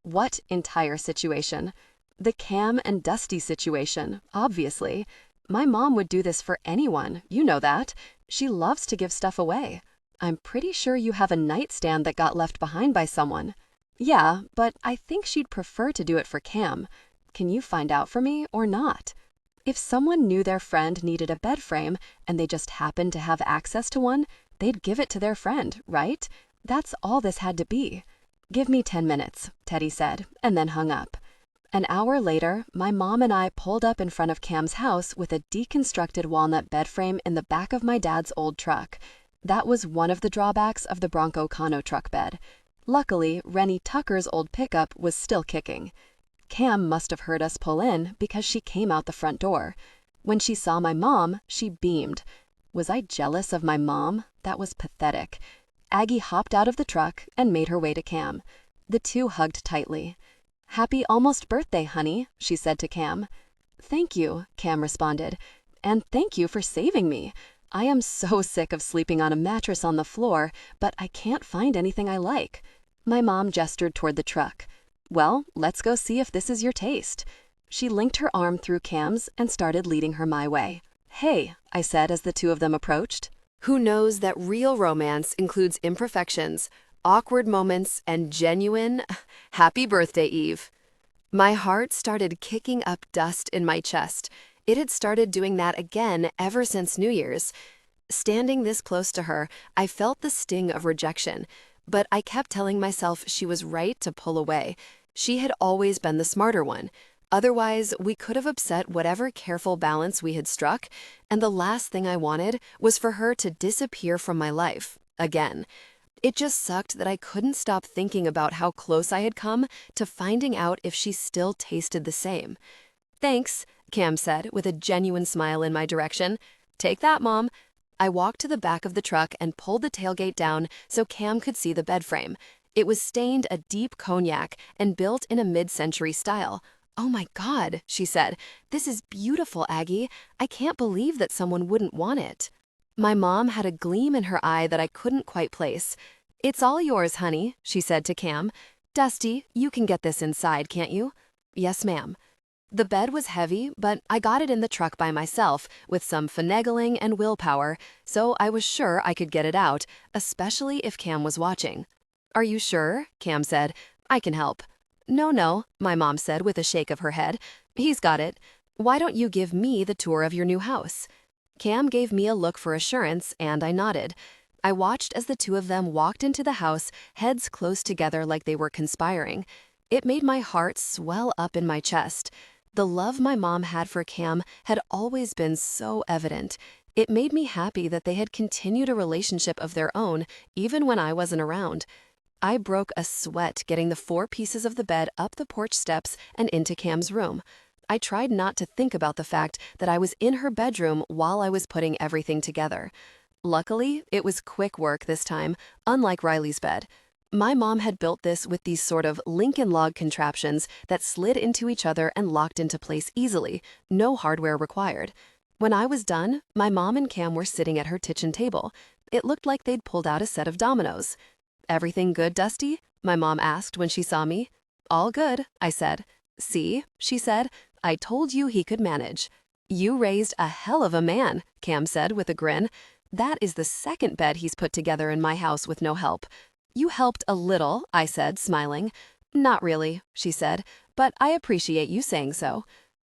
Speaker 1: "What entire situation?" "The Cam and Dusty situation, obviously. My mom would do this for anyone, you know that. She loves to give stuff away. I'm pretty sure you have a nightstand that got left behind by someone." "Yeah, but I think she'd prefer to do it for Cam. Can you find out for me or not?" If someone knew their friend needed a bed frame and they just happened to have access to one, they'd give it to their friend, right? That's all this had to be. "Give me 10 minutes, Teddy said, and then hung up. An hour later, my mom and I pulled up in front of Cam's house with a deconstructed walnut bed frame in the back of my dad's old truck. That was one of the drawbacks of the Bronco Kano truck bed. Luckily, Rennie Tucker's old pickup was still kicking. Cam must have heard us pull in because she came out the front door. When she saw my mom, she beamed. Was I jealous of my mom? That was pathetic. Aggie hopped out of the truck and made her way to Cam. The two hugged tightly. "Happy almost birthday, honey," she said to Cam. "Thank you," Cam responded. "And thank you for saving me. I am so sick of sleeping on a mattress on the floor, but I can't find anything I like." My mom gestured toward the truck. "Well, let's go see if this is your taste." She linked her arm through Cam's and started leading her my way. "Hey," I said as the two of them approached.
Speaker 2: Who knows that real romance includes imperfections, awkward moments, and genuine happy birthday, Eve? My heart started kicking up dust in my chest. It had started doing that again ever since New Year's. Standing this close to her, I felt the sting of rejection, but I kept telling myself she was right to pull away. She had always been the smarter one. Otherwise, we could have upset whatever careful balance we had struck, and the last thing I wanted was for her to disappear from my life, again.
Speaker 1: It just sucked that I couldn't stop thinking about how close I had come to finding out if she still tasted the same. "Thanks," Cam said with a genuine smile in my direction. "Take that, Mom." I walked to the back of the truck and pulled the tailgate down so Cam could see the bed frame. It was stained a deep cognac and built in a mid-century style. "Oh my God," she said. "This is beautiful, Aggie. I can't believe that someone wouldn't want it." My mom had a gleam in her eye that I couldn't quite place. "It's all yours, honey," she said to Cam. "Dusty, you can get this inside, can't you?" "Yes, ma'am." The bed was heavy, but I got it in the truck by myself with some finagling and willpower, so I was sure I could get it out, especially if Cam was watching. "Are you sure?" Cam said. "I can help." No, my mom said with a shake of her head. "He's got it. Why don't you give me the tour of your new house?" Cam gave me a look for assurance, and I nodded. I watched as the two of them walked into the house, heads close together like they were conspiring. It made my heart swell up in my chest. The love my mom had for Cam had always been so evident. It made me happy that they had continued a relationship of their own, even when I wasn't around. I broke a sweat getting the 4 pieces of the bed up the porch steps and into Cam's room. I tried not to think about the fact that I was in her bedroom while I was putting everything together. Luckily, it was quick work this time, unlike Riley's bed. My mom had built this with these sort of Lincoln log contraptions that slid into each other and locked into place easily, no hardware required. When I was done, my mom and Cam were sitting at her kitchen table. It looked like they'd pulled out a set of dominoes. "Everything good, Dusty?" my mom asked when she saw me. "All good," I said. "See," she said, "I told you he could manage." "You raised a hell of a man," Cam said with a grin. "That is the second bed he's put together in my house with no help." "You helped a little," I said, smiling. "Not really," she said, "but I appreciate you saying so."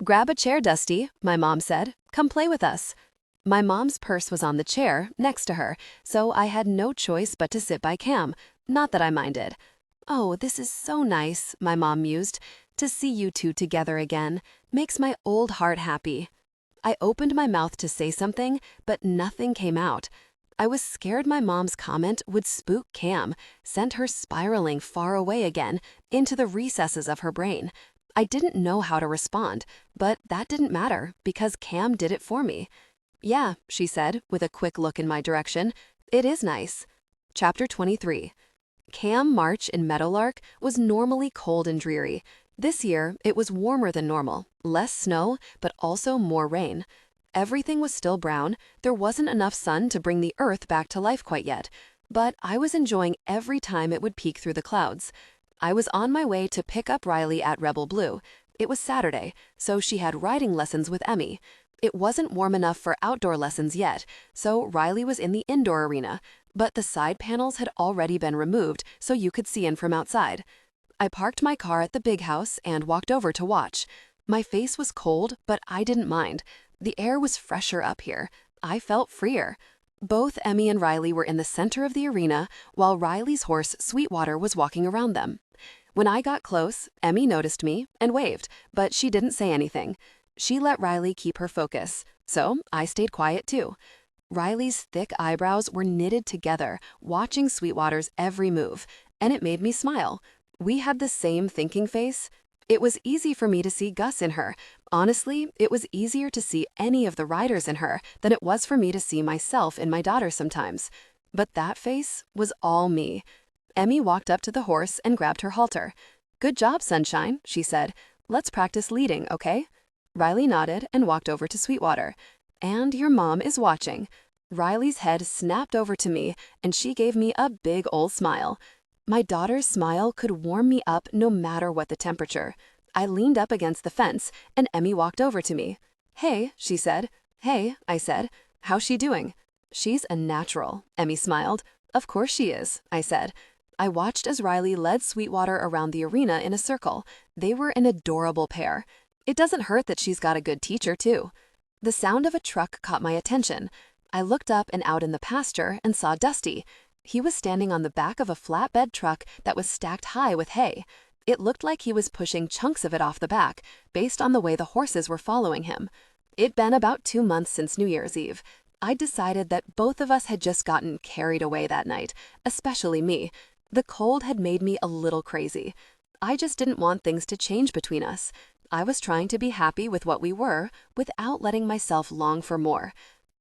Speaker 1: "Grab a chair, Dusty," my mom said. "Come play with us." My mom's purse was on the chair next to her, so I had no choice but to sit by Cam. Not that I minded. "Oh, this is so nice," my mom mused. "To see you two together again makes my old heart happy." I opened my mouth to say something, but nothing came out. I was scared my mom's comment would spook Cam, send her spiraling far away again, into the recesses of her brain. I didn't know how to respond, but that didn't matter because Cam did it for me. "Yeah," she said, with a quick look in my direction. "It is nice." Chapter 23. Cam March in Meadowlark was normally cold and dreary. This year, it was warmer than normal, less snow, but also more rain. Everything was still brown. There wasn't enough sun to bring the earth back to life quite yet, but I was enjoying every time it would peek through the clouds. I was on my way to pick up Riley at Rebel Blue. It was Saturday, so she had riding lessons with Emmy. It wasn't warm enough for outdoor lessons yet, so Riley was in the indoor arena, but the side panels had already been removed so you could see in from outside. I parked my car at the big house and walked over to watch. My face was cold, but I didn't mind. The air was fresher up here. I felt freer. Both Emmy and Riley were in the center of the arena, while Riley's horse, Sweetwater, was walking around them. When I got close, Emmy noticed me and waved, but she didn't say anything. She let Riley keep her focus, so I stayed quiet too. Riley's thick eyebrows were knitted together, watching Sweetwater's every move, and it made me smile. We had the same thinking face. It was easy for me to see Gus in her. Honestly, it was easier to see any of the riders in her than it was for me to see myself in my daughter sometimes. But that face was all me. Emmy walked up to the horse and grabbed her halter. "Good job, Sunshine," she said. "Let's practice leading, okay?" Riley nodded and walked over to Sweetwater. "And your mom is watching." Riley's head snapped over to me, and she gave me a big old smile. My daughter's smile could warm me up no matter what the temperature. I leaned up against the fence, and Emmy walked over to me. "Hey," she said. "Hey," I said. "How's she doing?" "She's a natural," Emmy smiled. "Of course she is," I said. I watched as Riley led Sweetwater around the arena in a circle. They were an adorable pair. It doesn't hurt that she's got a good teacher, too. The sound of a truck caught my attention. I looked up and out in the pasture and saw Dusty. He was standing on the back of a flatbed truck that was stacked high with hay. It looked like he was pushing chunks of it off the back, based on the way the horses were following him. It'd been about 2 months since New Year's Eve.
Speaker 3: I decided that both of us had just gotten carried away that night, especially me. The cold had made me a little crazy. I just didn't want things to change between us. I was trying to be happy with what we were without letting myself long for more.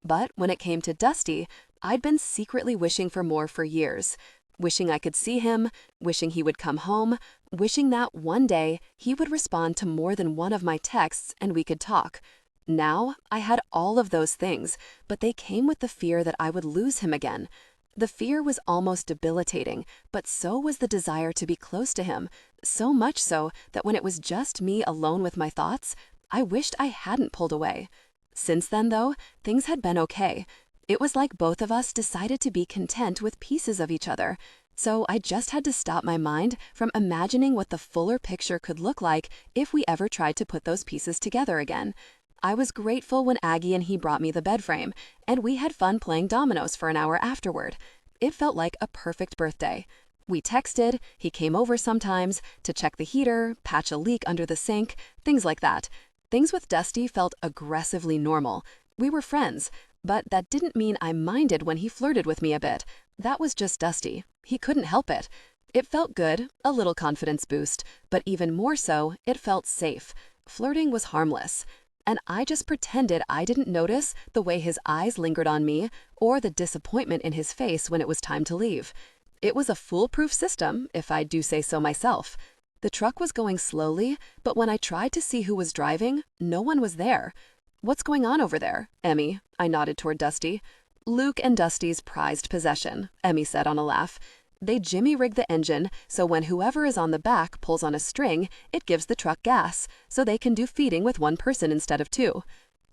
Speaker 3: But when it came to Dusty, I'd been secretly wishing for more for years. Wishing I could see him, wishing he would come home, wishing that one day he would respond to more than one of my texts and we could talk. Now, I had all of those things, but they came with the fear that I would lose him again. The fear was almost debilitating, but so was the desire to be close to him, so much so that when it was just me alone with my thoughts, I wished I hadn't pulled away. Since then, though, things had been okay. It was like both of us decided to be content with pieces of each other. So I just had to stop my mind from imagining what the fuller picture could look like if we ever tried to put those pieces together again. I was grateful when Aggie and he brought me the bed frame, and we had fun playing dominoes for an hour afterward. It felt like a perfect birthday. We texted, he came over sometimes to check the heater, patch a leak under the sink, things like that. Things with Dusty felt aggressively normal. We were friends. But that didn't mean I minded when he flirted with me a bit. That was just Dusty. He couldn't help it. It felt good, a little confidence boost, but even more so, it felt safe. Flirting was harmless. And I just pretended I didn't notice the way his eyes lingered on me or the disappointment in his face when it was time to leave. It was a foolproof system, if I do say so myself. The truck was going slowly, but when I tried to see who was driving, no one was there. "What's going on over there, Emmy?" I nodded toward Dusty. "Luke and Dusty's prized possession," Emmy said on a laugh. "They jimmy-rig the engine, so when whoever is on the back pulls on a string, it gives the truck gas, so they can do feeding with one person instead of two."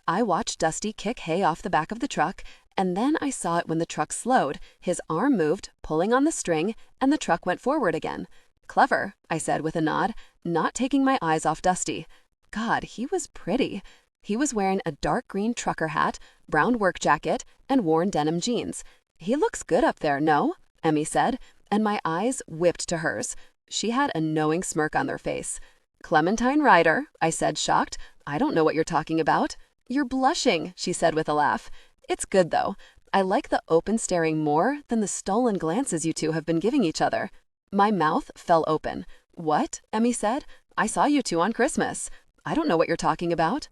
Speaker 3: I watched Dusty kick hay off the back of the truck, and then I saw it when the truck slowed. His arm moved, pulling on the string, and the truck went forward again. "Clever," I said with a nod, not taking my eyes off Dusty. God, he was pretty. He was wearing a dark green trucker hat, brown work jacket, and worn denim jeans. "He looks good up there, no?" Emmy said, and my eyes whipped to hers. She had a knowing smirk on their face. "Clementine Ryder," I said, shocked. "I don't know what you're talking about." "You're blushing," she said with a laugh. "It's good, though. I like the open staring more than the stolen glances you two have been giving each other." My mouth fell open. "What?" Emmy said. "I saw you two on Christmas." "I don't know what you're talking about."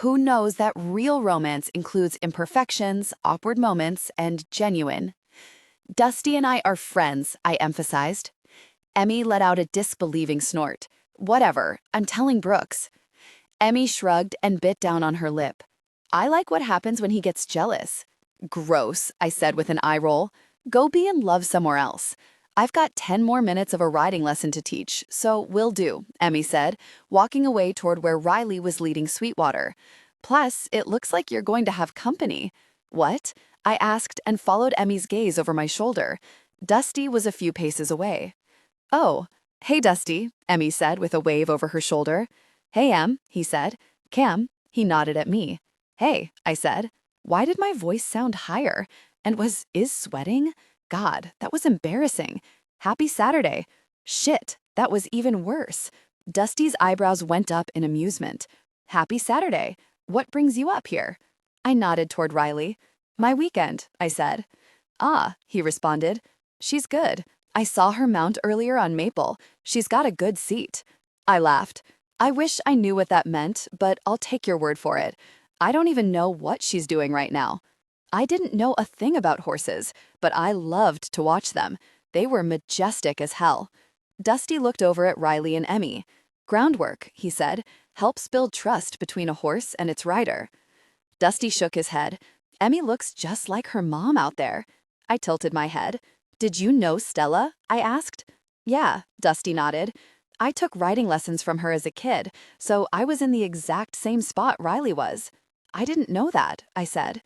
Speaker 2: Who knows that real romance includes imperfections, awkward moments, and genuine? Dusty and I are friends, I emphasized. Emmy let out a disbelieving snort. "Whatever, I'm telling Brooks." Emmy shrugged and bit down on her lip. "I like what happens when he gets jealous." "Gross," I said with an eye roll. "Go be in love somewhere else." "I've got 10 more minutes of a riding lesson to teach, so will do," Emmy said, walking away toward where Riley was leading Sweetwater. "Plus, it looks like you're going to have company." "What?" I asked and followed Emmy's gaze over my shoulder. Dusty was a few paces away. "Oh, hey, Dusty," Emmy said with a wave over her shoulder. "Hey, Em," he said. "Cam," he nodded at me. "Hey," I said. Why did my voice sound higher? And is sweating? God, that was embarrassing. Happy Saturday. Shit, that was even worse. Dusty's eyebrows went up in amusement. Happy Saturday. What brings you up here? I nodded toward Riley. My weekend, I said. Ah, he responded. She's good. I saw her mount earlier on Maple. She's got a good seat. I laughed. I wish I knew what that meant, but I'll take your word for it. I don't even know what she's doing right now. I didn't know a thing about horses, but I loved to watch them. They were majestic as hell. Dusty looked over at Riley and Emmy. Groundwork, he said, helps build trust between a horse and its rider. Dusty shook his head. Emmy looks just like her mom out there. I tilted my head. Did you know Stella? I asked. Yeah, Dusty nodded. I took riding lessons from her as a kid, so I was in the exact same spot Riley was. I didn't know that, I said.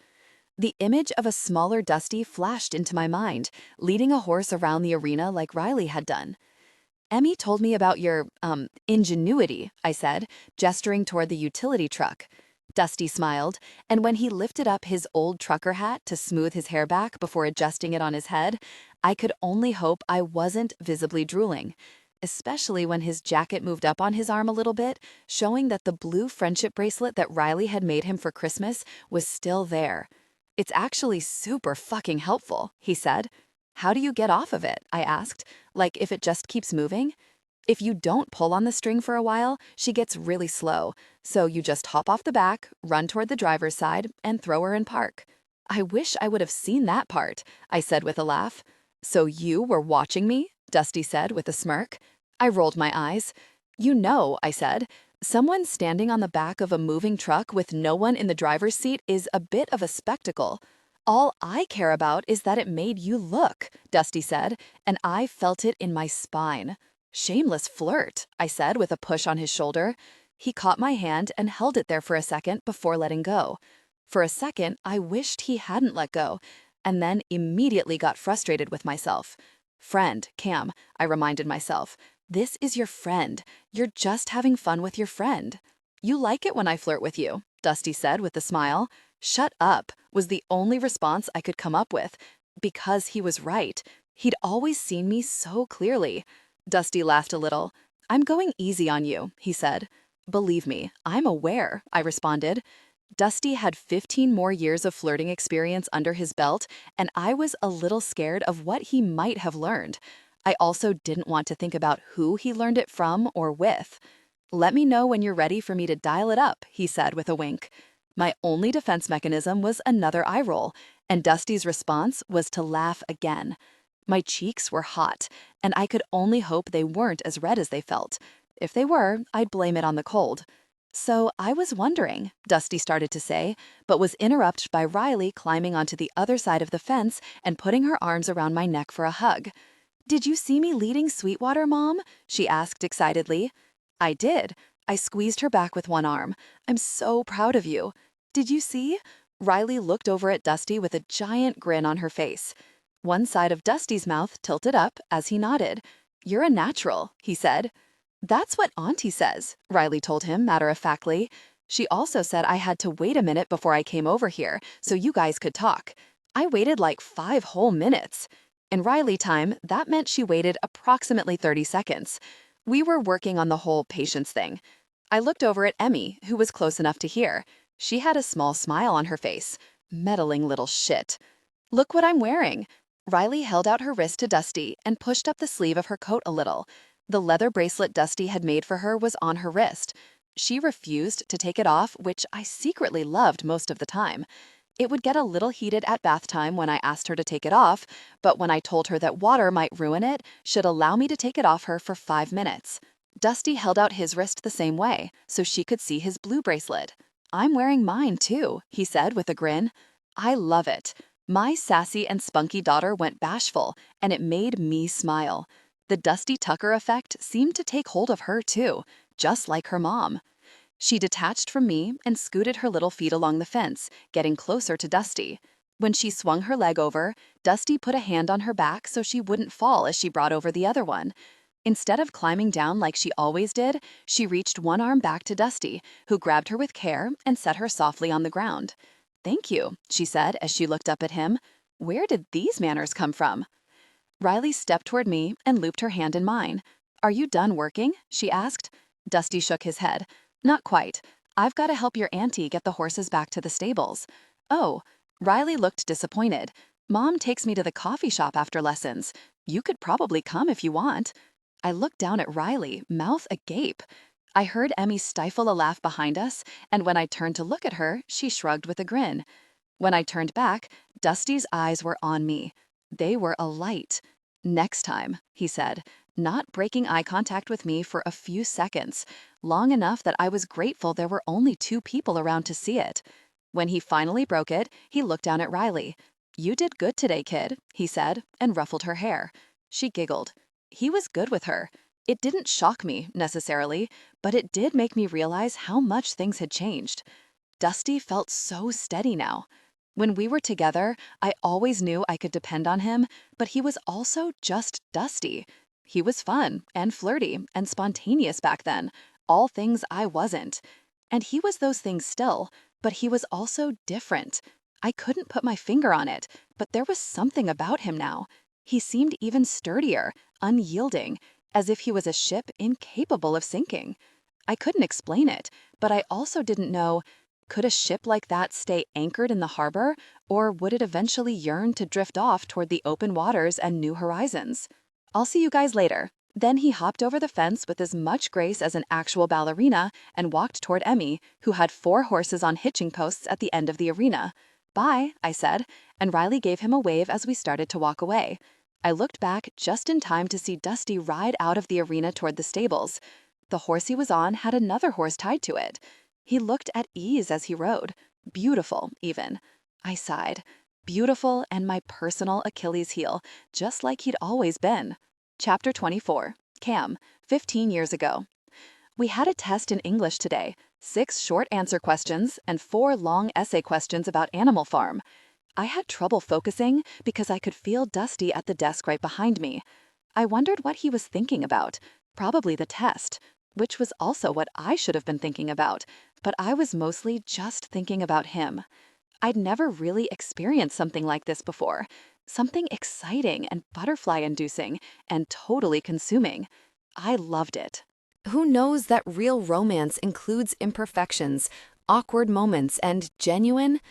Speaker 2: The image of a smaller Dusty flashed into my mind, leading a horse around the arena like Riley had done. Emmy told me about your, ingenuity, I said, gesturing toward the utility truck. Dusty smiled, and when he lifted up his old trucker hat to smooth his hair back before adjusting it on his head, I could only hope I wasn't visibly drooling, especially when his jacket moved up on his arm a little bit, showing that the blue friendship bracelet that Riley had made him for Christmas was still there.
Speaker 1: It's actually super fucking helpful, he said. How do you get off of it? I asked. Like if it just keeps moving? If you don't pull on the string for a while, she gets really slow. So you just hop off the back, run toward the driver's side, and throw her in park. I wish I would have seen that part, I said with a laugh. So you were watching me? Dusty said with a smirk. I rolled my eyes. You know, I said, someone standing on the back of a moving truck with no one in the driver's seat is a bit of a spectacle. All I care about is that it made you look, Dusty said, and I felt it in my spine. Shameless flirt, I said with a push on his shoulder. He caught my hand and held it there for a second before letting go. For a second, I wished he hadn't let go, and then immediately got frustrated with myself. Friend, Cam, I reminded myself. This is your friend. You're just having fun with your friend. You like it when I flirt with you, Dusty said with a smile. Shut up, was the only response I could come up with. Because he was right. He'd always seen me so clearly. Dusty laughed a little. I'm going easy on you, he said. Believe me, I'm aware, I responded. Dusty had 15 more years of flirting experience under his belt, and I was a little scared of what he might have learned. I also didn't want to think about who he learned it from or with. Let me know when you're ready for me to dial it up, he said with a wink. My only defense mechanism was another eye roll, and Dusty's response was to laugh again. My cheeks were hot, and I could only hope they weren't as red as they felt. If they were, I'd blame it on the cold. So I was wondering, Dusty started to say, but was interrupted by Riley climbing onto the other side of the fence and putting her arms around my neck for a hug. Did you see me leading Sweetwater, Mom? She asked excitedly. I did. I squeezed her back with one arm. I'm so proud of you. Did you see? Riley looked over at Dusty with a giant grin on her face. One side of Dusty's mouth tilted up as he nodded. You're a natural, he said. That's what Auntie says, Riley told him matter-of-factly. She also said I had to wait a minute before I came over here so you guys could talk. I waited like 5 whole minutes. In Riley time, that meant she waited approximately 30 seconds. We were working on the whole patience thing. I looked over at Emmy, who was close enough to hear. She had a small smile on her face. Meddling little shit. Look what I'm wearing. Riley held out her wrist to Dusty and pushed up the sleeve of her coat a little. The leather bracelet Dusty had made for her was on her wrist. She refused to take it off, which I secretly loved most of the time. It would get a little heated at bath time when I asked her to take it off, but when I told her that water might ruin it, she'd allow me to take it off her for 5 minutes. Dusty held out his wrist the same way, so she could see his blue bracelet. I'm wearing mine too, he said with a grin. I love it. My sassy and spunky daughter went bashful, and it made me smile. The Dusty Tucker effect seemed to take hold of her too, just like her mom. She detached from me and scooted her little feet along the fence, getting closer to Dusty. When she swung her leg over, Dusty put a hand on her back so she wouldn't fall as she brought over the other one. Instead of climbing down like she always did, she reached one arm back to Dusty, who grabbed her with care and set her softly on the ground. Thank you, she said as she looked up at him. Where did these manners come from? Riley stepped toward me and looped her hand in mine. Are you done working? She asked. Dusty shook his head. Not quite. I've got to help your auntie get the horses back to the stables. Oh, Riley looked disappointed. Mom takes me to the coffee shop after lessons. You could probably come if you want. I looked down at Riley, mouth agape. I heard Emmy stifle a laugh behind us, and when I turned to look at her, she shrugged with a grin. When I turned back, Dusty's eyes were on me. They were alight. Next time, he said, not breaking eye contact with me for a few seconds, long enough that I was grateful there were only 2 people around to see it. When he finally broke it, he looked down at Riley. You did good today, kid, he said, and ruffled her hair. She giggled. He was good with her. It didn't shock me, necessarily, but it did make me realize how much things had changed. Dusty felt so steady now. When we were together, I always knew I could depend on him, but he was also just Dusty. He was fun and flirty and spontaneous back then, all things I wasn't. And he was those things still, but he was also different. I couldn't put my finger on it, but there was something about him now. He seemed even sturdier, unyielding, as if he was a ship incapable of sinking. I couldn't explain it, but I also didn't know,
Speaker 3: Could a ship like that stay anchored in the harbor, or would it eventually yearn to drift off toward the open waters and new horizons? I'll see you guys later. Then he hopped over the fence with as much grace as an actual ballerina and walked toward Emmy, who had 4 horses on hitching posts at the end of the arena. "Bye," I said, and Riley gave him a wave as we started to walk away. I looked back just in time to see Dusty ride out of the arena toward the stables. The horse he was on had another horse tied to it. He looked at ease as he rode. Beautiful, even. I sighed. Beautiful and my personal Achilles heel, just like he'd always been. Chapter 24. Cam, 15 years ago. We had a test in English today, 6 short answer questions and 4 long essay questions about Animal Farm. I had trouble focusing because I could feel Dusty at the desk right behind me. I wondered what he was thinking about, probably the test, which was also what I should have been thinking about, but I was mostly just thinking about him. I'd never really experienced something like this before. Something exciting and butterfly-inducing and totally consuming. I loved it.
Speaker 2: Who knows that real romance includes imperfections, awkward moments, and genuine?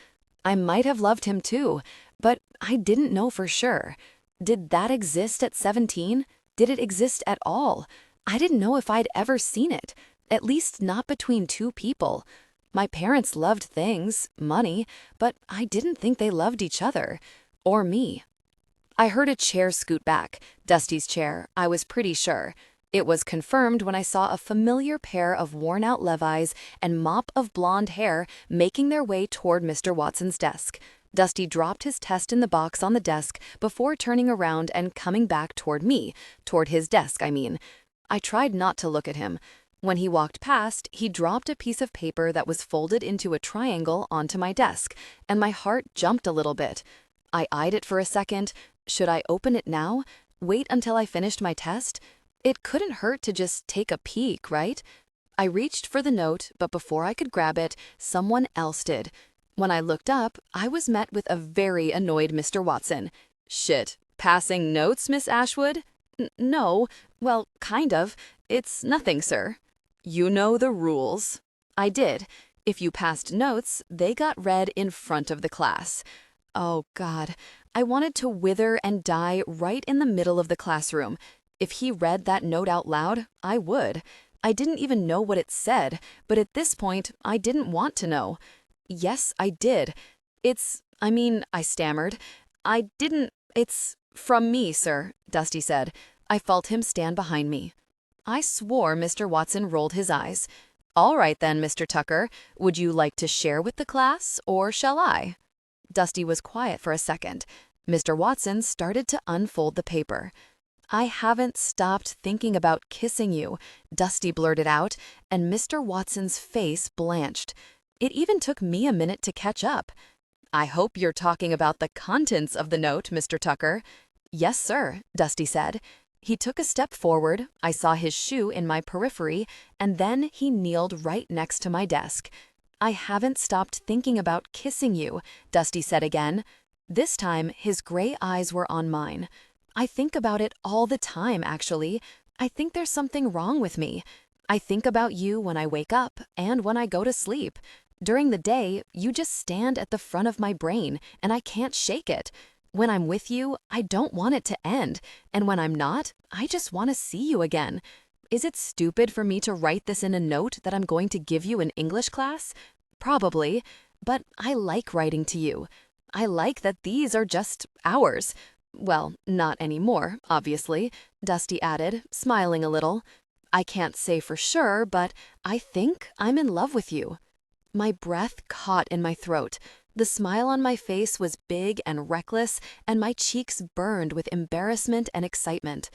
Speaker 2: I might have loved him too, but I didn't know for sure. Did that exist at 17? Did it exist at all? I didn't know if I'd ever seen it, at least not between 2 people. My parents loved things, money, but I didn't think they loved each other, or me. I heard a chair scoot back, Dusty's chair, I was pretty sure. It was confirmed when I saw a familiar pair of worn-out Levi's and mop of blonde hair making their way toward Mr. Watson's desk. Dusty dropped his test in the box on the desk before turning around and coming back toward me, toward his desk, I mean. I tried not to look at him. When he walked past, he dropped a piece of paper that was folded into a triangle onto my desk, and my heart jumped a little bit. I eyed it for a second. Should I open it now? Wait until I finished my test? It couldn't hurt to just take a peek, right? I reached for the note, but before I could grab it, someone else did. When I looked up, I was met with a very annoyed Mr. Watson. "Shit, passing notes, Miss Ashwood?" No, well, kind of. It's nothing, sir." "You know the rules." I did. If you passed notes, they got read in front of the class. Oh, God. I wanted to wither and die right in the middle of the classroom. If he read that note out loud, I would. I didn't even know what it said, but at this point, I didn't want to know. Yes, I did. I stammered. It's from me, sir, Dusty said. I felt him stand behind me. I swore Mr. Watson rolled his eyes. "All right then, Mr. Tucker. Would you like to share with the class, or shall I?" Dusty was quiet for a second. Mr. Watson started to unfold the paper. "I haven't stopped thinking about kissing you," Dusty blurted out, and Mr. Watson's face blanched. It even took me a minute to catch up. "I hope you're talking about the contents of the note, Mr. Tucker." "Yes, sir," Dusty said. He took a step forward, I saw his shoe in my periphery, and then he kneeled right next to my desk. "I haven't stopped thinking about kissing you," Dusty said again. This time, his gray eyes were on mine. "I think about it all the time, actually. I think there's something wrong with me. I think about you when I wake up and when I go to sleep. During the day, you just stand at the front of my brain, and I can't shake it. When I'm with you, I don't want it to end, and when I'm not, I just want to see you again. Is it stupid for me to write this in a note that I'm going to give you in English class? Probably, but I like writing to you. I like that these are just ours. Well, not anymore, obviously," Dusty added, smiling a little. "I can't say for sure, but I think I'm in love with you." My breath caught in my throat. The smile on my face was big and reckless, and my cheeks burned with embarrassment and excitement.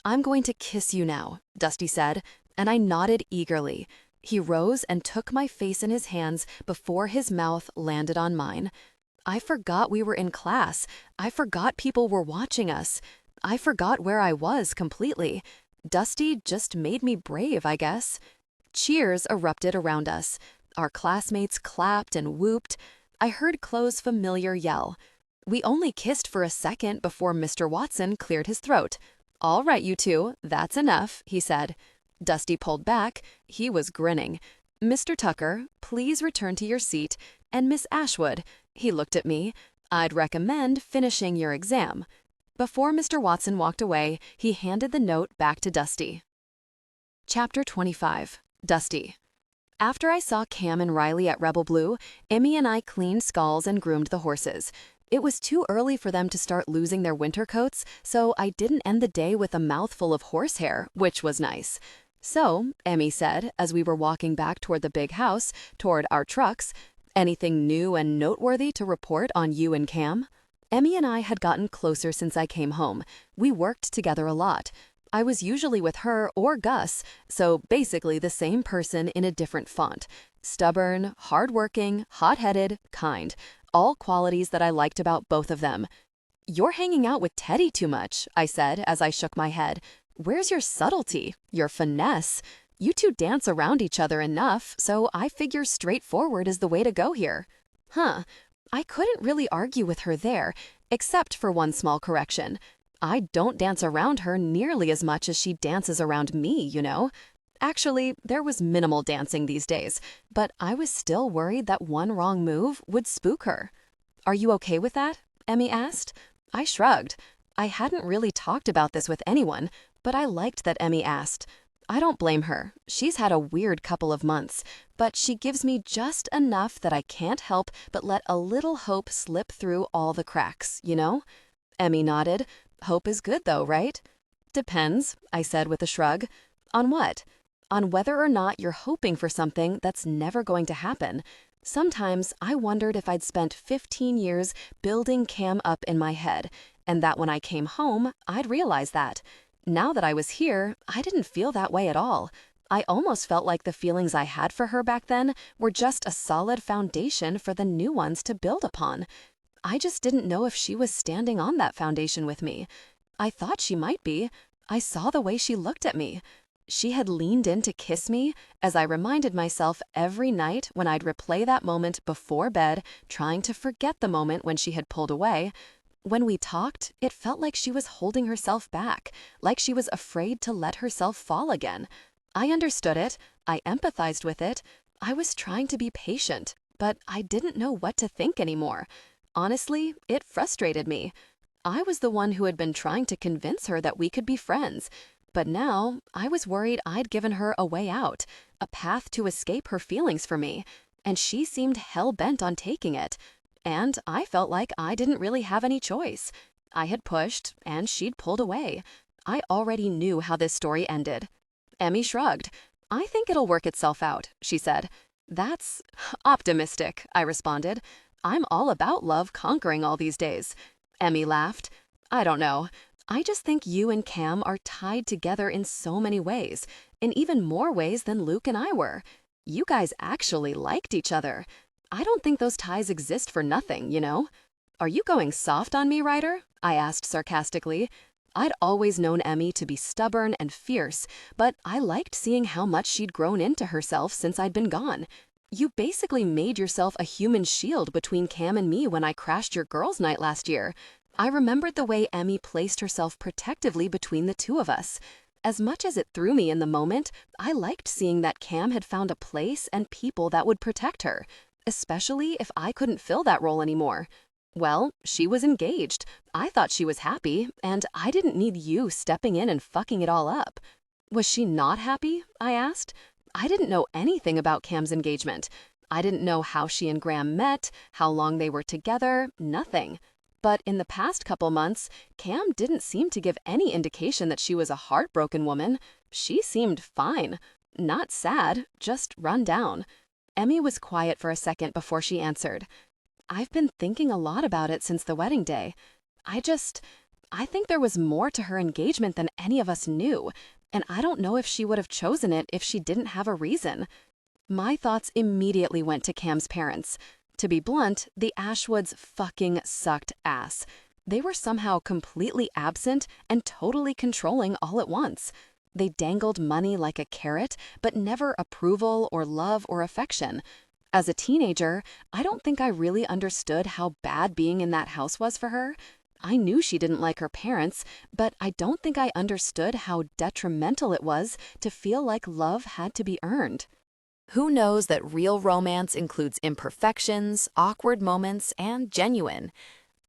Speaker 2: "I'm going to kiss you now," Dusty said, and I nodded eagerly. He rose and took my face in his hands before his mouth landed on mine. I forgot we were in class. I forgot people were watching us. I forgot where I was completely. Dusty just made me brave, I guess. Cheers erupted around us. Our classmates clapped and whooped. I heard Chloe's familiar yell. We only kissed for a second before Mr. Watson cleared his throat. "All right, you two, that's enough," he said. Dusty pulled back. He was grinning.
Speaker 3: Mr. Tucker, please return to your seat, and Miss Ashwood, he looked at me, I'd recommend finishing your exam. Before Mr. Watson walked away, he handed the note back to Dusty. Chapter 25. Dusty. After I saw Cam and Riley at Rebel Blue, Emmy and I cleaned skulls and groomed the horses. It was too early for them to start losing their winter coats, so I didn't end the day with a mouthful of horsehair, which was nice. So, Emmy said, as we were walking back toward the big house, toward our trucks, anything new and noteworthy to report on you and Cam? Emmy and I had gotten closer since I came home. We worked together a lot. I was usually with her or Gus, so basically the same person in a different font. Stubborn, hardworking, hot-headed, kind. All qualities that I liked about both of them. "You're hanging out with Teddy too much," I said as I shook my head. "Where's your subtlety, your finesse? You two dance around each other enough, so I figure straightforward is the way to go here." Huh. I couldn't really argue with her there, except for one small correction. I don't dance around her nearly as much as she dances around me, you know? Actually, there was minimal dancing these days, but I was still worried that one wrong move would spook her. "Are you okay with that?" Emmy asked. I shrugged. I hadn't really talked about this with anyone, but I liked that Emmy asked. I don't blame her. She's had a weird couple of months, but she gives me just enough that I can't help but let a little hope slip through all the cracks, you know? Emmy nodded. "Hope is good though, right?" "Depends," I said with a shrug. "On what?" "On whether or not you're hoping for something that's never going to happen. Sometimes I wondered if I'd spent 15 years building Cam up in my head, and that when I came home, I'd realize that. Now that I was here, I didn't feel that way at all. I almost felt like the feelings I had for her back then were just a solid foundation for the new ones to build upon. I just didn't know if she was standing on that foundation with me. I thought she might be. I saw the way she looked at me. She had leaned in to kiss me, as I reminded myself every night when I'd replay that moment before bed, trying to forget the moment when she had pulled away. When we talked, it felt like she was holding herself back, like she was afraid to let herself fall again. I understood it. I empathized with it. I was trying to be patient, but I didn't know what to think anymore. Honestly, it frustrated me. I was the one who had been trying to convince her that we could be friends. But now, I was worried I'd given her a way out, a path to escape her feelings for me, and she seemed hell-bent on taking it. And I felt like I didn't really have any choice. I had pushed, and she'd pulled away. I already knew how this story ended. Emmy shrugged. "I think it'll work itself out," she said. "That's optimistic," I responded. "I'm all about love conquering all these days." Emmy laughed. "I don't know. I just think you and Cam are tied together in so many ways, in even more ways than Luke and I were. You guys actually liked each other. I don't think those ties exist for nothing, you know? Are you going soft on me, Ryder?" I asked sarcastically. I'd always known Emmy to be stubborn and fierce, but I liked seeing how much she'd grown into herself since I'd been gone. "You basically made yourself a human shield between Cam and me when I crashed your girls' night last year." I remembered the way Emmy placed herself protectively between the two of us. As much as it threw me in the moment, I liked seeing that Cam had found a place and people that would protect her, especially if I couldn't fill that role anymore. Well, she was engaged. I thought she was happy, and I didn't need you stepping in and fucking it all up. "Was she not happy?" I asked. I didn't know anything about Cam's engagement. I didn't know how she and Graham met, how long they were together, nothing. But in the past couple months, Cam didn't seem to give any indication that she was a heartbroken woman. She seemed fine. Not sad, just run down. Emmy was quiet for a second before she answered. "I've been thinking a lot about it since the wedding day. I think there was more to her engagement than any of us knew, and I don't know if she would have chosen it if she didn't have a reason." My thoughts immediately went to Cam's parents. To be blunt, the Ashwoods fucking sucked ass. They were somehow completely absent and totally controlling all at once. They dangled money like a carrot, but never approval or love or affection. As a teenager, I don't think I really understood how bad being in that house was for her. I knew she didn't like her parents, but I don't think I understood how detrimental it was to feel like love had to be earned.
Speaker 2: Who knows that real romance includes imperfections, awkward moments, and genuine?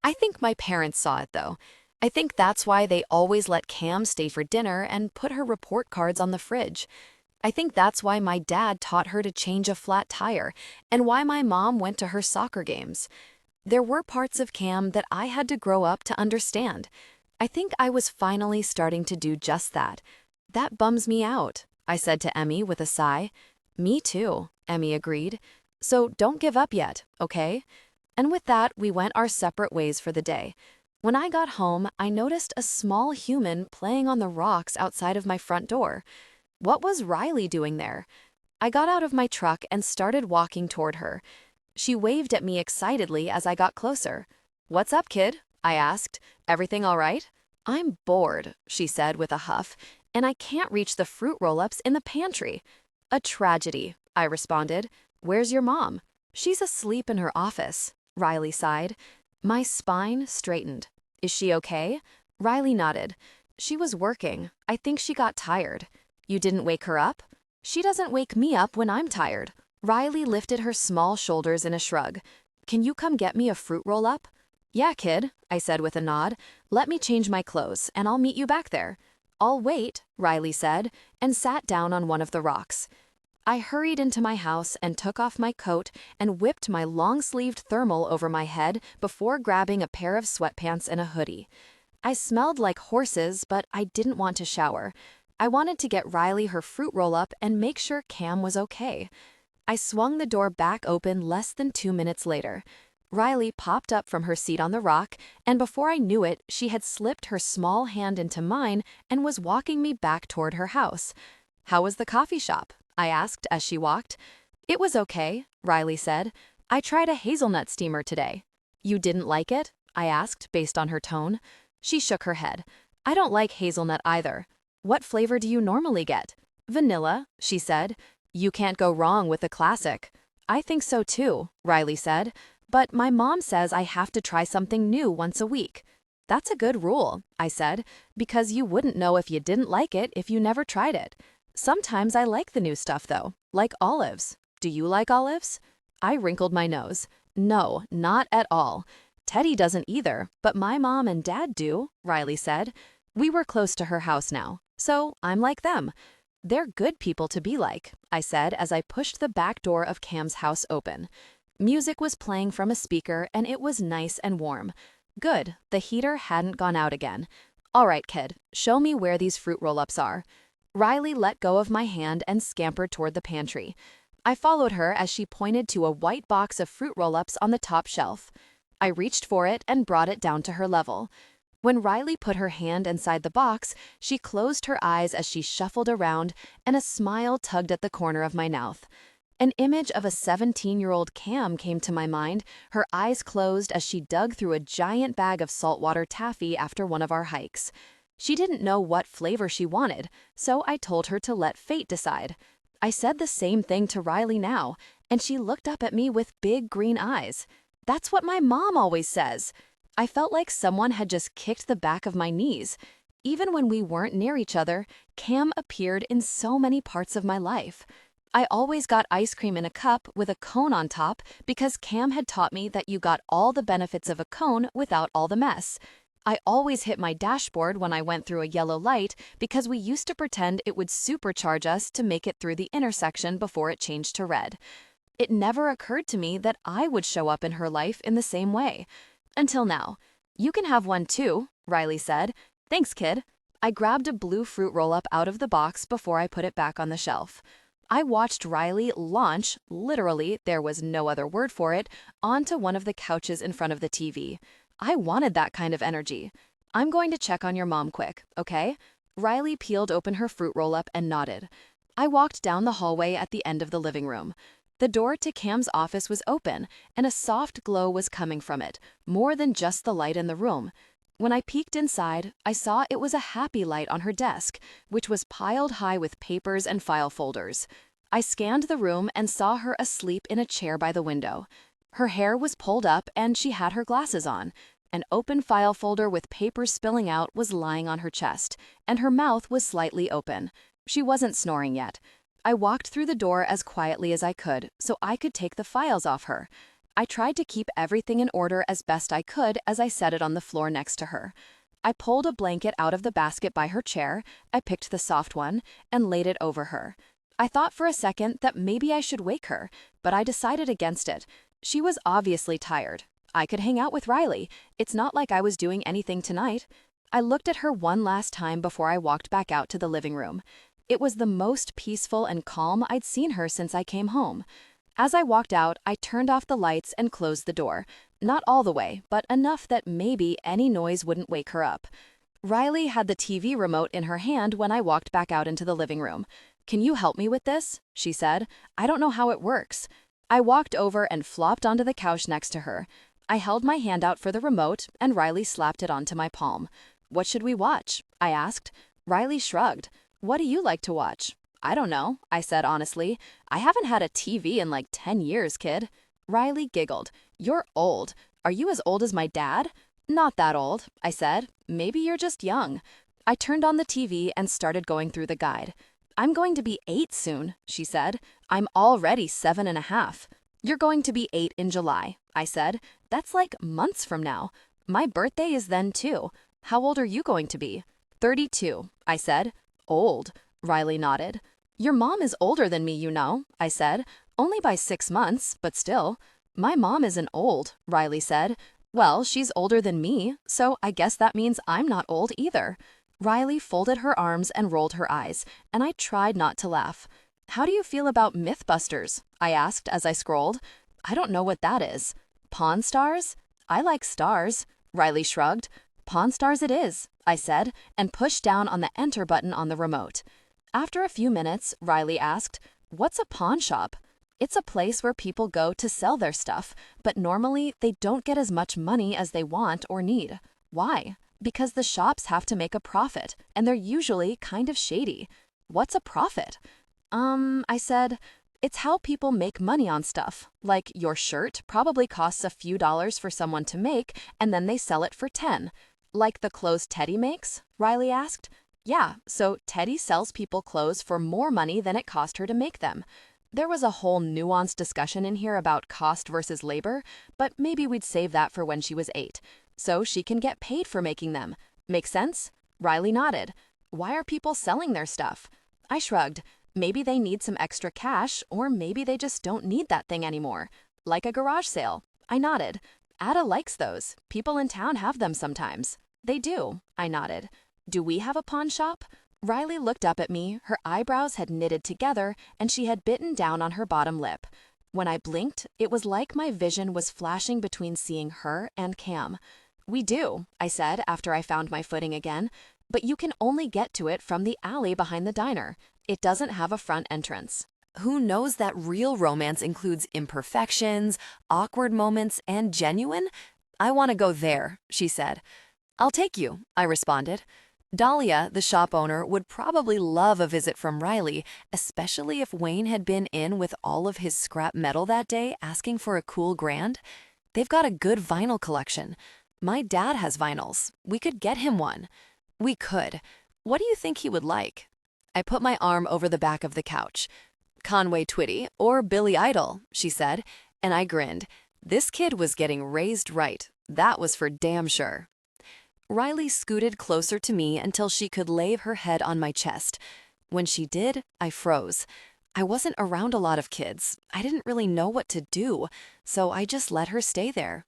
Speaker 2: I think my parents saw it, though. I think that's why they always let Cam stay for dinner and put her report cards on the fridge. I think that's why my dad taught her to change a flat tire, and why my mom went to her soccer games. There were parts of Cam that I had to grow up to understand. I think I was finally starting to do just that. That bums me out, I said to Emmy with a sigh. Me too, Emmy agreed. So don't give up yet, okay? And with that, we went our separate ways for the day. When I got home, I noticed a small human playing on the rocks outside of my front door. What was Riley doing there? I got out of my truck and started walking toward her. She waved at me excitedly as I got closer. "What's up, kid?" I asked. "Everything all right?" "I'm bored," she said with a huff, "and I can't reach the fruit roll-ups in the pantry." "A tragedy," I responded. "Where's your mom?" "She's asleep in her office," Riley sighed. My spine straightened. "Is she okay?" Riley nodded. "She was working. I think she got tired." "You didn't wake her up?" "She doesn't wake me up when I'm tired." Riley lifted her small shoulders in a shrug. "Can you come get me a fruit roll-up?" "Yeah, kid," I said with a nod. "Let me change my clothes, and I'll meet you back there." "I'll wait," Riley said, and sat down on one of the rocks. I hurried into my house and took off my coat and whipped my long-sleeved thermal over my head before grabbing a pair of sweatpants and a hoodie. I smelled like horses, but I didn't want to shower. I wanted to get Riley her fruit roll-up and make sure Cam was okay. I swung the door back open less than 2 minutes later. Riley popped up from her seat on the rock, and before I knew it, she had slipped her small hand into mine and was walking me back toward her house. "How was the coffee shop?" I asked as she walked. "It was okay," Riley said. "I tried a hazelnut steamer today." "You didn't like it?" I asked based on her tone. She shook her head. "I don't like hazelnut either." "What flavor do you normally get?" "Vanilla," she said. "You can't go wrong with a classic." "I think so too," Riley said. "But my mom says I have to try something new once a week." "That's a good rule," I said, "because you wouldn't know if you didn't like it if you never tried it." "Sometimes I like the new stuff though, like olives. Do you like olives?" I wrinkled my nose. "No, not at all." "Teddy doesn't either, but my mom and dad do," Riley said. We were close to her house now, so I'm like them. "They're good people to be like," I said as I pushed the back door of Cam's house open. Music was playing from a speaker and it was nice and warm. Good, the heater hadn't gone out again. "All right, kid, show me where these fruit roll-ups are." Riley let go of my hand and scampered toward the pantry. I followed her as she pointed to a white box of fruit roll-ups on the top shelf. I reached for it and brought it down to her level. When Riley put her hand inside the box, she closed her eyes as she shuffled around, and a smile tugged at the corner of my mouth. An image of a 17-year-old Cam came to my mind, her eyes closed as she dug through a giant bag of saltwater taffy after one of our hikes. She didn't know what flavor she wanted, so I told her to let fate decide. I said the same thing to Riley now, and she looked up at me with big green eyes. "That's what my mom always says." I felt like someone had just kicked the back of my knees. Even when we weren't near each other, Cam appeared in so many parts of my life. I always got ice cream in a cup with a cone on top because Cam had taught me that you got all the benefits of a cone without all the mess. I always hit my dashboard when I went through a yellow light because we used to pretend it would supercharge us to make it through the intersection before it changed to red. It never occurred to me that I would show up in her life in the same way. Until now. "You can have one too," Riley said. "Thanks, kid." I grabbed a blue fruit roll-up out of the box before I put it back on the shelf. I watched Riley launch, literally, there was no other word for it, onto one of the couches in front of the TV. I wanted that kind of energy. "I'm going to check on your mom quick, okay?" Riley peeled open her fruit roll-up and nodded. I walked down the hallway at the end of the living room. The door to Cam's office was open, and a soft glow was coming from it, more than just the light in the room. When I peeked inside, I saw it was a happy light on her desk, which was piled high with papers and file folders. I scanned the room and saw her asleep in a chair by the window. Her hair was pulled up and she had her glasses on. An open file folder with papers spilling out was lying on her chest, and her mouth was slightly open. She wasn't snoring yet.
Speaker 3: I walked through the door as quietly as I could so I could take the files off her. I tried to keep everything in order as best I could as I set it on the floor next to her. I pulled a blanket out of the basket by her chair, I picked the soft one, and laid it over her. I thought for a second that maybe I should wake her, but I decided against it. She was obviously tired. I could hang out with Riley. It's not like I was doing anything tonight. I looked at her one last time before I walked back out to the living room. It was the most peaceful and calm I'd seen her since I came home. As I walked out, I turned off the lights and closed the door. Not all the way, but enough that maybe any noise wouldn't wake her up. Riley had the TV remote in her hand when I walked back out into the living room. "Can you help me with this?" she said. "I don't know how it works." I walked over and flopped onto the couch next to her. I held my hand out for the remote, and Riley slapped it onto my palm. "What should we watch?" I asked. Riley shrugged. "What do you like to watch?" "I don't know," I said honestly. "I haven't had a TV in like 10 years, kid." Riley giggled. "You're old. Are you as old as my dad?" "Not that old," I said. "Maybe you're just young." I turned on the TV and started going through the guide. "I'm going to be 8 soon," she said. "I'm already 7.5. "You're going to be 8 in July," I said. "That's like months from now. My birthday is then too. How old are you going to be?" 32, I said. "Old," Riley nodded. "Your mom is older than me, you know," I said. "Only by 6 months, but still." "My mom isn't old," Riley said. "Well, she's older than me, so I guess that means I'm not old either." Riley folded her arms and rolled her eyes, and I tried not to laugh. "How do you feel about Mythbusters?" I asked as I scrolled. "I don't know what that is." "Pawn Stars?" "I like stars." Riley shrugged. "Pawn Stars it is," I said, and pushed down on the enter button on the remote. After a few minutes, Riley asked, "What's a pawn shop?" "It's a place where people go to sell their stuff, but normally they don't get as much money as they want or need." "Why?" "Because the shops have to make a profit, and they're usually kind of shady." "What's a profit?" I said, "It's how people make money on stuff. Like your shirt probably costs a few dollars for someone to make, and then they sell it for 10. "Like the clothes Teddy makes?" Riley asked. "Yeah, so Teddy sells people clothes for more money than it cost her to make them." There was a whole nuanced discussion in here about cost versus labor, but maybe we'd save that for when she was 8. So she can get paid for making them. Make sense? Riley nodded. "Why are people selling their stuff?" I shrugged. "Maybe they need some extra cash, or maybe they just don't need that thing anymore. Like a garage sale." I nodded. "Ada likes those. People in town have them sometimes." "They do," I nodded. "Do we have a pawn shop?" Riley looked up at me, her eyebrows had knitted together, and she had bitten down on her bottom lip. When I blinked, it was like my vision was flashing between seeing her and Cam. "We do," I said after I found my footing again, "but you can only get to it from the alley behind the diner. It doesn't have a front entrance."
Speaker 1: Who knows that real romance includes imperfections, awkward moments, and genuine? "I want to go there," she said. "I'll take you," I responded. Dahlia, the shop owner, would probably love a visit from Riley, especially if Wayne had been in with all of his scrap metal that day asking for a cool grand. They've got a good vinyl collection. My dad has vinyls. We could get him one. We could. What do you think he would like? I put my arm over the back of the couch. "Conway Twitty or Billy Idol," she said, and I grinned. This kid was getting raised right. That was for damn sure. Riley scooted closer to me until she could lay her head on my chest. When she did, I froze. I wasn't around a lot of kids. I didn't really know what to do, so I just let her stay there.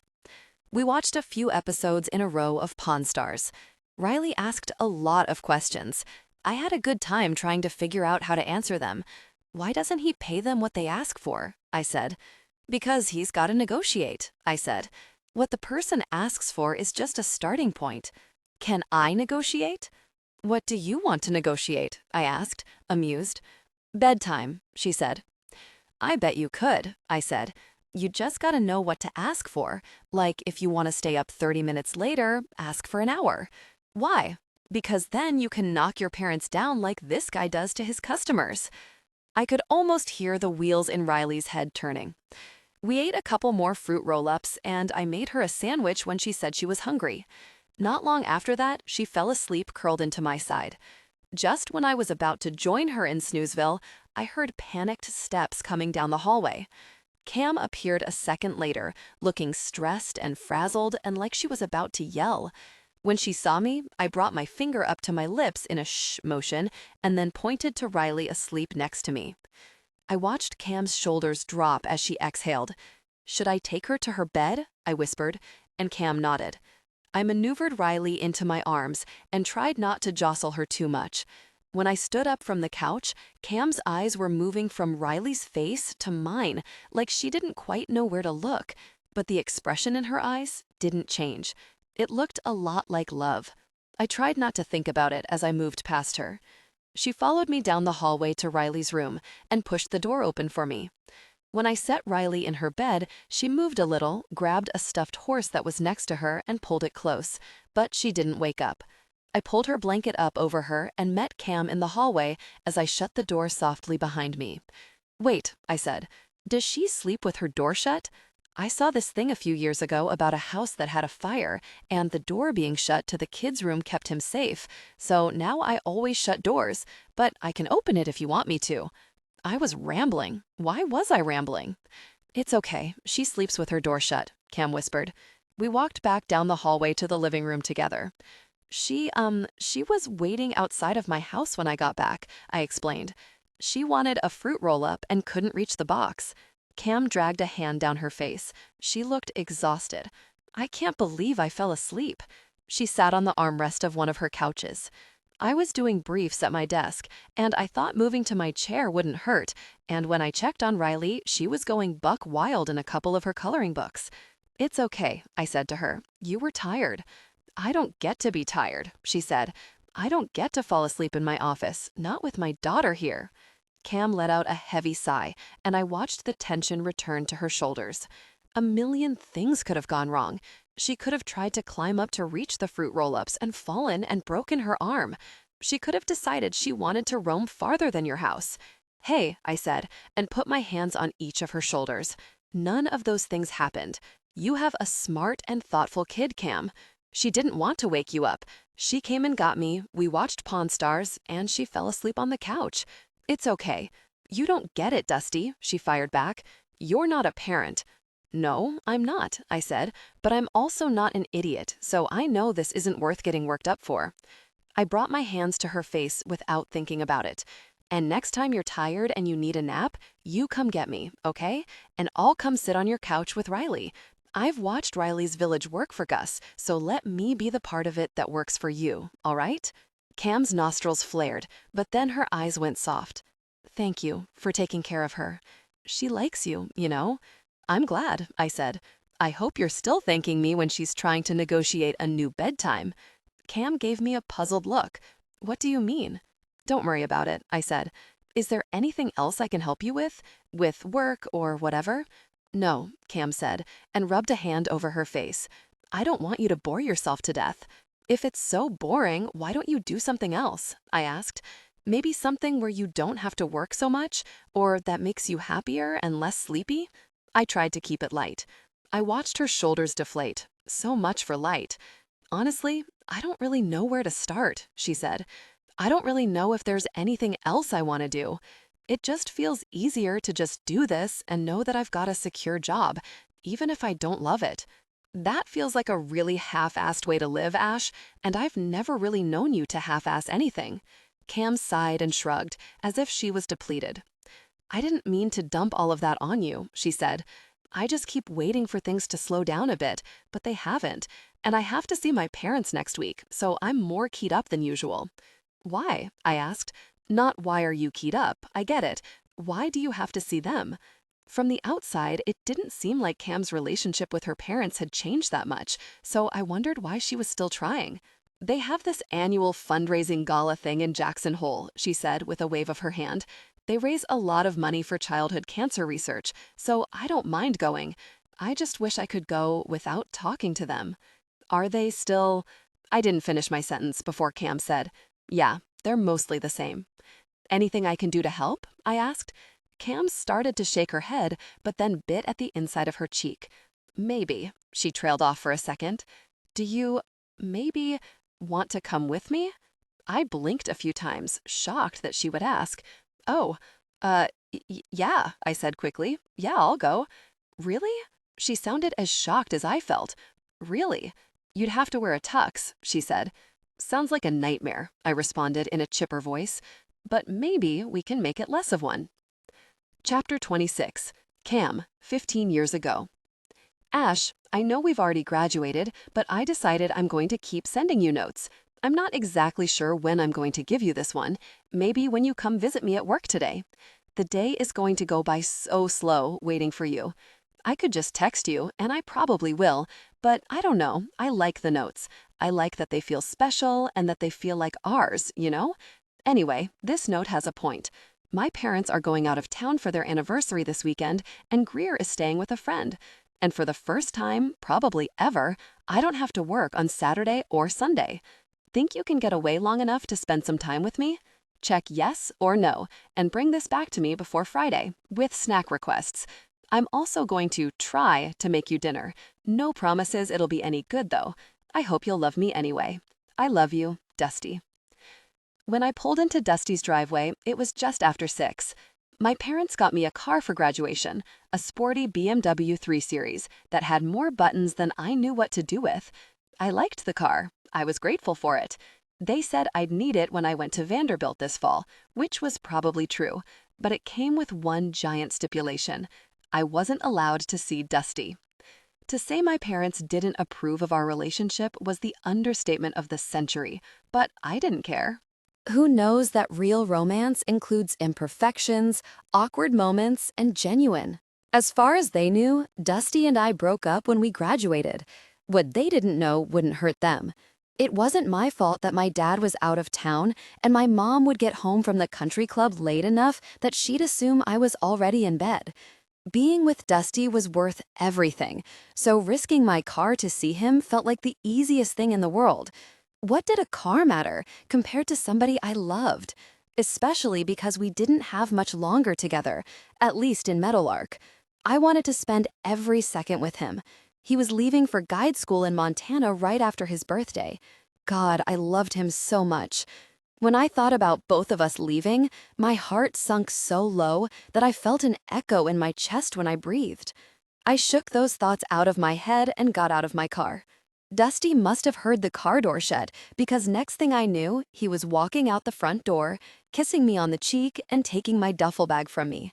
Speaker 1: We watched a few episodes in a row of Pawn Stars. Riley asked a lot of questions. I had a good time trying to figure out how to answer them. "Why doesn't he pay them what they ask for?" I said. "Because he's got to negotiate," I said. "What the person asks for is just a starting point. Can I negotiate?" "What do you want to negotiate?" I asked, amused. "Bedtime," she said. "I bet you could," I said. "You just gotta know what to ask for. Like if you want to stay up 30 minutes later, ask for an hour." "Why?" "Because then you can knock your parents down like this guy does to his customers." I could almost hear the wheels in Riley's head turning. We ate a couple more fruit roll-ups, and I made her a sandwich when she said she was hungry. Not long after that, she fell asleep curled into my side. Just when I was about to join her in Snoozeville,
Speaker 3: I heard panicked steps coming down the hallway. Cam appeared a second later, looking stressed and frazzled and like she was about to yell. When she saw me, I brought my finger up to my lips in a shh motion and then pointed to Riley asleep next to me. I watched Cam's shoulders drop as she exhaled. "Should I take her to her bed?" I whispered, and Cam nodded. I maneuvered Riley into my arms and tried not to jostle her too much. When I stood up from the couch, Cam's eyes were moving from Riley's face to mine, like she didn't quite know where to look, but the expression in her eyes didn't change. It looked a lot like love. I tried not to think about it as I moved past her. She followed me down the hallway to Riley's room and pushed the door open for me. When I set Riley in her bed, she moved a little, grabbed a stuffed horse that was next to her and pulled it close, but she didn't wake up. I pulled her blanket up over her and met Cam in the hallway as I shut the door softly behind me. "Wait," I said, "does she sleep with her door shut? I saw this thing a few years ago about a house that had a fire, and the door being shut to the kids' room kept him safe, so now I always shut doors, but I can open it if you want me to." I was rambling. Why was I rambling? "It's okay. She sleeps with her door shut," Cam whispered. We walked back down the hallway to the living room together. She was waiting outside of my house when I got back," I explained. "She wanted a fruit roll-up and couldn't reach the box." Cam dragged a hand down her face. She looked exhausted. "I can't believe I fell asleep." She sat on the armrest of one of her couches. I was doing briefs at my desk, and I thought moving to my chair wouldn't hurt, and when I checked on Riley, she was going buck wild in a couple of her coloring books. "It's okay," I said to her. "You were tired." "I don't get to be tired," she said. "I don't get to fall asleep in my office, not with my daughter here." Cam let out a heavy sigh, and I watched the tension return to her shoulders. A million things could have gone wrong. She could have tried to climb up to reach the fruit roll-ups and fallen and broken her arm. She could have decided she wanted to roam farther than your house. "Hey," I said, and put my hands on each of her shoulders. "None of those things happened. You have a smart and thoughtful kid, Cam. She didn't want to wake you up. She came and got me, we watched Pawn Stars, and she fell asleep on the couch. It's okay." "You don't get it, Dusty," she fired back. "You're not a parent." "No, I'm not," I said, "but I'm also not an idiot, so I know this isn't worth getting worked up for." I brought my hands to her face without thinking about it. "And next time you're tired and you need a nap, you come get me, okay? And I'll come sit on your couch with Riley. I've watched Riley's village work for Gus, so let me be the part of it that works for you, all right?" Cam's nostrils flared, but then her eyes went soft. "Thank you for taking care of her. She likes you, you know." "I'm glad," I said. "I hope you're still thanking me when she's trying to negotiate a new bedtime." Cam gave me a puzzled look. "What do you mean?" "Don't worry about it," I said. "Is there anything else I can help you with? With work or whatever?" "No," Cam said, and rubbed a hand over her face. "I don't want you to bore yourself to death." "If it's so boring, why don't you do something else?" I asked. "Maybe something where you don't have to work so much, or that makes you happier and less sleepy?" I tried to keep it light. I watched her shoulders deflate. So much for light. "Honestly, I don't really know where to start," she said. "I don't really know if there's anything else I want to do. It just feels easier to just do this and know that I've got a secure job, even if I don't love it." "That feels like a really half-assed way to live, Ash, and I've never really known you to half-ass anything." Cam sighed and shrugged, as if she was depleted. "I didn't mean to dump all of that on you," she said. "I just keep waiting for things to slow down a bit, but they haven't, and I have to see my parents next week, so I'm more keyed up than usual." "Why?" I asked. "Not why are you keyed up, I get it. Why do you have to see them?" From the outside, it didn't seem like Cam's relationship with her parents had changed that much, so I wondered why she was still trying. "They have this annual fundraising gala thing in Jackson Hole," she said with a wave of her hand. "They raise a lot of money for childhood cancer research, so I don't mind going. I just wish I could go without talking to them." "Are they still—" I didn't finish my sentence before Cam said, "Yeah, they're mostly the same." "Anything I can do to help?" I asked. Cam started to shake her head, but then bit at the inside of her cheek. "Maybe," she trailed off for a second. "Do you, maybe, want to come with me?" I blinked a few times, shocked that she would ask. "Oh, Yeah, I said quickly. Yeah, I'll go. Really? She sounded as shocked as I felt. Really? You'd have to wear a tux, she said. Sounds like a nightmare, I responded in a chipper voice. But maybe we can make it less of one. Chapter 26. Cam, 15 years ago. Ash, I know we've already graduated, but I decided I'm going to keep sending you notes. I'm not exactly sure when I'm going to give you this one. Maybe when you come visit me at work today. The day is going to go by so slow waiting for you. I could just text you, and I probably will, but I don't know. I like the notes. I like that they feel special and that they feel like ours, you know? Anyway, this note has a point. My parents are going out of town for their anniversary this weekend, and Greer is staying with a friend. And for the first time, probably ever, I don't have to work on Saturday or Sunday. Think you can get away long enough to spend some time with me? Check yes or no, and bring this back to me before Friday, with snack requests. I'm also going to try to make you dinner. No promises it'll be any good, though. I hope you'll love me anyway. I love you, Dusty. When I pulled into Dusty's driveway, it was just after 6. My parents got me a car for graduation, a sporty BMW 3 Series that had more buttons than I knew what to do with. I liked the car. I was grateful for it. They said I'd need it when I went to Vanderbilt this fall, which was probably true, but it came with one giant stipulation. I wasn't allowed to see Dusty. To say my parents didn't approve of our relationship was the understatement of the century, but I didn't care.
Speaker 1: Who knows that real romance includes imperfections, awkward moments, and genuine? As far as they knew, Dusty and I broke up when we graduated. What they didn't know wouldn't hurt them. It wasn't my fault that my dad was out of town and my mom would get home from the country club late enough that she'd assume I was already in bed. Being with Dusty was worth everything, so risking my car to see him felt like the easiest thing in the world. What did a car matter compared to somebody I loved? Especially because we didn't have much longer together, at least in Meadowlark. I wanted to spend every second with him. He was leaving for guide school in Montana right after his birthday. God, I loved him so much. When I thought about both of us leaving, my heart sunk so low that I felt an echo in my chest when I breathed. I shook those thoughts out of my head and got out of my car. Dusty must have heard the car door shut because next thing I knew, he was walking out the front door, kissing me on the cheek and taking my duffel bag from me.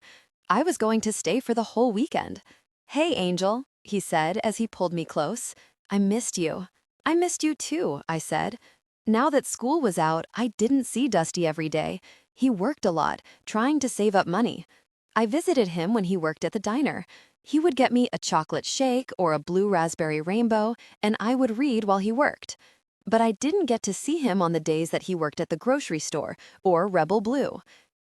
Speaker 1: I was going to stay for the whole weekend. "Hey, Angel," he said as he pulled me close. "I missed you." "I missed you too," I said. Now that school was out, I didn't see Dusty every day. He worked a lot, trying to save up money. I visited him when he worked at the diner. He would get me a chocolate shake or a blue raspberry rainbow, and I would read while he worked. But I didn't get to see him on the days that he worked at the grocery store or Rebel Blue.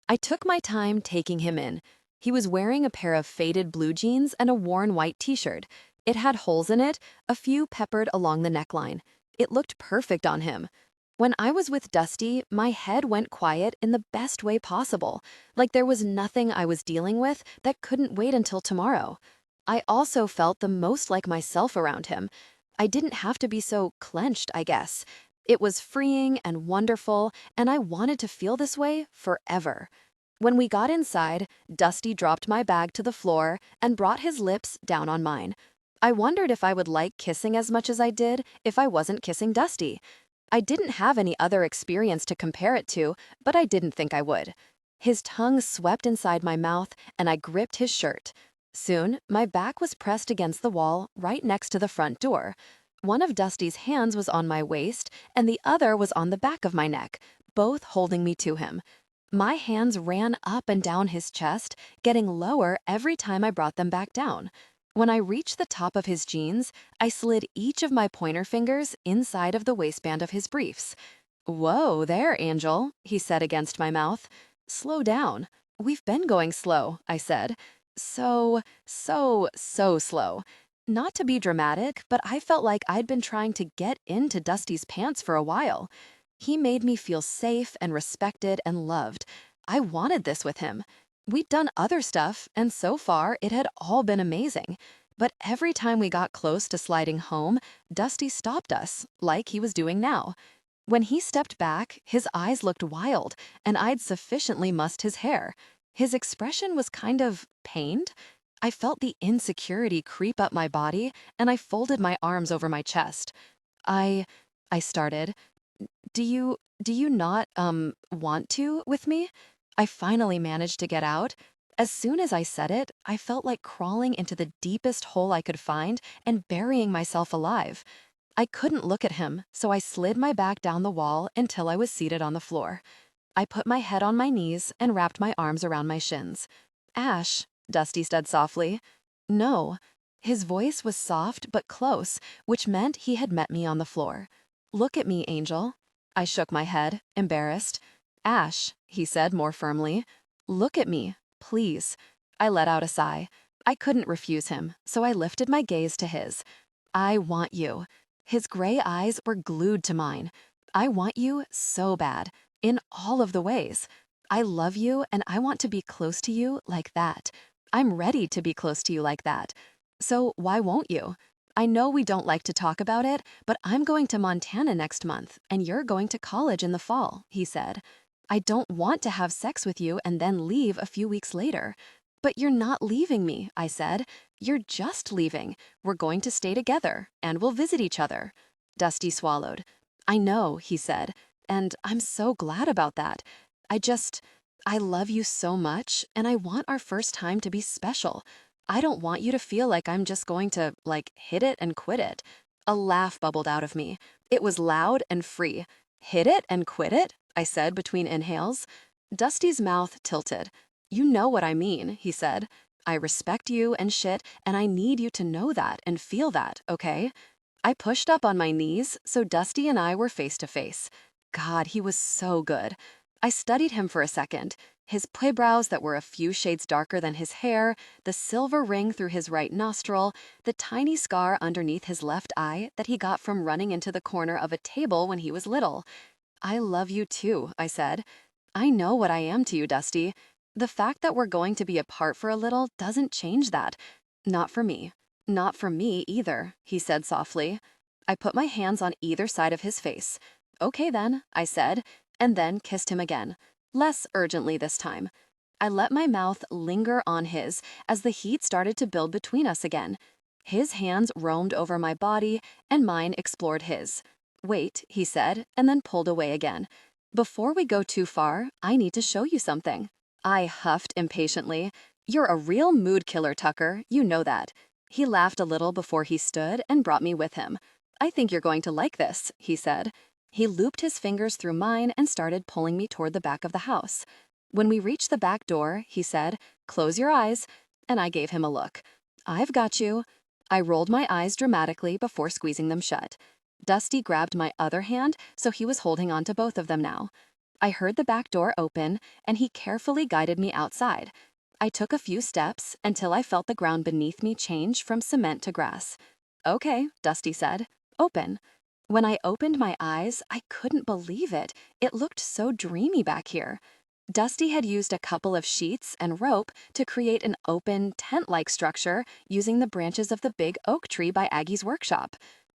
Speaker 1: I took my time taking him in. He was wearing a pair of faded blue jeans and a worn white t-shirt. It had holes in it, a few peppered along the neckline. It looked perfect on him. When I was with Dusty, my head went quiet in the best way possible, like there was nothing I was dealing with that couldn't wait until tomorrow. I also felt the most like myself around him. I didn't have to be so clenched, I guess. It was freeing and wonderful, and I wanted to feel this way forever. When we got inside, Dusty dropped my bag to the floor and brought his lips down on mine. I wondered if I would like kissing as much as I did if I wasn't kissing Dusty. I didn't have any other experience to compare it to, but I didn't think I would. His tongue swept inside my mouth, and I gripped his shirt. Soon, my back was pressed against the wall right next to the front door. One of Dusty's hands was on my waist, and the other was on the back of my neck, both holding me to him. My hands ran up and down his chest, getting lower every time I brought them back down. When I reached the top of his jeans, I slid each of my pointer fingers inside of the waistband of his briefs. "Whoa there, Angel," he said against my mouth. "Slow down. We've been going slow," I said. So slow. Not to be dramatic, but I felt like I'd been trying to get into Dusty's pants for a while. He made me feel safe and respected and loved. I wanted this with him. We'd done other stuff, and so far, it had all been amazing. But every time we got close to sliding home, Dusty stopped us, like he was doing now. When he stepped back, his eyes looked wild, and I'd sufficiently mussed his hair. His expression was kind of pained. I felt the insecurity creep up my body, and I folded my arms over my chest. I, I started. Do you not, want to with me? I finally managed to get out. As soon as I said it, I felt like crawling into the deepest hole I could find and burying myself alive. I couldn't look at him, so I slid my back down the wall until I was seated on the floor. I put my head on my knees and wrapped my arms around my shins. Ash, Dusty said softly. No. His voice was soft but close, which meant he had met me on the floor. Look at me, Angel. I shook my head, embarrassed. Ash, he said more firmly. Look at me, please. I let out a sigh. I couldn't refuse him, so I lifted my gaze to his. I want you. His gray eyes were glued to mine. I want you so bad, in all of the ways. I love you and I want to be close to you like that. I'm ready to be close to you like that. So why won't you? I know we don't like to talk about it, but I'm going to Montana next month and you're going to college in the fall, he said. I don't want to have sex with you and then leave a few weeks later. But you're not leaving me, I said. You're just leaving. We're going to stay together and we'll visit each other. Dusty swallowed. I know, he said, and I'm so glad about that. I love you so much and I want our first time to be special. I don't want you to feel like I'm just going to, hit it and quit it. A laugh bubbled out of me. It was loud and free. Hit it and quit it? I said between inhales. Dusty's mouth tilted. You know what I mean, he said. I respect you and shit, and I need you to know that and feel that, okay? I pushed up on my knees, so Dusty and I were face to face. God, he was so good. I studied him for a second. His eyebrows that were a few shades darker than his hair, the silver ring through his right nostril, the tiny scar underneath his left eye that he got from running into the corner of a table when he was little. I love you too, I said. I know what I am to you, Dusty. The fact that we're going to be apart for a little doesn't change that. Not for me. Not for me either, he said softly. I put my hands on either side of his face. Okay then, I said, and then kissed him again. Less urgently this time. I let my mouth linger on his as the heat started to build between us again. His hands roamed over my body and mine explored his. Wait, he said, and then pulled away again. Before we go too far, I need to show you something. I huffed impatiently. You're a real mood killer, Tucker. You know that. He laughed a little before he stood and brought me with him. I think you're going to like this, he said. He looped his fingers through mine and started pulling me toward the back of the house. When we reached the back door, he said, close your eyes, and I gave him a look. I've got you. I rolled my eyes dramatically before squeezing them shut. Dusty grabbed my other hand, so he was holding on to both of them now. I heard the back door open, and he carefully guided me outside. I took a few steps until I felt the ground beneath me change from cement to grass. Okay, Dusty said. Open. When I opened my eyes, I couldn't believe it. It looked so dreamy back here. Dusty had used a couple of sheets and rope to create an open, tent-like structure using the branches of the big oak tree by Aggie's workshop.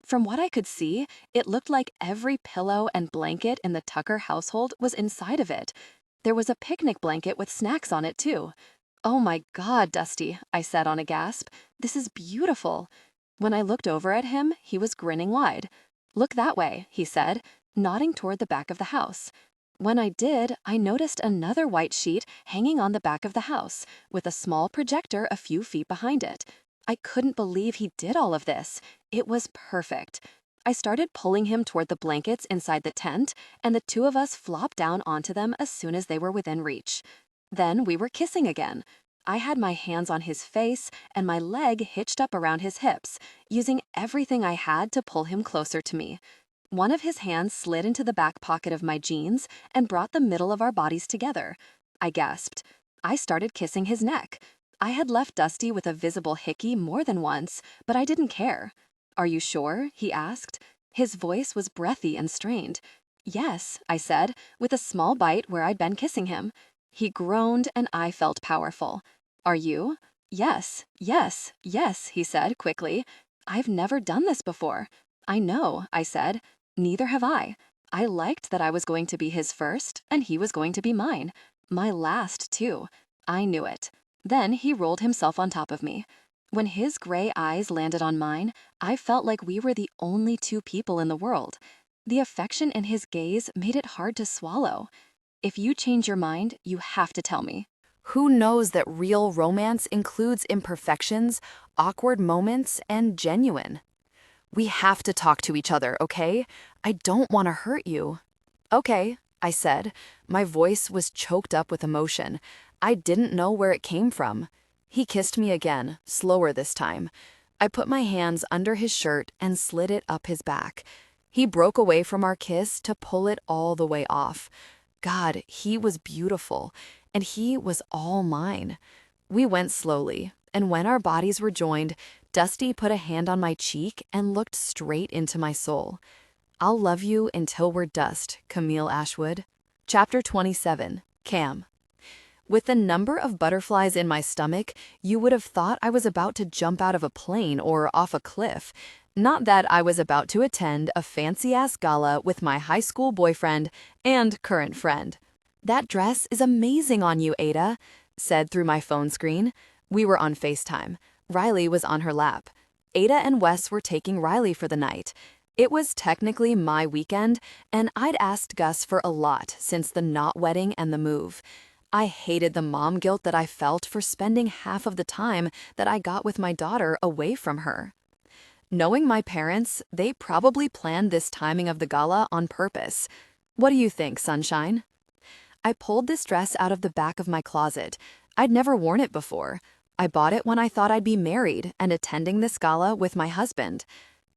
Speaker 1: From what I could see, it looked like every pillow and blanket in the Tucker household was inside of it. There was a picnic blanket with snacks on it, too. Oh my God, Dusty, I said on a gasp. This is beautiful. When I looked over at him, he was grinning wide. Look that way, he said, nodding toward the back of the house. When I did, I noticed another white sheet hanging on the back of the house, with a small projector a few feet behind it. I couldn't believe he did all of this. It was perfect. I started pulling him toward the blankets inside the tent, and the two of us flopped down onto them as soon as they were within reach. Then we were kissing again. I had my hands on his face and my leg hitched up around his hips, using everything I had to pull him closer to me. One of his hands slid into the back pocket of my jeans and brought the middle of our bodies together. I gasped. I started kissing his neck. I had left Dusty with a visible hickey more than once, but I didn't care. Are you sure? He asked. His voice was breathy and strained. Yes, I said, with a small bite where I'd been kissing him. He groaned and I felt powerful. Are you? Yes, yes, yes, he said quickly. I've never done this before. I know, I said. Neither have I. I liked that I was going to be his first and he was going to be mine. My last, too.
Speaker 3: I knew it. Then he rolled himself on top of me. When his gray eyes landed on mine, I felt like we were the only two people in the world. The affection in his gaze made it hard to swallow. If you change your mind, you have to tell me.
Speaker 2: Who knows that real romance includes imperfections, awkward moments, and genuine? We have to talk to each other, okay? I don't want to hurt you. Okay, I said. My voice was choked up with emotion. I didn't know where it came from. He kissed me again, slower this time. I put my hands under his shirt and slid it up his back. He broke away from our kiss to pull it all the way off. God, he was beautiful, and he was all mine. We went slowly, and when our bodies were joined, Dusty put a hand on my cheek and looked straight into my soul. I'll love you until we're dust, Camille Ashwood. Chapter 27, Cam. With the number of butterflies in my stomach, you would have thought I was about to jump out of a plane or off a cliff. Not that I was about to attend a fancy-ass gala with my high school boyfriend and current friend. "That dress is amazing on you, Ada," said through my phone screen. We were on FaceTime. Riley was on her lap. Ada and Wes were taking Riley for the night. It was technically my weekend, and I'd asked Gus for a lot since the not wedding and the move. I hated the mom guilt that I felt for spending half of the time that I got with my daughter away from her. Knowing my parents, they probably planned this timing of the gala on purpose. What do you think, sunshine? I pulled this dress out of the back of my closet. I'd never worn it before. I bought it when I thought I'd be married and attending this gala with my husband.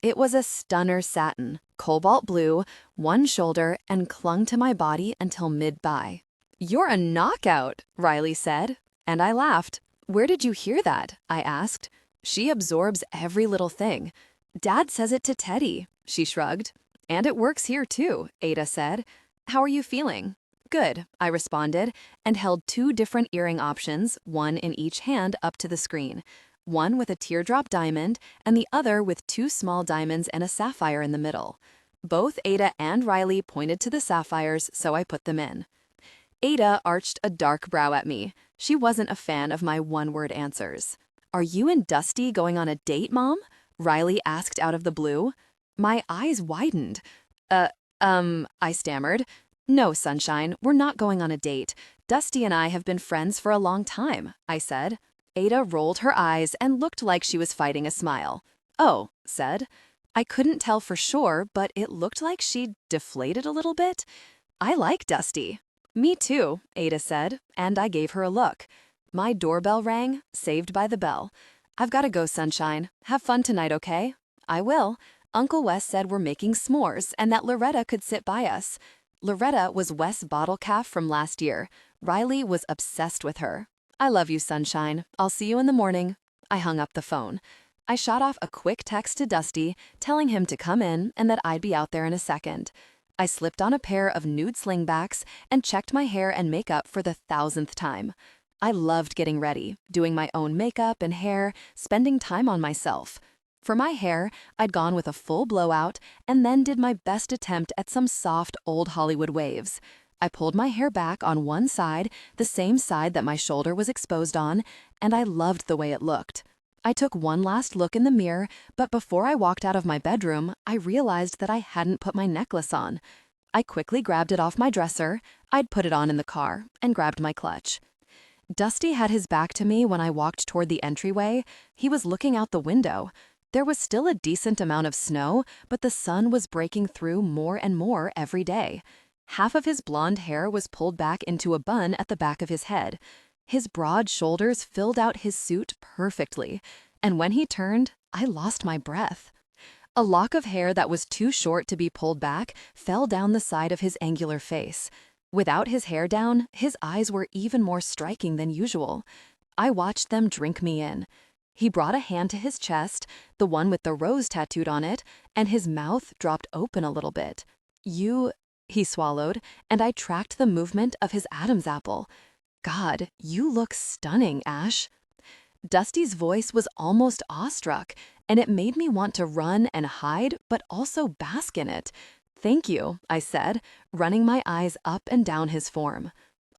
Speaker 2: It was a stunner satin, cobalt blue, one shoulder, and clung to my body until mid-thigh. "You're a knockout," Riley said, and I laughed. "Where did you hear that?" I asked. "She absorbs every little thing. Dad says it to Teddy," she shrugged. "And it works here too," Ada said. "How are you feeling?" "Good," I responded, and held two different earring options, one in each hand up to the screen. One with a teardrop diamond, and the other with two small diamonds and a sapphire in the middle. Both Ada and Riley pointed to the sapphires, so I put them in. Ada arched a dark brow at me. She wasn't a fan of my one-word answers. "Are you and Dusty going on a date, Mom?" Riley asked out of the blue. My eyes widened. I stammered. "No, sunshine, we're not going on a date. Dusty and I have been friends for a long time," I said. Ada rolled her eyes and looked like she was fighting a smile. "Oh," said. I couldn't tell for sure, but it looked like she'd deflated a little bit. "I like Dusty." "Me too," Ada said, and I gave her a look. My doorbell rang, saved by the bell. "I've got to go, sunshine. Have fun tonight, okay?" "I will. Uncle Wes said we're making s'mores and that Loretta could sit by us." Loretta was Wes' bottle calf from last year. Riley was obsessed with her. "I love you, sunshine. I'll see you in the morning." I hung up the phone. I shot off a quick text to Dusty, telling him to come in and that I'd be out there in a second. I slipped on a pair of nude slingbacks and checked my hair and makeup for the 1,000th time. I loved getting ready, doing my own makeup and hair, spending time on myself. For my hair, I'd gone with a full blowout and then did my best attempt at some soft old Hollywood waves. I pulled my hair back on one side, the same side that my shoulder was exposed on, and I loved the way it looked. I took one last look in the mirror, but before I walked out of my bedroom, I realized that I hadn't put my necklace on. I quickly grabbed it off my dresser, I'd put it on in the car, and grabbed my clutch. Dusty had his back to me when I walked toward the entryway. He was looking out the window. There was still a decent amount of snow, but the sun was breaking through more and more every day. Half of his blonde hair was pulled back into a bun at the back of his head. His broad shoulders filled out his suit perfectly, and when he turned, I lost my breath. A lock of hair that was too short to be pulled back fell down the side of his angular face. Without his hair down, his eyes were even more striking than usual. I watched them drink me in. He brought a hand to his chest, the one with the rose tattooed on it, and his mouth dropped open a little bit. He swallowed, and I tracked the movement of his Adam's apple. "God, you look stunning, Ash." Dusty's voice was almost awestruck, and it made me want to run and hide, but also bask in it. "Thank you," I said, running my eyes up and down his form.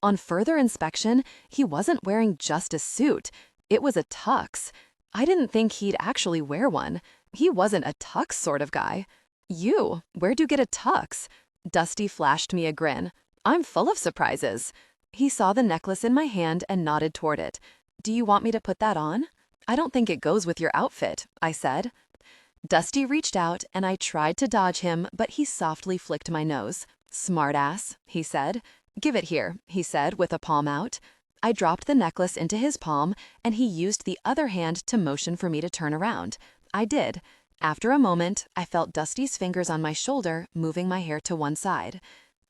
Speaker 3: On further inspection, he wasn't wearing just a suit. It was a tux. I didn't think he'd actually wear one. He wasn't a tux sort of guy. Where'd you get a tux? Dusty flashed me a grin. I'm full of surprises. He saw the necklace in my hand and nodded toward it. Do you want me to put that on? I don't think it goes with your outfit, I said. Dusty reached out and I tried to dodge him, but he softly flicked my nose. Smartass, he said. Give it here, he said with a palm out. I dropped the necklace into his palm and he used the other hand to motion for me to turn around. I did. After a moment, I felt Dusty's fingers on my shoulder, moving my hair to one side.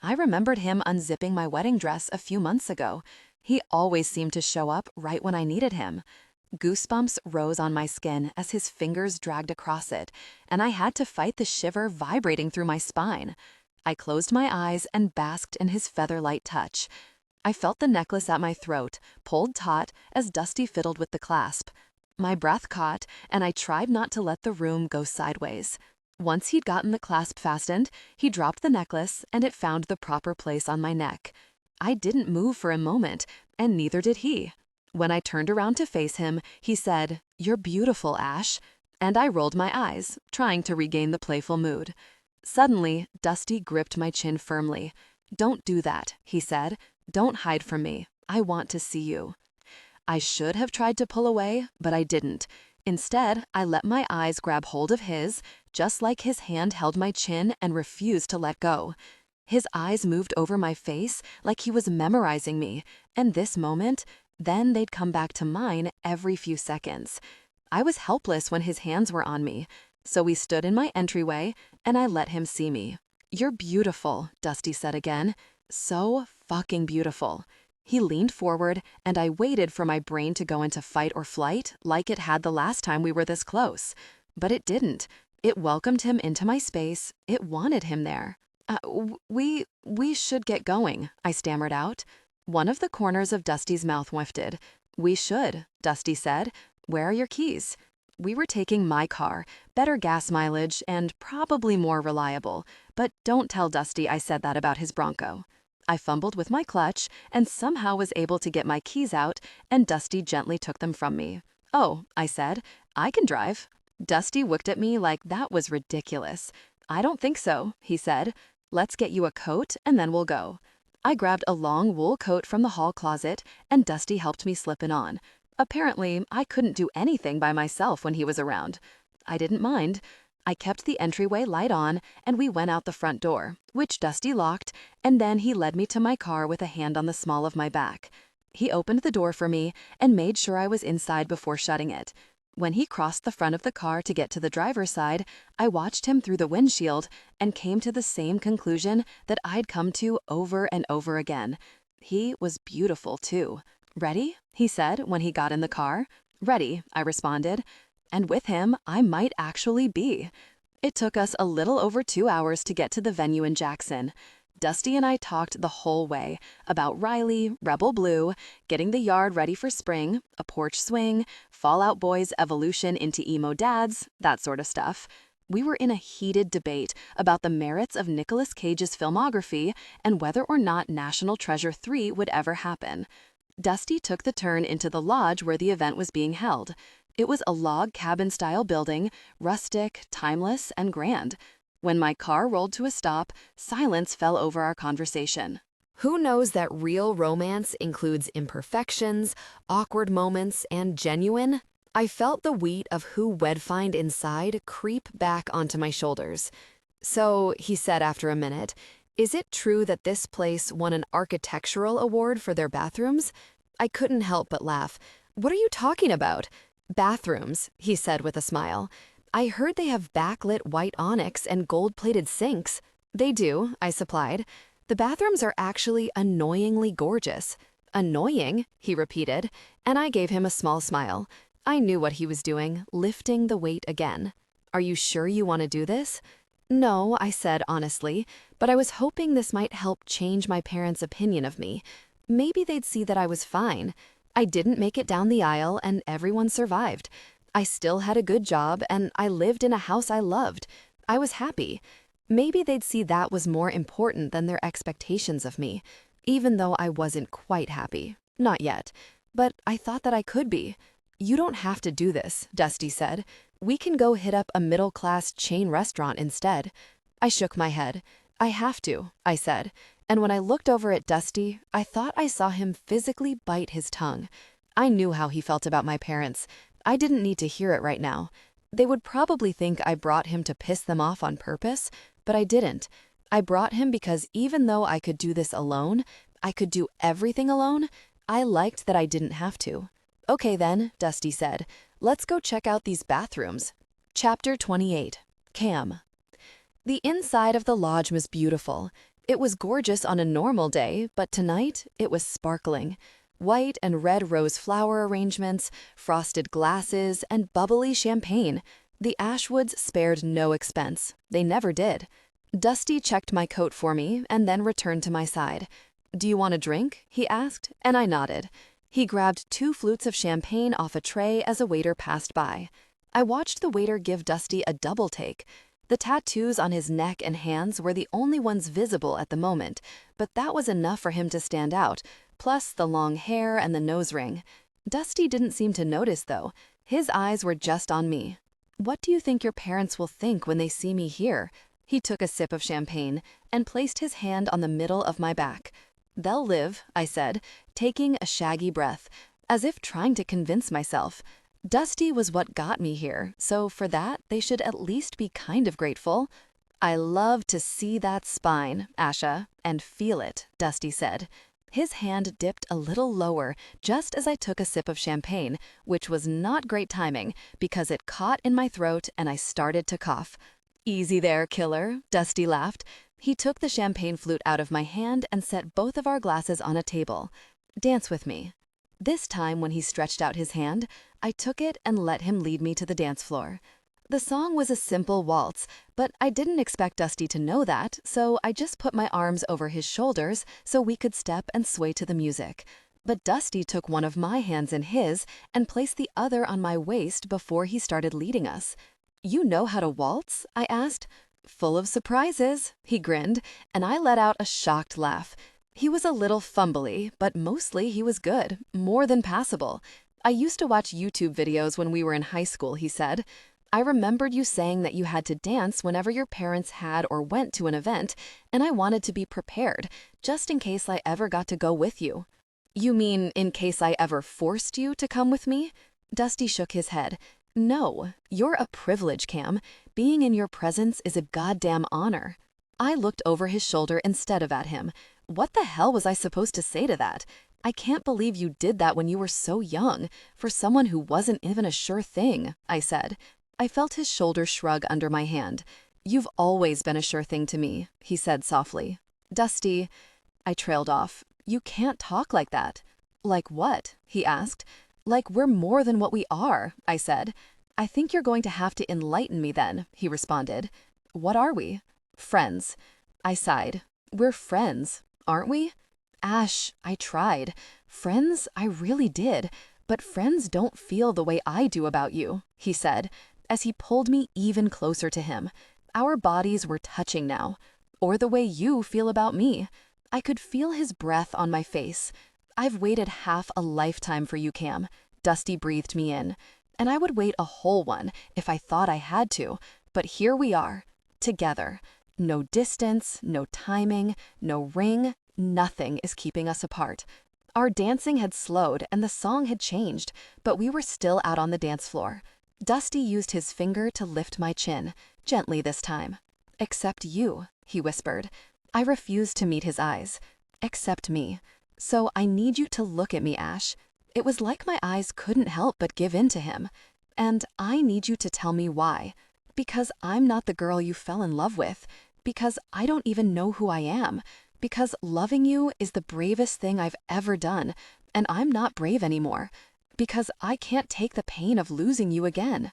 Speaker 3: I remembered him unzipping my wedding dress a few months ago. He always seemed to show up right when I needed him. Goosebumps rose on my skin as his fingers dragged across it, and I had to fight the shiver vibrating through my spine. I closed my eyes and basked in his feather-light touch. I felt the necklace at my throat, pulled taut as Dusty fiddled with the clasp. My breath caught, and I tried not to let the room go sideways. Once he'd gotten the clasp fastened, he dropped the necklace, and it found the proper place on my neck. I didn't move for a moment, and neither did he. When I turned around to face him, he said, "You're beautiful, Ash." And I rolled my eyes, trying to regain the playful mood. Suddenly, Dusty gripped my chin firmly. "Don't do that," he said. "Don't hide from me. I want to see you." I should have tried to pull away, but I didn't. Instead, I let my eyes grab hold of his, just like his hand held my chin and refused to let go. His eyes moved over my face like he was memorizing me, and this moment, then they'd come back to mine every few seconds. I was helpless when his hands were on me, so we stood in my entryway, and I let him see me. "You're beautiful," Dusty said again. "So fucking beautiful." He leaned forward, and I waited for my brain to go into fight or flight like it had the last time we were this close. But it didn't. It welcomed him into my space. It wanted him there. We should get going," I stammered out. One of the corners of Dusty's mouth lifted. "We should," Dusty said. "Where are your keys?" We were taking my car, better gas mileage, and probably more reliable. But don't tell Dusty I said that about his Bronco. I fumbled with my clutch and somehow was able to get my keys out, and Dusty gently took them from me. "Oh," I said, "I can drive." Dusty looked at me like that was ridiculous. "I don't think so," he said. "Let's get you a coat and then we'll go." I grabbed a long wool coat from the hall closet, and Dusty helped me slip it on. Apparently, I couldn't do anything by myself when he was around. I didn't mind. I kept the entryway light on, and we went out the front door, which Dusty locked, and then he led me to my car with a hand on the small of my back. He opened the door for me and made sure I was inside before shutting it. When he crossed the front of the car to get to the driver's side, I watched him through the windshield and came to the same conclusion that I'd come to over and over again. He was beautiful, too. "Ready?" he said when he got in the car. "Ready," I responded. And with him, I might actually be. It took us a little over 2 hours to get to the venue in Jackson. Dusty and I talked the whole way about Riley, Rebel Blue, getting the yard ready for spring, a porch swing, Fall Out Boy's evolution into emo dads, that sort of stuff. We were in a heated debate about the merits of Nicolas Cage's filmography and whether or not National Treasure 3 would ever happen. Dusty took the turn into the lodge where the event was being held. It was a log cabin-style building, rustic, timeless, and grand. When my car rolled to a stop, silence fell over our conversation.
Speaker 2: Who knows that real romance includes imperfections, awkward moments, and genuine? I felt the weight of who we'd find inside creep back onto my shoulders. "So," he said after a minute, "is it true that this place won an architectural award for their bathrooms?" I couldn't help but laugh. "What are you talking about?" "Bathrooms," he said with a smile. "I heard they have backlit white onyx and gold-plated sinks." "They do," I supplied. "The bathrooms are actually annoyingly gorgeous." "Annoying?" he repeated, and I gave him a small smile. I knew what he was doing, lifting the weight again. "Are you sure you want to do this?" "No," I said honestly, but I was hoping this might help change my parents' opinion of me. Maybe they'd see that I was fine. I didn't make it down the aisle, and everyone survived. I still had a good job, and I lived in a house I loved. I was happy. Maybe they'd see that was more important than their expectations of me. even though I wasn't quite happy. Not yet. But I thought that I could be. You don't have to do this, Dusty said. We can go hit up a middle-class chain restaurant instead. I shook my head. I have to, I said. And when I looked over at Dusty, I thought I saw him physically bite his tongue. I knew how he felt about my parents. I didn't need to hear it right now. They would probably think I brought him to piss them off on purpose, but I didn't. I brought him because even though I could do this alone, I could do everything alone, I liked that I didn't have to. Okay then, Dusty said. Let's go check out these bathrooms. Chapter 28. Cam. The inside of the lodge was beautiful. It was gorgeous on a normal day, but tonight it was sparkling. White and red rose flower arrangements, frosted glasses, and bubbly champagne. The Ashwoods spared no expense. They never did. Dusty checked my coat for me and then returned to my side. "Do you want a drink?" he asked, and I nodded. He grabbed 2 flutes of champagne off a tray as a waiter passed by. I watched the waiter give Dusty a double take. The tattoos on his neck and hands were the only ones visible at the moment, but that was enough for him to stand out, plus the long hair and the nose ring. Dusty didn't seem to notice, though. His eyes were just on me. "What do you think your parents will think when they see me here?" He took a sip of champagne and placed his hand on the middle of my back. "They'll live," I said, taking a shaggy breath, as if trying to convince myself. Dusty was what got me here, so for that, they should at least be kind of grateful. "I love to see that spine, Asha, and feel it," Dusty said. His hand dipped a little lower just as I took a sip of champagne, which was not great timing because it caught in my throat and I started to cough. "Easy there, killer," Dusty laughed. He took the champagne flute out of my hand and set both of our glasses on a table. "Dance with me." This time, when he stretched out his hand, I took it and let him lead me to the dance floor. The song was a simple waltz, but I didn't expect Dusty to know that, so I just put my arms over his shoulders so we could step and sway to the music. But Dusty took one of my hands in his and placed the other on my waist before he started leading us. "You know how to waltz?" I asked. "Full of surprises," he grinned, and I let out a shocked laugh. He was a little fumbly, but mostly he was good, more than passable. "I used to watch YouTube videos when we were in high school," he said. "I remembered you saying that you had to dance whenever your parents had or went to an event, and I wanted to be prepared, just in case I ever got to go with you." "You mean in case I ever forced you to come with me?" Dusty shook his head. "No, you're a privilege, Cam. Being in your presence is a goddamn honor." I looked over his shoulder instead of at him. What the hell was I supposed to say to that? "I can't believe you did that when you were so young, for someone who wasn't even a sure thing," I said. I felt his shoulder shrug under my hand. "You've always been a sure thing to me," he said softly. "Dusty," I trailed off. "You can't talk like that." "Like what?" he asked. "Like we're more than what we are," I said. "I think you're going to have to enlighten me then," he responded. "What are we?" "Friends." I sighed. "We're friends, aren't we?" "Ash," I tried. "Friends, I really did. But friends don't feel the way I do about you," he said, as he pulled me even closer to him. Our bodies were touching now. "Or the way you feel about me." I could feel his breath on my face. "I've waited half a lifetime for you, Cam." Dusty breathed me in. "And I would wait a whole one if I thought I had to. But here we are, together. No distance, no timing, no ring, nothing is keeping us apart." Our dancing had slowed and the song had changed, but we were still out on the dance floor. Dusty used his finger to lift my chin, gently this time. "Except you," he whispered. I refused to meet his eyes. "Except me. So I need you to look at me, Ash." It was like my eyes couldn't help but give in to him. "And I need you to tell me why. Because I'm not the girl you fell in love with. Because I don't even know who I am. Because loving you is the bravest thing I've ever done, and I'm not brave anymore. Because I can't take the pain of losing you again."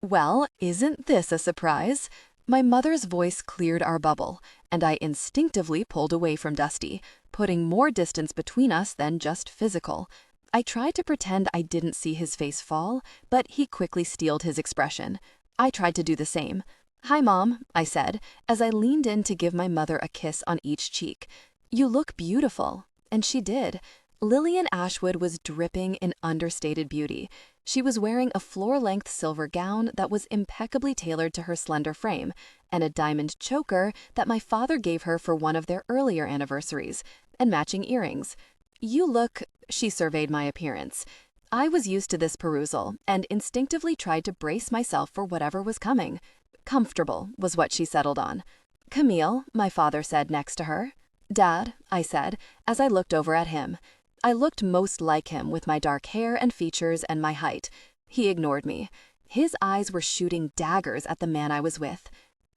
Speaker 2: Well, isn't this a surprise? My mother's voice cleared our bubble, and I instinctively pulled away from Dusty, putting more distance between us than just physical. I tried to pretend I didn't see his face fall, but he quickly steeled his expression. I tried to do the same. "Hi, Mom," I said, as I leaned in to give my mother a kiss on each cheek. "You look beautiful."
Speaker 3: and she did. Lillian Ashwood was dripping in understated beauty. She was wearing a floor-length silver gown that was impeccably tailored to her slender frame, and a diamond choker that my father gave her for one of their earlier anniversaries, and matching earrings. "You look," she surveyed my appearance. I was used to this perusal and instinctively tried to brace myself for whatever was coming. "Comfortable," was what she settled on. "Camille," my father said next to her. "Dad," I said, as I looked over at him. I looked most like him with my dark hair and features and my height. He ignored me. His eyes were shooting daggers at the man I was with.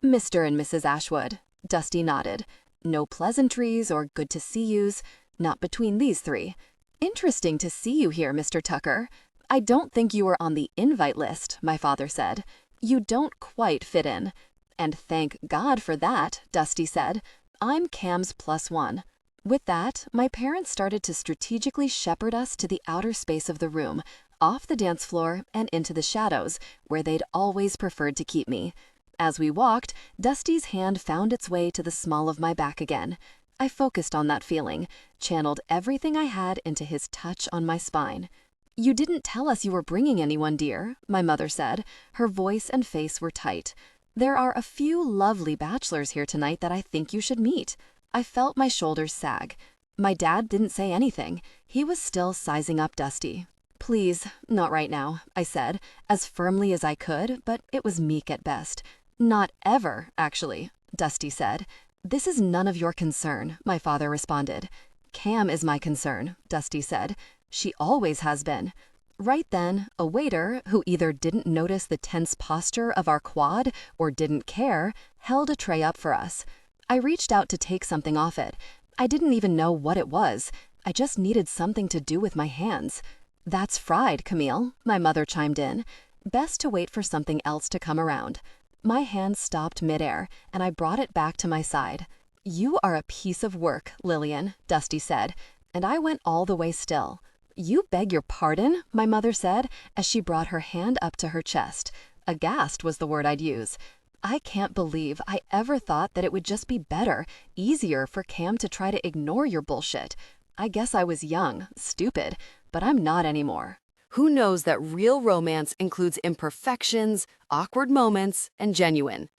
Speaker 3: "Mr. and Mrs. Ashwood." Dusty nodded. "No pleasantries or good to see yous. Not between these three. Interesting to see you here, Mr. Tucker. I don't think you were on the invite list," my father said. "You don't quite fit in." "And thank God for that," Dusty said. "I'm Cam's +1. With that, my parents started to strategically shepherd us to the outer space of the room, off the dance floor and into the shadows, where they'd always preferred to keep me. As we walked, Dusty's hand found its way to the small of my back again. I focused on that feeling, channeled everything I had into his touch on my spine. "You didn't tell us you were bringing anyone, dear," my mother said. Her voice and face were tight. "There are a few lovely bachelors here tonight that I think you should meet." I felt my shoulders sag. My dad didn't say anything. He was still sizing up Dusty. "Please, not right now," I said, as firmly as I could, but it was meek at best. "Not ever, actually," Dusty said. "This is none of your concern," my father responded. "Cam is my concern," Dusty said. "She always has been." Right then, a waiter, who either didn't notice the tense posture of our quad or didn't care, held a tray up for us. I reached out to take something off it. I didn't even know what it was. I just needed something to do with my hands. "That's fried, Camille," my mother chimed in. Best to wait for something else to come around. My hand stopped midair, and I brought it back to my side. "You are a piece of work, Lillian," Dusty said, and I went all the way still. "You beg your pardon?" my mother said, as she brought her hand up to her chest. Aghast was the word I'd use. "I can't believe I ever thought that it would just be better, easier for Cam to try to ignore your bullshit. I guess I was young, stupid, but I'm not anymore."
Speaker 2: Who knows that real romance includes imperfections, awkward moments, and genuine?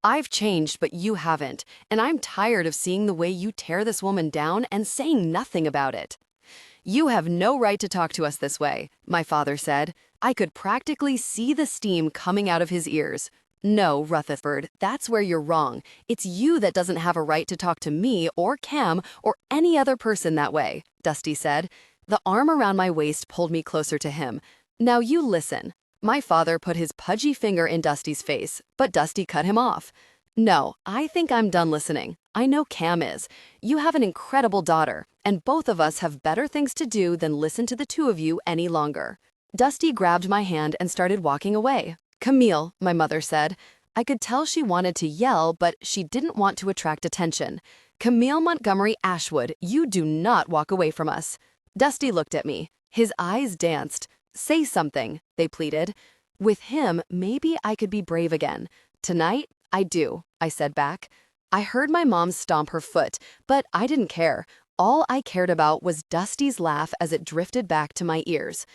Speaker 2: I've changed, but you haven't, and I'm tired of seeing the way you tear this woman down and saying nothing about it. "You have no right to talk to us this way," my father said. I could practically see the steam coming out of his ears. "No, Rutherford, that's where you're wrong. It's you that doesn't have a right to talk to me or Cam or any other person that way," Dusty said. The arm around my waist pulled me closer to him. "Now you listen." My father put his pudgy finger in Dusty's face, but Dusty cut him off. "No, I think I'm done listening. I know Cam is. You have an incredible daughter, and both of us have better things to do than listen to the two of you any longer." Dusty grabbed my hand and started walking away. "Camille," my mother said. I could tell she wanted to yell, but she didn't want to attract attention. "Camille Montgomery Ashwood, you do not walk away from us." Dusty looked at me. His eyes danced. "Say something," they pleaded. With him, maybe I could be brave again. "Tonight, I do," I said back. I heard my mom stomp her foot, but I didn't care. All I cared about was Dusty's laugh as it drifted back to my ears.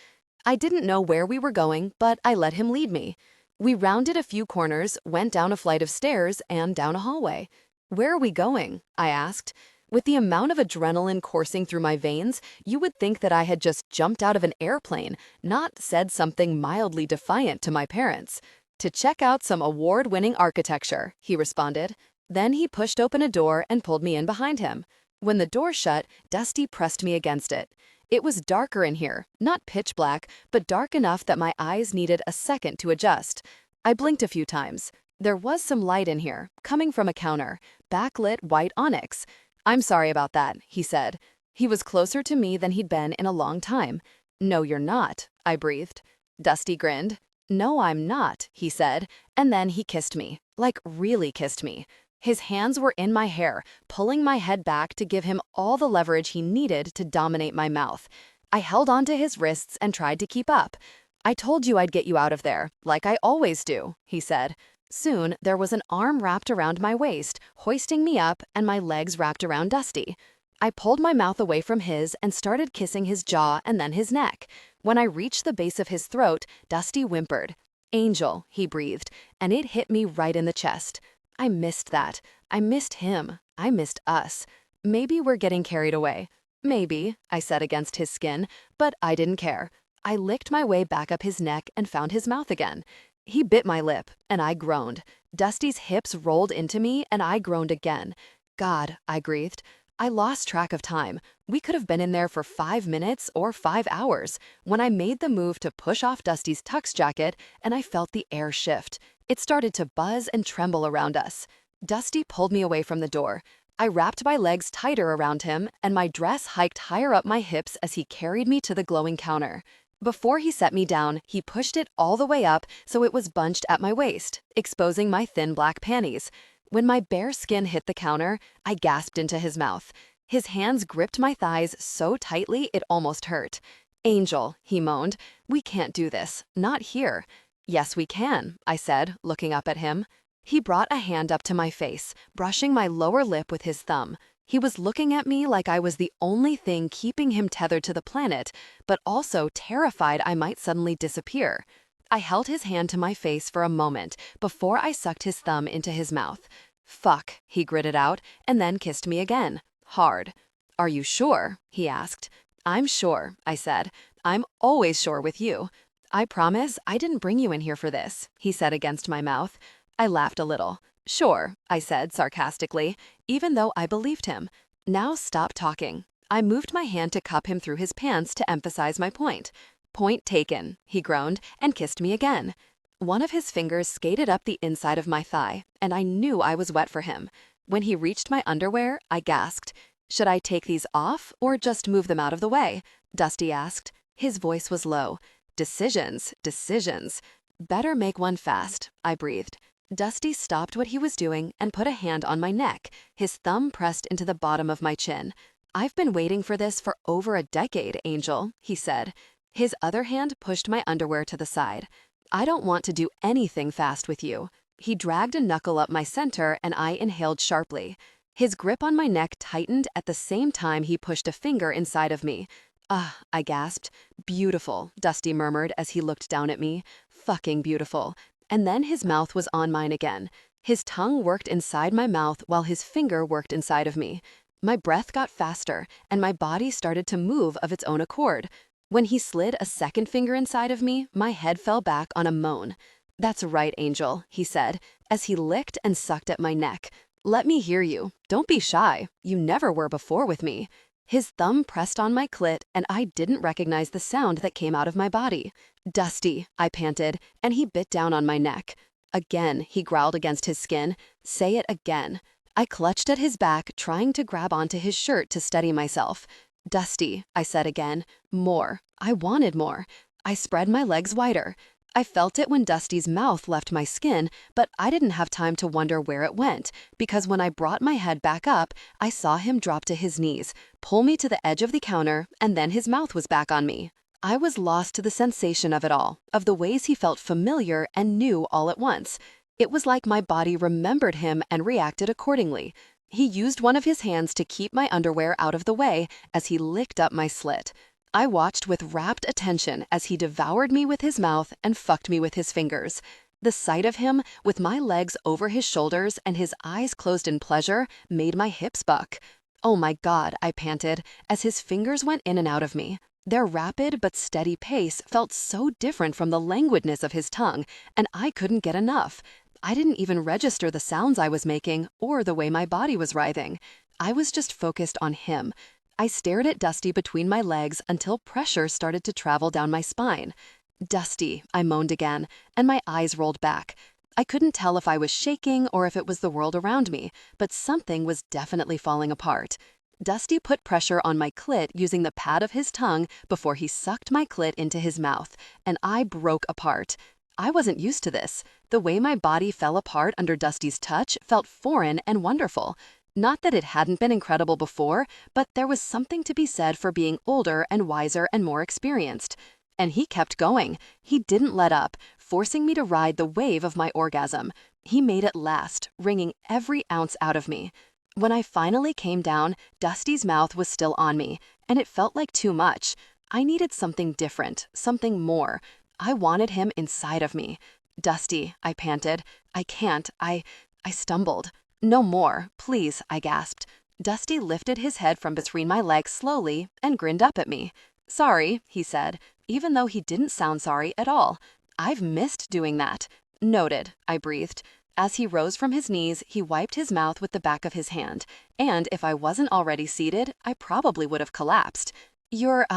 Speaker 2: I didn't know where we were going, but I let him lead me. We rounded a few corners, went down a flight of stairs, and down a hallway. "Where are we going?" I asked. With the amount of adrenaline coursing through my veins, you would think that I had just jumped out of an airplane, not said something mildly defiant to my parents. "To check out some award-winning architecture," he responded. Then he pushed open a door and pulled me in behind him. When the door shut, Dusty pressed me against it. It was darker in here, not pitch black, but dark enough that my eyes needed a second to adjust. I blinked a few times. There was some light in here, coming from a counter, backlit white onyx. "I'm sorry about that," he said. He was closer to me than he'd been in a long time. "No, you're not," I breathed. Dusty grinned. "No, I'm not," he said, and then he kissed me, like really kissed me. His hands were in my hair, pulling my head back to give him all the leverage he needed to dominate my mouth. I held onto his wrists and tried to keep up. "I told you I'd get you out of there, like I always do," he said. Soon, there was an arm wrapped around my waist, hoisting me up, and my legs wrapped around Dusty. I pulled my mouth away from his and started kissing his jaw and then his neck. When I reached the base of his throat, Dusty whimpered. "Angel," he breathed, and it hit me right in the chest. I missed that. I missed him. I missed us. Maybe we're getting carried away. Maybe, I said against his skin, but I didn't care. I licked my way back up his neck and found his mouth again. He bit my lip, and I groaned. Dusty's hips rolled into me, and I groaned again. God, I breathed. I lost track of time. We could have been in there for 5 minutes or 5 hours when I made the move to push off Dusty's tux jacket, and I felt the air shift. It started to buzz and tremble around us. Dusty pulled me away from the door. I wrapped my legs tighter around him, and my dress hiked higher up my hips as he carried me to the glowing counter. Before he set me down, he pushed it all the way up so it was bunched at my waist, exposing my thin black panties. When my bare skin hit the counter, I gasped into his mouth. His hands gripped my thighs so tightly it almost hurt. "Angel," he moaned, "we can't do this. Not here." "Yes, we can," I said, looking up at him. He brought a hand up to my face, brushing my lower lip with his thumb. He was looking at me like I was the only thing keeping him tethered to the planet, but also terrified I might suddenly disappear. I held his hand to my face for a moment before I sucked his thumb into his mouth. "Fuck," he gritted out, and then kissed me again. Hard. "Are you sure?" he asked. "I'm sure," I said. "I'm always sure with you." "I promise I didn't bring you in here for this," he said against my mouth. I laughed a little. "Sure," I said sarcastically, even though I believed him. "Now stop talking." I moved my hand to cup him through his pants to emphasize my point. "Point taken," he groaned, and kissed me again. One of his fingers skated up the inside of my thigh, and I knew I was wet for him. When he reached my underwear, I gasped. "Should I take these off or just move them out of the way?" Dusty asked. His voice was low. "Decisions, decisions. Better make one fast," I breathed. Dusty stopped what he was doing and put a hand on my neck, his thumb pressed into the bottom of my chin. "I've been waiting for this for over a decade, Angel," he said. His other hand pushed my underwear to the side. "I don't want to do anything fast with you." He dragged a knuckle up my center and I inhaled sharply. His grip on my neck tightened at the same time he pushed a finger inside of me. "Ah," I gasped. "Beautiful," Dusty murmured as he looked down at me. "Fucking beautiful." And then his mouth was on mine again. His tongue worked inside my mouth while his finger worked inside of me. My breath got faster, and my body started to move of its own accord. When he slid a second finger inside of me, my head fell back on a moan. "That's right, Angel," he said, as he licked and sucked at my neck. "Let me hear you. Don't be shy. You never were before with me." His thumb pressed on my clit, and I didn't recognize the sound that came out of my body. "Dusty," I panted, and he bit down on my neck. "Again," he growled against his skin. "Say it again." I clutched at his back, trying to grab onto his shirt to steady myself. "Dusty," I said again. "More." I wanted more. I spread my legs wider. I felt it when Dusty's mouth left my skin, but I didn't have time to wonder where it went, because when I brought my head back up, I saw him drop to his knees, pull me to the edge of the counter, and then his mouth was back on me. I was lost to the sensation of it all, of the ways he felt familiar and new all at once. It was like my body remembered him and reacted accordingly. He used one of his hands to keep my underwear out of the way as he licked up my slit. I watched with rapt attention as he devoured me with his mouth and fucked me with his fingers. The sight of him, with my legs over his shoulders and his eyes closed in pleasure, made my hips buck. "Oh my God," I panted, as his fingers went in and out of me. Their rapid but steady pace felt so different from the languidness of his tongue, and I couldn't get enough. I didn't even register the sounds I was making or the way my body was writhing. I was just focused on him. I stared at Dusty between my legs until pressure started to travel down my spine. "Dusty," I moaned again, and my eyes rolled back. I couldn't tell if I was shaking or if it was the world around me, but something was definitely falling apart. Dusty put pressure on my clit using the pad of his tongue before he sucked my clit into his mouth, and I broke apart. I wasn't used to this. The way my body fell apart under Dusty's touch felt foreign and wonderful. Not that it hadn't been incredible before, but there was something to be said for being older and wiser and more experienced. And he kept going. He didn't let up, forcing me to ride the wave of my orgasm. He made it last, wringing every ounce out of me.
Speaker 3: When I finally came down, Dusty's mouth was still on me, and it felt like too much. I needed something different, something more. I wanted him inside of me. Dusty, I panted. I can't. I stumbled. No more, please, I gasped. Dusty lifted his head from between my legs slowly and grinned up at me. Sorry, he said, even though he didn't sound sorry at all. I've missed doing that. Noted, I breathed. As he rose from his knees, he wiped his mouth with the back of his hand, and if I wasn't already seated, I probably would have collapsed. You're,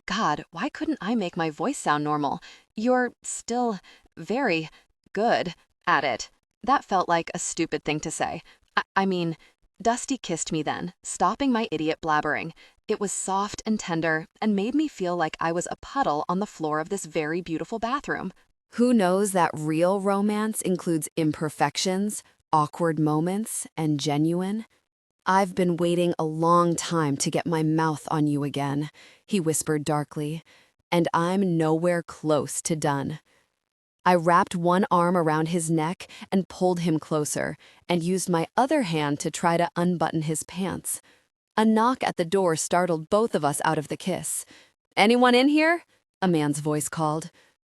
Speaker 3: God, why couldn't I make my voice sound normal? You're still very good at it. That felt like a stupid thing to say. I mean, Dusty kissed me then, stopping my idiot blabbering. It was soft and tender and made me feel like I was a puddle on the floor of this very beautiful bathroom.
Speaker 1: Who knows that real romance includes imperfections, awkward moments, and genuine? I've been waiting a long time to get my mouth on you again, he whispered darkly, and I'm nowhere close to done. I wrapped one arm around his neck and pulled him closer, and used my other hand to try to unbutton his pants. A knock at the door startled both of us out of the kiss. "Anyone in here?" a man's voice called.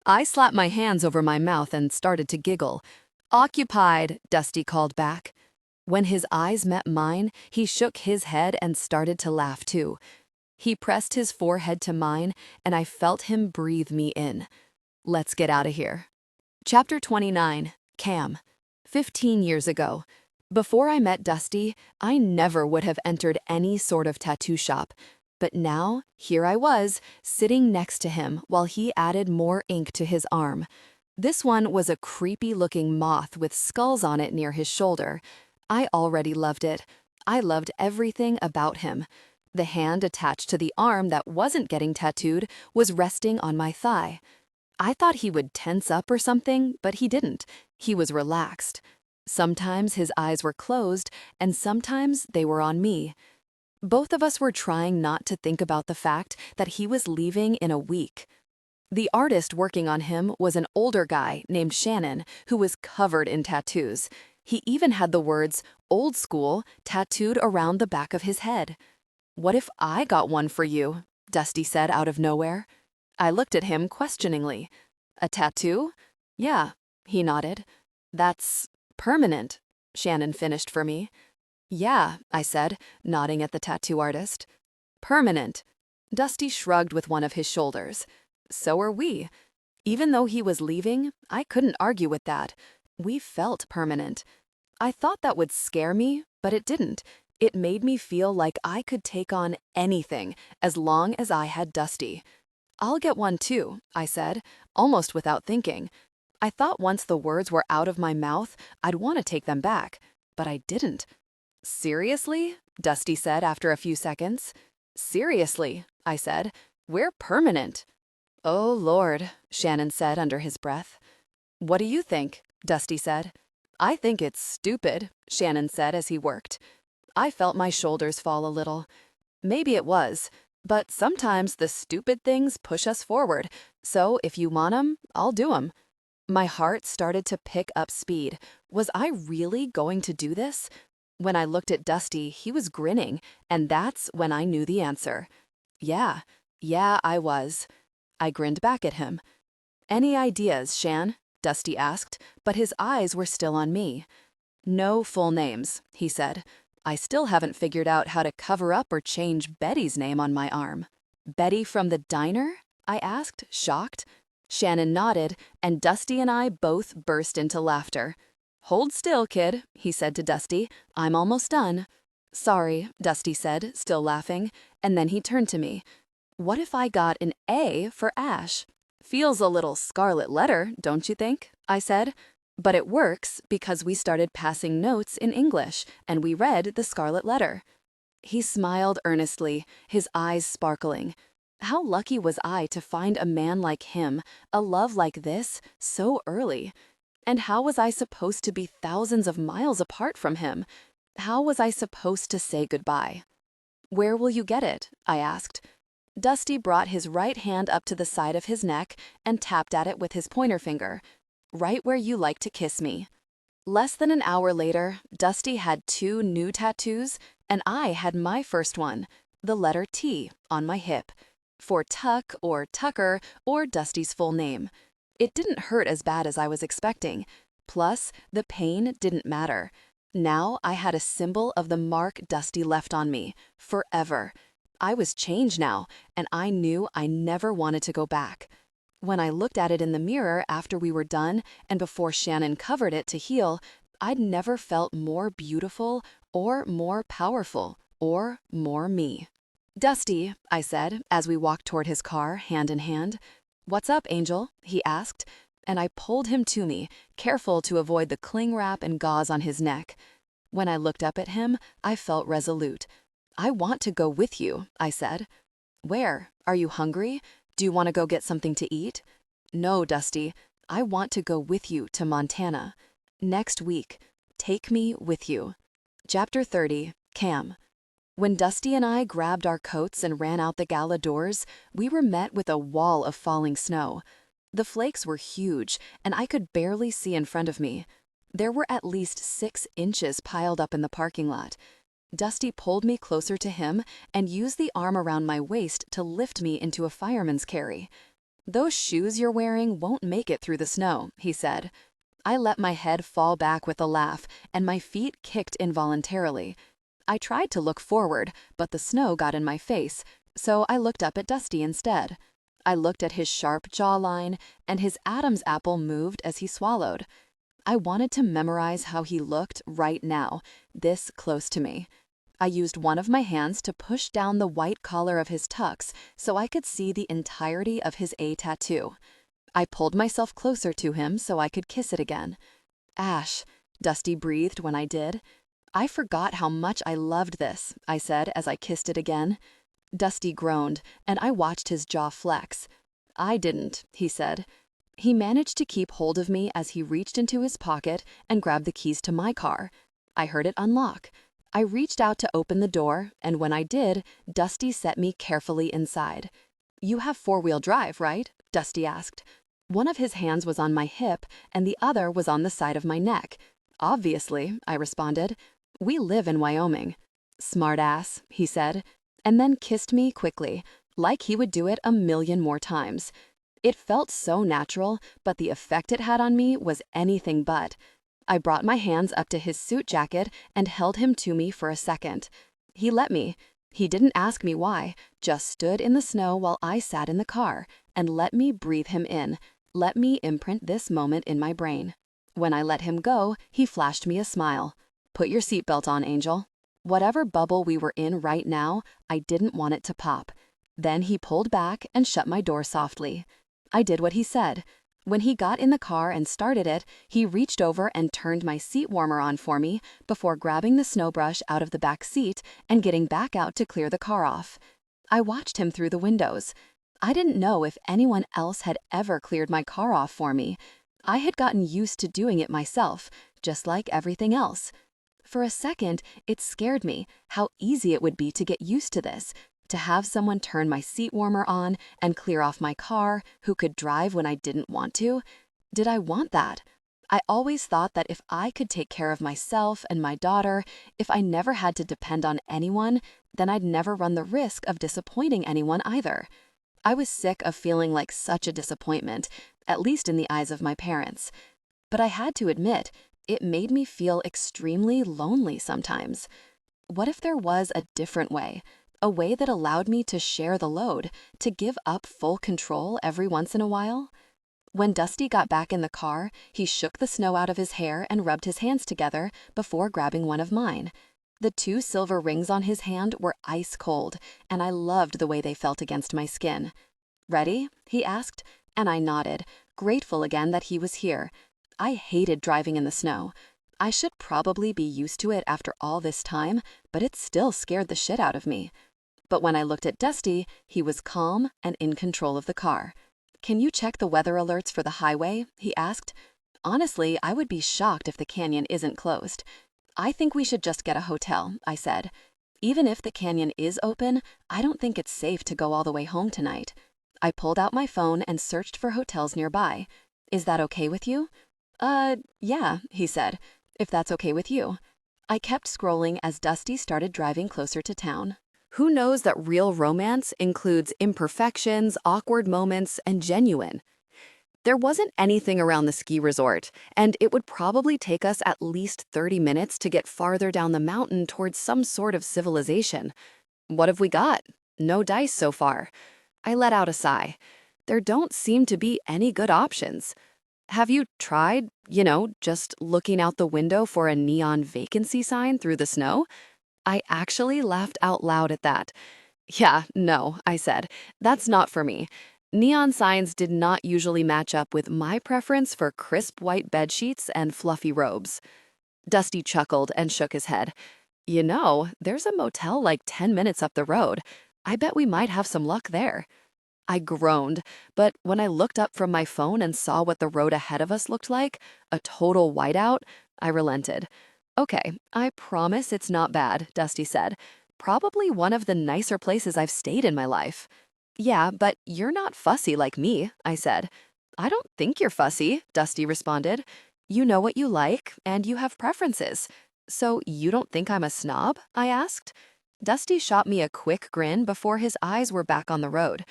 Speaker 1: I slapped my hands over my mouth and started to giggle. "Occupied," Dusty called back. When his eyes met mine, he shook his head and started to laugh too. He pressed his forehead to mine, and I felt him breathe me in. Let's get out of here. Chapter 29, Cam. 15 years ago. Before I met Dusty, I never would have entered any sort of tattoo shop. But now, here I was, sitting next to him while he added more ink to his arm. This one was a creepy-looking moth with skulls on it near his shoulder. I already loved it. I loved everything about him. The hand attached to the arm that wasn't getting tattooed was resting on my thigh. I thought he would tense up or something, but he didn't. He was relaxed. Sometimes his eyes were closed, and sometimes they were on me. Both of us were trying not to think about the fact that he was leaving in a week. The artist working on him was an older guy named Shannon, who was covered in tattoos. He even had the words, "Old School," tattooed around the back of his head. "What if I got one for you?" Dusty said out of nowhere. I looked at him questioningly. "A tattoo?" "Yeah," he nodded. "That's permanent," Shannon finished for me. "Yeah," I said, nodding at the tattoo artist. "Permanent." Dusty shrugged with one of his shoulders. "So are we." Even though he was leaving, I couldn't argue with that. We felt permanent. I thought that would scare me, but it didn't. It made me feel like I could take on anything as long as I had Dusty. "I'll get one too," I said, almost without thinking. I thought once the words were out of my mouth, I'd want to take them back, but I didn't. "Seriously?" Dusty said after a few seconds. "Seriously," I said. "We're permanent." "Oh, Lord," Shannon said under his breath. "What do you think?" Dusty said. "I think it's stupid," Shannon said as he worked. I felt my shoulders fall a little. Maybe it was, but sometimes the stupid things push us forward, so if you want 'em, I'll do 'em. My heart started to pick up speed. Was I really going to do this? When I looked at Dusty, he was grinning, and that's when I knew the answer. Yeah, I was. I grinned back at him. "Any ideas, Shan?" Dusty asked, but his eyes were still on me. "No full names," he said. "I still haven't figured out how to cover up or change Betty's name on my arm." "Betty from the diner?" I asked, shocked. Shannon nodded, and Dusty and I both burst into laughter. "Hold still, kid," he said to Dusty. "I'm almost done." "Sorry," Dusty said, still laughing, and then he turned to me. "What if I got an A for Ash?" "Feels a little scarlet letter, don't you think?" I said. "But it works because we started passing notes in English, and we read the scarlet letter." He smiled earnestly, his eyes sparkling. How lucky was I to find a man like him, a love like this, so early? And how was I supposed to be thousands of miles apart from him? How was I supposed to say goodbye? "Where will you get it?" I asked. Dusty brought his right hand up to the side of his neck and tapped at it with his pointer finger. "Right where you like to kiss me."
Speaker 3: Less than an hour later, Dusty had 2 new tattoos, and I had my first one, the letter T, on my hip, for Tuck or Tucker or Dusty's full name. It didn't hurt as bad as I was expecting. Plus, the pain didn't matter. Now I had a symbol of the mark Dusty left on me, forever. I was changed now, and I knew I never wanted to go back. When I looked at it in the mirror after we were done and before Shannon covered it to heal, I'd never felt more beautiful or more powerful or more me. "Dusty," I said as we walked toward his car, hand in hand. "What's up, Angel?" he asked, and I pulled him to me, careful to avoid the cling wrap and gauze on his neck. When I looked up at him, I felt resolute. "I want to go with you," I said. "Where? Are you hungry? Do you want to go get something to eat?" "No, Dusty. I want to go with you to Montana. Next week. Take me with you." Chapter 30, Cam. When Dusty and I grabbed our coats and ran out the gala doors, we were met with a wall of falling snow. The flakes were huge, and I could barely see in front of me. There were at least 6 inches piled up in the parking lot. Dusty pulled me closer to him and used the arm around my waist to lift me into a fireman's carry. "Those shoes you're wearing won't make it through the snow," he said. I let my head fall back with a laugh, and my feet kicked involuntarily. I tried to look forward, but the snow got in my face, so I looked up at Dusty instead. I looked at his sharp jawline, and his Adam's apple moved as he swallowed. I wanted to memorize how he looked right now, this close to me. I used one of my hands to push down the white collar of his tux so I could see the entirety of his A tattoo. I pulled myself closer to him so I could kiss it again. "Ash," Dusty breathed when I did. "I forgot how much I loved this," I said as I kissed it again. Dusty groaned, and I watched his jaw flex. "I didn't," he said. He managed to keep hold of me as he reached into his pocket and grabbed the keys to my car. I heard it unlock. I reached out to open the door, and when I did, Dusty set me carefully inside. "You have 4-wheel drive, right?" Dusty asked. One of his hands was on my hip, and the other was on the side of my neck. "Obviously," I responded. "We live in Wyoming." "Smart ass," he said, and then kissed me quickly, like he would do it a million more times. It felt so natural, but the effect it had on me was anything but. I brought my hands up to his suit jacket and held him to me for a second. He let me. He didn't ask me why, just stood in the snow while I sat in the car and let me breathe him in, let me imprint this moment in my brain. When I let him go, he flashed me a smile. "Put your seatbelt on, Angel." Whatever bubble we were in right now, I didn't want it to pop. Then he pulled back and shut my door softly. I did what he said. When he got in the car and started it, he reached over and turned my seat warmer on for me before grabbing the snow brush out of the back seat and getting back out to clear the car off. I watched him through the windows. I didn't know if anyone else had ever cleared my car off for me. I had gotten used to doing it myself, just like everything else. For a second, it scared me how easy it would be to get used to this, to have someone turn my seat warmer on and clear off my car, who could drive when I didn't want to. Did I want that? I always thought that if I could take care of myself and my daughter, if I never had to depend on anyone, then I'd never run the risk of disappointing anyone either. I was sick of feeling like such a disappointment, at least in the eyes of my parents. But I had to admit, it made me feel extremely lonely sometimes. What if there was a different way? A way that allowed me to share the load, to give up full control every once in a while? When Dusty got back in the car, he shook the snow out of his hair and rubbed his hands together before grabbing one of mine. The 2 silver rings on his hand were ice cold, and I loved the way they felt against my skin. "Ready?" he asked, and I nodded, grateful again that he was here. I hated driving in the snow. I should probably be used to it after all this time, but it still scared the shit out of me. But when I looked at Dusty, he was calm and in control of the car. "Can you check the weather alerts for the highway?" he asked. "Honestly, I would be shocked if the canyon isn't closed." "I think we should just get a hotel," I said. "Even if the canyon is open, I don't think it's safe to go all the way home tonight." I pulled out my phone and searched for hotels nearby. "Is that okay with you?" Yeah," he said. if that's okay with you. I kept scrolling as Dusty started driving closer to town.
Speaker 1: Who knows that real romance includes imperfections, awkward moments, and genuine? There wasn't anything around the ski resort, and it would probably take us at least 30 minutes to get farther down the mountain towards some sort of civilization. What have we got? No dice so far. I let out a sigh. There don't seem to be any good options. Have you tried, just looking out the window for a neon vacancy sign through the snow? I actually laughed out loud at that. Yeah, no, I said. That's not for me. Neon signs did not usually match up with my preference for crisp white bed sheets and fluffy robes. Dusty chuckled and shook his head. There's a motel like 10 minutes up the road. I bet we might have some luck there. I groaned, but when I looked up from my phone and saw what the road ahead of us looked like, a total whiteout, I relented. Okay, I promise it's not bad, Dusty said. Probably one of the nicer places I've stayed in my life. Yeah, but you're not fussy like me, I said. I don't think you're fussy, Dusty responded. You know what you like, and you have preferences. So you don't think I'm a snob? I asked. Dusty shot me a quick grin before his eyes were back on the road.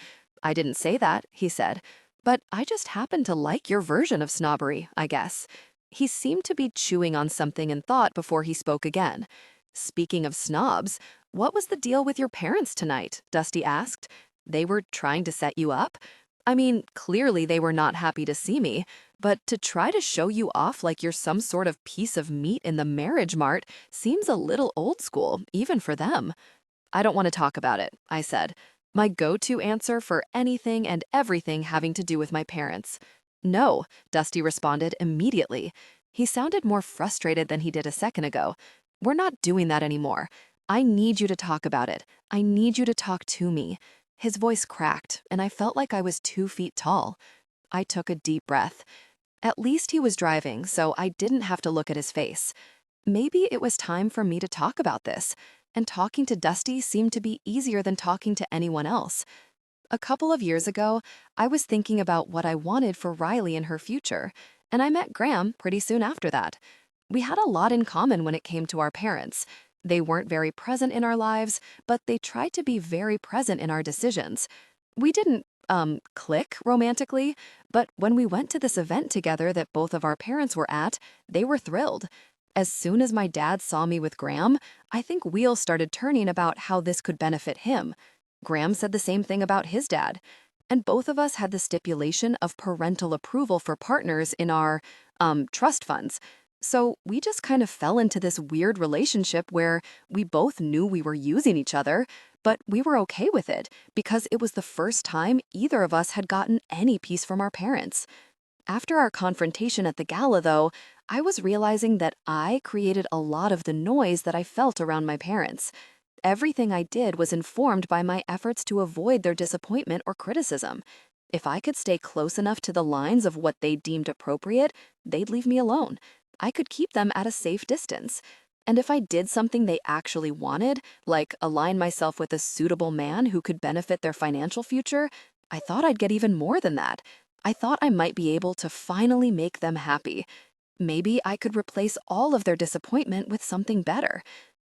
Speaker 1: I didn't say that, he said, but I just happen to like your version of snobbery, I guess. He seemed to be chewing on something in thought before he spoke again. Speaking of snobs, what was the deal with your parents tonight? Dusty asked. They were trying to set you up? I mean, clearly they were not happy to see me, but to try to show you off like you're some sort of piece of meat in the marriage mart seems a little old school, even for them. I don't want to talk about it, I said. My go-to answer for anything and everything having to do with my parents. No, Dusty responded immediately. He sounded more frustrated than he did a second ago. We're not doing that anymore. I need you to talk about it. I need you to talk to me. His voice cracked, and I felt like I was 2 feet tall. I took a deep breath. At least he was driving, so I didn't have to look at his face. Maybe it was time for me to talk about this, and talking to Dusty seemed to be easier than talking to anyone else. A couple of years ago, I was thinking about what I wanted for Riley in her future, and I met Graham pretty soon after that. We had a lot in common when it came to our parents. They weren't very present in our lives, but they tried to be very present in our decisions. We didn't, click romantically, but when we went to this event together that both of our parents were at, they were thrilled. As soon as my dad saw me with Graham, I think wheels started turning about how this could benefit him. Graham said the same thing about his dad. And both of us had the stipulation of parental approval for partners in our, trust funds. So we just kind of fell into this weird relationship where we both knew we were using each other, but we were okay with it because it was the first time either of us had gotten any peace from our parents. After our confrontation at the gala, though, I was realizing that I created a lot of the noise that I felt around my parents. Everything I did was informed by my efforts to avoid their disappointment or criticism. If I could stay close enough to the lines of what they deemed appropriate, they'd leave me alone. I could keep them at a safe distance. And if I did something they actually wanted, like align myself with a suitable man who could benefit their financial future, I thought I'd get even more than that. I thought I might be able to finally make them happy. Maybe I could replace all of their disappointment with something better.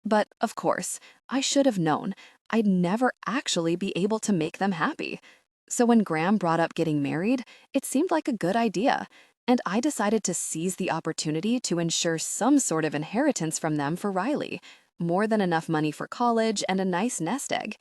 Speaker 1: But, of course, I should have known. I'd never actually be able to make them happy. So when Graham brought up getting married, it seemed like a good idea, and I decided to seize the opportunity to ensure some sort of inheritance from them for Riley, more than enough money for college and a nice nest egg.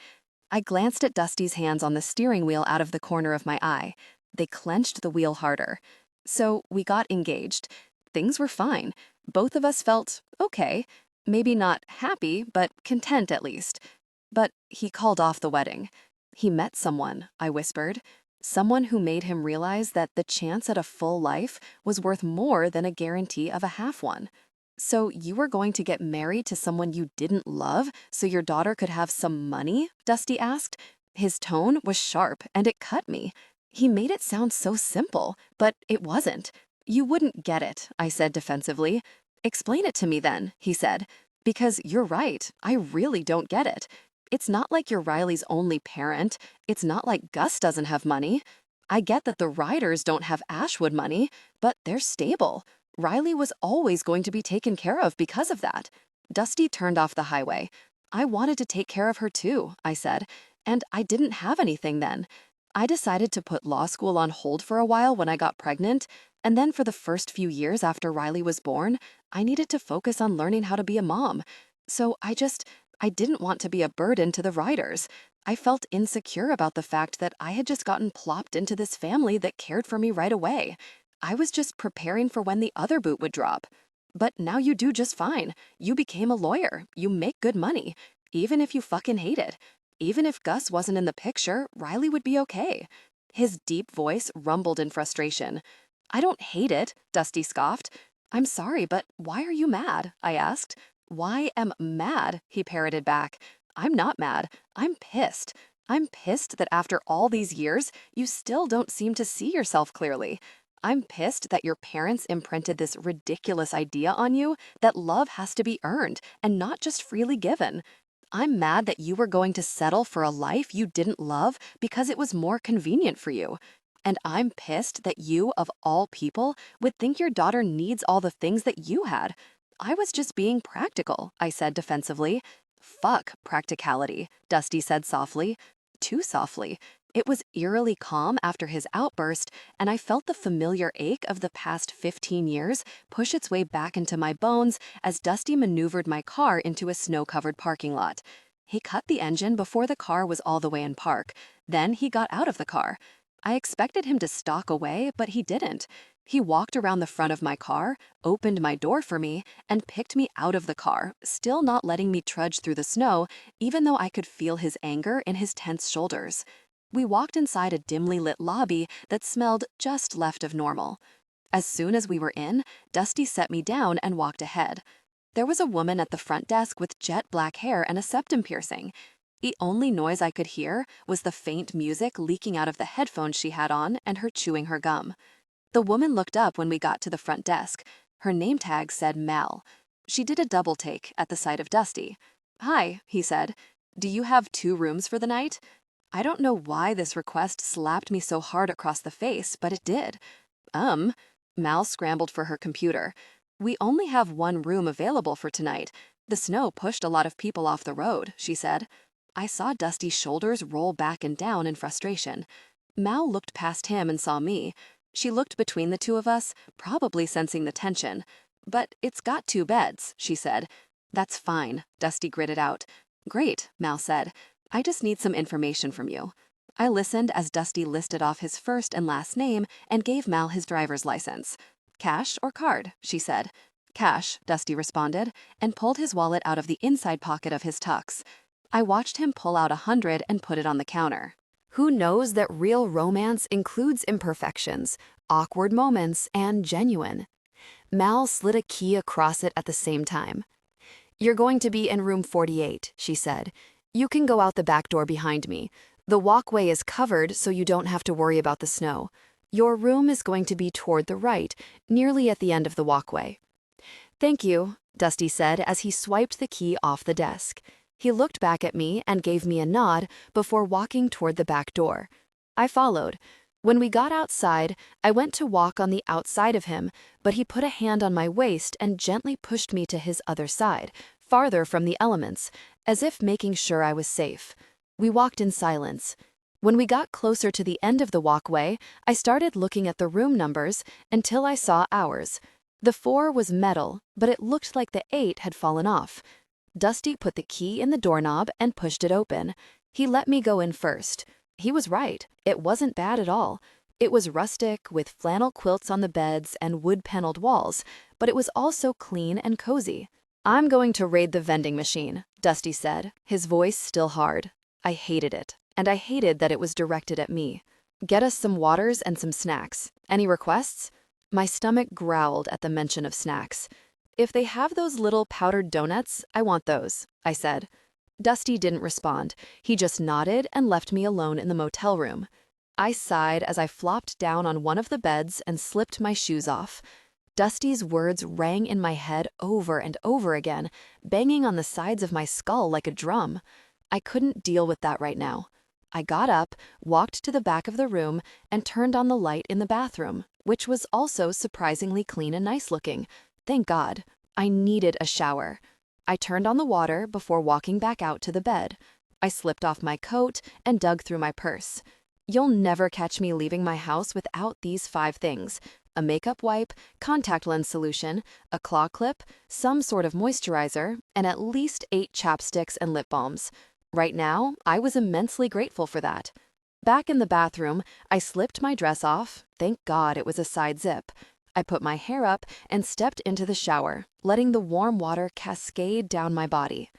Speaker 1: I glanced at Dusty's hands on the steering wheel out of the corner of my eye. They clenched the wheel harder. So we got engaged. Things were fine. Both of us felt okay. Maybe not happy, but content at least. But he called off the wedding. He met someone, I whispered. Someone who made him realize that the chance at a full life was worth more than a guarantee of a half one. So you were going to get married to someone you didn't love so your daughter could have some money? Dusty asked. His tone was sharp, and it cut me. He made it sound so simple, but it wasn't. You wouldn't get it, I said defensively. Explain it to me then, he said. Because you're right, I really don't get it. It's not like you're Riley's only parent. It's not like Gus doesn't have money. I get that the Ryders don't have Ashwood money, but they're stable.
Speaker 3: Riley was always going to be taken care of because of that. Dusty turned off the highway. I wanted to take care of her too, I said, and I didn't have anything then. I decided to put law school on hold for a while when I got pregnant, and then for the first few years after Riley was born, I needed to focus on learning how to be a mom. So I didn't want to be a burden to the Riders. I felt insecure about the fact that I had just gotten plopped into this family that cared for me right away. I was just preparing for when the other boot would drop. But now you do just fine. You became a lawyer. You make good money. Even if you fucking hate it. Even if Gus wasn't in the picture, Riley would be okay. His deep voice rumbled in frustration. I don't hate it, Dusty scoffed. I'm sorry, but why are you mad? I asked. Why am mad? He parroted back. I'm not mad. I'm pissed. I'm pissed that after all these years, you still don't seem to see yourself clearly. I'm pissed that your parents imprinted this ridiculous idea on you that love has to be earned and not just freely given. I'm mad that you were going to settle for a life you didn't love because it was more convenient for you. And I'm pissed that you, of all people, would think your daughter needs all the things that you had. I was just being practical, I said defensively. Fuck practicality, Dusty said softly. Too softly. It was eerily calm after his outburst, and I felt the familiar ache of the past 15 years push its way back into my bones as Dusty maneuvered my car into a snow-covered parking lot. He cut the engine before the car was all the way in park. Then he got out of the car. I expected him to stalk away, but he didn't. He walked around the front of my car, opened my door for me, and picked me out of the car, still not letting me trudge through the snow, even though I could feel his anger in his tense shoulders. We walked inside a dimly lit lobby that smelled just left of normal. As soon as we were in, Dusty set me down and walked ahead. There was a woman at the front desk with jet black hair and a septum piercing. The only noise I could hear was the faint music leaking out of the headphones she had on and her chewing her gum. The woman looked up when we got to the front desk. Her name tag said Mal. She did a double take at the sight of Dusty. "Hi," he said. "Do you have 2 rooms for the night?" I don't know why this request slapped me so hard across the face, but it did. Mal scrambled for her computer. "We only have 1 room available for tonight. The snow pushed a lot of people off the road," she said. I saw Dusty's shoulders roll back and down in frustration. Mal looked past him and saw me. She looked between the two of us, probably sensing the tension. "But it's got 2 beds," she said. "That's fine," Dusty gritted out. "Great," Mal said. "I just need some information from you." I listened as Dusty listed off his first and last name and gave Mal his driver's license. "Cash or card?" she said. "Cash," Dusty responded, and pulled his wallet out of the inside pocket of his tux. I watched him pull out 100 and put it on the counter.
Speaker 2: Who knows that real romance includes imperfections, awkward moments, and genuine? Mal slid a key across it at the same time. "You're going to be in room 48, she said. "You can go out the back door behind me. The walkway is covered so you don't have to worry about the snow. Your room is going to be toward the right, nearly at the end of the walkway." "Thank you," Dusty said as he swiped the key off the desk. He looked back at me and gave me a nod before walking toward the back door. I followed. When we got outside, I went to walk on the outside of him, but he put a hand on my waist and gently pushed me to his other side, farther from the elements, as if making sure I was safe. We walked in silence. When we got closer to the end of the walkway, I started looking at the room numbers until I saw ours. The 4 was metal, but it looked like the 8 had fallen off. Dusty put the key in the doorknob and pushed it open. He let me go in first. He was right. It wasn't bad at all. It was rustic, with flannel quilts on the beds and wood-paneled walls, but it was also clean and cozy. "I'm going to raid the vending machine," Dusty said, his voice still hard. I hated it, and I hated that it was directed at me. "Get us some waters and some snacks. Any requests?" My stomach growled at the mention of snacks. "If they have those little powdered donuts, I want those," I said. Dusty didn't respond. He just nodded and left me alone in the motel room. I sighed as I flopped down on one of the beds and slipped my shoes off. Dusty's words rang in my head over and over again, banging on the sides of my skull like a drum. I couldn't deal with that right now. I got up, walked to the back of the room, and turned on the light in the bathroom, which was also surprisingly clean and nice-looking. Thank God. I needed a shower. I turned on the water before walking back out to the bed. I slipped off my coat and dug through my purse. You'll never catch me leaving my house without these 5 things: a makeup wipe, contact lens solution, a claw clip, some sort of moisturizer, and at least 8 chapsticks and lip balms. Right now, I was immensely grateful for that. Back in the bathroom, I slipped my dress off. Thank God it was a side zip. I put my hair up and stepped into the shower, letting the warm water cascade down my body.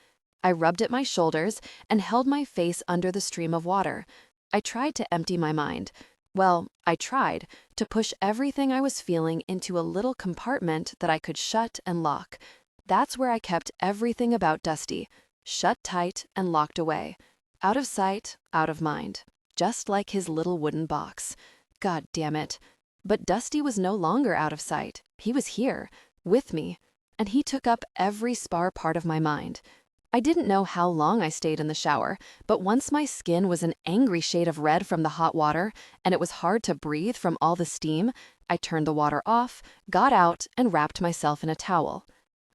Speaker 2: I rubbed at my shoulders and held my face under the stream of water. I tried to empty my mind. Well, I tried to push everything I was feeling into a little compartment that I could shut and lock. That's where I kept everything about Dusty, shut tight and locked away. Out of sight, out of mind. Just like his little wooden box. God damn it. But Dusty was no longer out of sight. He was here, with me, and he took up every spare part of my mind. I didn't know how long I stayed in the shower, but once my skin was an angry shade of red from the hot water, and it was hard to breathe from all the steam, I turned the water off, got out, and wrapped myself in a towel.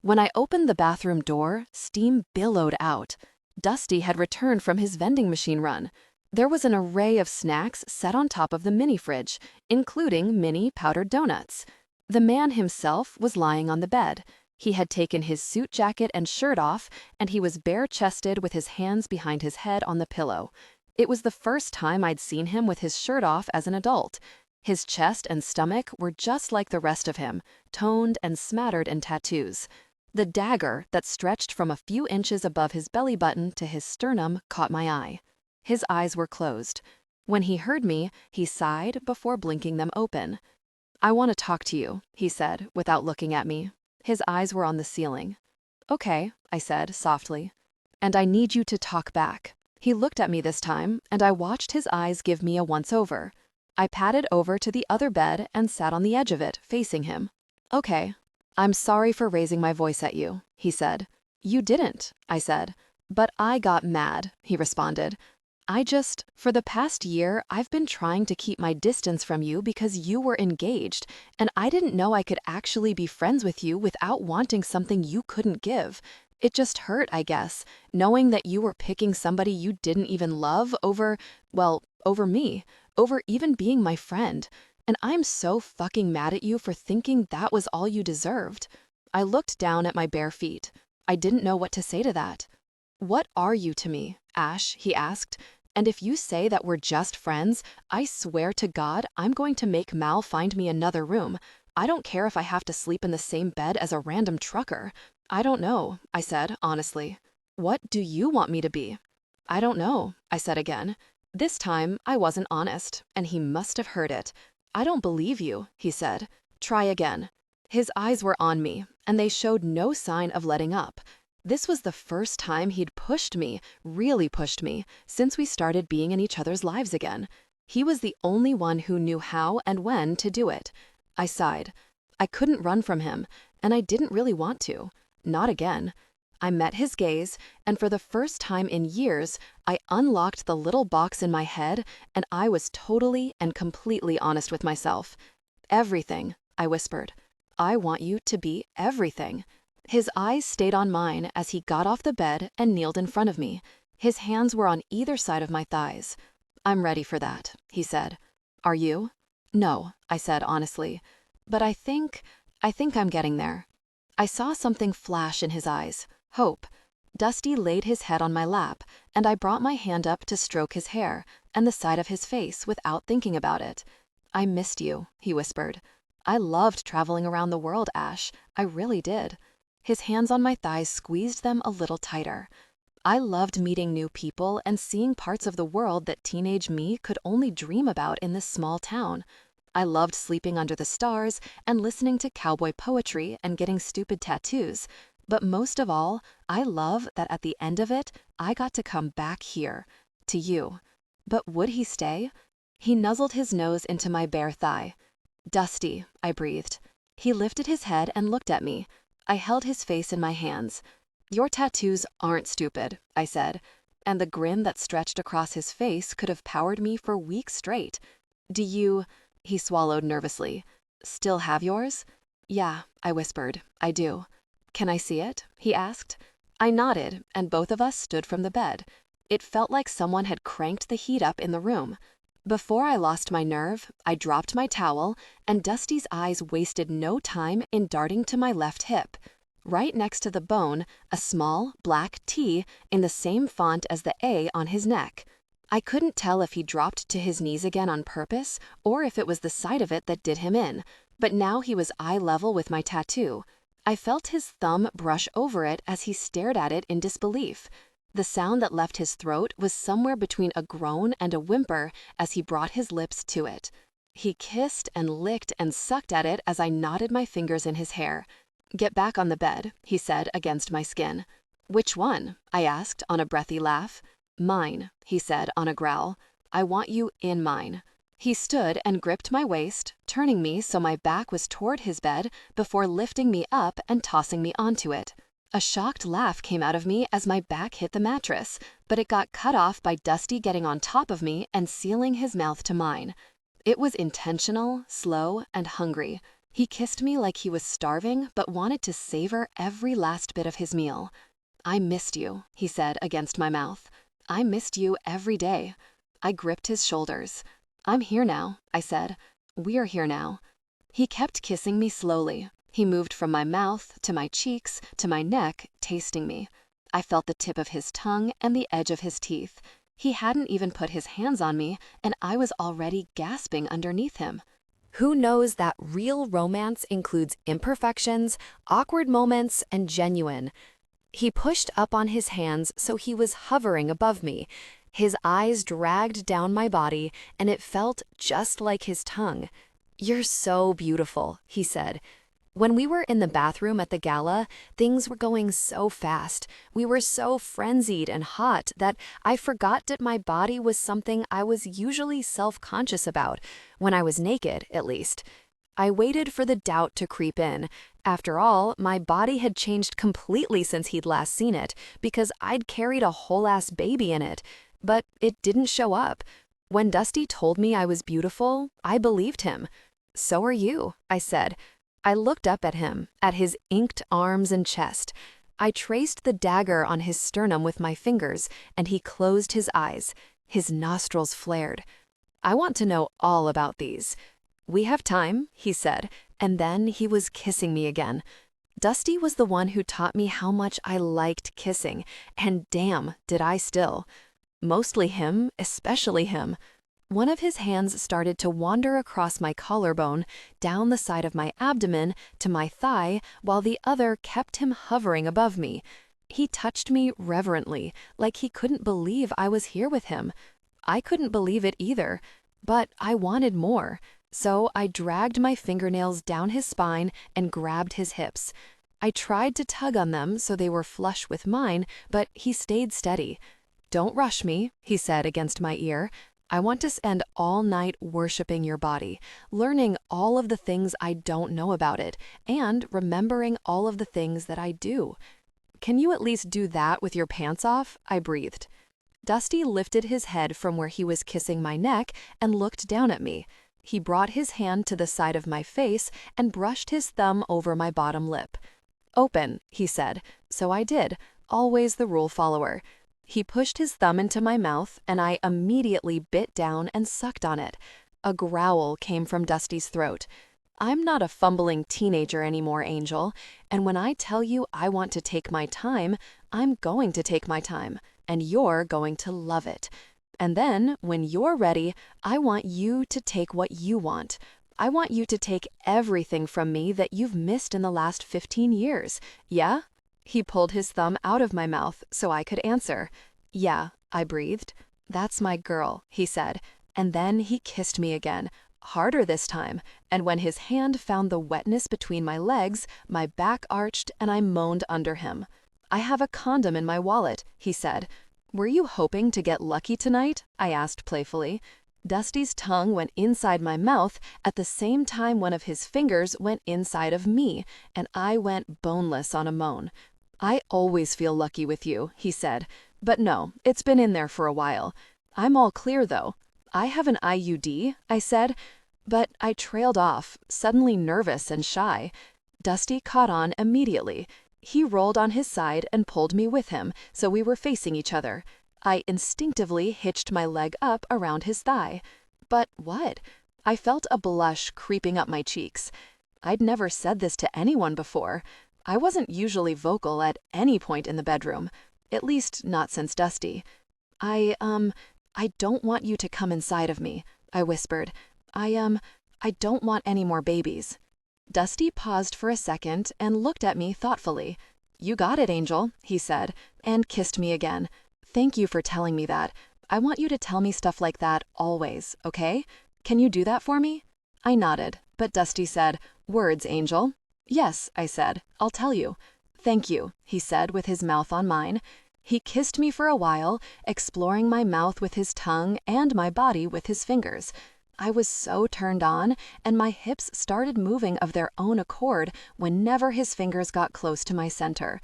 Speaker 2: When I opened the bathroom door, steam billowed out. Dusty had returned from his vending machine run. There was an array of snacks set on top of the mini fridge, including mini powdered donuts. The man himself was lying on the bed. He had taken his suit jacket and shirt off, and he was bare-chested with his hands behind his head on the pillow. It was the first time I'd seen him with his shirt off as an adult. His chest and stomach were just like the rest of him, toned and smattered in tattoos. The dagger that stretched from a few inches above his belly button to his sternum caught my eye. His eyes were closed. When he heard me, he sighed before blinking them open. "I want to talk to you," he said, without looking at me. His eyes were on the ceiling. "Okay," I said, softly. "And I need you to talk back." He looked at me this time, and I watched his eyes give me a once-over. I padded over to the other bed and sat on the edge of it, facing him. "Okay. I'm sorry for raising my voice at you," he said. "You didn't," I said. "But I got mad," he responded. For the past year, I've been trying to keep my distance from you because you were engaged, and I didn't know I could actually be friends with you without wanting something you couldn't give. It just hurt, I guess, knowing that you were picking somebody you didn't even love over me, over even being my friend. And I'm so fucking mad at you for thinking that was all you deserved." I looked down at my bare feet. I didn't know what to say to that. "What are you to me, Ash?" he asked. "And if you say that we're just friends, I swear to God I'm going to make Mal find me another room. I don't care if I have to sleep in the same bed as a random trucker." "I don't know," I said, honestly. "What do you want me to be?" "I don't know," I said again. This time I wasn't honest, and he must have heard it. "I don't believe you," he said. "Try again." His eyes were on me, and they showed no sign of letting up. This was the first time he'd pushed me, really pushed me, since we started being in each other's lives again. He was the only one who knew how and when to do it. I sighed. I couldn't run from him, and I didn't really want to. Not again. I met his gaze, and for the first time in years, I unlocked the little box in my head, and I was totally and completely honest with myself. "Everything," I whispered. "I want you to be everything." His eyes stayed on mine as he got off the bed and kneeled in front of me. His hands were on either side of my thighs. "I'm ready for that," he said. "Are you?" "No," I said honestly. "But I think I'm getting there." I saw something flash in his eyes. Hope. Dusty laid his head on my lap, and I brought my hand up to stroke his hair and the side of his face without thinking about it. "I missed you," he whispered. "I loved traveling around the world, Ash. I really did." His hands on my thighs squeezed them a little tighter. "I loved meeting new people and seeing parts of the world that teenage me could only dream about in this small town. I loved sleeping under the stars and listening to cowboy poetry and getting stupid tattoos. But most of all, I love that at the end of it, I got to come back here, to you." But would he stay? He nuzzled his nose into my bare thigh. "Dusty," I breathed. He lifted his head and looked at me. I held his face in my hands. "Your tattoos aren't stupid," I said, and the grin that stretched across his face could have powered me for weeks straight. "Do you—" he swallowed nervously.
Speaker 3: Still have yours? Yeah, I whispered. I do. Can I see it? He asked. I nodded, and both of us stood from the bed. It felt like someone had cranked the heat up in the room. Before I lost my nerve, I dropped my towel, and Dusty's eyes wasted no time in darting to my left hip. Right next to the bone, a small, black T in the same font as the A on his neck. I couldn't tell if he dropped to his knees again on purpose or if it was the sight of it that did him in, but now he was eye level with my tattoo. I felt his thumb brush over it as he stared at it in disbelief. The sound that left his throat was somewhere between a groan and a whimper as he brought his lips to it. He kissed and licked and sucked at it as I knotted my fingers in his hair. Get back on the bed, he said against my skin. Which one? I asked on a breathy laugh. Mine, he said on a growl. I want you in mine. He stood and gripped my waist, turning me so my back was toward his bed before lifting me up and tossing me onto it. A shocked laugh came out of me as my back hit the mattress, but it got cut off by Dusty getting on top of me and sealing his mouth to mine. It was intentional, slow, and hungry. He kissed me like he was starving but wanted to savor every last bit of his meal. I missed you, he said against my mouth. I missed you every day. I gripped his shoulders. I'm here now, I said. We're here now. He kept kissing me slowly. He moved from my mouth to my cheeks to my neck, tasting me. I felt the tip of his tongue and the edge of his teeth. He hadn't even put his hands on me, and I was already gasping underneath him.
Speaker 2: Who knows that real romance includes imperfections, awkward moments, and genuine? He pushed up on his hands so he was hovering above me. His eyes dragged down my body, and it felt just like his tongue. You're so beautiful, he said. When we were in the bathroom at the gala, things were going so fast. We were so frenzied and hot that I forgot that my body was something I was usually self-conscious about, when I was naked, at least. I waited for the doubt to creep in. After all, my body had changed completely since he'd last seen it, because I'd carried a whole-ass baby in it. But it didn't show up. When Dusty told me I was beautiful, I believed him. So are you, I said. I looked up at him, at his inked arms and chest. I traced the dagger on his sternum with my fingers, and he closed his eyes. His nostrils flared. I want to know all about these. We have time, he said, and then he was kissing me again. Dusty was the one who taught me how much I liked kissing, and damn, did I still. Mostly him, especially him. One of his hands started to wander across my collarbone, down the side of my abdomen, to my thigh, while the other kept him hovering above me. He touched me reverently, like he couldn't believe I was here with him. I couldn't believe it either, but I wanted more. So I dragged my fingernails down his spine and grabbed his hips. I tried to tug on them so they were flush with mine, but he stayed steady. Don't rush me, he said against my ear. I want to spend all night worshiping your body, learning all of the things I don't know about it, and remembering all of the things that I do. Can you at least do that with your pants off? I breathed. Dusty lifted his head from where he was kissing my neck and looked down at me. He brought his hand to the side of my face and brushed his thumb over my bottom lip. Open, he said, so I did, always the rule follower. He pushed his thumb into my mouth, and I immediately bit down and sucked on it. A growl came from Dusty's throat. I'm not a fumbling teenager anymore, Angel, and when I tell you I want to take my time, I'm going to take my time, and you're going to love it. And then, when you're ready, I want you to take what you want. I want you to take everything from me that you've missed in the last 15 years. Yeah? He pulled his thumb out of my mouth so I could answer. Yeah, I breathed. That's my girl, he said. And then he kissed me again, harder this time, and when his hand found the wetness between my legs, my back arched and I moaned under him. I have a condom in my wallet, he said. Were you hoping to get lucky tonight? I asked playfully. Dusty's tongue went inside my mouth at the same time one of his fingers went inside of me, and I went boneless on a moan. I always feel lucky with you, he said, but no, it's been in there for a while. I'm all clear, though. I have an IUD, I said.
Speaker 3: But I trailed off, suddenly nervous and shy. Dusty caught on immediately. He rolled on his side and pulled me with him, so we were facing each other. I instinctively hitched my leg up around his thigh. But what? I felt a blush creeping up my cheeks. I'd never said this to anyone before. I wasn't usually vocal at any point in the bedroom, at least not since Dusty. I don't want you to come inside of me," I whispered. I don't want any more babies." Dusty paused for a second and looked at me thoughtfully. "You got it, Angel," he said, and kissed me again. "Thank you for telling me that. I want you to tell me stuff like that always, okay? Can you do that for me?" I nodded, but Dusty said, "Words, Angel." "Yes," I said, "I'll tell you." "Thank you," he said with his mouth on mine. He kissed me for a while, exploring my mouth with his tongue and my body with his fingers. I was so turned on, and my hips started moving of their own accord whenever his fingers got close to my center.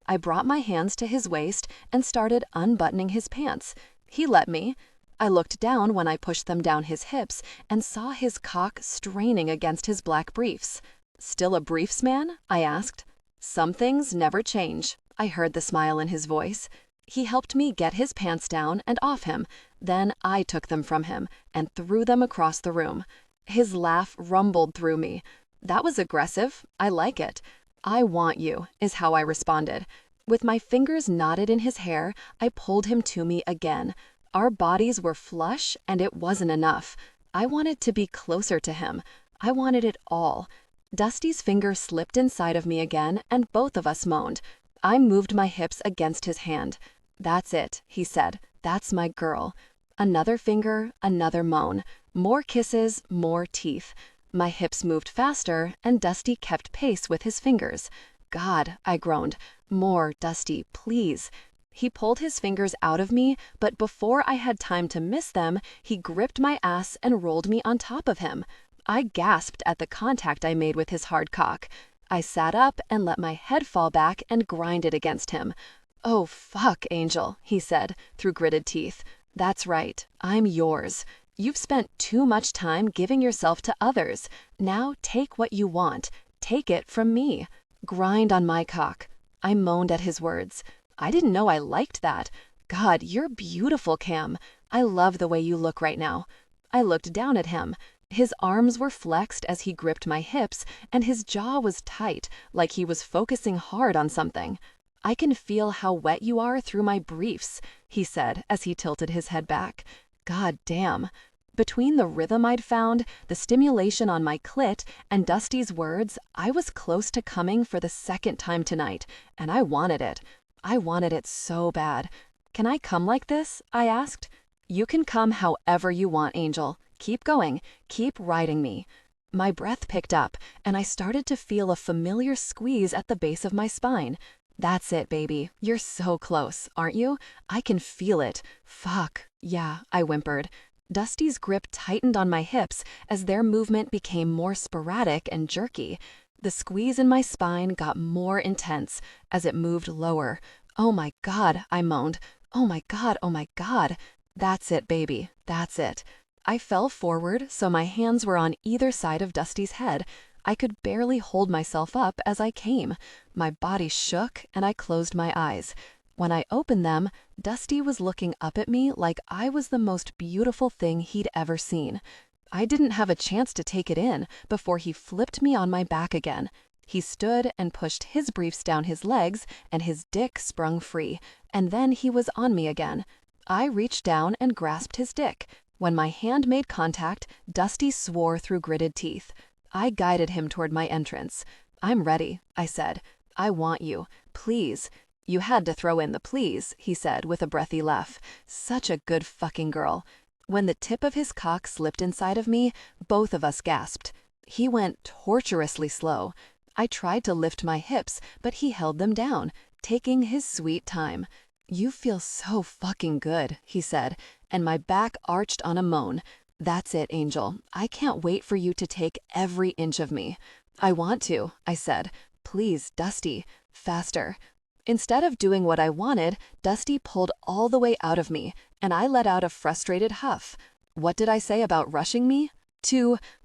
Speaker 3: I brought my hands to his waist and started unbuttoning his pants. He let me. I looked down when I pushed them down his hips and saw his cock straining against his black briefs. "Still a briefs man?" I asked. "Some things never change," I heard the smile in his voice. He helped me get his pants down and off him. Then I took them from him and threw them across the room. His laugh rumbled through me. "That was aggressive. I like it." "I want you," is how I responded. With my fingers knotted in his hair, I pulled him to me again. Our bodies were flush, and it wasn't enough. I wanted to be closer to him. I wanted it all. Dusty's finger slipped inside of me again, and both of us moaned. I moved my hips against his hand. "That's it," he said. "That's my girl." Another finger, another moan. More kisses, more teeth. My hips moved faster, and Dusty kept pace with his fingers. "God," I groaned. "More, Dusty, please." He pulled his fingers out of me, but before I had time to miss them, he gripped my ass and rolled me on top of him. I gasped at the contact I made with his hard cock. I sat up and let my head fall back and grinded against him. "Oh, fuck, Angel," he said, through gritted teeth. "That's right. I'm yours. You've spent too much time giving yourself to others. Now take what you want. Take it from me. Grind on my cock." I moaned at his words. I didn't know I liked that. "God, you're beautiful, Cam. I love the way you look right now." I looked down at him. His arms were flexed as he gripped my hips, and his jaw was tight, like he was focusing hard on something. "I can feel how wet you are through my briefs," he said as he tilted his head back. God damn. Between the rhythm I'd found, the stimulation on my clit, and Dusty's words, I was close to coming for the second time tonight, and I wanted it. I wanted it so bad. "Can I come like this?" I asked. "You can come however you want, Angel. Keep going. Keep riding me." My breath picked up, and I started to feel a familiar squeeze at the base of my spine. "That's it, baby. You're so close, aren't you? I can feel it. Fuck. Yeah," I whimpered. Dusty's grip tightened on my hips as their movement became more sporadic and jerky. The squeeze in my spine got more intense as it moved lower. "Oh my God," I moaned. "Oh my God, oh my God." "That's it, baby. That's it." I fell forward, so my hands were on either side of Dusty's head. I could barely hold myself up as I came. My body shook, and I closed my eyes. When I opened them, Dusty was looking up at me like I was the most beautiful thing he'd ever seen. I didn't have a chance to take it in before he flipped me on my back again. He stood and pushed his briefs down his legs, and his dick sprung free, and then he was on me again. I reached down and grasped his dick. When my hand made contact, Dusty swore through gritted teeth. I guided him toward my entrance. "I'm ready," I said. "I want you. Please." "You had to throw in the please," he said with a breathy laugh. "Such a good fucking girl." When the tip of his cock slipped inside of me, both of us gasped. He went torturously slow. I tried to lift my hips, but he held them down, taking his sweet time. "You feel so fucking good," he said, and my back arched on a moan. "That's it, Angel. I can't wait for you to take every inch of me." "I want to," I said. "Please, Dusty. Faster." Instead of doing what I wanted, Dusty pulled all the way out of me, and I let out a frustrated huff. What did I say about rushing me?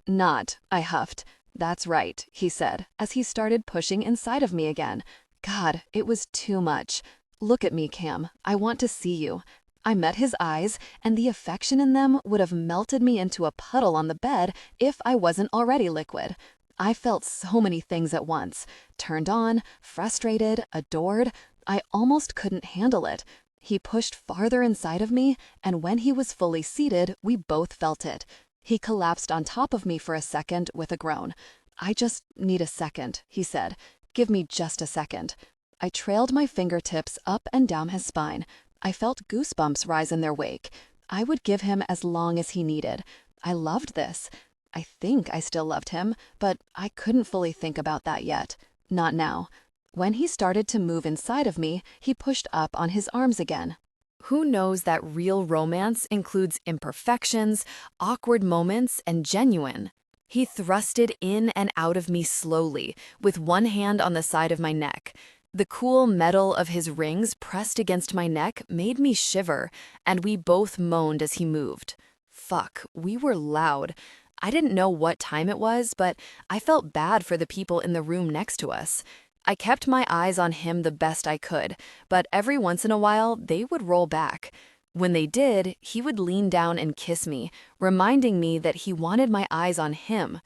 Speaker 3: Not, I huffed. That's right, he said, as he started pushing inside of me again. God, it was too much. Look at me, Cam. I want to see you. I met his eyes, and the affection in them would have melted me into a puddle on the bed if I wasn't already liquid. I felt so many things at once. Turned on, frustrated, adored. I almost couldn't handle it. He pushed farther inside of me, and when he was fully seated, we both felt it. He collapsed on top of me for a second with a groan. I just need a second, he said. Give me just a second. I trailed my fingertips up and down his spine. I felt goosebumps rise in their wake. I would give him as long as he needed. I loved this. I think I still loved him, but I couldn't fully think about that yet. Not now. When he started to move inside of me, he pushed up on his arms again.
Speaker 2: Who knows that real romance includes imperfections, awkward moments, and genuine? He thrusted in and out of me slowly, with one hand on the side of my neck. The cool metal of his rings pressed against my neck made me shiver, and we both moaned as he moved. Fuck, we were loud. I didn't know what time it was, but I felt bad for the people in the room next to us. I kept my eyes on him the best I could, but every once in a while they would roll back. When they did, he would lean down and kiss me, reminding me that he wanted my eyes on him.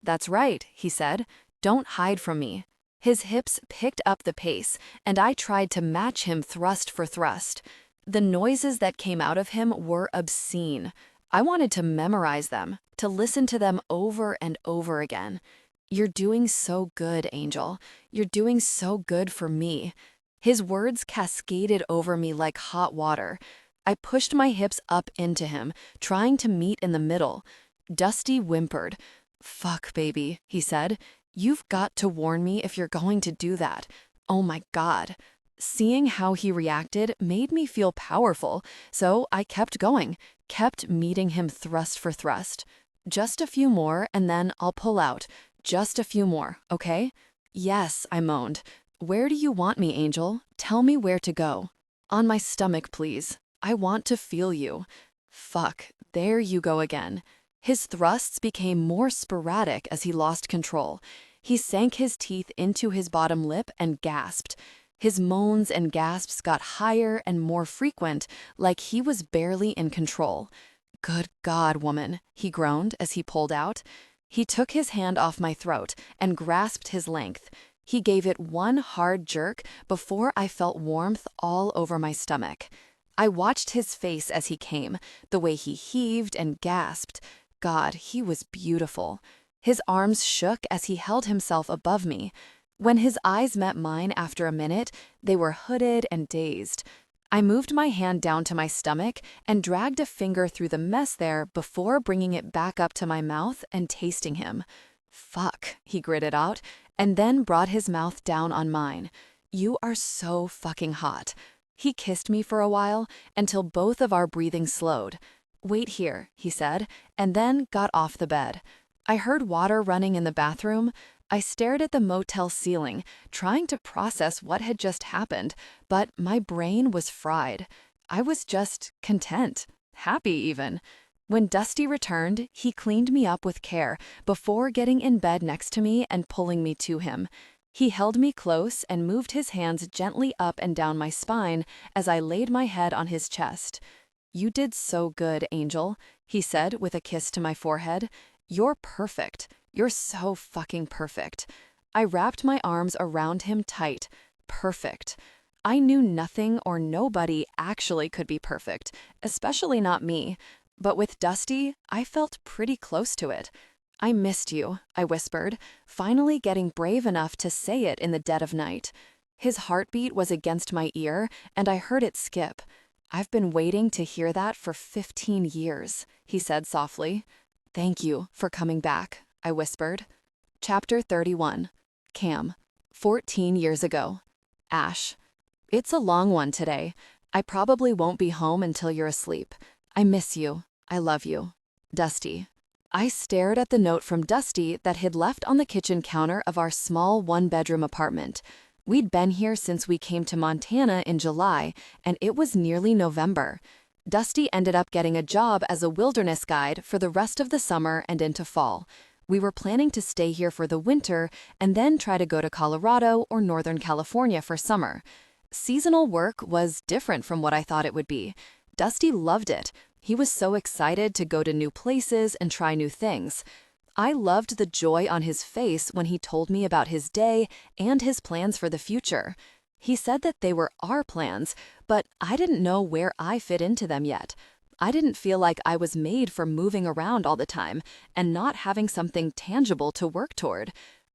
Speaker 2: "That's right," he said. "Don't hide from me." His hips picked up the pace, and I tried to match him thrust for thrust. The noises that came out of him were obscene. I wanted to memorize them, to listen to them over and over again. "You're doing so good, Angel. You're doing so good for me." His words cascaded over me like hot water. I pushed my hips up into him, trying to meet in the middle. Dusty whimpered. "Fuck, baby," he said. "You've got to warn me if you're going to do that. Oh my God." Seeing how he reacted made me feel powerful, so I kept going, kept meeting him thrust for thrust. "Just a few more, and then I'll pull out. Just a few more, okay?" "Yes," I moaned. "Where do you want me, Angel? Tell me where to go." "On my stomach, please. I want to feel you." Fuck, there you go again. His thrusts became more sporadic as he lost control. He sank his teeth into his bottom lip and gasped. His moans and gasps got higher and more frequent, like he was barely in control. "Good God, woman," he groaned as he pulled out. He took his hand off my throat and grasped his length. He gave it one hard jerk before I felt warmth all over my stomach. I watched his face as he came, the way he heaved and gasped. God, he was beautiful. His arms shook as he held himself above me. When his eyes met mine after a minute, they were hooded and dazed. I moved my hand down to my stomach and dragged a finger through the mess there before bringing it back up to my mouth and tasting him. "Fuck," he gritted out, and then brought his mouth down on mine. "You are so fucking hot." He kissed me for a while until both of our breathing slowed. "Wait here," he said, and then got off the bed. I heard water running in the bathroom. I stared at the motel ceiling, trying to process what had just happened, but my brain was fried. I was just content, happy even. When Dusty returned, he cleaned me up with care before getting in bed next to me and pulling me to him. He held me close and moved his hands gently up and down my spine as I laid my head on his chest. "You did so good, Angel," he said with a kiss to my forehead. "You're perfect. You're so fucking perfect." I wrapped my arms around him tight. Perfect. I knew nothing or nobody actually could be perfect, especially not me. But with Dusty, I felt pretty close to it. "I missed you," I whispered, finally getting brave enough to say it in the dead of night. His heartbeat was against my ear, and I heard it skip. "I've been waiting to hear that for 15 years, he said softly. "Thank you for coming back," I whispered. Chapter 31. Cam. 14 years ago. Ash. "It's a long one today. I probably won't be home until you're asleep. I miss you. I love you. Dusty." I stared at the note from Dusty that he'd left on the kitchen counter of our small one-bedroom apartment. We'd been here since we came to Montana in July, and it was nearly November. Dusty ended up getting a job as a wilderness guide for the rest of the summer and into fall. We were planning to stay here for the winter and then try to go to Colorado or Northern California for summer. Seasonal work was different from what I thought it would be. Dusty loved it. He was so excited to go to new places and try new things. I loved the joy on his face when he told me about his day and his plans for the future. He said that they were our plans, but I didn't know where I fit into them yet. I didn't feel like I was made for moving around all the time and not having something tangible to work toward.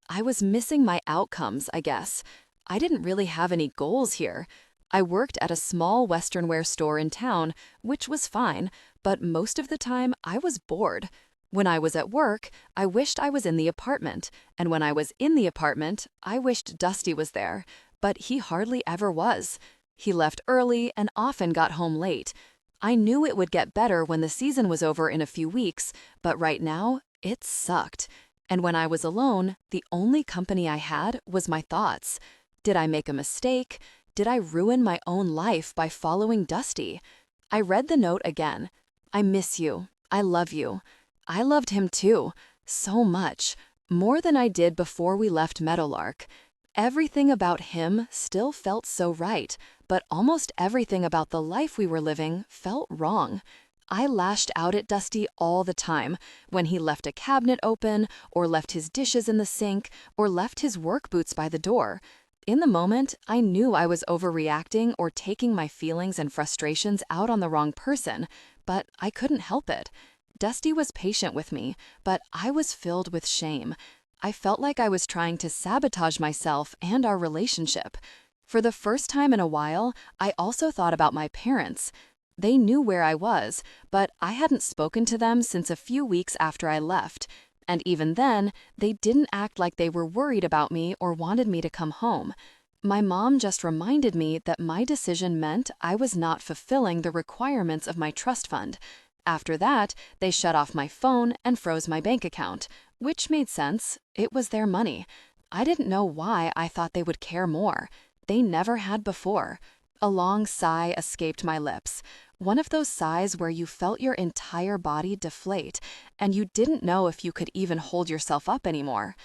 Speaker 2: I was missing my outcomes, I guess. I didn't really have any goals here. I worked at a small Western wear store in town, which was fine, but most of the time I was bored. When I was at work, I wished I was in the apartment, and when I was in the apartment, I wished Dusty was there, but he hardly ever was. He left early and often got home late. I knew it would get better when the season was over in a few weeks, but right now, it sucked. And when I was alone, the only company I had was my thoughts. Did I make a mistake? Did I ruin my own life by following Dusty? I read the note again. I miss you. I love you. I loved him too, so much, more than I did before we left Meadowlark. Everything about him still felt so right, but almost everything about the life we were living felt wrong. I lashed out at Dusty all the time, when he left a cabinet open, or left his dishes in the sink, or left his work boots by the door. In the moment, I knew I was overreacting or taking my feelings and frustrations out on the wrong person, but I couldn't help it. Dusty was patient with me, but I was filled with shame. I felt like I was trying to sabotage myself and our relationship. For the first time in a while, I also thought about my parents. They knew where I was, but I hadn't spoken to them since a few weeks after I left. And even then, they didn't act like they were worried about me or wanted me to come home. My mom just reminded me that my decision meant I was not fulfilling the requirements of my trust fund. After that, they shut off my phone and froze my bank account, which made sense. It was their money. I didn't know why I thought they would care more. They never had before. A long sigh escaped my lips. One of those sighs where you felt your entire body deflate, and you didn't know if you could even hold yourself up anymore.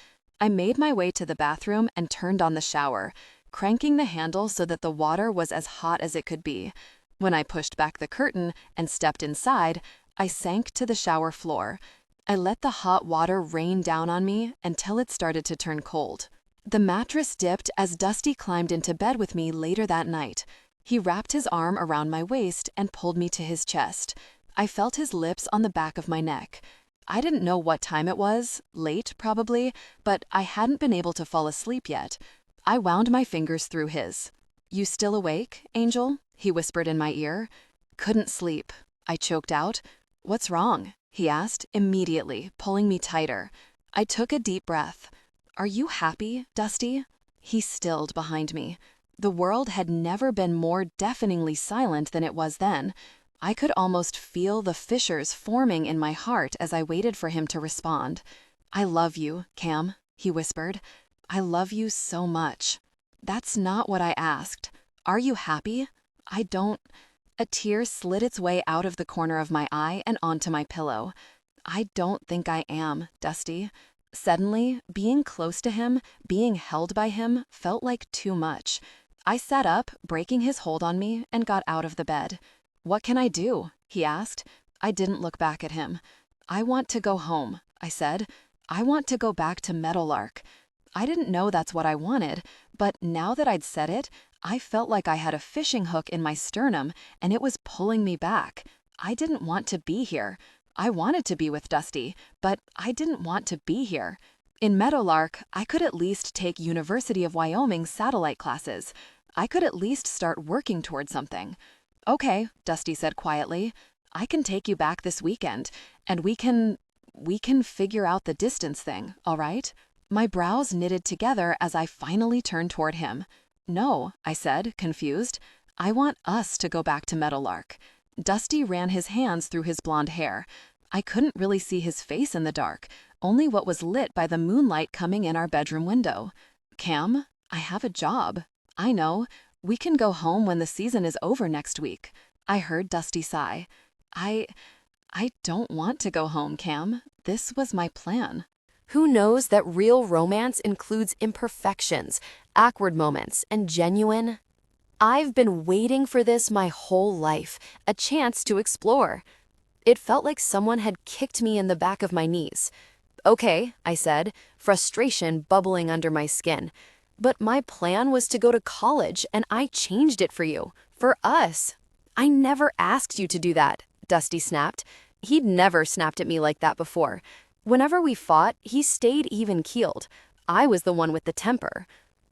Speaker 2: I made my way to the bathroom and turned on the shower, cranking the handle so that the water was as hot as it could be. When I pushed back the curtain and stepped inside, I sank to the shower floor. I let the hot water rain down on me until it started to turn cold. The mattress dipped as Dusty climbed into bed with me later that night. He wrapped his arm around my waist and pulled me to his chest. I felt his lips on the back of my neck. I didn't know what time it was, late probably, but I hadn't been able to fall asleep yet. I wound my fingers through his. "You still awake, Angel?" he whispered in my ear. "Couldn't sleep," I choked out. "What's wrong?" he asked immediately, pulling me tighter. I took a deep breath. "Are you happy, Dusty?" He stilled behind me. The world had never been more deafeningly silent than it was then. I could almost feel the fissures forming in my heart as I waited for him to respond. "I love you, Cam," he whispered. "I love you so much." "That's not what I asked. Are you happy?" "I don't—" A tear slid its way out of the corner of my eye and onto my pillow. "I don't think I am, Dusty." Suddenly, being close to him, being held by him, felt like too much. I sat up, breaking his hold on me, and got out of the bed. "What can I do?" he asked. I didn't look back at him. "I want to go home," I said. "I want to go back to Meadowlark." I didn't know that's what I wanted, but now that I'd said it, I felt like I had a fishing hook in my sternum, and it was pulling me back. I didn't want to be here. I wanted to be with Dusty, but I didn't want to be here. In Meadowlark, I could at least take University of Wyoming satellite classes. I could at least start working toward something. "Okay," Dusty said quietly. "I can take you back this weekend, and we can figure out the distance thing, all right?" My brows knitted together as I finally turned toward him. "No," I said, confused. "I want us to go back to Meadowlark." Dusty ran his hands through his blonde hair. I couldn't really see his face in the dark, only what was lit by the moonlight coming in our bedroom window. "Cam, I have a job." "I know. We can go home when the season is over next week."
Speaker 3: I heard Dusty sigh. I don't want to go home, Cam. This was my plan.
Speaker 2: Who knows that real romance includes imperfections, awkward moments, and genuine? I've been waiting for this my whole life, a chance to explore. It felt like someone had kicked me in the back of my knees. Okay, I said, frustration bubbling under my skin. But my plan was to go to college, and I changed it for you, for us. I never asked you to do that, Dusty snapped. He'd never snapped at me like that before. Whenever we fought, he stayed even-keeled. I was the one with the temper.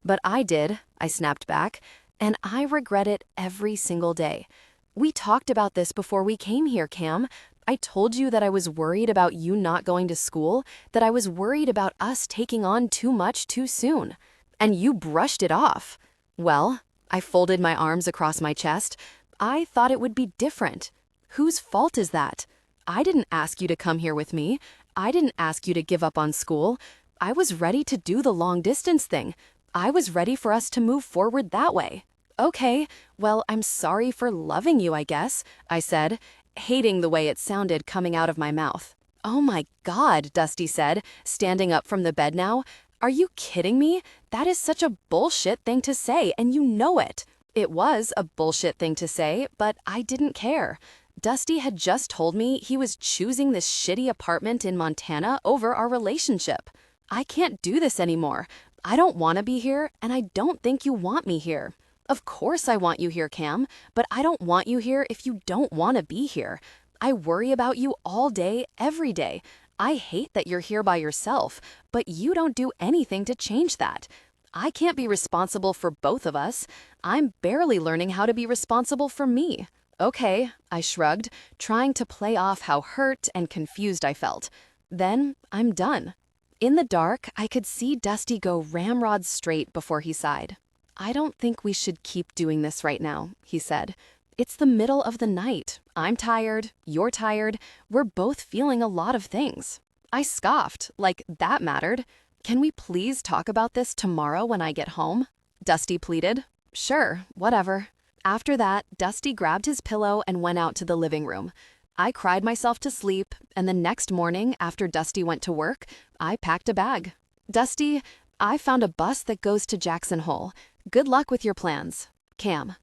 Speaker 2: But I did, I snapped back, and I regret it every single day. We talked about this before we came here, Cam. I told you that I was worried about you not going to school, that I was worried about us taking on too much too soon. And you brushed it off. Well, I folded my arms across my chest. I thought it would be different. Whose fault is that? I didn't ask you to come here with me. I didn't ask you to give up on school. I was ready to do the long-distance thing. I was ready for us to move forward that way. Okay, well, I'm sorry for loving you, I guess, I said, hating the way it sounded coming out of my mouth. Oh my God, Dusty said, standing up from the bed now. Are you kidding me? That is such a bullshit thing to say, and you know it. It was a bullshit thing to say, but I didn't care. Dusty had just told me he was choosing this shitty apartment in Montana over our relationship. I can't do this anymore. I don't want to be here, and I don't think you want me here. Of course I want you here, Cam, but I don't want you here if you don't want to be here. I worry about you all day, every day. I hate that you're here by yourself, but you don't do anything to change that. I can't be responsible for both of us. I'm barely learning how to be responsible for me. Okay, I shrugged, trying to play off how hurt and confused I felt. Then I'm done. In the dark, I could see Dusty go ramrod straight before he sighed. I don't think we should keep doing this right now, he said. It's the middle of the night. I'm tired. You're tired. We're both feeling a lot of things. I scoffed, like that mattered. Can we please talk about this tomorrow when I get home? Dusty pleaded. Sure, whatever. After that, Dusty grabbed his pillow and went out to the living room. I cried myself to sleep, and the next morning, after Dusty went to work, I packed a bag. Dusty, I found a bus that goes to Jackson Hole. Good luck with your plans. Cam.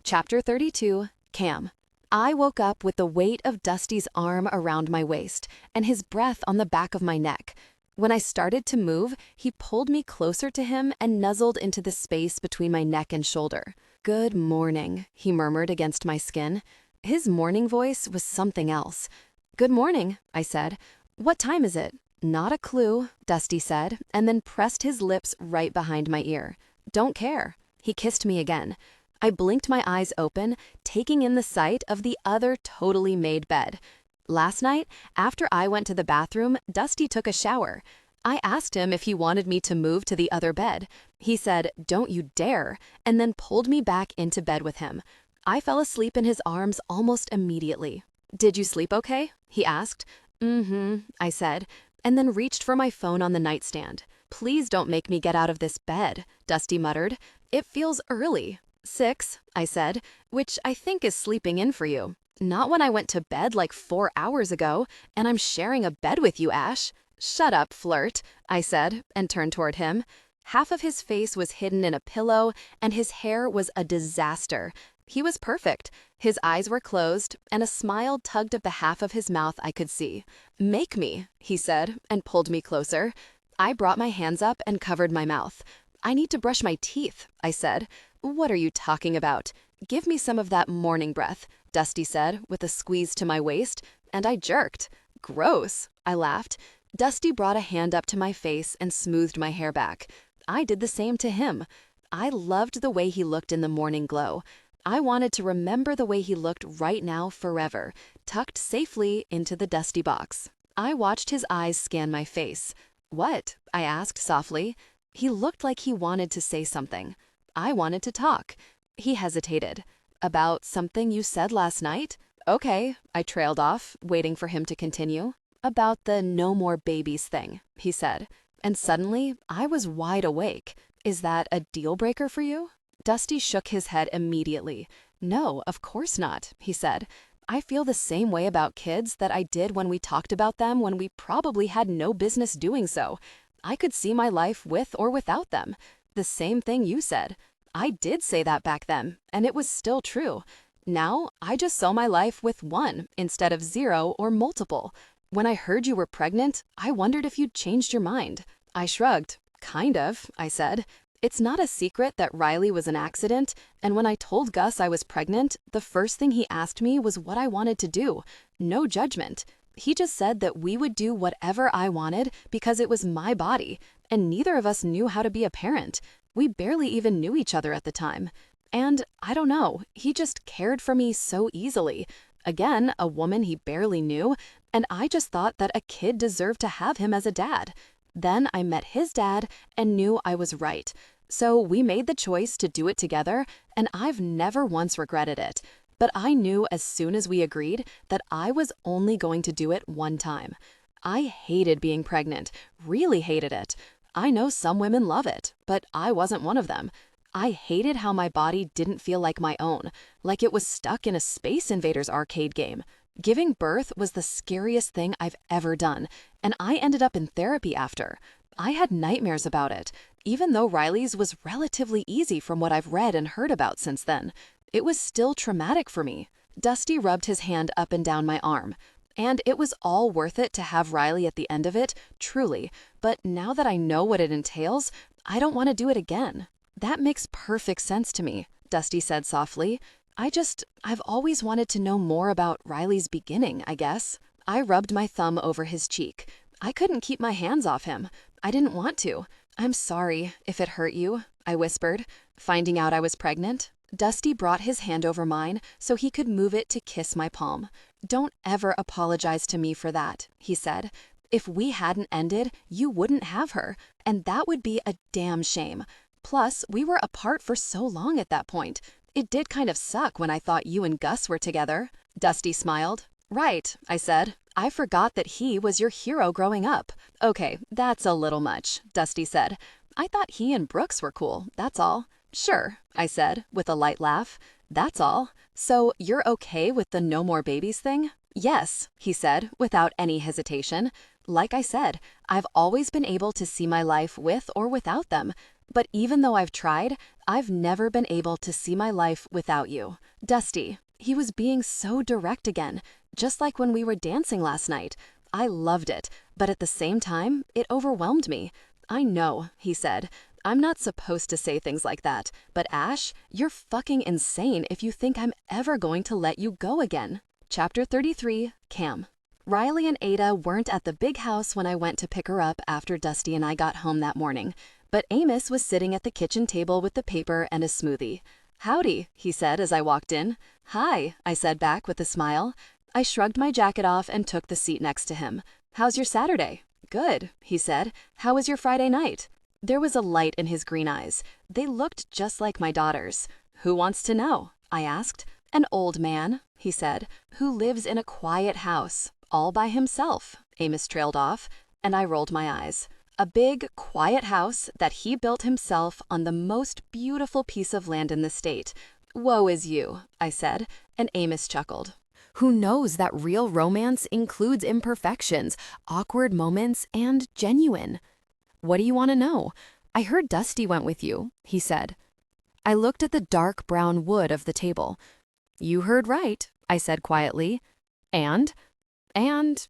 Speaker 2: Chapter 32, Cam. I woke up with the weight of Dusty's arm around my waist and his breath on the back of my neck. When I started to move, he pulled me closer to him and nuzzled into the space between my neck and shoulder. Good morning, he murmured against my skin. His morning voice was something else. Good morning, I said. What time is it? Not a clue, Dusty said, and then pressed his lips right behind my ear. Don't care. He kissed me again. I blinked my eyes open, taking in the sight of the other totally made bed. Last night, after I went to the bathroom, Dusty took a shower. I asked him if he wanted me to move to the other bed. He said, "Don't you dare," and then pulled me back into bed with him. I fell asleep in his arms almost immediately. Did you sleep okay? He asked. I said, and then reached for my phone on the nightstand. Please don't make me get out of this bed, Dusty muttered. It feels early. 6, I said, which I think is sleeping in for you. Not when I went to bed like 4 hours ago, and I'm sharing a bed with you, Ash. Shut up, flirt, I said, and turned toward him. Half of his face was hidden in a pillow, and his hair was a disaster. He was perfect. His eyes were closed, and a smile tugged at the half of his mouth I could see. Make me, he said, and pulled me closer. I brought my hands up and covered my mouth. I need to brush my teeth, I said. What are you talking about? Give me some of that morning breath, Dusty said, with a squeeze to my waist, and I jerked. Gross, I laughed. Dusty brought a hand up to my face and smoothed my hair back. I did the same to him. I loved the way he looked in the morning glow. I wanted to remember the way he looked right now forever, tucked safely into the Dusty box. I watched his eyes scan my face. What? I asked softly. He looked like he wanted to say something. I wanted to talk. He hesitated. About something you said last night? Okay, I trailed off, waiting for him to continue. About the no more babies thing, he said. And suddenly, I was wide awake. Is that a deal breaker for you? Dusty shook his head immediately.
Speaker 3: No, of course not, he said. I feel the same way about kids that I did when we talked about them when we probably had no business doing so. I could see my life with or without them. The same thing you said. I did say that back then, and it was still true. Now, I just saw my life with one instead of zero or multiple. When I heard you were pregnant, I wondered if you'd changed your mind. I shrugged. Kind of, I said. It's not a secret that Riley was an accident, and when I told Gus I was pregnant, the first thing he asked me was what I wanted to do. No judgment. He just said that we would do whatever I wanted because it was my body, and neither of us knew how to be a parent. We barely even knew each other at the time. And I don't know, he just cared for me so easily. Again, a woman he barely knew, and I just thought that a kid deserved to have him as a dad. Then I met his dad and knew I was right. So we made the choice to do it together, and I've never once regretted it. But I knew as soon as we agreed that I was only going to do it one time. I hated being pregnant, really hated it. I know some women love it, but I wasn't one of them. I hated how my body didn't feel like my own, like it was stuck in a Space Invaders arcade game. Giving birth was the scariest thing I've ever done, and I ended up in therapy after. I had nightmares about it, even though Riley's was relatively easy from what I've read and heard about since then. It was still traumatic for me. Dusty rubbed his hand up and down my arm. And it was all worth it to have Riley at the end of it, truly. But now that I know what it entails, I don't want to do it again. That makes perfect sense to me, Dusty said softly. I've always wanted to know more about Riley's beginning, I guess. I rubbed my thumb over his cheek. I couldn't keep my hands off him. I didn't want to. I'm sorry if it hurt you, I whispered, finding out I was pregnant. Dusty brought his hand over mine so he could move it to kiss my palm. Don't ever apologize to me for that, he said. If we hadn't ended, you wouldn't have her, and that would be a damn shame. Plus, we were apart for so long at that point. It did kind of suck when I thought you and Gus were together. Dusty smiled. Right, I said. I forgot that he was your hero growing up. Okay, that's a little much, Dusty said. I thought he and Brooks were cool, that's all. Sure, I said, with a light laugh. That's all. So you're okay with the no more babies thing? Yes, he said, without any hesitation. Like I said, I've always been able to see my life with or without them. But even though I've tried, I've never been able to see my life without you. Dusty, he was being so direct again, just like when we were dancing last night. I loved it, but at the same time, it overwhelmed me. I know, he said. I'm not supposed to say things like that, but Ash, you're fucking insane if you think I'm ever going to let you go again. Chapter 33, Cam. Riley and Ada weren't at the big house when I went to pick her up after Dusty and I got home that morning, but Amos was sitting at the kitchen table with the paper and a smoothie. Howdy, he said as I walked in. Hi, I said back with a smile. I shrugged my jacket off and took the seat next to him. How's your Saturday? Good, he said. How was your Friday night? There was a light in his green eyes. They looked just like my daughter's. Who wants to know? I asked. An old man, he said, who lives in a quiet house, all by himself, Amos trailed off, and I rolled my eyes. A big, quiet house that he built himself on the most beautiful piece of land in the state. Woe is you, I said, and Amos chuckled.
Speaker 1: Who knows that real romance includes imperfections, awkward moments, and genuine? What do you want to know? I heard Dusty went with you, he said. I looked at the dark brown wood of the table. You heard right, I said quietly. And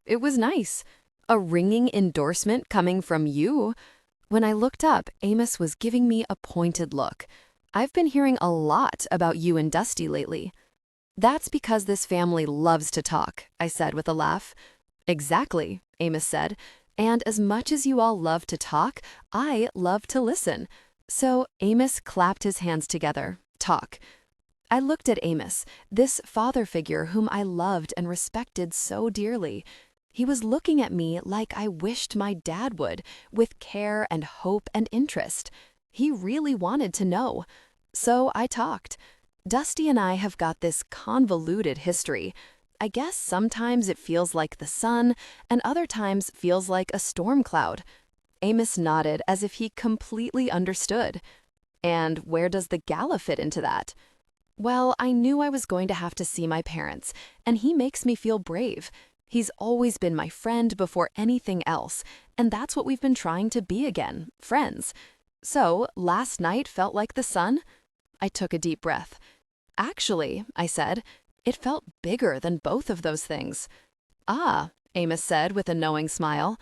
Speaker 1: it was nice. A ringing endorsement coming from you. When I looked up, Amos was giving me a pointed look. I've been hearing a lot about you and Dusty lately. That's because this family loves to talk, I said with a laugh. Exactly, Amos said. And as much as you all love to talk, I love to listen. So Amos clapped his hands together. Talk. I looked at Amos, this father figure whom I loved and respected so dearly. He was looking at me like I wished my dad would, with care and hope and interest. He really wanted to know. So I talked. Dusty and I have got this convoluted history. I guess sometimes it feels like the sun, and other times feels like a storm cloud. Amos nodded as if he completely understood. And where does the gala fit into that?
Speaker 3: Well, I knew I was going to have to see my parents, and he makes me feel brave. He's always been my friend before anything else, and that's what we've been trying to be again, friends. So, last night felt like the sun? I took a deep breath. Actually, I said, it felt bigger than both of those things. Ah, Amos said with a knowing smile.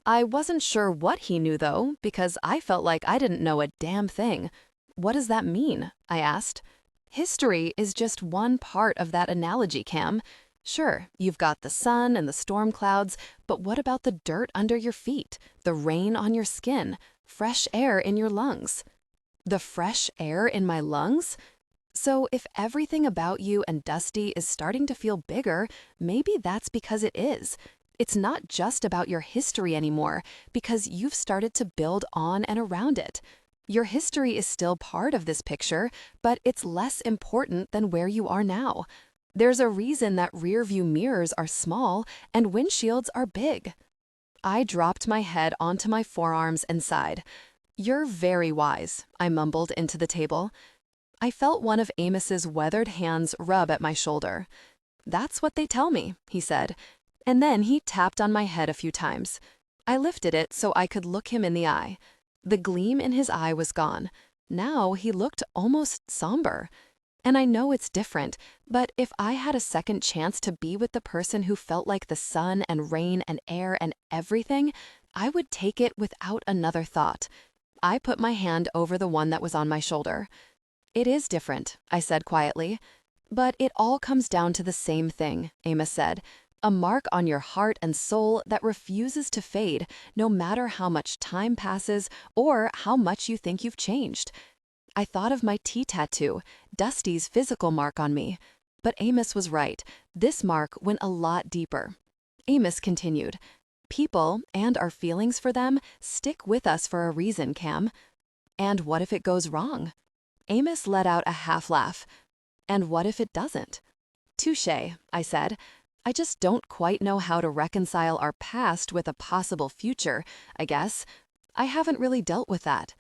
Speaker 3: I wasn't sure what he knew, though, because I felt like I didn't know a damn thing. What does that mean? I asked. History is just one part of that analogy, Cam. Sure, you've got the sun and the storm clouds, but what about the dirt under your feet, the rain on your skin, fresh air in your lungs? The fresh air in my lungs? So if everything about you and Dusty is starting to feel bigger, maybe that's because it is. It's not just about your history anymore, because you've started to build on and around it. Your history is still part of this picture, but it's less important than where you are now. There's a reason that rearview mirrors are small and windshields are big. I dropped my head onto my forearms and sighed. You're very wise, I mumbled into the table. I felt one of Amos's weathered hands rub at my shoulder. That's what they tell me, he said, and then he tapped on my head a few times. I lifted it so I could look him in the eye. The gleam in his eye was gone. Now he looked almost somber. And I know it's different, but if I had a second chance to be with the person who felt like the sun and rain and air and everything, I would take it without another thought. I put my hand over the one that was on my shoulder. It is different, I said quietly. But it all comes down to the same thing, Amos said. A mark on your heart and soul that refuses to fade, no matter how much time passes or how much you think you've changed. I thought of my T tattoo, Dusty's physical mark on me. But Amos was right. This mark went a lot deeper. Amos continued, people, and our feelings for them, stick with us for a reason, Cam. And what if it goes wrong? Amos let out a half laugh. And what if it doesn't? Touché, I said. I just don't quite know how to reconcile our past with a possible future, I guess. I haven't really dealt with that.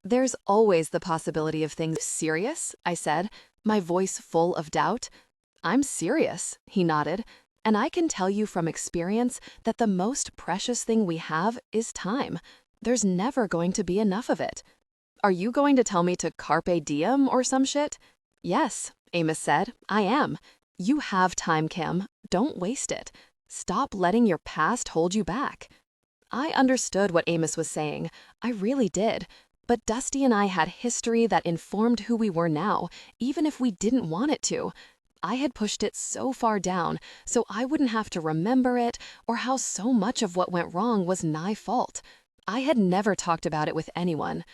Speaker 3: There's always the possibility of things. Serious? I said, my voice full of doubt. I'm serious, he nodded, and I can tell you from experience that the most precious thing we have is time. There's never going to be enough of it. Are you going to tell me to carpe diem or some shit? Yes, Amos said, I am. You have time, Kim. Don't waste it. Stop letting your past hold you back. I understood what Amos was saying. I really did. But Dusty and I had history that informed who we were now, even if we didn't want it to. I had pushed it so far down, so I wouldn't have to remember it or how so much of what went wrong was my fault. I had never talked about it with anyone.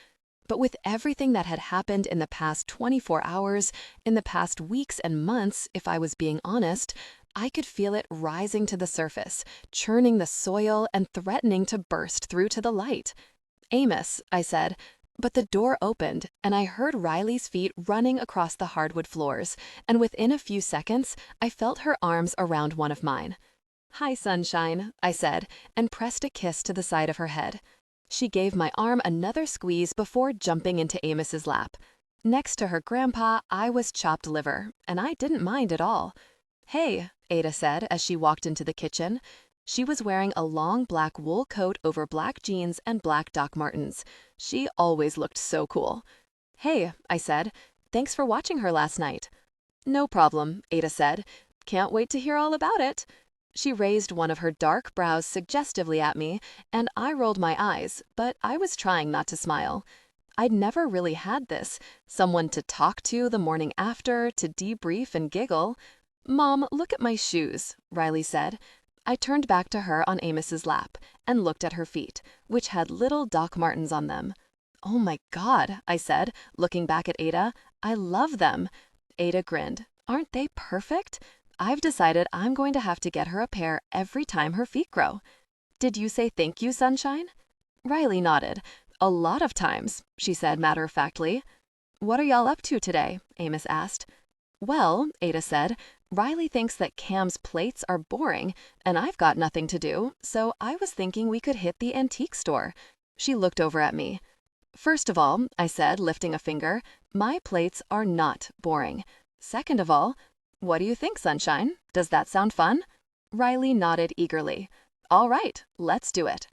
Speaker 3: But with everything that had happened in the past 24 hours, in the past weeks and months, if I was being honest, I could feel it rising to the surface, churning the soil and threatening to burst through to the light. Amos, I said, but the door opened and I heard Riley's feet running across the hardwood floors, and within a few seconds, I felt her arms around one of mine. Hi, sunshine, I said, and pressed a kiss to the side of her head. She gave my arm another squeeze before jumping into Amos's lap. Next to her grandpa, I was chopped liver, and I didn't mind at all. Hey, Ada said as she walked into the kitchen. She was wearing a long black wool coat over black jeans and black Doc Martens. She always looked so cool. Hey, I said, thanks for watching her last night. No problem, Ada said. Can't wait to hear all about it. She raised one of her dark brows suggestively at me, and I rolled my eyes, but I was trying not to smile. I'd never really had this, someone to talk to the morning after, to debrief and giggle. Mom, look at my shoes, Riley said. I turned back to her on Amos's lap and looked at her feet, which had little Doc Martens on them. Oh my God, I said, looking back at Ada. I love them. Ada grinned. Aren't they perfect? I've decided I'm going to have to get her a pair every time her feet grow. Did you say thank you, sunshine? Riley nodded. A lot of times, she said matter-of-factly. What are y'all up to today? Amos asked. Well, Ada said, Riley thinks that Cam's plates are boring, and I've got nothing to do, so I was thinking we could hit the antique store. She looked over at me. First of all, I said, lifting a finger, my plates are not boring. Second of all, what do you think, Sunshine? Does that sound fun? Riley nodded eagerly. All right, let's do it.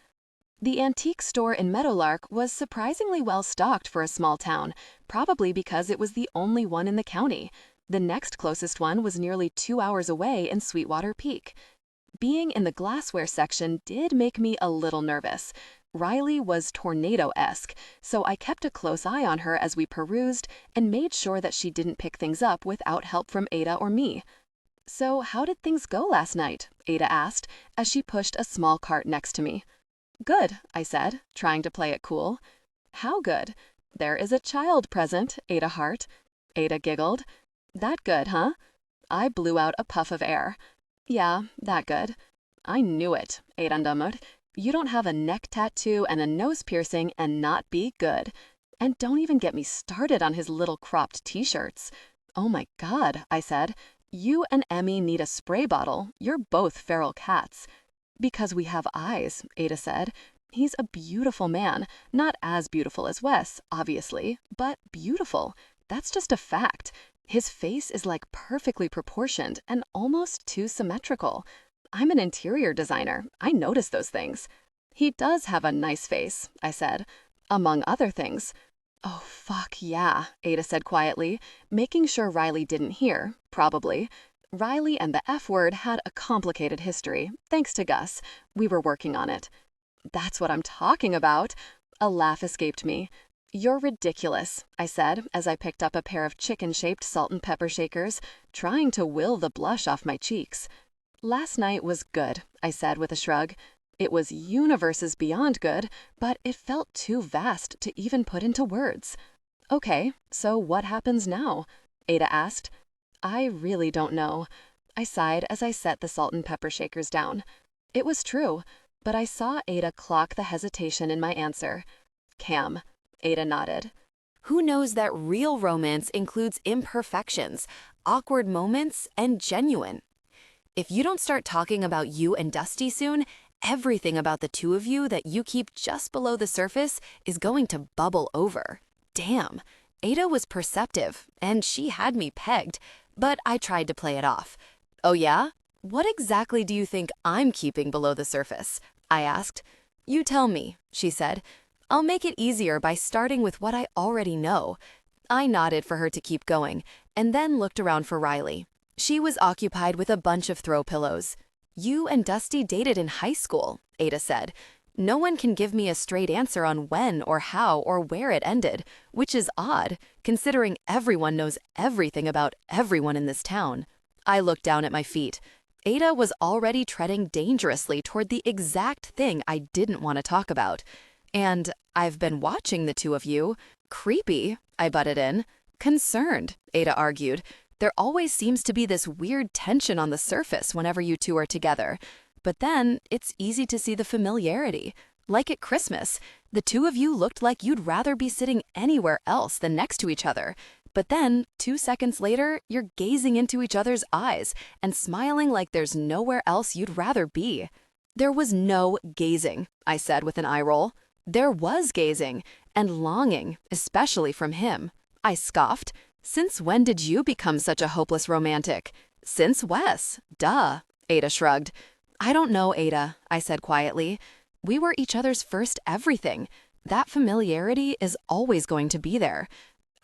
Speaker 3: The antique store in Meadowlark was surprisingly well stocked for a small town, probably because it was the only one in the county. The next closest one was nearly 2 hours away in Sweetwater Peak. Being in the glassware section did make me a little nervous. Riley was tornado-esque, so I kept a close eye on her as we perused and made sure that she didn't pick things up without help from Ada or me. So how did things go last night? Ada asked as she pushed a small cart next to me. Good, I said, trying to play it cool. How good? There is a child present, Ada Hart. Ada giggled. That good, huh? I blew out a puff of air. Yeah, that good. I knew it, Ada murmured. You don't have a neck tattoo and a nose piercing and not be good. And don't even get me started on his little cropped t-shirts. Oh my God, I said. You and Emmy need a spray bottle. You're both feral cats. Because we have eyes, Ada said. He's a beautiful man. Not as beautiful as Wes, obviously, but beautiful. That's just a fact. His face is like perfectly proportioned and almost too symmetrical. I'm an interior designer. I notice those things. He does have a nice face, I said, among other things. Oh, fuck yeah, Ada said quietly, making sure Riley didn't hear, probably. Riley and the F word had a complicated history, thanks to Gus. We were working on it. That's what I'm talking about. A laugh escaped me. You're ridiculous, I said as I picked up a pair of chicken-shaped salt and pepper shakers, trying to will the blush off my cheeks. Last night was good, I said with a shrug. It was universes beyond good, but it felt too vast to even put into words. Okay, so what happens now? Ada asked. I really don't know. I sighed as I set the salt and pepper shakers down. It was true, but I saw Ada clock the hesitation in my answer. Cam. Ada nodded.
Speaker 2: Who knows that real romance includes imperfections, awkward moments, and genuine? If you don't start talking about you and Dusty soon, everything about the two of you that you keep just below the surface is going to bubble over. Damn. Ada was perceptive, and she had me pegged, but I tried to play it off. Oh yeah? What exactly do you think I'm keeping below the surface? I asked. You tell me, she said. I'll make it easier by starting with what I already know. I nodded for her to keep going, and then looked around for Riley. She was occupied with a bunch of throw pillows. You and Dusty dated in high school, Ada said. No one can give me a straight answer on when or how or where it ended, which is odd, considering everyone knows everything about everyone in this town. I looked down at my feet. Ada was already treading dangerously toward the exact thing I didn't want to talk about. And I've been watching the two of you. Creepy, I butted in. Concerned, Ada argued. There always seems to be this weird tension on the surface whenever you two are together. But then it's easy to see the familiarity. Like at Christmas, the two of you looked like you'd rather be sitting anywhere else than next to each other. But then, 2 seconds later, you're gazing into each other's eyes and smiling like there's nowhere else you'd rather be. There was no gazing, I said with an eye roll. There was gazing, and longing, especially from him. I scoffed. Since when did you become such a hopeless romantic? Since Wes. Duh. Ada shrugged. I don't know, Ada, I said quietly. We were each other's first everything. That familiarity is always going to be there.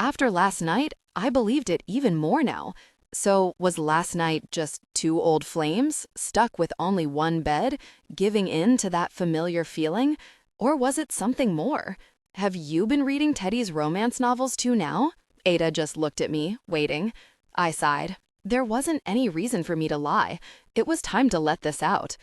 Speaker 2: After last night, I believed it even more now. So was last night just two old flames, stuck with only one bed, giving in to that familiar feeling? Or was it something more? Have you been reading Teddy's romance novels too now? Ada just looked at me, waiting. I sighed. There wasn't any reason for me to lie. It was time to let this out.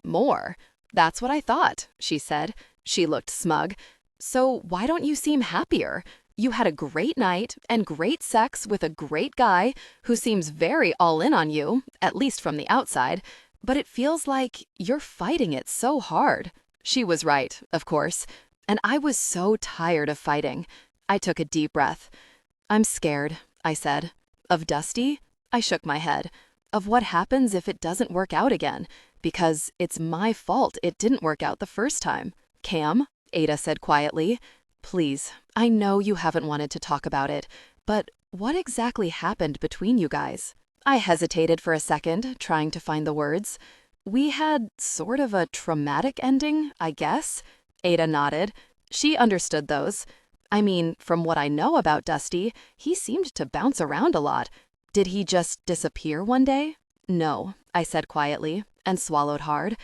Speaker 2: More. That's what I thought, she said. She looked smug. So why don't you seem happier? You had a great night and great sex with a great guy who seems very all in on you, at least from the outside, but it feels like you're fighting it so hard. She was right, of course, and I was so tired of fighting. I took a deep breath. I'm scared, I said. Of Dusty? I shook my head. Of what happens if it doesn't work out again? Because it's my fault it didn't work out the first time. Cam, Ada said quietly, please, I know you haven't wanted to talk about it, but What exactly happened between you guys? I hesitated for a second, trying to find the words. We had sort of a traumatic ending, I guess. Ada nodded. She understood those. I mean, from what I know about Dusty, he seemed to bounce around a lot. Did he just disappear one day? No, I said quietly, and swallowed hard.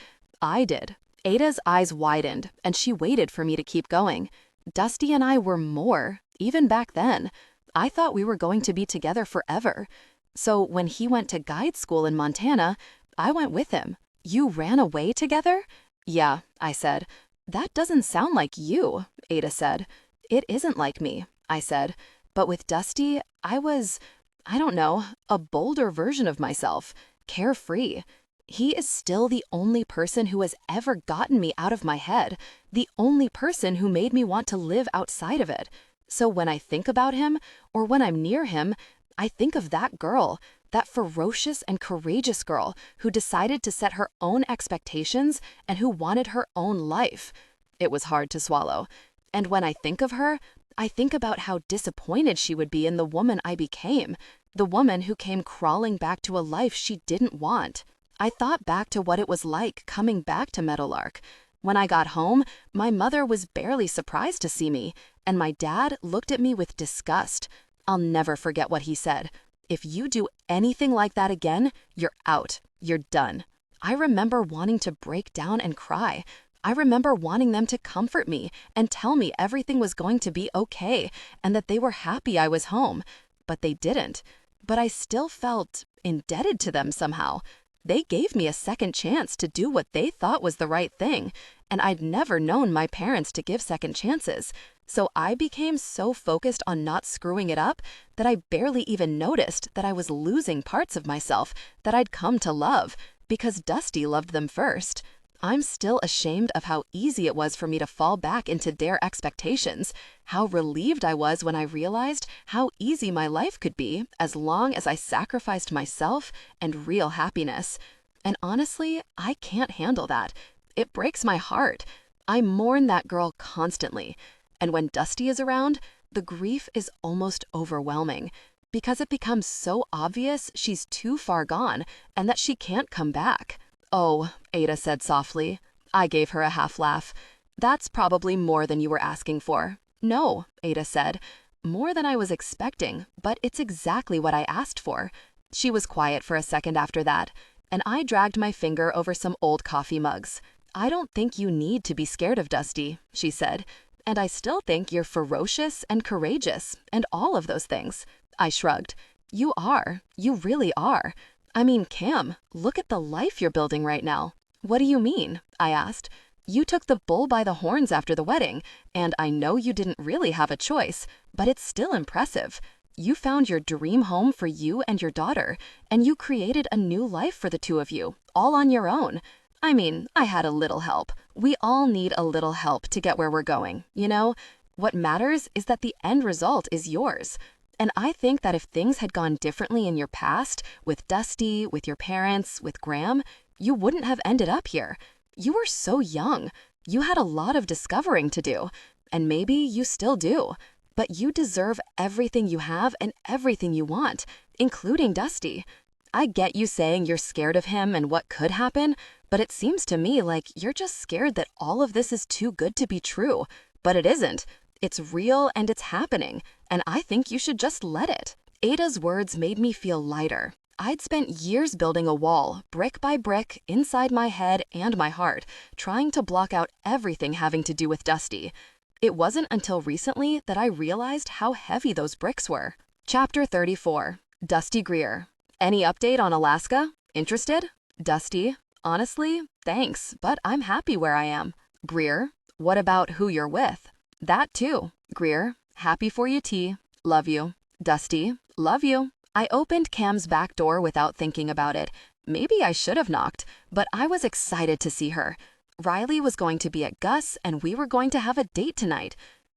Speaker 2: I did. Ada's eyes widened, and she waited for me to keep going. Dusty and I were more, even back then. I thought we were going to be together forever. So when he went to guide school in Montana, I went with him. You ran away together? Yeah, I said. That doesn't sound like you, Ada said. It isn't like me, I said. But with Dusty, I don't know, a bolder version of myself, carefree. He is still the only person who has ever gotten me out of my head, the only person who made me want to live outside of it. So when I think about him, or when I'm near him, I think of that girl, that ferocious and courageous girl who decided to set her own expectations and who wanted her own life. It was hard to swallow. And when I think of her, I think about how disappointed she would be in the woman I became, the woman who came crawling back to a life she didn't want. I thought back to what it was like coming back to Meadowlark. When I got home, my mother was barely surprised to see me, and my dad looked at me with disgust. I'll never forget what he said. If you do anything like that again, you're out. You're done. I remember wanting to break down and cry. I remember wanting them to comfort me and tell me everything was going to be okay and that they were happy I was home. But they didn't. But I still felt indebted to them somehow. They gave me a second chance to do what they thought was the right thing, and I'd never known my parents to give second chances. So I became so focused on not screwing it up that I barely even noticed that I was losing parts of myself that I'd come to love because Dusty loved them first. I'm still ashamed of how easy it was for me to fall back into their expectations, how relieved I was when I realized how easy my life could be as long as I sacrificed myself and real happiness. And honestly, I can't handle that. It breaks my heart. I mourn that girl constantly. And when Dusty is around, the grief is almost overwhelming because it becomes so obvious she's too far gone and that she can't come back. Oh, Ada said softly. I gave her a half laugh. That's probably more than you were asking for. No, Ada said. More than I was expecting, but it's exactly what I asked for. She was quiet for a second after that, and I dragged my finger over some old coffee mugs. I don't think you need to be scared of Dusty, she said. And I still think you're ferocious and courageous, and all of those things. I shrugged. You are. You really are. I mean, Cam, look at the life you're building right now. What do you mean? I asked. You took the bull by the horns after the wedding, and I know you didn't really have a choice, but it's still impressive. You found your dream home for you and your daughter, and you created a new life for the two of you, all on your own. I mean, I had a little help. We all need a little help to get where we're going, you know? What matters is that the end result is yours. And I think that if things had gone differently in your past, with Dusty, with your parents, with Graham, you wouldn't have ended up here. You were so young. You had a lot of discovering to do. And maybe you still do. But you deserve everything you have and everything you want, including Dusty. I get you saying you're scared of him and what could happen, but it seems to me like you're just scared that all of this is too good to be true. But it isn't. It's real and it's happening, and I think you should just let it. Ada's words made me feel lighter. I'd spent years building a wall, brick by brick, inside my head and my heart, trying to block out everything having to do with Dusty. It wasn't until recently that I realized how heavy those bricks were. Chapter 34. Dusty Greer. Any update on Alaska? Interested? Dusty. Honestly, thanks, but I'm happy where I am. Greer. What about who you're with? That too. Greer. Happy for you, T. Love you. Dusty. Love you. I opened Cam's back door without thinking about it. Maybe I should have knocked, but I was excited to see her. Riley was going to be at Gus, and we were going to have a date tonight.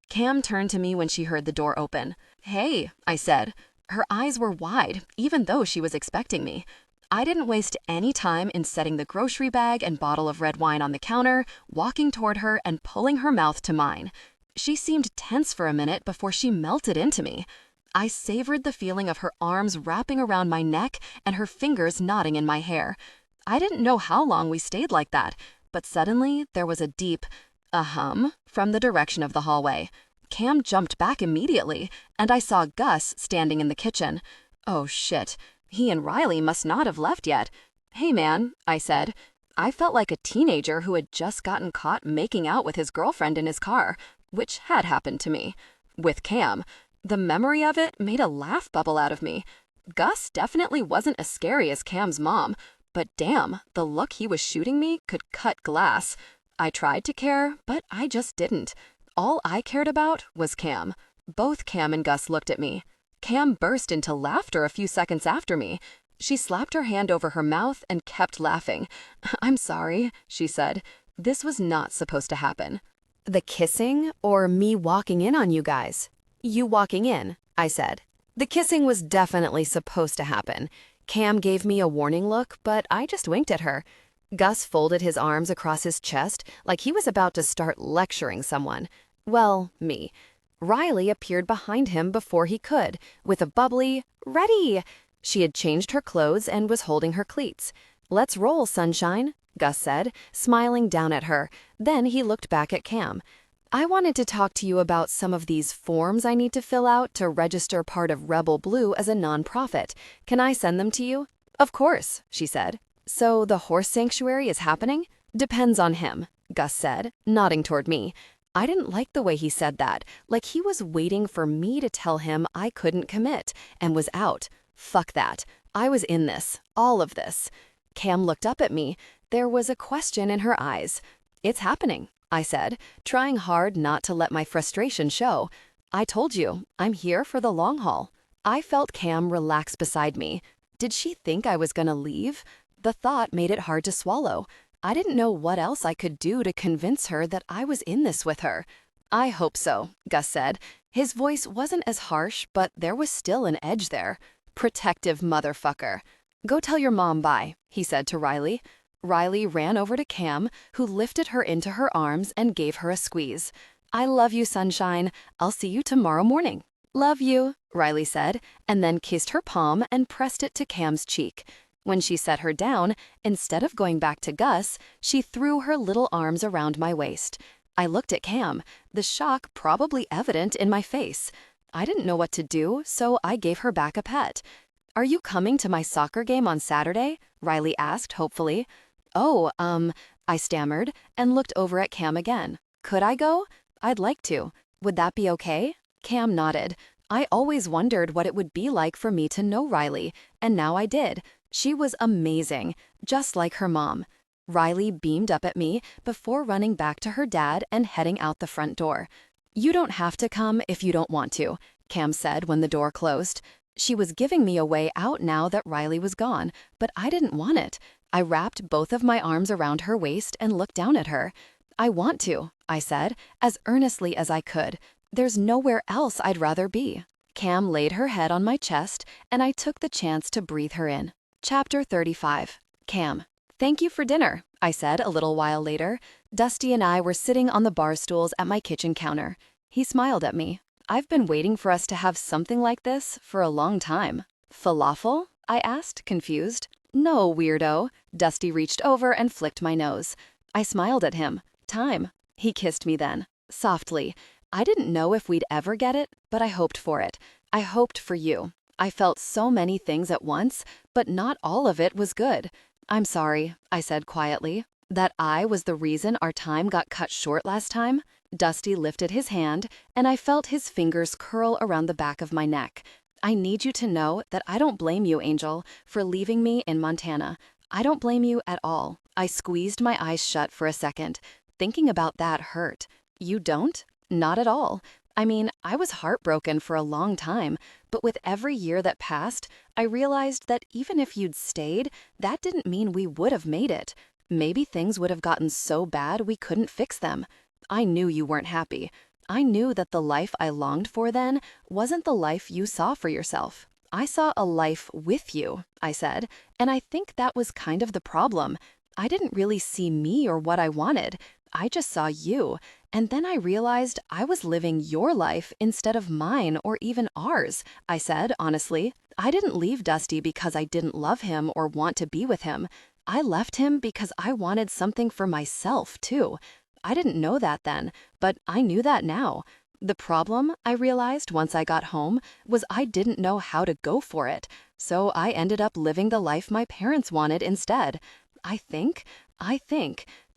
Speaker 2: Cam turned to me when she heard the door open. Hey, I said. Her eyes were wide, even though she was expecting me. I didn't waste any time in setting the grocery bag and bottle of red wine on the counter, walking toward her and pulling her mouth to mine. She seemed tense for a minute before she melted into me.
Speaker 3: I savored the feeling of her arms wrapping around my neck and her fingers knotting in my hair. I didn't know how long we stayed like that, but suddenly there was a deep hum from the direction of the hallway. Cam jumped back immediately, and I saw Gus standing in the kitchen. Oh shit, he and Riley must not have left yet. "Hey man," I said. I felt like a teenager who had just gotten caught making out with his girlfriend in his car, which had happened to me. With Cam. The memory of it made a laugh bubble out of me. Gus definitely wasn't as scary as Cam's mom, but damn, the look he was shooting me could cut glass. I tried to care, but I just didn't. All I cared about was Cam. Both Cam and Gus looked at me. Cam burst into laughter a few seconds after me. She slapped her hand over her mouth and kept laughing. "I'm sorry," she said. "This was not supposed to happen."
Speaker 2: The kissing or me walking in on you guys? You walking in, I said. The kissing was definitely supposed to happen. Cam gave me a warning look, but I just winked at her. Gus folded his arms across his chest like he was about to start lecturing someone. Well, me. Riley appeared behind him before he could, with a bubbly, "Ready!" She had changed her clothes and was holding her cleats. "Let's roll, sunshine," Gus said, smiling down at her. Then he looked back at Cam. "I wanted to talk to you about some of these forms I need to fill out to register part of Rebel Blue as a nonprofit. Can I send them to you?" "Of course," she said. "So the horse sanctuary is happening?" "Depends on him," Gus said, nodding toward me. I didn't like the way he said that, like he was waiting for me to tell him I couldn't commit and was out. Fuck that. I was in this, all of this. Cam looked up at me. There was a question in her eyes. "It's happening," I said, trying hard not to let my frustration show. "I told you, I'm here for the long haul." I felt Cam relax beside me. Did she think I was gonna leave? The thought made it hard to swallow. I didn't know what else I could do to convince her that I was in this with her. "I hope so," Gus said. His voice wasn't as harsh, but there was still an edge there. "Protective motherfucker." "Go tell your mom bye," he said to Riley. Riley ran over to Cam, who lifted her into her arms and gave her a squeeze. "I love you, sunshine. I'll see you tomorrow morning." "Love you," Riley said, and then kissed her palm and pressed it to Cam's cheek. When she set her down, instead of going back to Gus, she threw her little arms around my waist. I looked at Cam, the shock probably evident in my face. I didn't know what to do, so I gave her back a pet. "Are you coming to my soccer game on Saturday?" Riley asked hopefully. "Oh, I stammered and looked over at Cam again. "Could I go? I'd like to. Would that be okay?" Cam nodded. I always wondered what it would be like for me to know Riley, and now I did. She was amazing, just like her mom. Riley beamed up at me before running back to her dad and heading out the front door. "You don't have to come if you don't want to," Cam said when the door closed. She was giving me a way out now that Riley was gone, but I didn't want it. I wrapped both of my arms around her waist and looked down at her. "I want to," I said, as earnestly as I could. "There's nowhere else I'd rather be." Cam laid her head on my chest, and I took the chance to breathe her in. Chapter 35. Cam. "Thank you for dinner," I said a little while later. Dusty and I were sitting on the bar stools at my kitchen counter. He smiled at me. "I've been waiting for us to have something like this for a long time." "Falafel?" I asked, confused. "No, weirdo." Dusty reached over and flicked my nose. I smiled at him. "Time." He kissed me then, softly. I didn't know if we'd ever get it, but I hoped for it. I hoped for you. I felt so many things at once, but not all of it was good. "I'm sorry," I said quietly. "That I was the reason our time got cut short last time?" Dusty lifted his hand, and I felt his fingers curl around the back of my neck. "I need you to know that I don't blame you, Angel, for leaving me in Montana. I don't blame you at all." I squeezed my eyes shut for a second. Thinking about that hurt. "You don't?" "Not at all. I mean, I was heartbroken for a long time, but with every year that passed, I realized that even if you'd stayed, that didn't mean we would have made it. Maybe things would have gotten so bad we couldn't fix them. I knew you weren't happy. I knew that the life I longed for then wasn't the life you saw for yourself. I saw a life with you," I said, and I think that was kind of the problem. I didn't really see me or what I wanted.
Speaker 3: I just saw you, and then I realized I was living your life instead of mine or even ours, I said, honestly. I didn't leave Dusty because I didn't love him or want to be with him. I left him because I wanted something for myself, too. I didn't know that then, but I knew that now. The problem, I realized once I got home, was I didn't know how to go for it, so I ended up living the life my parents wanted instead. I think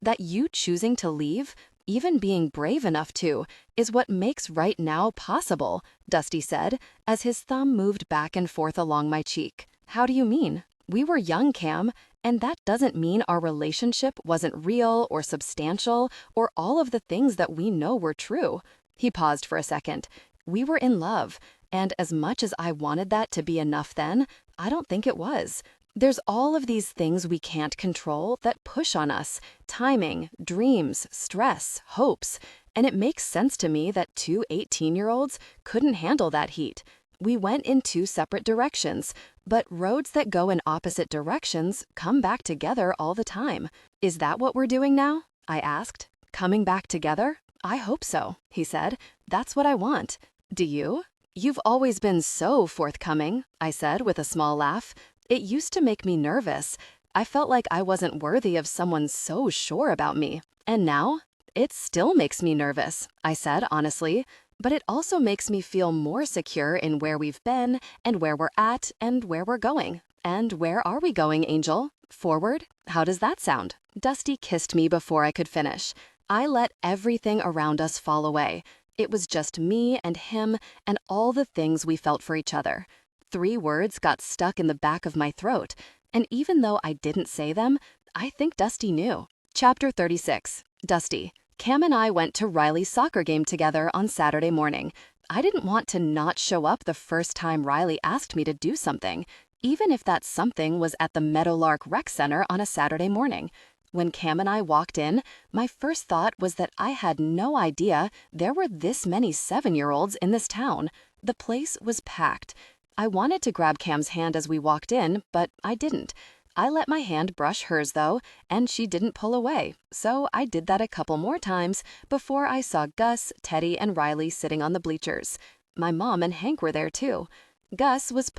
Speaker 3: that you choosing to leave, even being brave enough to, is what makes right now possible, Dusty said, as his thumb moved back and forth along my cheek. How do you mean? We were young, Cam, and that doesn't mean our relationship wasn't real or substantial or all of the things that we know were true. He paused for a second. We were in love, and as much as I wanted that to be enough then, I don't think it was. There's all of these things we can't control that push on us: timing, dreams, stress, hopes. And it makes sense to me that two 18-year-olds couldn't handle that heat. We went in two separate directions, but roads that go in opposite directions come back together all the time. Is that what we're doing now? I asked. Coming back together? I hope so, he said. That's what I want. Do you? You've always been so forthcoming, I said with a small laugh. It used to make me nervous. I felt like I wasn't worthy of someone so sure about me. And now? It still makes me nervous, I said honestly. But it also makes me feel more secure in where we've been and where we're at and where we're going. And where are we going, Angel? Forward? How does that sound? Dusty kissed me before I could finish. I let everything around us fall away. It was just me and him and all the things we felt for each other. 3 words got stuck in the back of my throat, and even though I didn't say them, I think Dusty knew. Chapter 36. Dusty. Cam and I went to Riley's soccer game together on Saturday morning. I didn't want to not show up the first time Riley asked me to do something, even if that something was at the Meadowlark Rec Center on a Saturday morning. When Cam and I walked in, my first thought was that I had no idea there were this many 7-year-olds in this town. The place was packed. I wanted to grab Cam's hand as we walked in, but I didn't. I let my hand brush hers, though, and she didn't pull away, so I did that a couple more times before I saw Gus, Teddy, and Riley sitting on the bleachers. My mom and Hank were there, too. Gus was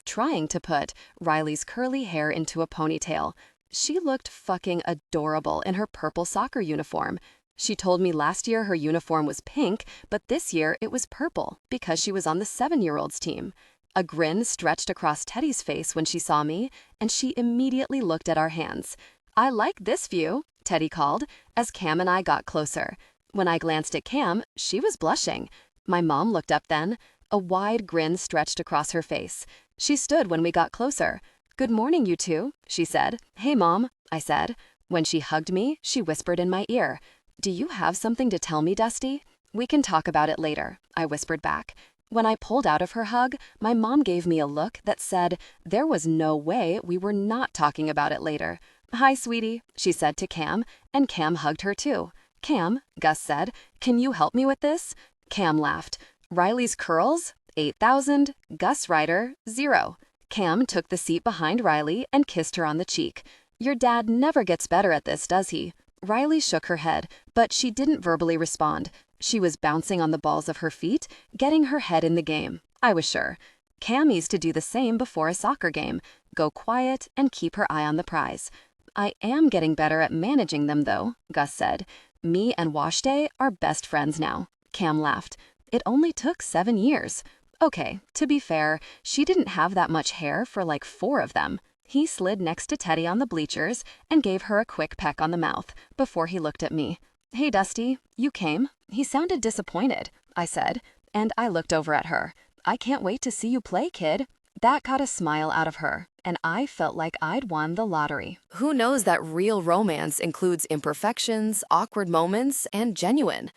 Speaker 3: trying to put Riley's curly hair into a ponytail. She looked fucking adorable in her purple soccer uniform. She told me last year her uniform was pink, but this year it was purple because she was on the 7-year-olds team. A grin stretched across Teddy's face when she saw me, and she immediately looked at our hands. I like this view, Teddy called, as Cam and I got closer. When I glanced at Cam, she was blushing. My mom looked up then. A wide grin stretched across her face. She stood when we got closer. "Good morning, you two," she said. "Hey, Mom," I said. When she hugged me, she whispered in my ear, "Do you have something to tell me, Dusty?" "We can talk about it later," I whispered back. When I pulled out of her hug, my mom gave me a look that said there was no way we were not talking about it later. "Hi, sweetie," she said to Cam, and Cam hugged her too. "Cam," Gus said, "can you help me with this?" Cam laughed. "Riley's curls? 8,000. Gus Ryder, 0. Cam took the seat behind Riley and kissed her on the cheek. "Your dad never gets better at this, does he?" Riley shook her head, but she didn't verbally respond. She was bouncing on the balls of her feet, getting her head in the game, I was sure. Cam used to do the same before a soccer game, go quiet and keep her eye on the prize. "I am getting better at managing them, though," Gus said. "Me and Washday are best friends now." Cam laughed. "It only took 7 years. Okay, to be fair, she didn't have that much hair for like 4 of them." He slid next to Teddy on the bleachers and gave her a quick peck on the mouth before he looked at me. "Hey, Dusty, you came?" "He sounded disappointed," I said, and I looked over at her. "I can't wait to see you play, kid." That got a smile out of her, and I felt like I'd won the lottery.
Speaker 2: Who knows that real romance includes imperfections, awkward moments, and genuine?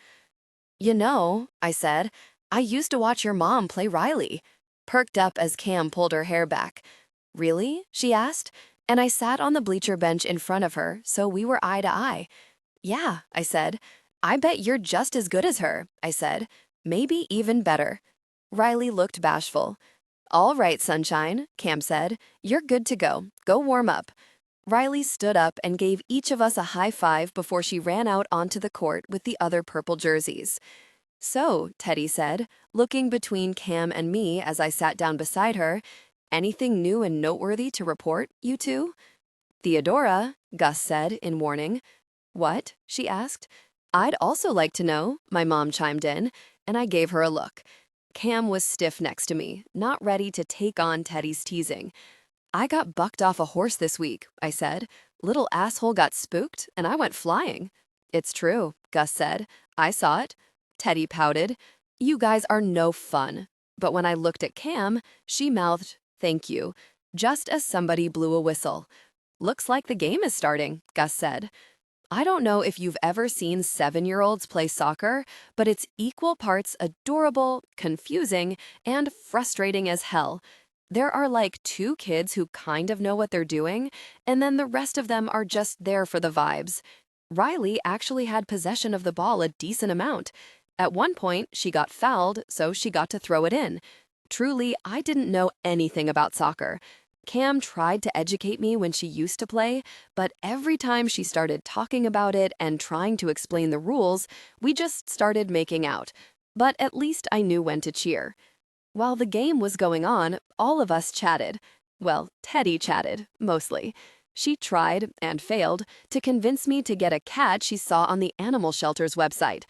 Speaker 2: "You know," I said, "I used to watch your mom play Riley." Perked up as Cam pulled her hair back. "Really?" she asked, and I sat on the bleacher bench in front of her, so we were eye to eye. "Yeah," I said. "I bet you're just as good as her," I said. "Maybe even better." Riley looked bashful. "All right, sunshine," Cam said. "You're good to go. Go warm up."
Speaker 1: Riley stood up and gave each of us a high five before she ran out onto the court with the other purple jerseys. "So," Teddy said, looking between Cam and me as I sat down beside her, "anything new and noteworthy to report, you two?" "Theodora," Gus said in warning. "What?" she asked. "I'd also like to know," my mom chimed in, and I gave her a look. Cam was stiff next to me, not ready to take on Teddy's teasing. "I got bucked off a horse this week," I said. "Little asshole got spooked, and I went flying." "It's true," Gus said. "I saw it." Teddy pouted. "You guys are no fun." But when I looked at Cam, she mouthed, "Thank you," just as somebody blew a whistle. "Looks like the game is starting," Gus said. I don't know if you've ever seen 7-year-olds play soccer, but it's equal parts adorable, confusing, and frustrating as hell. There are like 2 kids who kind of know what they're doing, and then the rest of them are just there for the vibes. Riley actually had possession of the ball a decent amount. At one point, she got fouled, so she got to throw it in. Truly, I didn't know anything about soccer. Cam tried to educate me when she used to play, but every time she started talking about it and trying to explain the rules, we just started making out. But at least I knew when to cheer. While the game was going on, all of us chatted. Well, Teddy chatted, mostly. She tried, and failed, to convince me to get a cat she saw on the animal shelter's website.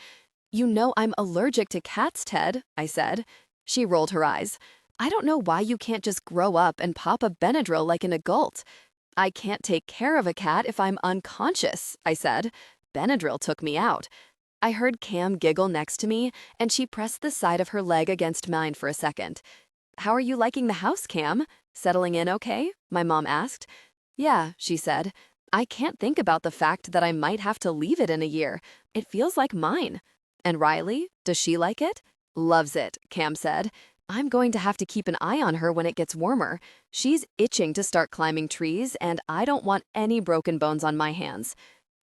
Speaker 1: "You know I'm allergic to cats, Ted," I said. She rolled her eyes. "I don't know why you can't just grow up and pop a Benadryl like an adult." "I can't take care of a cat if I'm unconscious," I said. Benadryl took me out. I heard Cam giggle next to me, and she pressed the side of her leg against mine for a second. "How are you liking the house, Cam? Settling in okay?" my mom asked. "Yeah," she said. "I can't think about the fact that I might have to leave it in a year. It feels like mine." "And Riley? Does she like it?" "Loves it," Cam said. "I'm going to have to keep an eye on her when it gets warmer. She's itching to start climbing trees, and I don't want any broken bones on my hands."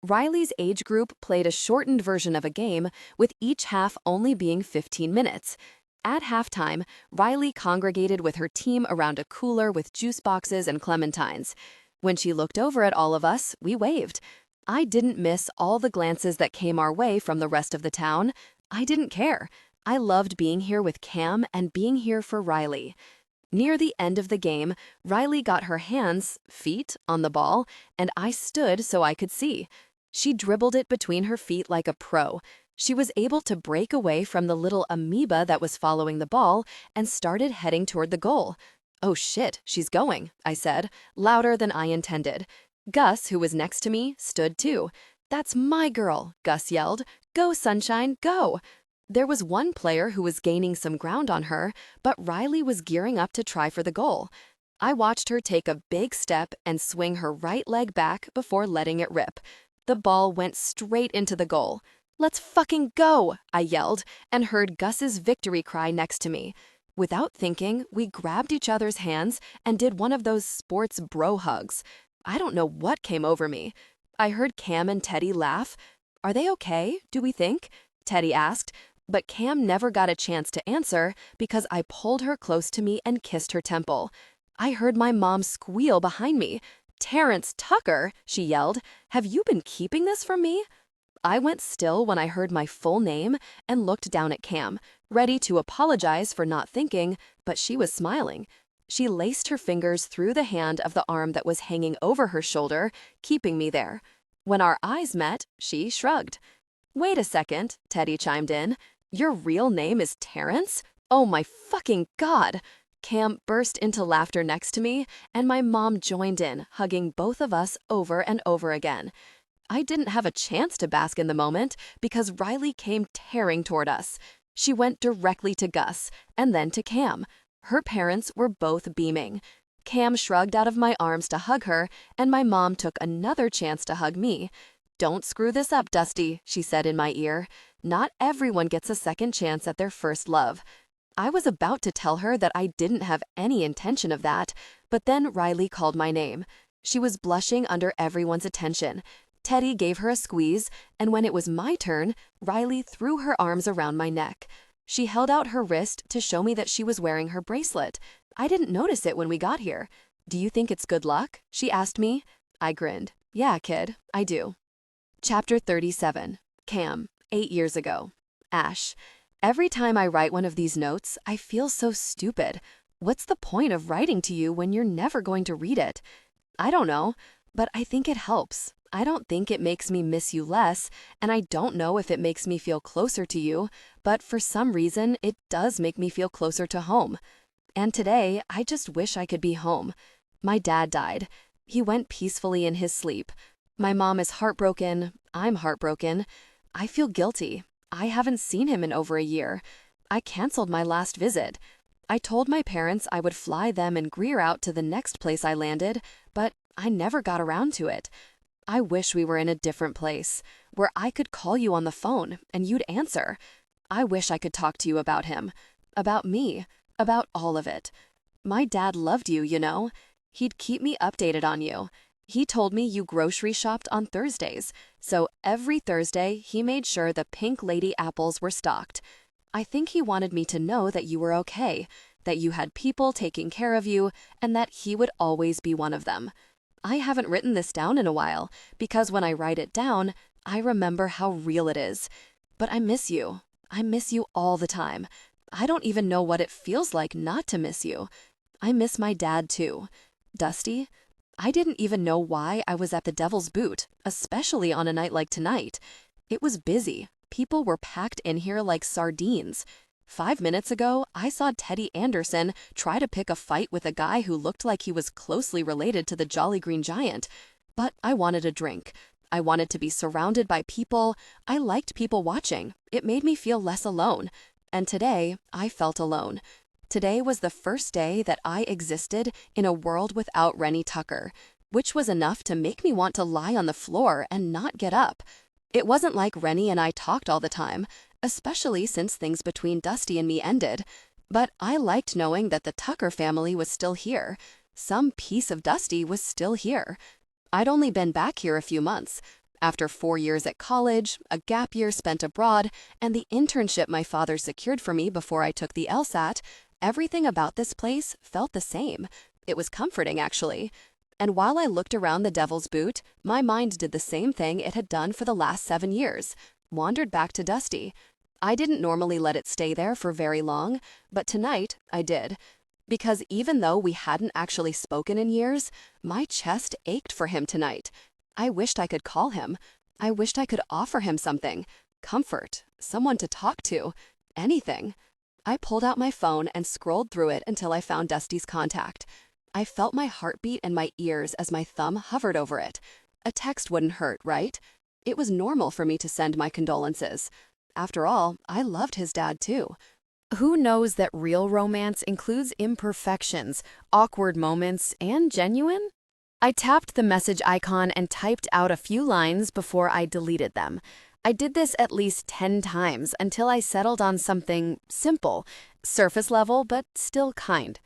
Speaker 1: Riley's age group played a shortened version of a game, with each half only being 15 minutes. At halftime, Riley congregated with her team around a cooler with juice boxes and clementines. When she looked over at all of us, we waved. I didn't miss all the glances that came our way from the rest of the town. I didn't care. I loved being here with Cam and being here for Riley. Near the end of the game, Riley got her feet, on the ball, and I stood so I could see. She dribbled it between her feet like a pro. She was able to break away from the little amoeba that was following the ball and started heading toward the goal. "Oh shit, she's going," I said, louder than I intended. Gus, who was next to me, stood too. "That's my girl," Gus yelled. "Go, Sunshine, go!" There was one player who was gaining some ground on her, but Riley was gearing up to try for the goal. I watched her take a big step and swing her right leg back before letting it rip. The ball went straight into the goal. "Let's fucking go!" I yelled, and heard Gus's victory cry next to me. Without thinking, we grabbed each other's hands and did one of those sports bro hugs. I don't know what came over me. I heard Cam and Teddy laugh. "Are they okay, do we think?" Teddy asked, but Cam never got a chance to answer because I pulled her close to me and kissed her temple. I heard my mom squeal behind me. "Terrence Tucker," she yelled, "have you been keeping this from me?" I went still when I heard my full name and looked down at Cam, ready to apologize for not thinking, but she was smiling. She laced her fingers through the hand of the arm that was hanging over her shoulder, keeping me there. When our eyes met, she shrugged. "Wait a second," Teddy chimed in. "Your real name is Terrence? Oh my fucking God!" Cam burst into laughter next to me, and my mom joined in, hugging both of us over and over again. I didn't have a chance to bask in the moment because Riley came tearing toward us. She went directly to Gus, and then to Cam. Her parents were both beaming. Cam shrugged out of my arms to hug her, and my mom took another chance to hug me. "Don't screw this up, Dusty," she said in my ear. "Not everyone gets a second chance at their first love." I was about to tell her that I didn't have any intention of that, but then Riley called my name. She was blushing under everyone's attention. Teddy gave her a squeeze, and when it was my turn, Riley threw her arms around my neck. She held out her wrist to show me that she was wearing her bracelet. I didn't notice it when we got here. "Do you think it's good luck?" she asked me.
Speaker 3: I grinned. Yeah, kid, I do. Chapter 37. Cam, 8 years ago. Ash. Every time I write one of these notes, I feel so stupid. What's the point of writing to you when you're never going to read it? I don't know, but I think it helps. I don't think it makes me miss you less, and I don't know if it makes me feel closer to you, but for some reason, it does make me feel closer to home. And today, I just wish I could be home. My dad died. He went peacefully in his sleep. My mom is heartbroken. I'm heartbroken. I feel guilty. I haven't seen him in over a year. I canceled my last visit. I told my parents I would fly them and Greer out to the next place I landed, but I never got around to it. I wish we were in a different place, where I could call you on the phone and you'd answer. I wish I could talk to you about him, about me, about all of it. My dad loved you, you know. He'd keep me updated on you. He told me you grocery shopped on Thursdays, so every Thursday he made sure the Pink Lady apples were stocked. I think he wanted me to know that you were okay, that you had people taking care of you, and that he would always be one of them. I haven't written this down in a while, because when I write it down, I remember how real it is. But I miss you. I miss you all the time. I don't even know what it feels like not to miss you. I miss my dad too. Dusty? I didn't even know why I was at the Devil's Boot, especially on a night like tonight. It was busy. People were packed in here like sardines. 5 minutes ago, I saw Teddy Anderson try to pick a fight with a guy who looked like he was closely related to the Jolly Green Giant. But I wanted a drink. I wanted to be surrounded by people. I liked people watching. It made me feel less alone. And today, I felt alone. Today was the first day that I existed in a world without Rennie Tucker, which was enough to make me want to lie on the floor and not get up. It wasn't like Rennie and I talked all the time, especially since things between Dusty and me ended. But I liked knowing that the Tucker family was still here. Some piece of Dusty was still here. I'd only been back here a few months. After 4 years at college, a gap year spent abroad, and the internship my father secured for me before I took the LSAT, everything about this place felt the same. It was comforting, actually. And while I looked around the Devil's Boot, my mind did the same thing it had done for the last 7 years, wandered back to Dusty. I didn't normally let it stay there for very long, but tonight I did. Because even though we hadn't actually spoken in years, my chest ached for him tonight. I wished I could call him. I wished I could offer him something. Comfort, someone to talk to, anything. I pulled out my phone and scrolled through it until I found Dusty's contact. I felt my heartbeat in my ears as my thumb hovered over it. A text wouldn't hurt, right? It was normal for me to send my condolences. After all, I loved his dad too.
Speaker 2: Who knows that real romance includes imperfections, awkward moments, and genuine? I tapped the message icon and typed out a few lines before I deleted them. I did this at least 10 times until I settled on something simple, surface level, but still kind.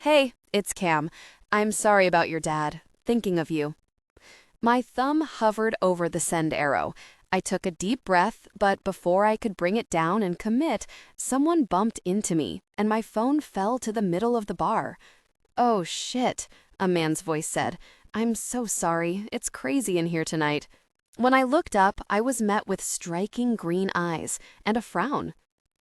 Speaker 2: Hey, it's Cam. I'm sorry about your dad. Thinking of you. My thumb hovered over the send arrow. I took a deep breath, but before I could bring it down and commit, someone bumped into me, and my phone fell to the middle of the bar. "Oh, shit," a man's voice said. "I'm so sorry. It's crazy in here tonight." When I looked up, I was met with striking green eyes and a frown.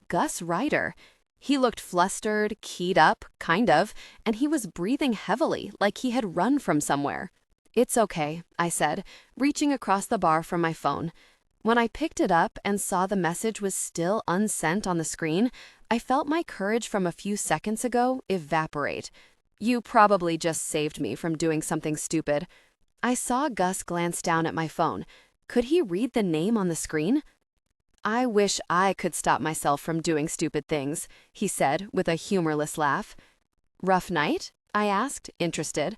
Speaker 2: Gus Ryder. He looked flustered, keyed up, kind of, and he was breathing heavily like he had run from somewhere. "It's okay," I said, reaching across the bar from my phone. When I picked it up and saw the message was still unsent on the screen, I felt my courage from a few seconds ago evaporate. "You probably just saved me from doing something stupid." I saw Gus glance down at my phone. Could he read the name on the screen? "I wish I could stop myself from doing stupid things," he said with a humorless laugh. "Rough night?" I asked, interested.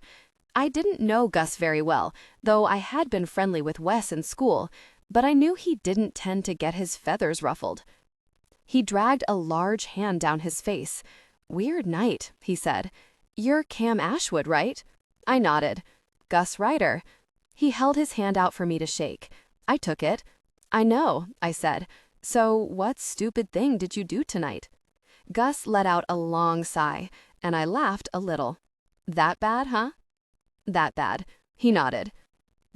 Speaker 2: I didn't know Gus very well, though I had been friendly with Wes in school, but I knew he didn't tend to get his feathers ruffled. He dragged a large hand down his face. "Weird night," he said. "You're Cam Ashwood, right?" I nodded. "Gus Ryder." He held his hand out for me to shake. I took it. "I know," I said. "So what stupid thing did you do tonight?" Gus let out a long sigh, and I laughed a little. "That bad, huh?" "That bad." He nodded.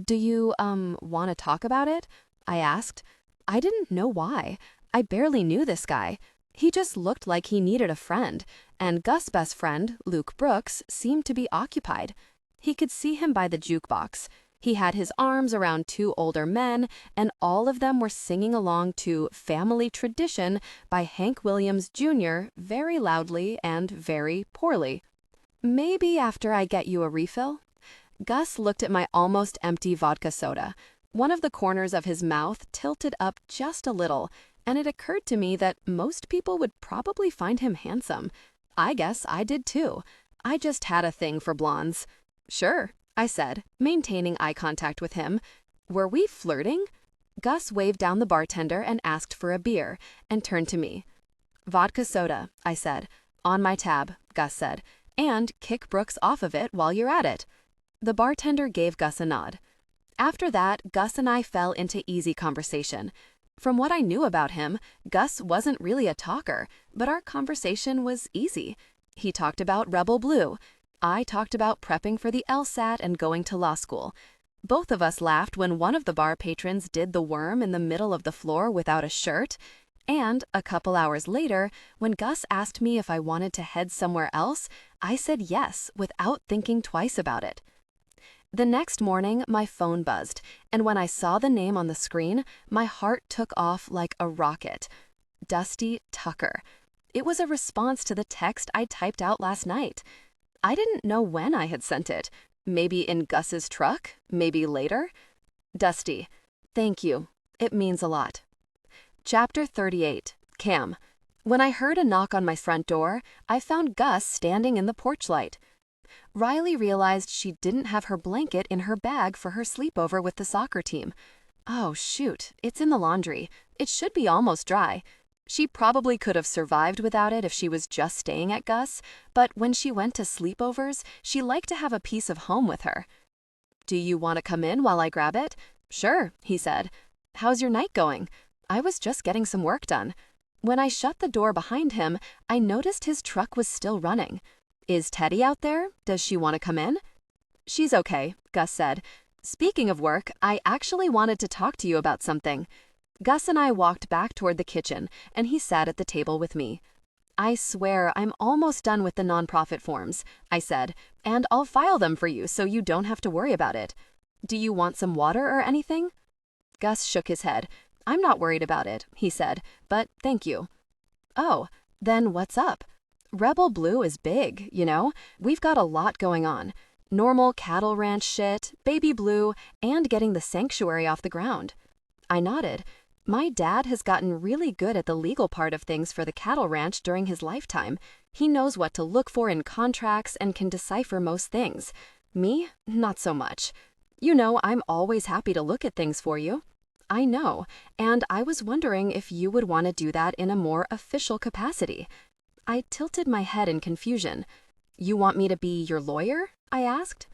Speaker 3: Do you, want to talk about it? I asked. I didn't know why. I barely knew this guy. He just looked like he needed a friend, and Gus' best friend, Luke Brooks, seemed to be occupied. He could see him by the jukebox. He had his arms around two older men, and all of them were singing along to Family Tradition by Hank Williams Jr. very loudly and very poorly. Maybe after I get you a refill? Gus looked at my almost empty vodka soda. One of the corners of his mouth tilted up just a little, and it occurred to me that most people would probably find him handsome. I guess I did too. I just had a thing for blondes. Sure, I said, maintaining eye contact with him. Were we flirting? Gus waved down the bartender and asked for a beer, and turned to me. Vodka soda, I said. On my tab, Gus said, and kick Brooks off of it while you're at it. The bartender gave Gus a nod. After that, Gus and I fell into easy conversation. From what I knew about him, Gus wasn't really a talker, but our conversation was easy. He talked about Rebel Blue. I talked about prepping for the LSAT and going to law school. Both of us laughed when one of the bar patrons did the worm in the middle of the floor without a shirt. And a couple hours later, when Gus asked me if I wanted to head somewhere else, I said yes without thinking twice about it. The next morning, my phone buzzed, and when I saw the name on the screen, my heart took off like a rocket. Dusty Tucker. It was a response to the text I typed out last night. I didn't know when I had sent it. Maybe in Gus's truck? Maybe later? Dusty, thank you. It means a lot. Chapter 38. Cam. When I heard a knock on my front door, I found Gus standing in the porch light. Riley realized she didn't have her blanket in her bag for her sleepover with the soccer team. Oh, shoot, it's in the laundry. It should be almost dry. She probably could have survived without it if she was just staying at Gus, but when she went to sleepovers, she liked to have a piece of home with her. Do you want to come in while I grab it? Sure, he said. How's your night going? I was just getting some work done. When I shut the door behind him, I noticed his truck was still running. Is Teddy out there? Does she want to come in? She's okay, Gus said. Speaking of work, I actually wanted to talk to you about something. Gus and I walked back toward the kitchen, and he sat at the table with me. I swear I'm almost done with the nonprofit forms, I said, and I'll file them for you so you don't have to worry about it. Do you want some water or anything? Gus shook his head. I'm not worried about it, he said, but thank you. Oh, then what's up? Rebel Blue is big, you know? We've got a lot going on. Normal cattle ranch shit, baby blue, and getting the sanctuary off the ground. I nodded. My dad has gotten really good at the legal part of things for the cattle ranch during his lifetime. He knows what to look for in contracts and can decipher most things. Me, not so much. You know, I'm always happy to look at things for you. I know, and I was wondering if you would want to do that in a more official capacity. I tilted my head in confusion. You want me to be your lawyer? I asked.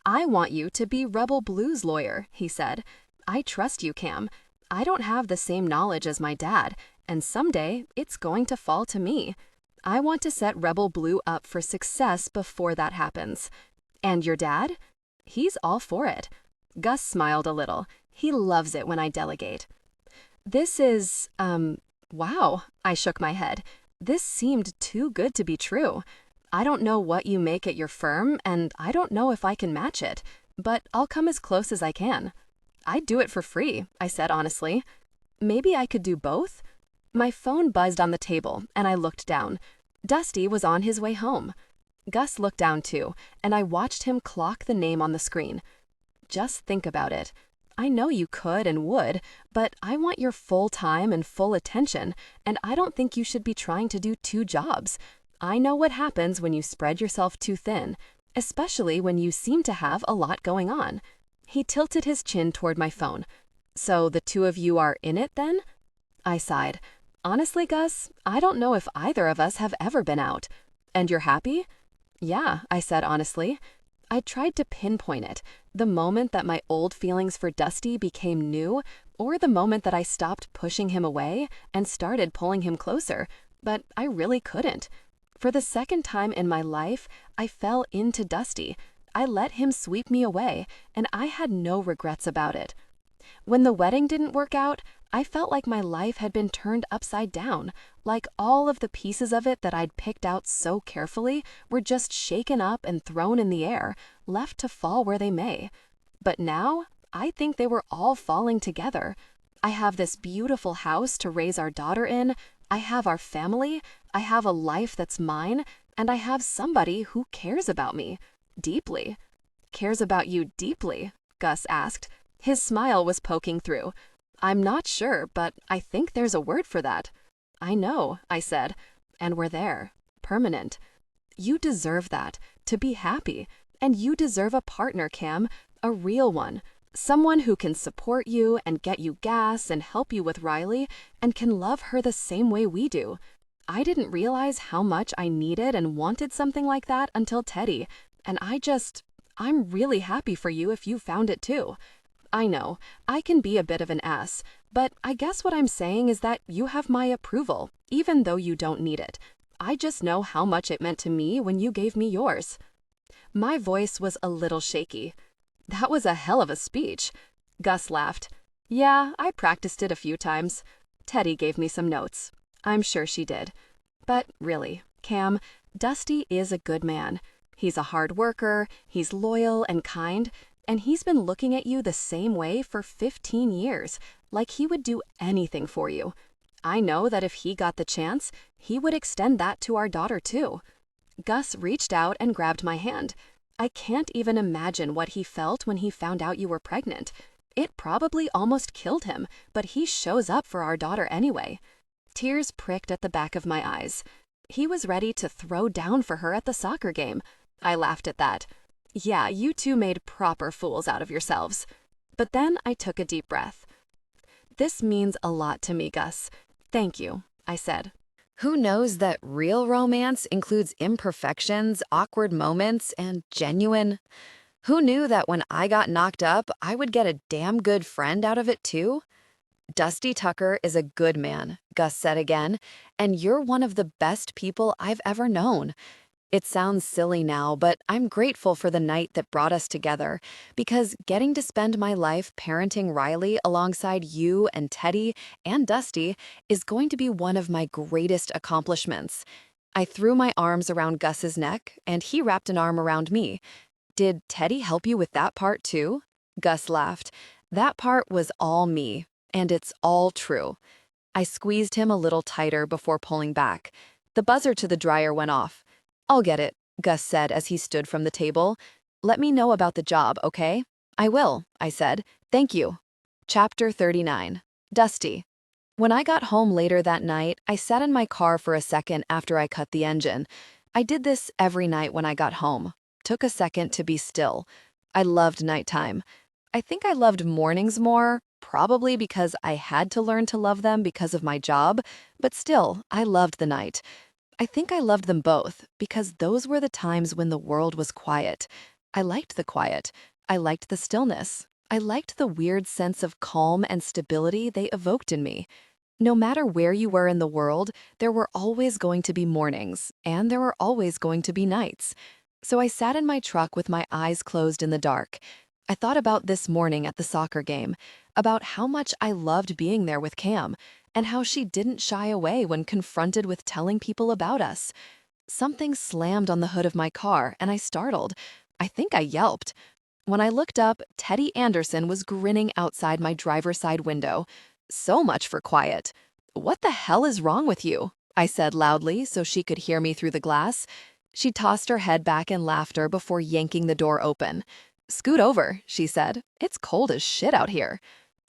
Speaker 3: I want you to be Rebel Blue's lawyer, he said. I trust you, Cam. I don't have the same knowledge as my dad, and someday it's going to fall to me. I want to set Rebel Blue up for success before that happens. And your dad? He's all for it. Gus smiled a little. He loves it when I delegate. This is, wow, I shook my head. This seemed too good to be true. I don't know what you make at your firm, and I don't know if I can match it, but I'll come as close as I can. I'd do it for free, I said honestly. Maybe I could do both? My phone buzzed on the table, and I looked down. Dusty was on his way home. Gus looked down too, and I watched him clock the name on the screen. Just think about it. I know you could and would, but I want your full time and full attention, and I don't think you should be trying to do two jobs. I know what happens when you spread yourself too thin, especially when you seem to have a lot going on. He tilted his chin toward my phone. So the two of you are in it then? I sighed. Honestly, Gus, I don't know if either of us have ever been out. And you're happy? Yeah, I said honestly. I tried to pinpoint it, the moment that my old feelings for Dusty became new, or the moment that I stopped pushing him away and started pulling him closer, but I really couldn't. For the second time in my life, I fell into Dusty. I let him sweep me away, and I had no regrets about it. When the wedding didn't work out, I felt like my life had been turned upside down, like all of the pieces of it that I'd picked out so carefully were just shaken up and thrown in the air, left to fall where they may. But now, I think they were all falling together. I have this beautiful house to raise our daughter in, I have our family, I have a life that's mine, and I have somebody who cares about me. Deeply. Cares about you deeply? Gus asked. His smile was poking through. I'm not sure, but I think there's a word for that. I know, I said, and we're there. Permanent. You deserve that, to be happy, and you deserve a partner, Cam, a real one. Someone who can support you and get you gas and help you with Riley and can love her the same way we do. I didn't realize how much I needed and wanted something like that until Teddy, and I'm really happy for you if you found it too. I know, I can be a bit of an ass, but I guess what I'm saying is that you have my approval, even though you don't need it. I just know how much it meant to me when you gave me yours. My voice was a little shaky. That was a hell of a speech. Gus laughed. Yeah, I practiced it a few times. Teddy gave me some notes. I'm sure she did. But really, Cam, Dusty is a good man. He's a hard worker, he's loyal and kind, and he's been looking at you the same way for 15 years, like he would do anything for you. I know that if he got the chance, he would extend that to our daughter too. Gus reached out and grabbed my hand. I can't even imagine what he felt when he found out you were pregnant. It probably almost killed him, but he shows up for our daughter anyway. Tears pricked at the back of my eyes. He was ready to throw down for her at the soccer game. I laughed at that. Yeah, you two made proper fools out of yourselves. But then I took a deep breath. This means a lot to me, Gus. Thank you, I said.
Speaker 2: Who knows that real romance includes imperfections, awkward moments, and genuine? Who knew that when I got knocked up, I would get a damn good friend out of it too? Dusty Tucker is a good man, Gus said again, and you're one of the best people I've ever known. It sounds silly now, but I'm grateful for the night that brought us together, because getting to spend my life parenting Riley alongside you and Teddy and Dusty is going to be one of my greatest accomplishments. I threw my arms around Gus's neck, and he wrapped an arm around me. Did Teddy help you with that part too? Gus laughed. That part was all me, and it's all true. I squeezed him a little tighter before pulling back. The buzzer to the dryer went off. I'll get it, Gus said as he stood from the table. Let me know about the job, okay? I will, I said. Thank you. Chapter 39. Dusty. When I got home later that night, I sat in my car for a second after I cut the engine. I did this every night when I got home. Took a second to be still. I loved nighttime. I think I loved mornings more, probably because I had to learn to love them because of my job, but still, I loved the night. I think I loved them both because those were the times when the world was quiet. I liked the quiet. I liked the stillness. I liked the weird sense of calm and stability they evoked in me. No matter where you were in the world, there were always going to be mornings, and there were always going to be nights. So I sat in my truck with my eyes closed in the dark. I thought about this morning at the soccer game, about how much I loved being there with Cam, and how she didn't shy away when confronted with telling people about us. Something slammed on the hood of my car, and I startled. I think I yelped. When I looked up, Teddy Anderson was grinning outside my driver's side window. So much for quiet. What the hell is wrong with you? I said loudly so she could hear me through the glass. She tossed her head back in laughter before yanking the door open. Scoot over, she said. It's cold as shit out here.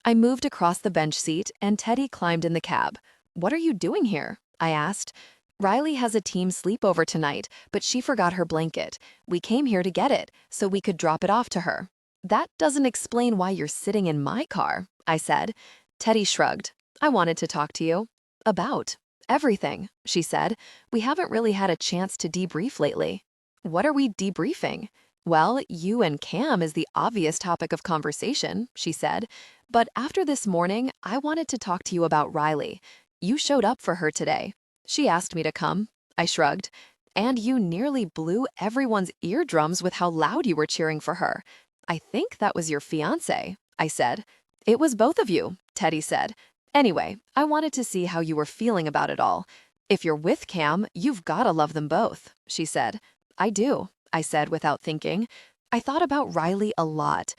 Speaker 2: I moved across the bench seat, and Teddy climbed in the cab. What are you doing here? I asked. Riley has a team sleepover tonight, but she forgot her blanket. We came here to get it, so we could drop it off to her. That doesn't explain why you're sitting in my car, I said. Teddy shrugged. I wanted to talk to you. About everything, she said. We haven't really had a chance to debrief lately. What are we debriefing? Well, you and Cam is the obvious topic of conversation, she said. But after this morning, I wanted to talk to you about Riley. You showed up for her today. She asked me to come. I shrugged. And you nearly blew everyone's eardrums with how loud you were cheering for her. I think that was your fiancé, I said. It was both of you, Teddy said. Anyway, I wanted to see how you were feeling about it all. If you're with Cam, you've gotta love them both, she said. I do, I said without thinking. I thought about Riley a lot.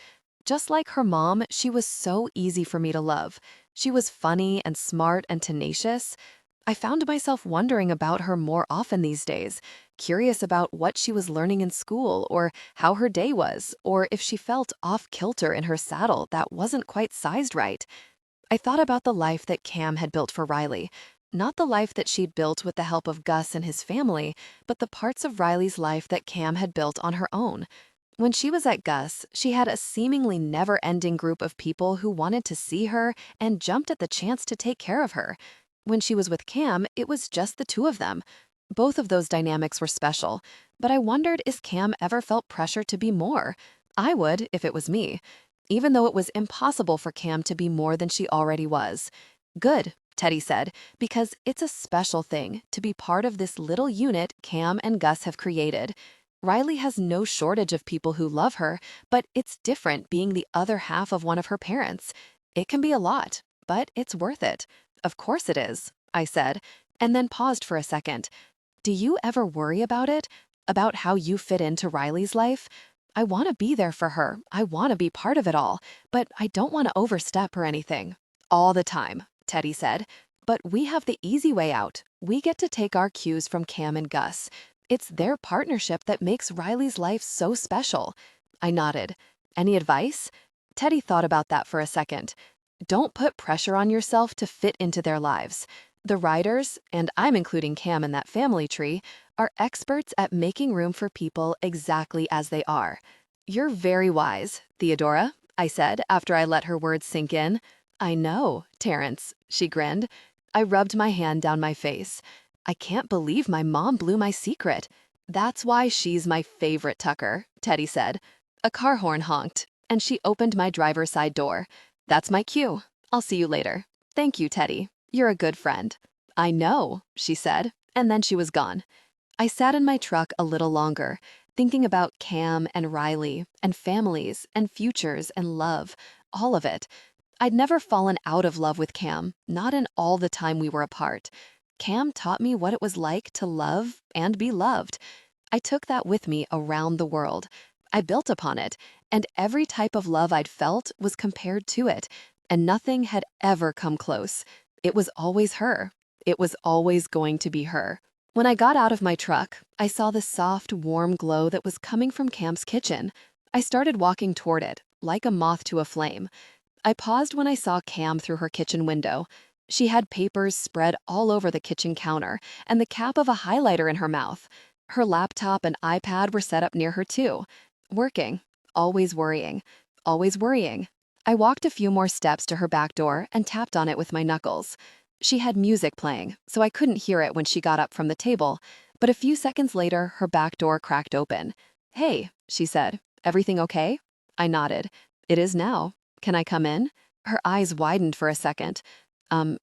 Speaker 2: Just like her mom, she was so easy for me to love. She was funny and smart and tenacious. I found myself wondering about her more often these days, curious about what she was learning in school or how her day was, or if she felt off-kilter in her saddle that wasn't quite sized right. I thought about the life that Cam had built for Riley. Not the life that she'd built with the help of Gus and his family, but the parts of Riley's life that Cam had built on her own. When she was at Gus, she had a seemingly never-ending group of people who wanted to see her and jumped at the chance to take care of her. When she was with Cam, it was just the two of them. Both of those dynamics were special, but I wondered if Cam ever felt pressure to be more. I would, if it was me, even though it was impossible for Cam to be more than she already was. Good, Teddy said, because it's a special thing to be part of this little unit Cam and Gus have created. Riley has no shortage of people who love her, but it's different being the other half of one of her parents. It can be a lot, but it's worth it. Of course it is, I said, and then paused for a second. Do you ever worry about it? About how you fit into Riley's life? I want to be there for her. I want to be part of it all, but I don't want to overstep or anything. All the time, Teddy said. But we have the easy way out. We get to take our cues from Cam and Gus. It's their partnership that makes Riley's life so special. I nodded. Any advice? Teddy thought about that for a second. Don't put pressure on yourself to fit into their lives. The writers, and I'm including Cam in that family tree, are experts at making room for people exactly as they are. You're very wise, Theodora, I said after I let her words sink in. I know, Terrence, she grinned. I rubbed my hand down my face. I can't believe my mom blew my secret. That's why she's my favorite Tucker, Teddy said. A car horn honked, and she opened my driver's side door. That's my cue. I'll see you later. Thank you, Teddy. You're a good friend. I know, she said, and then she was gone. I sat in my truck a little longer, thinking about Cam and Riley and families and futures and love, all of it. I'd never fallen out of love with Cam, not in all the time we were apart. Cam taught me what it was like to love and be loved. I took that with me around the world. I built upon it, and every type of love I'd felt was compared to it, and nothing had ever come close. It was always her. It was always going to be her. When I got out of my truck, I saw the soft, warm glow that was coming from Cam's kitchen. I started walking toward it, like a moth to a flame. I paused when I saw Cam through her kitchen window. She had papers spread all over the kitchen counter and the cap of a highlighter in her mouth. Her laptop and iPad were set up near her too. Working, always worrying, always worrying. I walked a few more steps to her back door and tapped on it with my knuckles. She had music playing, so I couldn't hear it when she got up from the table, but a few seconds later, her back door cracked open. Hey, she said, everything okay? I nodded. It is now. Can I come in? Her eyes widened for a second.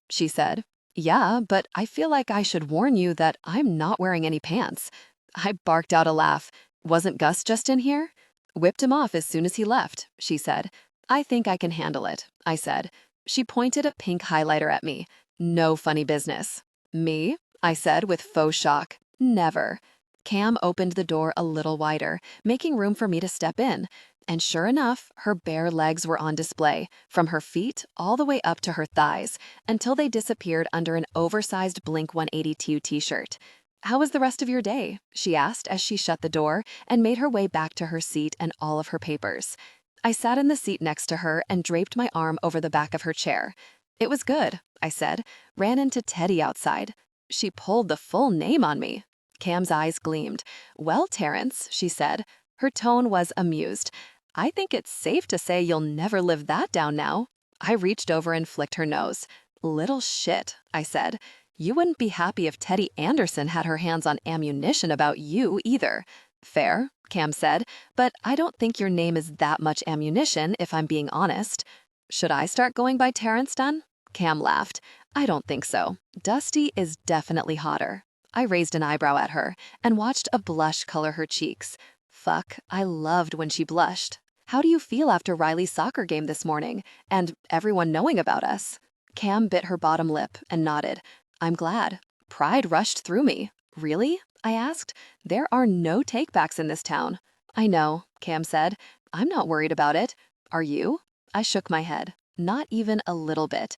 Speaker 2: She said, yeah, but I feel like I should warn you that I'm not wearing any pants. I barked out a laugh. Wasn't Gus just in here? Whipped him off as soon as he left, she said. I think I can handle it, I said. She pointed a pink highlighter at me. No funny business. Me? I said with faux shock. Never. Cam opened the door a little wider, making room for me to step in. And sure enough, her bare legs were on display, from her feet all the way up to her thighs, until they disappeared under an oversized Blink-182 t-shirt. How was the rest of your day? She asked as she shut the door and made her way back to her seat and all of her papers. I sat in the seat next to her and draped my arm over the back of her chair. It was good, I said. Ran into Teddy outside. She pulled the full name on me. Cam's eyes gleamed. Well, Terrence, she said. Her tone was amused. I think it's safe to say you'll never live that down now. I reached over and flicked her nose. Little shit, I said. You wouldn't be happy if Teddy Anderson had her hands on ammunition about you either. Fair, Cam said, but I don't think your name is that much ammunition if I'm being honest. Should I start going by Terrence then? Cam laughed. I don't think so. Dusty is definitely hotter.
Speaker 3: I raised an eyebrow at her and watched a blush color her cheeks. Fuck, I loved when she blushed. How do you feel after Riley's soccer game this morning, and everyone knowing about us? Cam bit her bottom lip and nodded. I'm glad. Pride rushed through me. Really? I asked. There are no takebacks in this town. I know, Cam said. I'm not worried about it. Are you? I shook my head. Not even a little bit.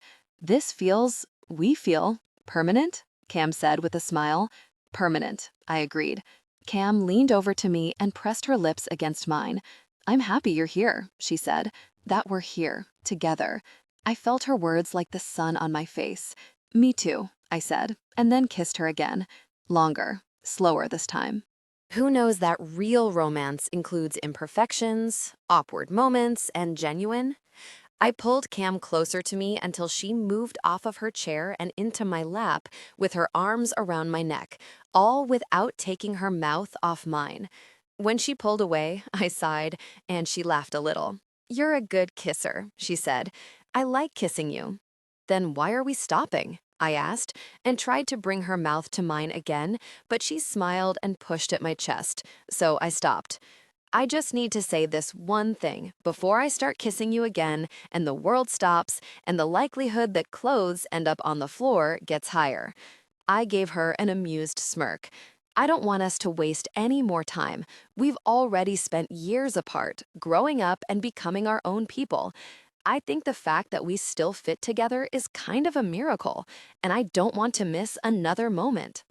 Speaker 3: We feel, permanent, Cam said with a smile. Permanent, I agreed. Cam leaned over to me and pressed her lips against mine. I'm happy you're here, she said, that we're here, together. I felt her words like the sun on my face. Me too, I said, and then kissed her again. Longer, slower this time.
Speaker 2: Who knows that real romance includes imperfections, awkward moments, and genuine? I pulled Cam closer to me until she moved off of her chair and into my lap with her arms around my neck, all without taking her mouth off mine. When she pulled away, I sighed, and she laughed a little. "You're a good kisser," she said. "I like kissing you." "Then why are we stopping?" I asked, and tried to bring her mouth to mine again, but she smiled and pushed at my chest, so I stopped. "I just need to say this one thing before I start kissing you again and the world stops and the likelihood that clothes end up on the floor gets higher." I gave her an amused smirk. "I don't want us to waste any more time. We've already spent years apart, growing up and becoming our own people. I think the fact that we still fit together is kind of a miracle, and I don't want to miss another moment."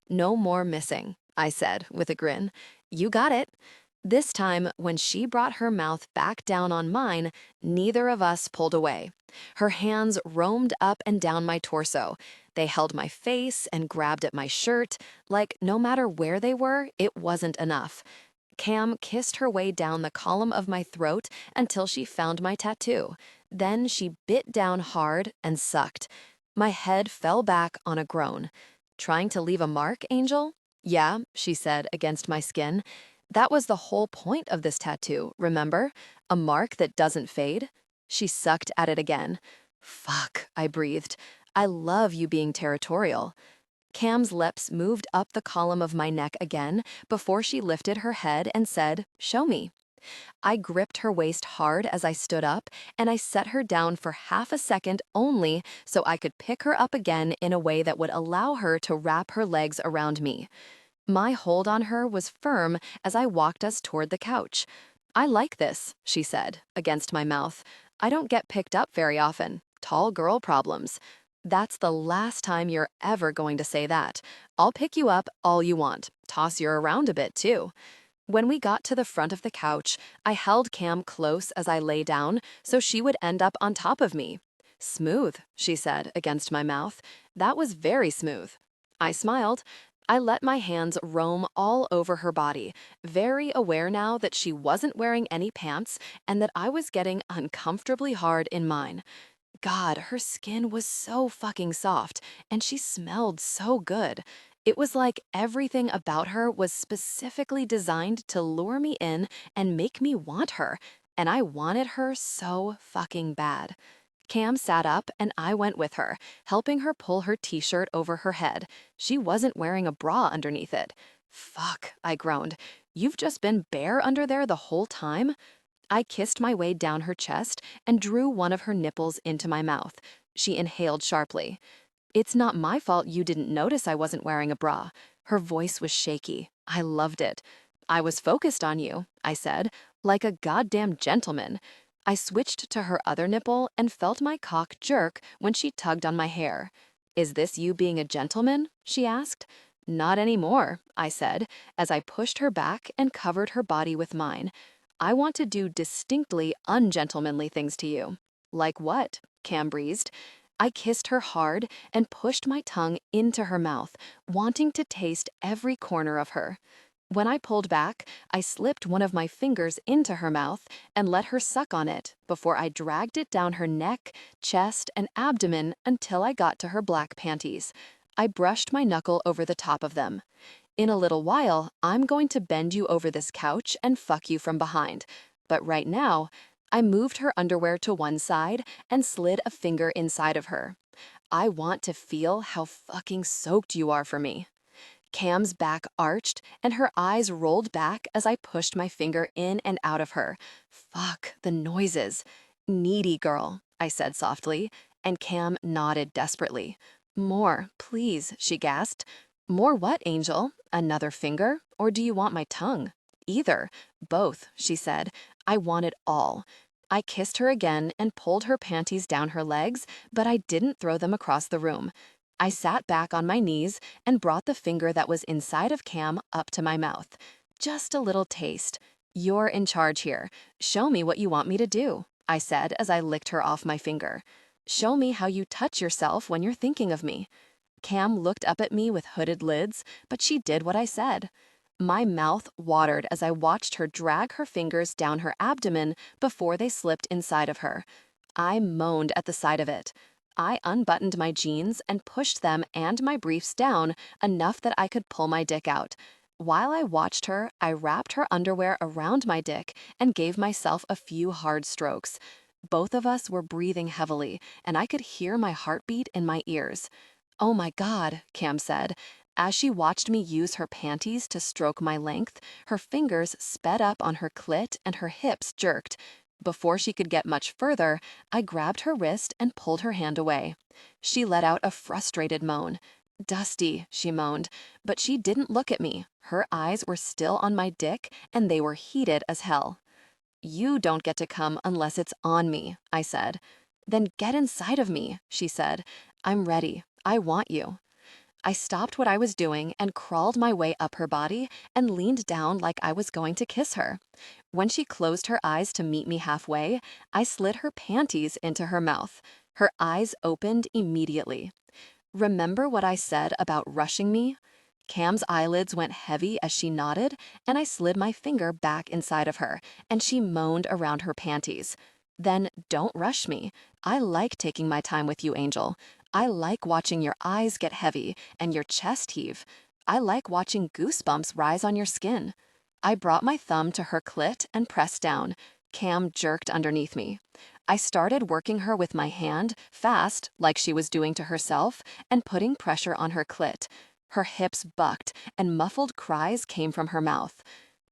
Speaker 2: "No more missing," I said with a grin. "You got it." This time, when she brought her mouth back down on mine, neither of us pulled away. Her hands roamed up and down my torso. They held my face and grabbed at my shirt, like no matter where they were, it wasn't enough. Cam kissed her way down the column of my throat until she found my tattoo. Then she bit down hard and sucked. My head fell back on a groan. "Trying to leave a mark, Angel?" "Yeah," she said against my skin. "That was the whole point of this tattoo, remember? A mark that doesn't fade." She sucked at it again. "Fuck," I breathed. "I love you being territorial." Cam's lips moved up the column of my neck again before she lifted her head and said, "Show me." I gripped her waist hard as I stood up, and I set her down for half a second only so I could pick her up again in a way that would allow her to wrap her legs around me. My hold on her was firm as I walked us toward the couch. "I like this," she said, against my mouth. "I don't get picked up very often. Tall girl problems." "That's the last time you're ever going to say that. I'll pick you up all you want. Toss you around a bit, too." When we got to the front of the couch, I held Cam close as I lay down so she would end up on top of me. "Smooth," she said against my mouth. "That was very smooth." I smiled. I let my hands roam all over her body, very aware now that she wasn't wearing any pants and that I was getting uncomfortably hard in mine. God, her skin was so fucking soft, and she smelled so good. It was like everything about her was specifically designed to lure me in and make me want her, and I wanted her so fucking bad. Cam sat up and I went with her, helping her pull her t-shirt over her head. She wasn't wearing a bra underneath it. "Fuck," I groaned. "You've just been bare under there the whole time?" I kissed my way down her chest and drew one of her nipples into my mouth. She inhaled sharply. "It's not my fault you didn't notice I wasn't wearing a bra." Her voice was shaky. I loved it. "I was focused on you," I said, like a goddamn gentleman. I switched to her other nipple and felt my cock jerk when she tugged on my hair. "Is this you being a gentleman?" she asked. "Not anymore," I said, as I pushed her back and covered her body with mine. "I want to do distinctly ungentlemanly things to you." "Like what?" Cam breezed. I kissed her hard and pushed my tongue into her mouth, wanting to taste every corner of her. When I pulled back, I slipped one of my fingers into her mouth and let her suck on it before I dragged it down her neck, chest, and abdomen until I got to her black panties. I brushed my knuckle over the top of them. "In a little while, I'm going to bend you over this couch and fuck you from behind. But right now," I moved her underwear to one side and slid a finger inside of her. "I want to feel how fucking soaked you are for me."
Speaker 3: Cam's back arched, and her eyes rolled back as I pushed my finger in and out of her. Fuck, the noises. Needy girl, I said softly, and Cam nodded desperately. More, please, she gasped. More what, Angel? Another finger? Or do you want my tongue? Either. Both, she said. I want it all. I kissed her again and pulled her panties down her legs, but I didn't throw them across the room. I sat back on my knees and brought the finger that was inside of Cam up to my mouth. Just a little taste. You're in charge here. Show me what you want me to do, I said as I licked her off my finger. Show me how you touch yourself when you're thinking of me. Cam looked up at me with hooded lids, but she did what I said. My mouth watered as I watched her drag her fingers down her abdomen before they slipped inside of her. I moaned at the sight of it. I unbuttoned my jeans and pushed them and my briefs down enough that I could pull my dick out. While I watched her, I wrapped her underwear around my dick and gave myself a few hard strokes. Both of us were breathing heavily, and I could hear my heartbeat in my ears. Oh my God, Cam said. As she watched me use her panties to stroke my length, her fingers sped up on her clit and her hips jerked. Before she could get much further, I grabbed her wrist and pulled her hand away. She let out a frustrated moan. Dusty, she moaned, but she didn't look at me. Her eyes were still on my dick, and they were heated as hell. You don't get to come unless it's on me, I said. Then get inside of me, she said. I'm ready. I want you. I stopped what I was doing and crawled my way up her body and leaned down like I was going to kiss her. When she closed her eyes to meet me halfway, I slid her panties into her mouth. Her eyes opened immediately. Remember what I said about rushing me? Cam's eyelids went heavy as she nodded, and I slid my finger back inside of her, and she moaned around her panties. Then don't rush me. I like taking my time with you, Angel. I like watching your eyes get heavy and your chest heave. I like watching goosebumps rise on your skin. I brought my thumb to her clit and pressed down. Cam jerked underneath me. I started working her with my hand, fast, like she was doing to herself, and putting pressure on her clit. Her hips bucked, and muffled cries came from her mouth.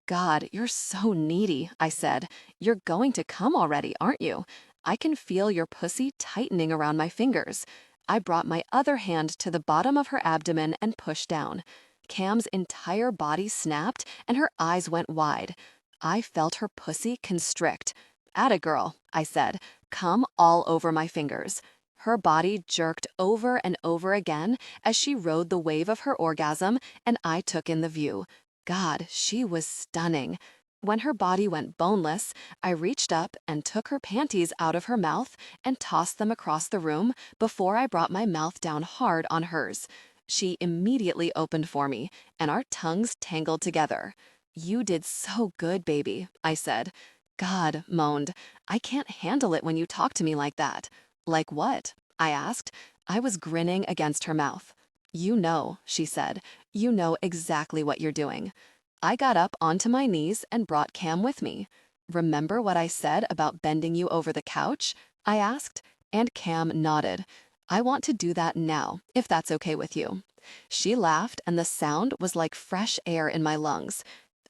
Speaker 3: God, you're so needy, I said. You're going to come already, aren't you? I can feel your pussy tightening around my fingers. I brought my other hand to the bottom of her abdomen and pushed down. Cam's entire body snapped, and her eyes went wide. I felt her pussy constrict. Atta girl, I said. Come all over my fingers. Her body jerked over and over again as she rode the wave of her orgasm, and I took in the view. God, she was stunning. When her body went boneless, I reached up and took her panties out of her mouth and tossed them across the room before I brought my mouth down hard on hers. She immediately opened for me, and our tongues tangled together. You did so good, baby, I said. God, moaned. I can't handle it when you talk to me like that. Like what? I asked. I was grinning against her mouth. You know, she said. You know exactly what you're doing. I got up onto my knees and brought Cam with me. Remember what I said about bending you over the couch? I asked, and Cam nodded. I want to do that now, if that's okay with you. She laughed, and the sound was like fresh air in my lungs.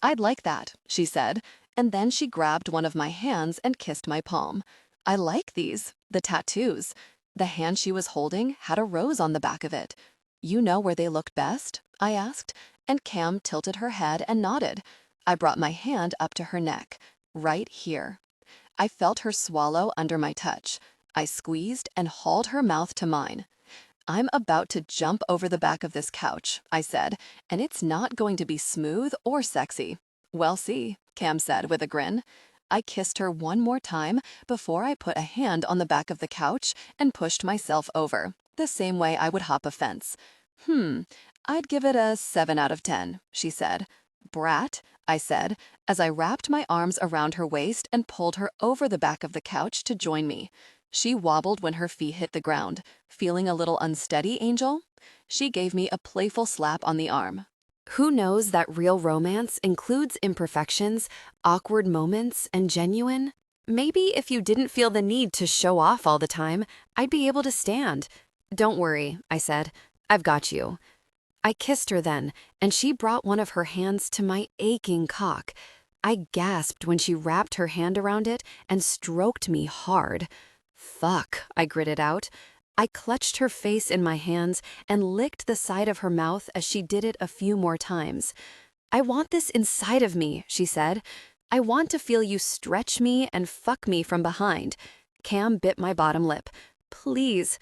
Speaker 3: I'd like that, she said, and then she grabbed one of my hands and kissed my palm. I like these, the tattoos. The hand she was holding had a rose on the back of it. You know where they looked best? I asked, and Cam tilted her head and nodded. I brought my hand up to her neck, right here. I felt her swallow under my touch. I squeezed and hauled her mouth to mine. I'm about to jump over the back of this couch, I said, and it's not going to be smooth or sexy. We'll see, Cam said with a grin. I kissed her one more time before I put a hand on the back of the couch and pushed myself over, the same way I would hop a fence. I'd give it a 7 out of 10, she said. Brat, I said, as I wrapped my arms around her waist and pulled her over the back of the couch to join me. She wobbled when her feet hit the ground. Feeling a little unsteady, Angel? She gave me a playful slap on the arm.
Speaker 1: Who knows that real romance includes imperfections, awkward moments, and genuine? Maybe if you didn't feel the need to show off all the time, I'd be able to stand. Don't worry, I said. I've got you. I kissed her then, and she brought one of her hands to my aching cock. I gasped when she wrapped her hand around it and stroked me hard. Fuck, I gritted out. I clutched her face in my hands and licked the side of her mouth as she did it a few more times. I want this inside of me, she said. I want to feel you stretch me and fuck me from behind. Cam bit my bottom lip. Please.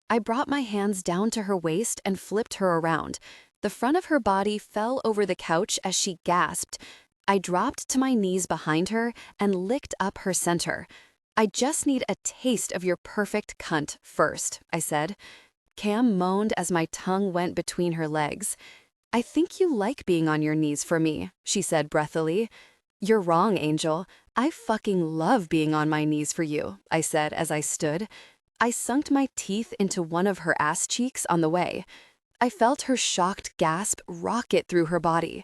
Speaker 1: I brought my hands down to her waist and flipped her around. The front of her body fell over the couch as she gasped. I dropped to my knees behind her and licked up her center. I just need a taste of your perfect cunt first, I said. Cam moaned as my tongue went between her legs. I think you like being on your knees for me, she said breathily. You're wrong, Angel. I fucking love being on my knees for you, I said as I stood. I sunk my teeth into one of her ass cheeks on the way. I felt her shocked gasp rocket through her body.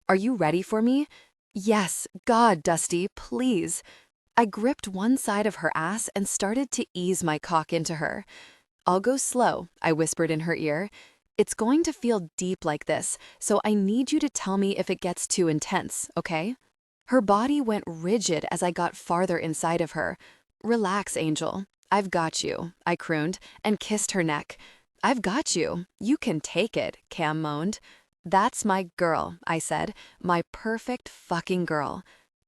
Speaker 1: Are you ready for me? Yes, God, Dusty, please. I gripped one side of her ass and started to ease my cock into her. I'll go slow, I whispered in her ear. It's going to feel deep like this, so I need you to tell me if it gets too intense, okay? Her body went rigid as I got farther inside of her. Relax, Angel. I've got you, I crooned, and kissed her neck. I've got you. You can take it, Cam moaned. That's my girl, I said. My perfect fucking girl.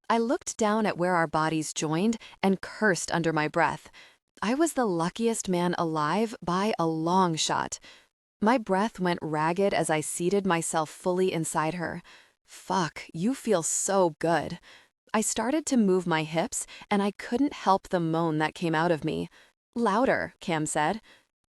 Speaker 1: I looked down at where our bodies joined and cursed under my breath. I was the luckiest man alive by a long shot. My breath went ragged as I seated myself fully inside her. Fuck, you feel so good. I started to move my hips, and I couldn't help the moan that came out of me. Louder, Cam said.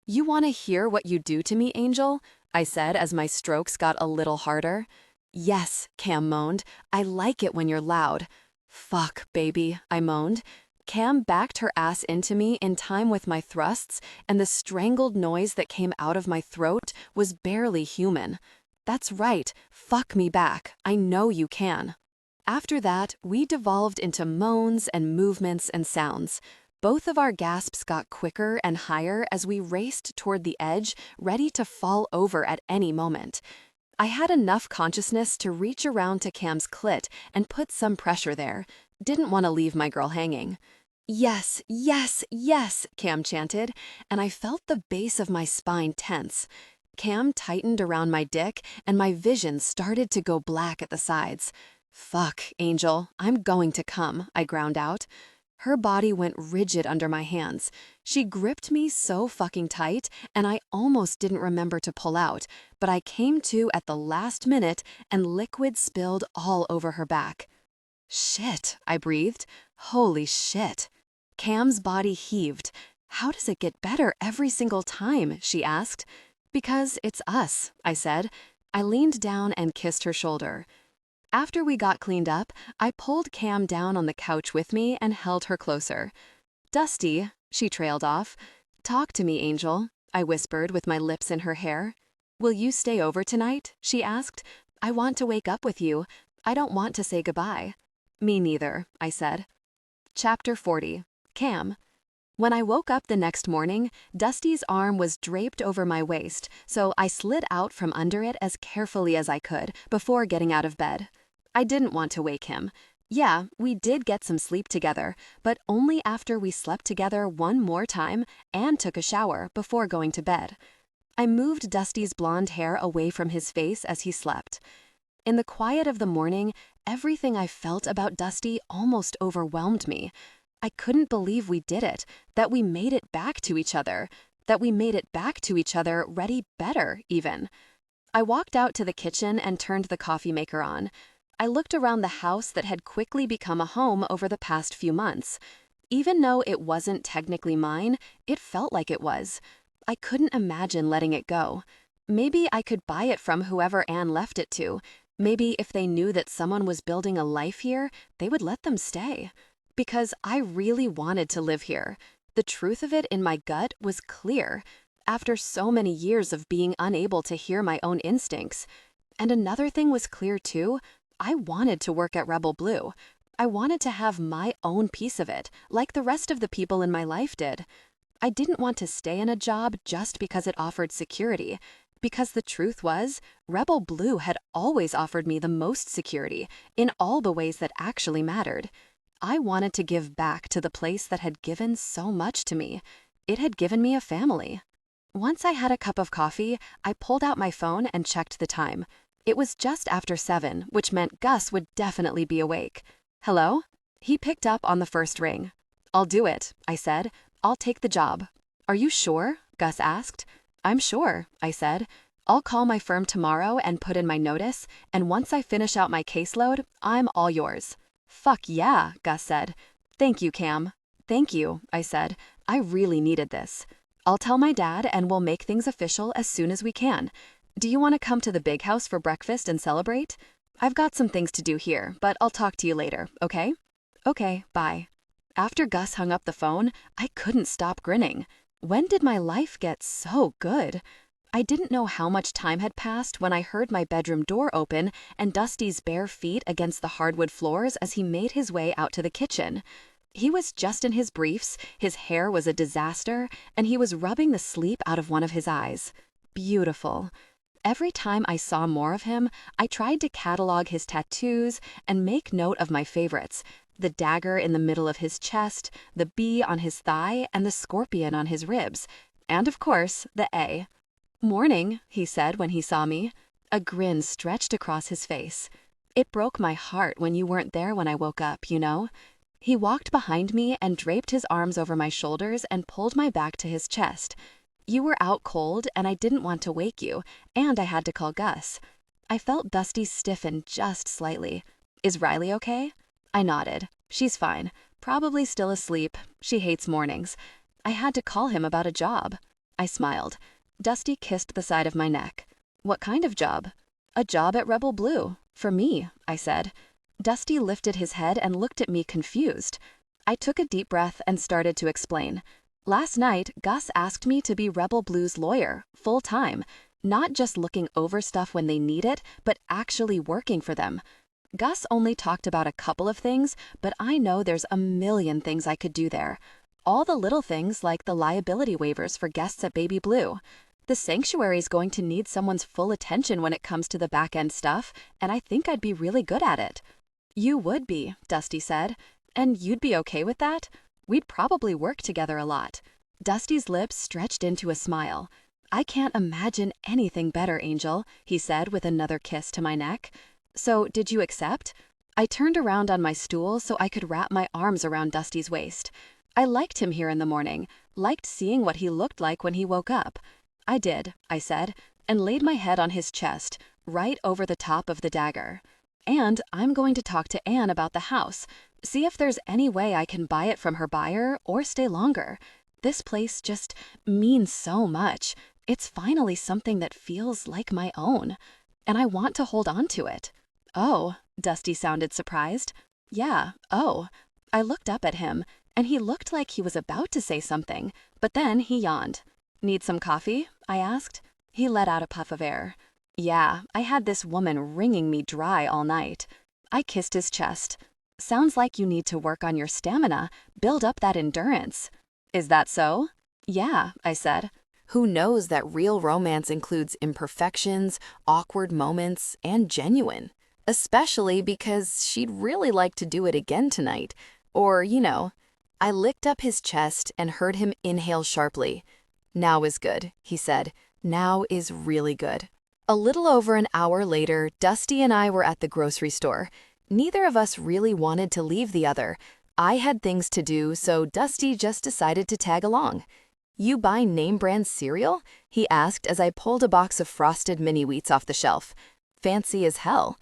Speaker 1: You want to hear what you do to me, Angel? I said as my strokes got a little harder. Yes, Cam moaned. I like it when you're loud. Fuck, baby, I moaned. Cam backed her ass into me in time with my thrusts, and the strangled noise that came out of my throat was barely human. That's right, fuck me back. I know you can. After that, we devolved into moans and movements and sounds. Both of our gasps got quicker and higher as we raced toward the edge, ready to fall over at any moment. I had enough consciousness to reach around to Cam's clit and put some pressure there. Didn't want to leave my girl hanging. Yes, yes, yes, Cam chanted, and I felt the base of my spine tense. Cam tightened around my dick, and my vision started to go black at the sides. Fuck, Angel, I'm going to come, I ground out. Her body went rigid under my hands. She gripped me so fucking tight, and I almost didn't remember to pull out, but I came to at the last minute, and liquid spilled all over her back. Shit, I breathed. Holy shit. Cam's body heaved. How does it get better every single time, she asked. Because it's us, I said. I leaned down and kissed her shoulder. After we got cleaned up, I pulled Cam down on the couch with me and held her closer. Dusty, she trailed off. Talk to me, Angel, I whispered with my lips in her hair. Will you stay over tonight? She asked. I want to wake up with you. I don't want to say goodbye. Me neither, I said. Chapter 40. Cam. When I woke up the next morning, Dusty's arm was draped over my waist, so I slid out from under it as carefully as I could before getting out of bed. I didn't want to wake him. Yeah, we did get some sleep together, but only after we slept together one more time and took a shower before going to bed. I moved Dusty's blonde hair away from his face as he slept. In the quiet of the morning, everything I felt about Dusty almost overwhelmed me. I couldn't believe we did it, that we made it back to each other, ready better, even. I walked out to the kitchen and turned the coffee maker on. I looked around the house that had quickly become a home over the past few months. Even though it wasn't technically mine, it felt like it was. I couldn't imagine letting it go. Maybe I could buy it from whoever Anne left it to. Maybe if they knew that someone was building a life here, they would let them stay. Because I really wanted to live here. The truth of it in my gut was clear, after so many years of being unable to hear my own instincts. And another thing was clear too, I wanted to work at Rebel Blue. I wanted to have my own piece of it, like the rest of the people in my life did. I didn't want to stay in a job just because it offered security.
Speaker 3: Because the truth was, Rebel Blue had always offered me the most security in all the ways that actually mattered. I wanted to give back to the place that had given so much to me. It had given me a family. Once I had a cup of coffee, I pulled out my phone and checked the time. It was just after 7, which meant Gus would definitely be awake. Hello? He picked up on the first ring. I'll do it, I said. I'll take the job. Are you sure? Gus asked. I'm sure, I said. I'll call my firm tomorrow and put in my notice, and once I finish out my caseload, I'm all yours. Fuck yeah, Gus said. Thank you, Cam. Thank you, I said. I really needed this. I'll tell my dad and we'll make things official as soon as we can. Do you want to come to the big house for breakfast and celebrate? I've got some things to do here, but I'll talk to you later, okay? Okay, bye. After Gus hung up the phone, I couldn't stop grinning. When did my life get so good? I didn't know how much time had passed when I heard my bedroom door open and Dusty's bare feet against the hardwood floors as he made his way out to the kitchen. He was just in his briefs, his hair was a disaster, and he was rubbing the sleep out of one of his eyes. Beautiful. Every time I saw more of him, I tried to catalog his tattoos and make note of my favorites: the dagger in the middle of his chest, the bee on his thigh, and the scorpion on his ribs. And of course, the A. Morning, he said when he saw me. A grin stretched across his face. It broke my heart when you weren't there when I woke up, you know? He walked behind me and draped his arms over my shoulders and pulled my back to his chest. You were out cold and I didn't want to wake you, and I had to call Gus. I felt Dusty stiffen just slightly. Is Riley okay? I nodded. She's fine. Probably still asleep. She hates mornings. I had to call him about a job. I smiled. Dusty kissed the side of my neck. What kind of job? A job at Rebel Blue. For me, I said. Dusty lifted his head and looked at me confused. I took a deep breath and started to explain. Last night, Gus asked me to be Rebel Blue's lawyer, full-time, not just looking over stuff when they need it, but actually working for them. Gus only talked about a couple of things, but I know there's a million things I could do there. All the little things like the liability waivers for guests at Baby Blue. The sanctuary's going to need someone's full attention when it comes to the back-end stuff, and I think I'd be really good at it. You would be, Dusty said. And you'd be okay with that? We'd probably work together a lot. Dusty's lips stretched into a smile. I can't imagine anything better, Angel, he said with another kiss to my neck. So, did you accept? I turned around on my stool so I could wrap my arms around Dusty's waist. I liked him here in the morning, liked seeing what he looked like when he woke up. I did, I said, and laid my head on his chest, right over the top of the dagger. And I'm going to talk to Anne about the house, see if there's any way I can buy it from her buyer or stay longer. This place just means so much. It's finally something that feels like my own, and I want to hold on to it. Oh, Dusty sounded surprised. Yeah, oh. I looked up at him, and he looked like he was about to say something, but then he yawned. Need some coffee? I asked. He let out a puff of air. Yeah, I had this woman wringing me dry all night. I kissed his chest. Sounds like you need to work on your stamina, build up that endurance. Is that so? Yeah, I said.
Speaker 2: Who knows that real romance includes imperfections, awkward moments, and genuine? Especially because she'd really like to do it again tonight. Or, you know. I licked up his chest and heard him inhale sharply. Now is good, he said. Now is really good. A little over an hour later, Dusty and I were at the grocery store. Neither of us really wanted to leave the other. I had things to do, so Dusty just decided to tag along. You buy name-brand cereal? He asked as I pulled a box of frosted mini-wheats off the shelf. Fancy as hell.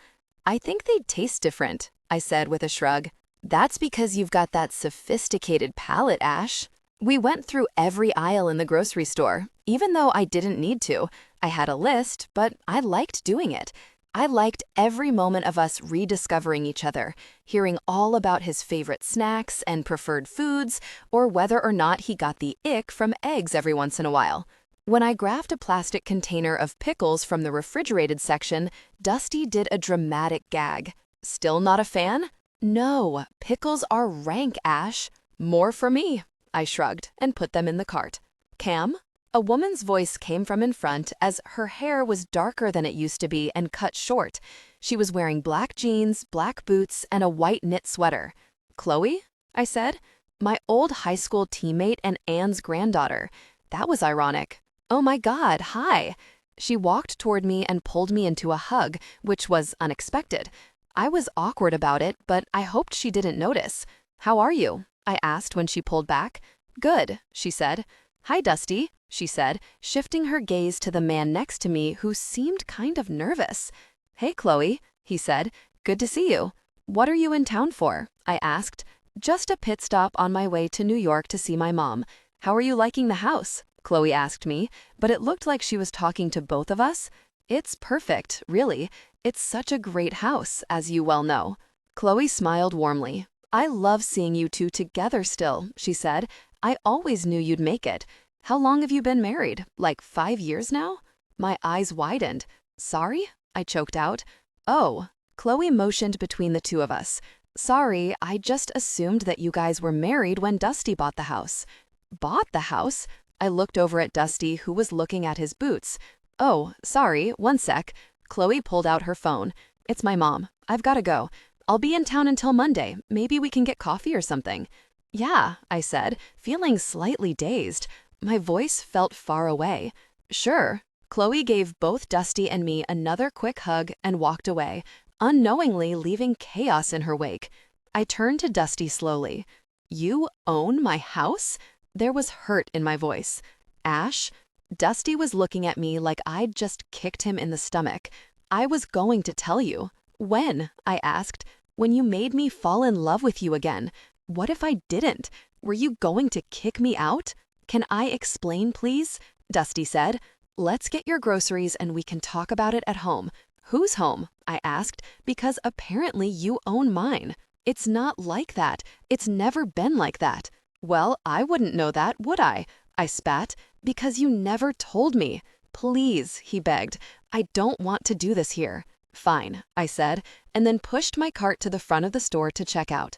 Speaker 2: I think they'd taste different, I said with a shrug. That's because you've got that sophisticated palate, Ash. We went through every aisle in the grocery store, even though I didn't need to. I had a list, but I liked doing it. I liked every moment of us rediscovering each other, hearing all about his favorite snacks and preferred foods, or whether or not he got the ick from eggs every once in a while. When I grabbed a plastic container of pickles from the refrigerated section, Dusty did a dramatic gag. Still not a fan? No, pickles are rank, Ash. More for me. I shrugged and put them in the cart. Cam?
Speaker 3: A woman's voice came from in front as her hair was darker than it used to be and cut short. She was wearing black jeans, black boots, and a white knit sweater. "Chloe?" I said. "My old high school teammate and Anne's granddaughter." That was ironic. "Oh my God, hi." She walked toward me and pulled me into a hug, which was unexpected. I was awkward about it, but I hoped she didn't notice. "How are you?" I asked when she pulled back. "Good," she said. "Hi, Dusty," she said, shifting her gaze to the man next to me who seemed kind of nervous. "Hey, Chloe," he said. "Good to see you." "What are you in town for?" I asked. "Just a pit stop on my way to New York to see my mom." "How are you liking the house?" Chloe asked me, but it looked like she was talking to both of us. "It's perfect, really. It's such a great house, as you well know." Chloe smiled warmly. "I love seeing you two together still," she said. "I always knew you'd make it. How long have you been married? Like 5 years now?" My eyes widened. "Sorry?" I choked out. "Oh." Chloe motioned between the two of us. "Sorry, I just assumed that you guys were married when Dusty bought the house." "Bought the house?" I looked over at Dusty, who was looking at his boots. "Oh, sorry, one sec." Chloe pulled out her phone. "It's my mom. I've gotta go. I'll be in town until Monday. Maybe we can get coffee or something." "Yeah," I said, feeling slightly dazed. My voice felt far away. "Sure." Chloe gave both Dusty and me another quick hug and walked away, unknowingly leaving chaos in her wake. I turned to Dusty slowly. "You own my house?" There was hurt in my voice. "Ash?" Dusty was looking at me like I'd just kicked him in the stomach. "I was going to tell you." "When?" I asked. "When you made me fall in love with you again." "What if I didn't? Were you going to kick me out?" "Can I explain, please?" Dusty said. "Let's get your groceries and we can talk about it at home." "Whose home?" I asked, because apparently you own mine. "It's not like that. It's never been like that." "Well, I wouldn't know that, would I?" I spat. "Because you never told me." "Please," he begged. "I don't want to do this here." "Fine," I said, and then pushed my cart to the front of the store to check out.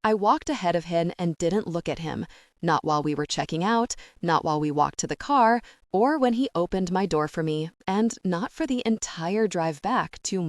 Speaker 3: I walked ahead of him and didn't look at him. Not while we were checking out, not while we walked to the car, or when he opened my door for me, and not for the entire drive back to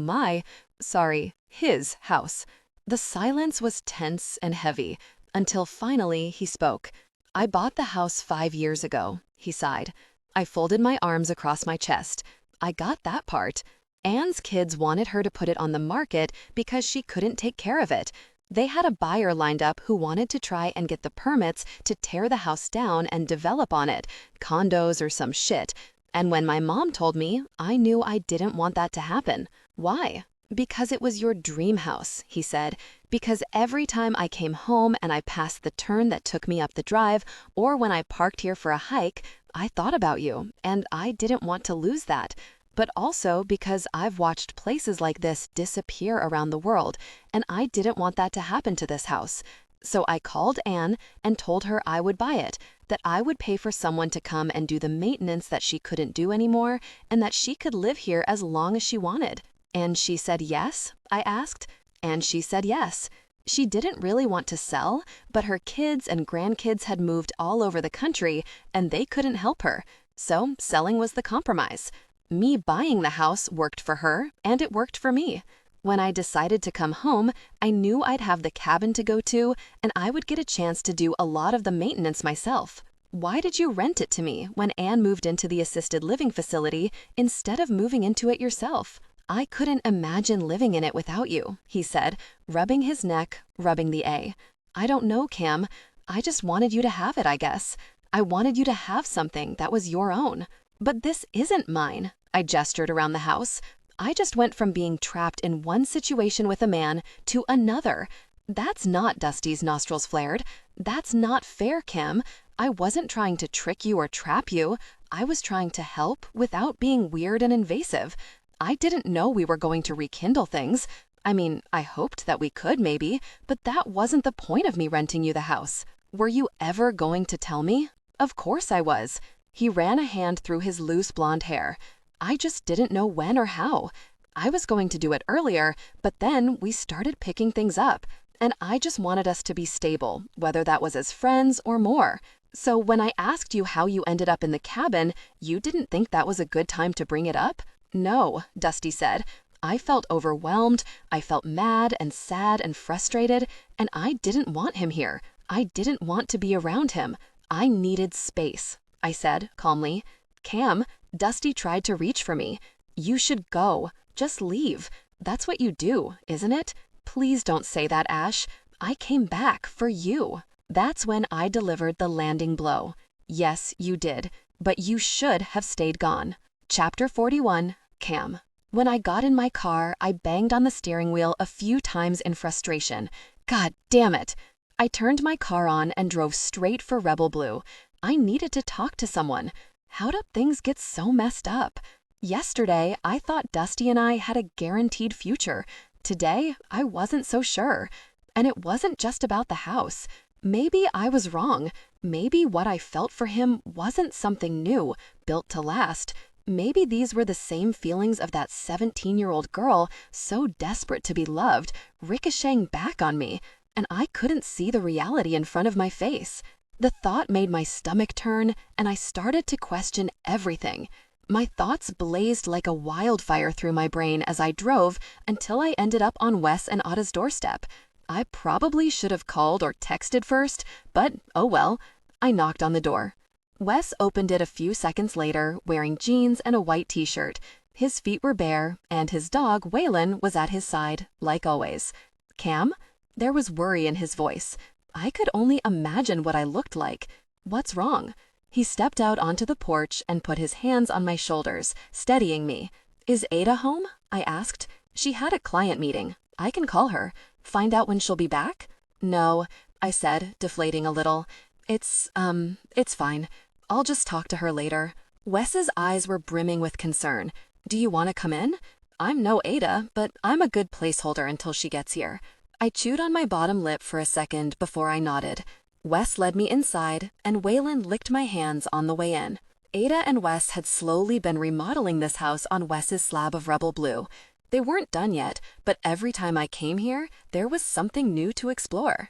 Speaker 3: his house. The silence was tense and heavy, until finally he spoke. "I bought the house 5 years ago," he sighed. I folded my arms across my chest. I got that part. Anne's kids wanted her to put it on the market because she couldn't take care of it. They had a buyer lined up who wanted to try and get the permits to tear the house down and develop on it, condos or some shit. And when my mom told me, I knew I didn't want that to happen. "Why?" "Because it was your dream house," he said. "Because every time I came home and I passed the turn that took me up the drive, or when I parked here for a hike, I thought about you, and I didn't want to lose that. But also because I've watched places like this disappear around the world, and I didn't want that to happen to this house. So I called Anne and told her I would buy it, that I would pay for someone to come and do the maintenance that she couldn't do anymore, and that she could live here as long as she wanted." "And she said yes?" I asked. "And she said yes. She didn't really want to sell, but her kids and grandkids had moved all over the country, and they couldn't help her. So selling was the compromise. Me buying the house worked for her, and it worked for me. When I decided to come home, I knew I'd have the cabin to go to, and I would get a chance to do a lot of the maintenance myself." "Why did you rent it to me when Anne moved into the assisted living facility instead of moving into it yourself?" "I couldn't imagine living in it without you," he said, rubbing his neck, rubbing the A. "I don't know, Cam. I just wanted you to have it, I guess. I wanted you to have something that was your own." "But this isn't mine." I gestured around the house. "I just went from being trapped in one situation with a man to another." "That's not," Dusty's nostrils flared. "That's not fair, Kim. I wasn't trying to trick you or trap you. I was trying to help without being weird and invasive. I didn't know we were going to rekindle things. I mean, I hoped that we could maybe, but that wasn't the point of me renting you the house. Were you ever going to tell me?" "Of course I was." He ran a hand through his loose blonde hair. "I just didn't know when or how. I was going to do it earlier, but then we started picking things up, and I just wanted us to be stable, whether that was as friends or more. So when I asked you how you ended up in the cabin, you didn't think that was a good time to bring it up? No, Dusty said. I felt overwhelmed, I felt mad and sad and frustrated, and I didn't want him here. I didn't want to be around him. I needed space, I said calmly. Cam, Dusty tried to reach for me. You should go. Just leave. That's what you do, isn't it? Please don't say that, Ash. I came back for you. That's when I delivered the landing blow. Yes, you did, but you should have stayed gone. Chapter 41, Cam. When I got in my car, I banged on the steering wheel a few times in frustration. God damn it! I turned my car on and drove straight for Rebel Blue. I needed to talk to someone. How'd things get so messed up? Yesterday, I thought Dusty and I had a guaranteed future. Today, I wasn't so sure. And it wasn't just about the house. Maybe I was wrong. Maybe what I felt for him wasn't something new, built to last. Maybe these were the same feelings of that 17-year-old girl, so desperate to be loved, ricocheting back on me, and I couldn't see the reality in front of my face. The thought made my stomach turn, and I started to question everything. My thoughts blazed like a wildfire through my brain as I drove until I ended up on Wes and Auda's doorstep. I probably should have called or texted first, but oh well. I knocked on the door. Wes opened it a few seconds later, wearing jeans and a white t-shirt. His feet were bare, and his dog, Waylon, was at his side, like always. Cam? There was worry in his voice. I could only imagine what I looked like. What's wrong? He stepped out onto the porch and put his hands on my shoulders, steadying me. Is Ada home? I asked. She had a client meeting. I can call her. Find out when she'll be back? No, I said, deflating a little. It's fine. I'll just talk to her later. Wes's eyes were brimming with concern. Do you want to come in? I'm no Ada, but I'm a good placeholder until she gets here. I chewed on my bottom lip for a second before I nodded. Wes led me inside, and Waylon licked my hands on the way in. Ada and Wes had slowly been remodeling this house on Wes's slab of Rebel Blue. They weren't done yet, but every time I came here, there was something new to explore.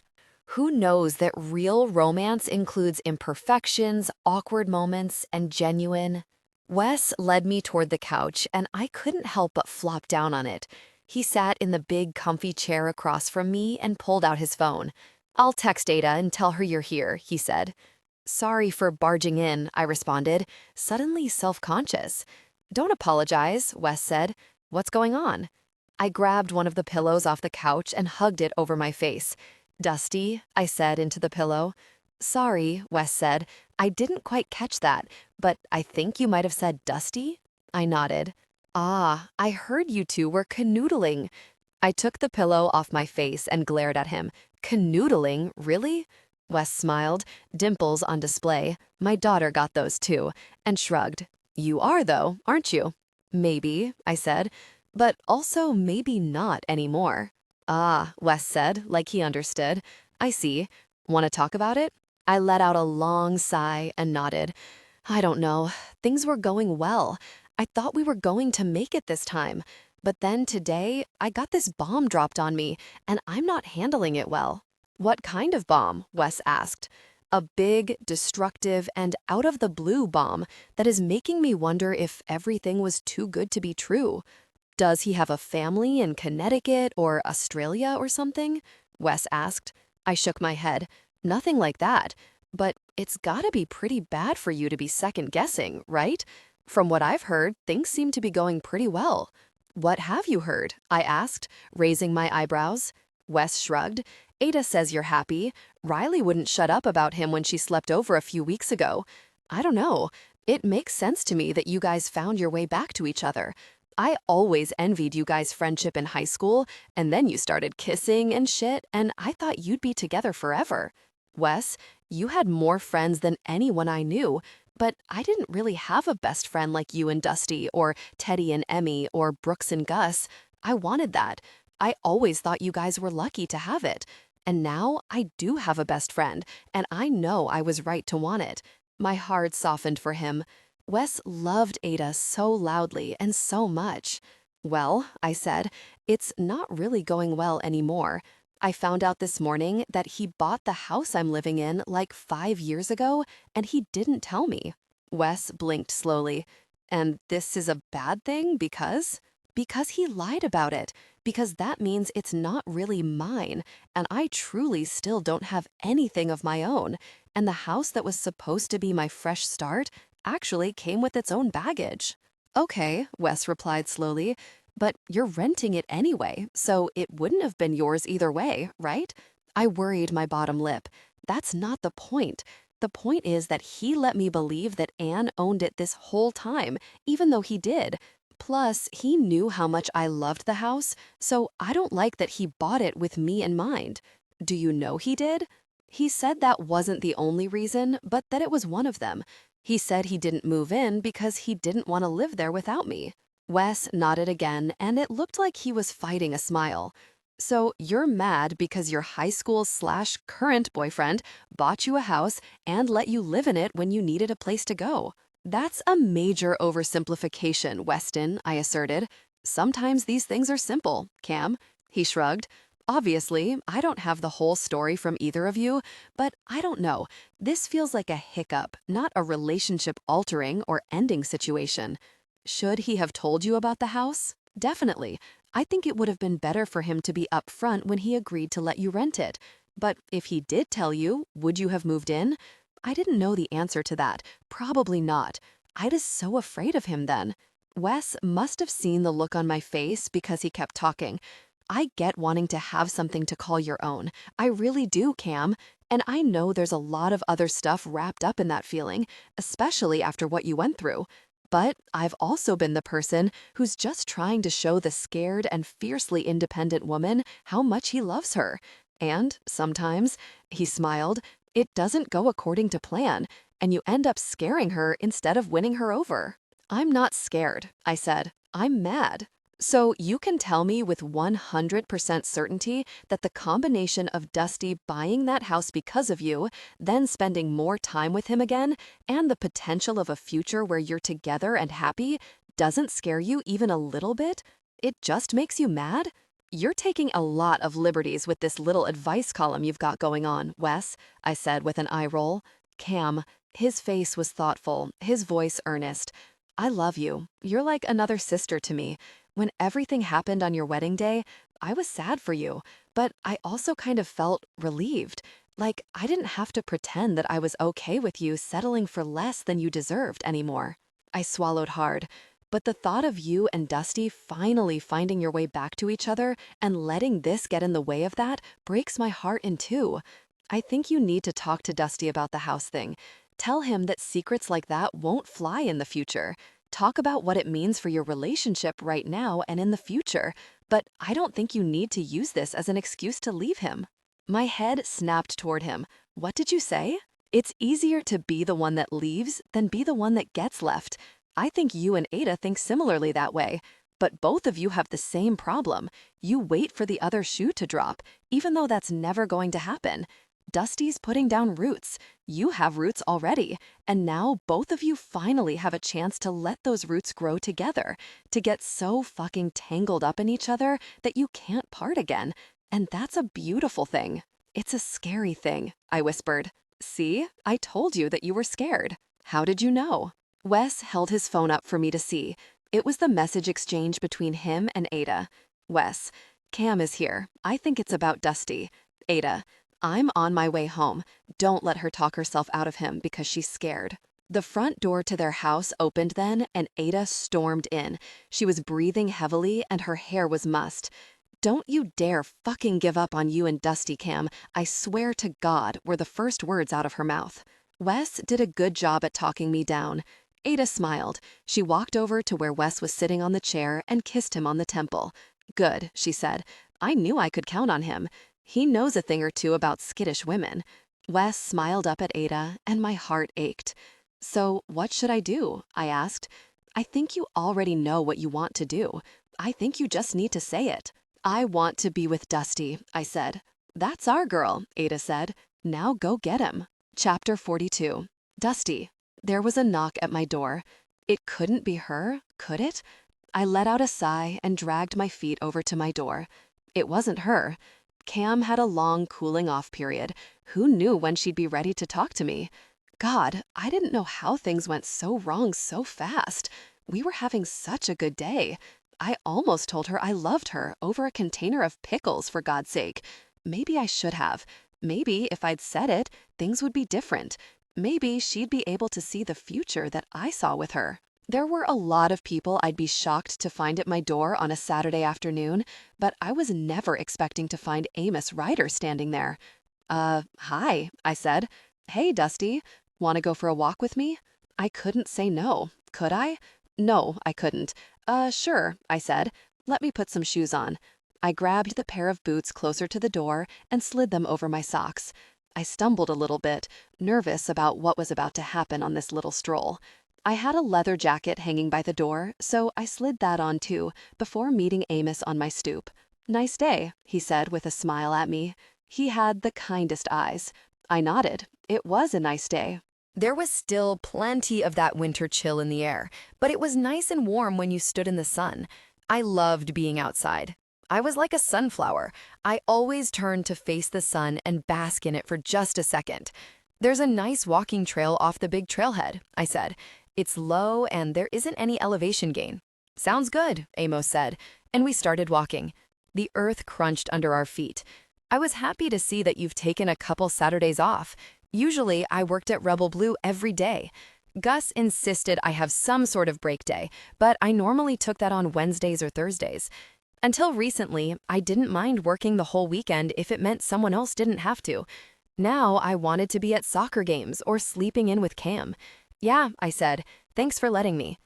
Speaker 1: Who knows that real romance includes imperfections, awkward moments, and genuine? Wes led me toward the couch, and I couldn't help but flop down on it. He sat in the big, comfy chair across from me and pulled out his phone. I'll text Ada and tell her you're here, he said. Sorry for barging in, I responded, suddenly self-conscious. Don't apologize, Wes said. What's going on? I grabbed one of the pillows off the couch and hugged it over my face. Dusty, I said into the pillow. Sorry, Wes said. I didn't quite catch that, but I think you might have said Dusty? I nodded. Ah, I heard you two were canoodling. I took the pillow off my face and glared at him. Canoodling? Really? Wes smiled, dimples on display. My daughter got those too, and shrugged. You are, though, aren't you? Maybe, I said, but also maybe not anymore. Ah, Wes said, like he understood. I see. Want to talk about it? I let out a long sigh and nodded. I don't know. Things were going well. I thought we were going to make it this time. But then today, I got this bomb dropped on me, and I'm not handling it well. What kind of bomb? Wes asked. A big, destructive, and out-of-the-blue bomb that is making me wonder if everything was too good to be true. Does he have a family in Connecticut or Australia or something? Wes asked. I shook my head. Nothing like that. But it's gotta be pretty bad for you to be second-guessing, right? From what I've heard, things seem to be going pretty well. What have you heard? I asked, raising my eyebrows. Wes shrugged. Ada says you're happy. Riley wouldn't shut up about him when she slept over a few weeks ago. I don't know. It makes sense to me that you guys found your way back to each other. I always envied you guys' friendship in high school, and then you started kissing and shit, and I thought you'd be together forever. Wes, you had more friends than anyone I knew, but I didn't really have a best friend like you and Dusty, or Teddy and Emmy, or Brooks and Gus. I wanted that. I always thought you guys were lucky to have it. And now I do have a best friend, and I know I was right to want it. My heart softened for him. Wes loved Ada so loudly and so much. Well, I said, it's not really going well anymore. I found out this morning that he bought the house I'm living in like 5 years ago, and he didn't tell me. Wes blinked slowly. And this is a bad thing because? Because he lied about it. Because that means it's not really mine, and I truly still don't have anything of my own. And the house that was supposed to be my fresh start actually came with its own baggage. Okay, Wes replied slowly, but you're renting it anyway, so it wouldn't have been yours either way, right? I worried my bottom lip. That's not the point. The point is that he let me believe that Anne owned it this whole time, even though he did. Plus, he knew how much I loved the house, so I don't like that he bought it with me in mind. Do you know he did? He said that wasn't the only reason, but that it was one of them. He said he didn't move in because he didn't want to live there without me. Wes nodded again, and it looked like he was fighting a smile. So you're mad because your high school/current boyfriend bought you a house and let you live in it when you needed a place to go. That's a major oversimplification, Weston, I asserted. Sometimes these things are simple, Cam. He shrugged. Obviously, I don't have the whole story from either of you, but I don't know. This feels like a hiccup, not a relationship-altering or ending situation. Should he have told you about the house? Definitely. I think it would have been better for him to be upfront when he agreed to let you rent it. But if he did tell you, would you have moved in? I didn't know the answer to that. Probably not. I was so afraid of him then. Wes must have seen the look on my face because he kept talking. I get wanting to have something to call your own. I really do, Cam. And I know there's a lot of other stuff wrapped up in that feeling, especially after what you went through. But I've also been the person who's just trying to show the scared and fiercely independent woman how much he loves her. And sometimes, he smiled, it doesn't go according to plan, and you end up scaring her instead of winning her over. I'm not scared, I said. I'm mad. So you can tell me with 100% certainty that the combination of Dusty buying that house because of you, then spending more time with him again, and the potential of a future where you're together and happy doesn't scare you even a little bit? It just makes you mad? You're taking a lot of liberties with this little advice column you've got going on, Wes, I said with an eye roll. Cam, his face was thoughtful, his voice earnest. I love you. You're like another sister to me. When everything happened on your wedding day, I was sad for you, but I also kind of felt relieved. Like I didn't have to pretend that I was okay with you settling for less than you deserved anymore. I swallowed hard, but the thought of you and Dusty finally finding your way back to each other and letting this get in the way of that breaks my heart in two. I think you need to talk to Dusty about the house thing. Tell him that secrets like that won't fly in the future. Talk about what it means for your relationship right now and in the future, but I don't think you need to use this as an excuse to leave him. My head snapped toward him. What did you say? It's easier to be the one that leaves than be the one that gets left. I think you and Ada think similarly that way, but both of you have the same problem. You wait for the other shoe to drop, even though that's never going to happen. Dusty's putting down roots. You have roots already, and now both of you finally have a chance to let those roots grow together, to get so fucking tangled up in each other that you can't part again. And that's a beautiful thing. It's a scary thing, I whispered. See, I told you that you were scared. How did you know? Wes held his phone up for me to see. It was the message exchange between him and Ada. Wes, Cam is here. I think it's about Dusty. Ada, I'm on my way home. Don't let her talk herself out of him because she's scared. The front door to their house opened then, and Ada stormed in. She was breathing heavily, and her hair was mussed. Don't you dare fucking give up on you and Dusty, Cam. I swear to God, were the first words out of her mouth. Wes did a good job at talking me down. Ada smiled. She walked over to where Wes was sitting on the chair and kissed him on the temple. Good, she said. I knew I could count on him. He knows a thing or two about skittish women. Wes smiled up at Ada, and my heart ached. So what should I do? I asked. I think you already know what you want to do. I think you just need to say it. I want to be with Dusty, I said. That's our girl, Ada said. Now go get him. Chapter 42. Dusty. There was a knock at my door. It couldn't be her, could it? I let out a sigh and dragged my feet over to my door. It wasn't her.
Speaker 3: Cam had a long cooling off period. Who knew when she'd be ready to talk to me? God, I didn't know how things went so wrong so fast. We were having such a good day. I almost told her I loved her over a container of pickles, for God's sake. Maybe I should have. Maybe if I'd said it, things would be different. Maybe she'd be able to see the future that I saw with her. There were a lot of people I'd be shocked to find at my door on a Saturday afternoon, but I was never expecting to find Amos Ryder standing there. Hi, I said. Hey, Dusty. Want to go for a walk with me? I couldn't say no, could I? No, I couldn't. Sure, I said. Let me put some shoes on. I grabbed the pair of boots closer to the door and slid them over my socks. I stumbled a little bit, nervous about what was about to happen on this little stroll. I had a leather jacket hanging by the door, so I slid that on too, before meeting Amos on my stoop. Nice day, he said with a smile at me. He had the kindest eyes. I nodded. It was a nice day.
Speaker 2: There was still plenty of that winter chill in the air, but it was nice and warm when you stood in the sun. I loved being outside. I was like a sunflower. I always turned to face the sun and bask in it for just a second. There's a nice walking trail off the big trailhead, I said. It's low and there isn't any elevation gain. Sounds good, Amos said, and we started walking. The earth crunched under our feet. I was happy to see that you've taken a couple Saturdays off. Usually, I worked at Rebel Blue every day. Gus insisted I have some sort of break day, but I normally took that on Wednesdays or Thursdays. Until recently, I didn't mind working the whole weekend if it meant someone else didn't have to. Now I wanted to be at soccer games or sleeping in with Cam. Yeah, I said, thanks for letting me.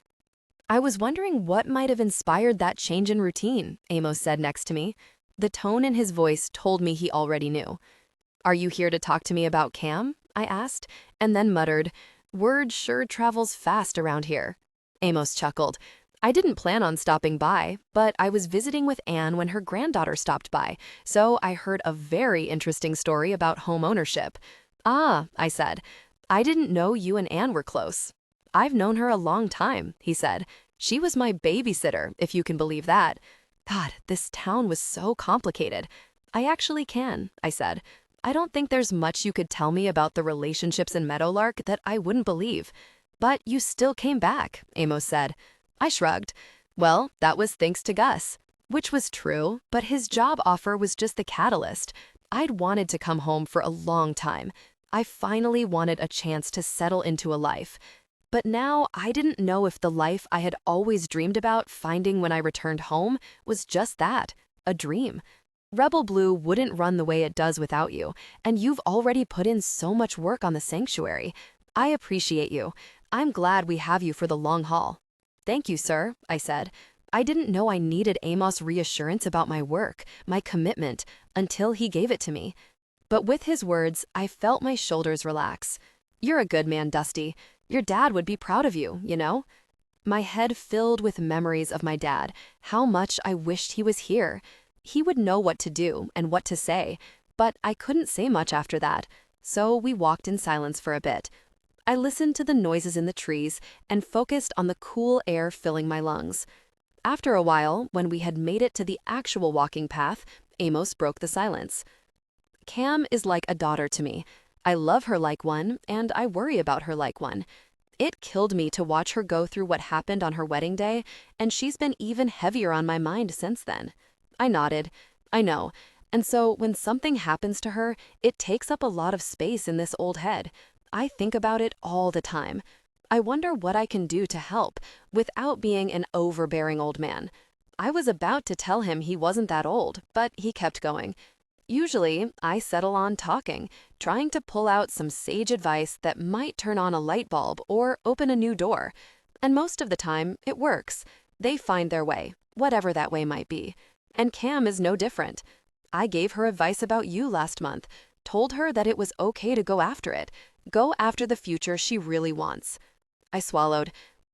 Speaker 2: I was wondering what might have inspired that change in routine, Amos said next to me. The tone in his voice told me he already knew. Are you here to talk to me about Cam? I asked, and then muttered, word sure travels fast around here. Amos chuckled. I didn't plan on stopping by, but I was visiting with Anne when her granddaughter stopped by, so I heard a very interesting story about home ownership. Ah, I said, I didn't know you and Anne were close. I've known her a long time, he said. She was my babysitter, if you can believe that. God, this town was so complicated. I actually can, I said. I don't think there's much you could tell me about the relationships in Meadowlark that I wouldn't believe. But you still came back, Amos said. I shrugged. Well, that was thanks to Gus. Which was true, but his job offer was just the catalyst. I'd wanted to come home for a long time. I finally wanted a chance to settle into a life. But now I didn't know if the life I had always dreamed about finding when I returned home was just that, a dream. Rebel Blue wouldn't run the way it does without you, and you've already put in so much work on the sanctuary. I appreciate you. I'm glad we have you for the long haul. Thank you, sir, I said. I didn't know I needed Amos' reassurance about my work, my commitment, until he gave it to me. But with his words, I felt my shoulders relax. You're a good man, Dusty. Your dad would be proud of you, you know? My head filled with memories of my dad, how much I wished he was here. He would know what to do and what to say, but I couldn't say much after that, so we walked in silence for a bit. I listened to the noises in the trees and focused on the cool air filling my lungs. After a while, when we had made it to the actual walking path, Amos broke the silence. Cam is like a daughter to me. I love her like one, and I worry about her like one. It killed me to watch her go through what happened on her wedding day, and she's been even heavier on my mind since then. I nodded. I know. And so when something happens to her, it takes up a lot of space in this old head. I think about it all the time. I wonder what I can do to help without being an overbearing old man. I was about to tell him he wasn't that old, but he kept going. Usually, I settle on talking, trying to pull out some sage advice that might turn on a light bulb or open a new door. And most of the time, it works. They find their way, whatever that way might be. And Cam is no different. I gave her advice about you last month, told her that it was okay to go after it, go after the future she really wants. I swallowed.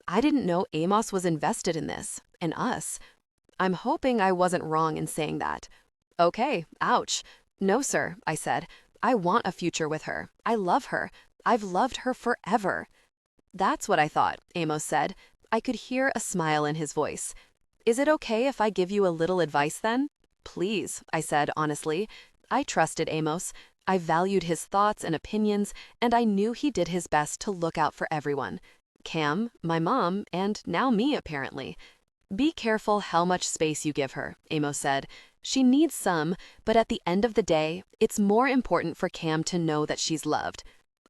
Speaker 2: I didn't know Amos was invested in this, in us. I'm hoping I wasn't wrong in saying that. Okay, ouch. No, sir, I said. I want a future with her. I love her. I've loved her forever. That's what I thought, Amos said. I could hear a smile in his voice. Is it okay if I give you a little advice then? Please, I said honestly.
Speaker 3: I trusted Amos. I valued his thoughts and opinions, and I knew he did his best to look out for everyone. Cam, my mom, and now me, apparently. Be careful how much space you give her, Amos said. She needs some, but at the end of the day, it's more important for Cam to know that she's loved.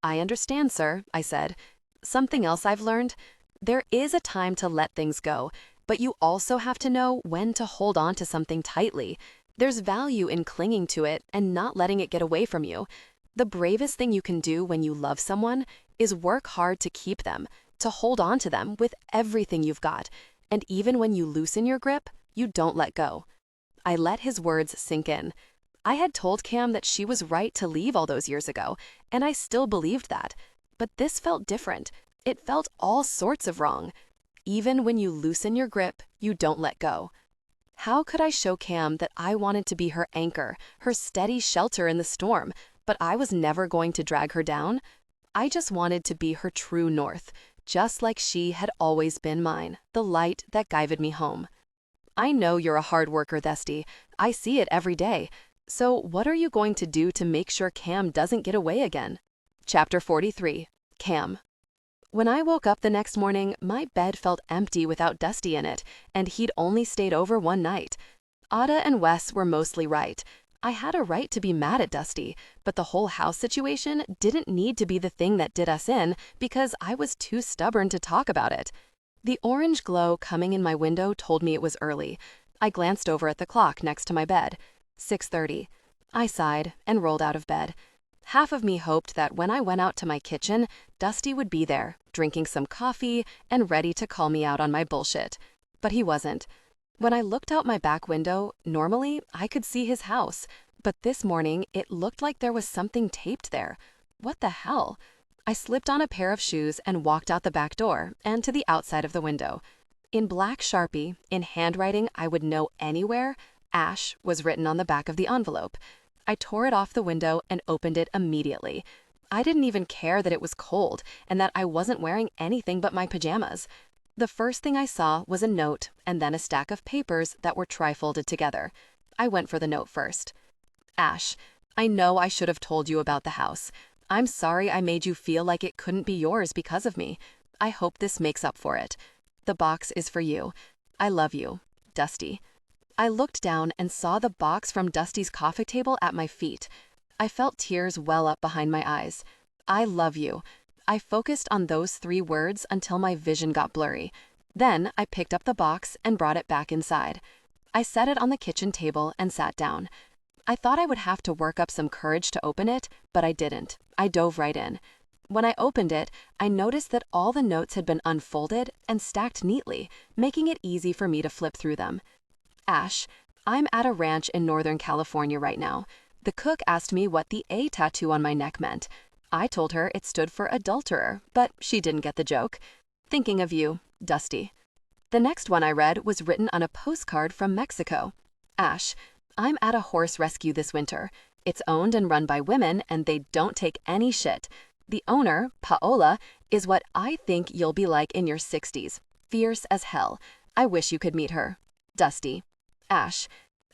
Speaker 3: I understand, sir, I said. Something else I've learned? There is a time to let things go, but you also have to know when to hold on to something tightly. There's value in clinging to it and not letting it get away from you. The bravest thing you can do when you love someone is work hard to keep them, to hold on to them with everything you've got. And even when you loosen your grip, you don't let go. I let his words sink in. I had told Cam that she was right to leave all those years ago, and I still believed that. But this felt different. It felt all sorts of wrong. Even when you loosen your grip, you don't let go. How could I show Cam that I wanted to be her anchor, her steady shelter in the storm, but I was never going to drag her down? I just wanted to be her true north, just like she had always been mine, the light that guided me home. I know you're a hard worker, Thesty. I see it every day. So what are you going to do to make sure Cam doesn't get away again? Chapter 43. Cam. When I woke up the next morning, my bed felt empty without Dusty in it, and he'd only stayed over one night. Ada and Wes were mostly right. I had a right to be mad at Dusty, but the whole house situation didn't need to be the thing that did us in because I was too stubborn to talk about it. The orange glow coming in my window told me it was early. I glanced over at the clock next to my bed. 6:30. I sighed and rolled out of bed. Half of me hoped that when I went out to my kitchen, Dusty would be there, drinking some coffee and ready to call me out on my bullshit. But he wasn't. When I looked out my back window, normally I could see his house, but this morning it looked like there was something taped there. What the hell? I slipped on a pair of shoes and walked out the back door and to the outside of the window. In black Sharpie, in handwriting I would know anywhere, Ash was written on the back of the envelope. I tore it off the window and opened it immediately. I didn't even care that it was cold and that I wasn't wearing anything but my pajamas. The first thing I saw was a note and then a stack of papers that were tri-folded together. I went for the note first. Ash, I know I should have told you about the house. I'm sorry I made you feel like it couldn't be yours because of me. I hope this makes up for it. The box is for you. I love you. Dusty. I looked down and saw the box from Dusty's coffee table at my feet. I felt tears well up behind my eyes. I love you. I focused on those 3 words until my vision got blurry. Then I picked up the box and brought it back inside. I set it on the kitchen table and sat down. I thought I would have to work up some courage to open it, but I didn't. I dove right in. When I opened it, I noticed that all the notes had been unfolded and stacked neatly, making it easy for me to flip through them. Ash, I'm at a ranch in Northern California right now. The cook asked me what the A tattoo on my neck meant. I told her it stood for adulterer, but she didn't get the joke. Thinking of you, Dusty. The next one I read was written on a postcard from Mexico. Ash, I'm at a horse rescue this winter. It's owned and run by women, and they don't take any shit. The owner, Paola, is what I think you'll be like in your 60s. Fierce as hell. I wish you could meet her. Dusty. Ash,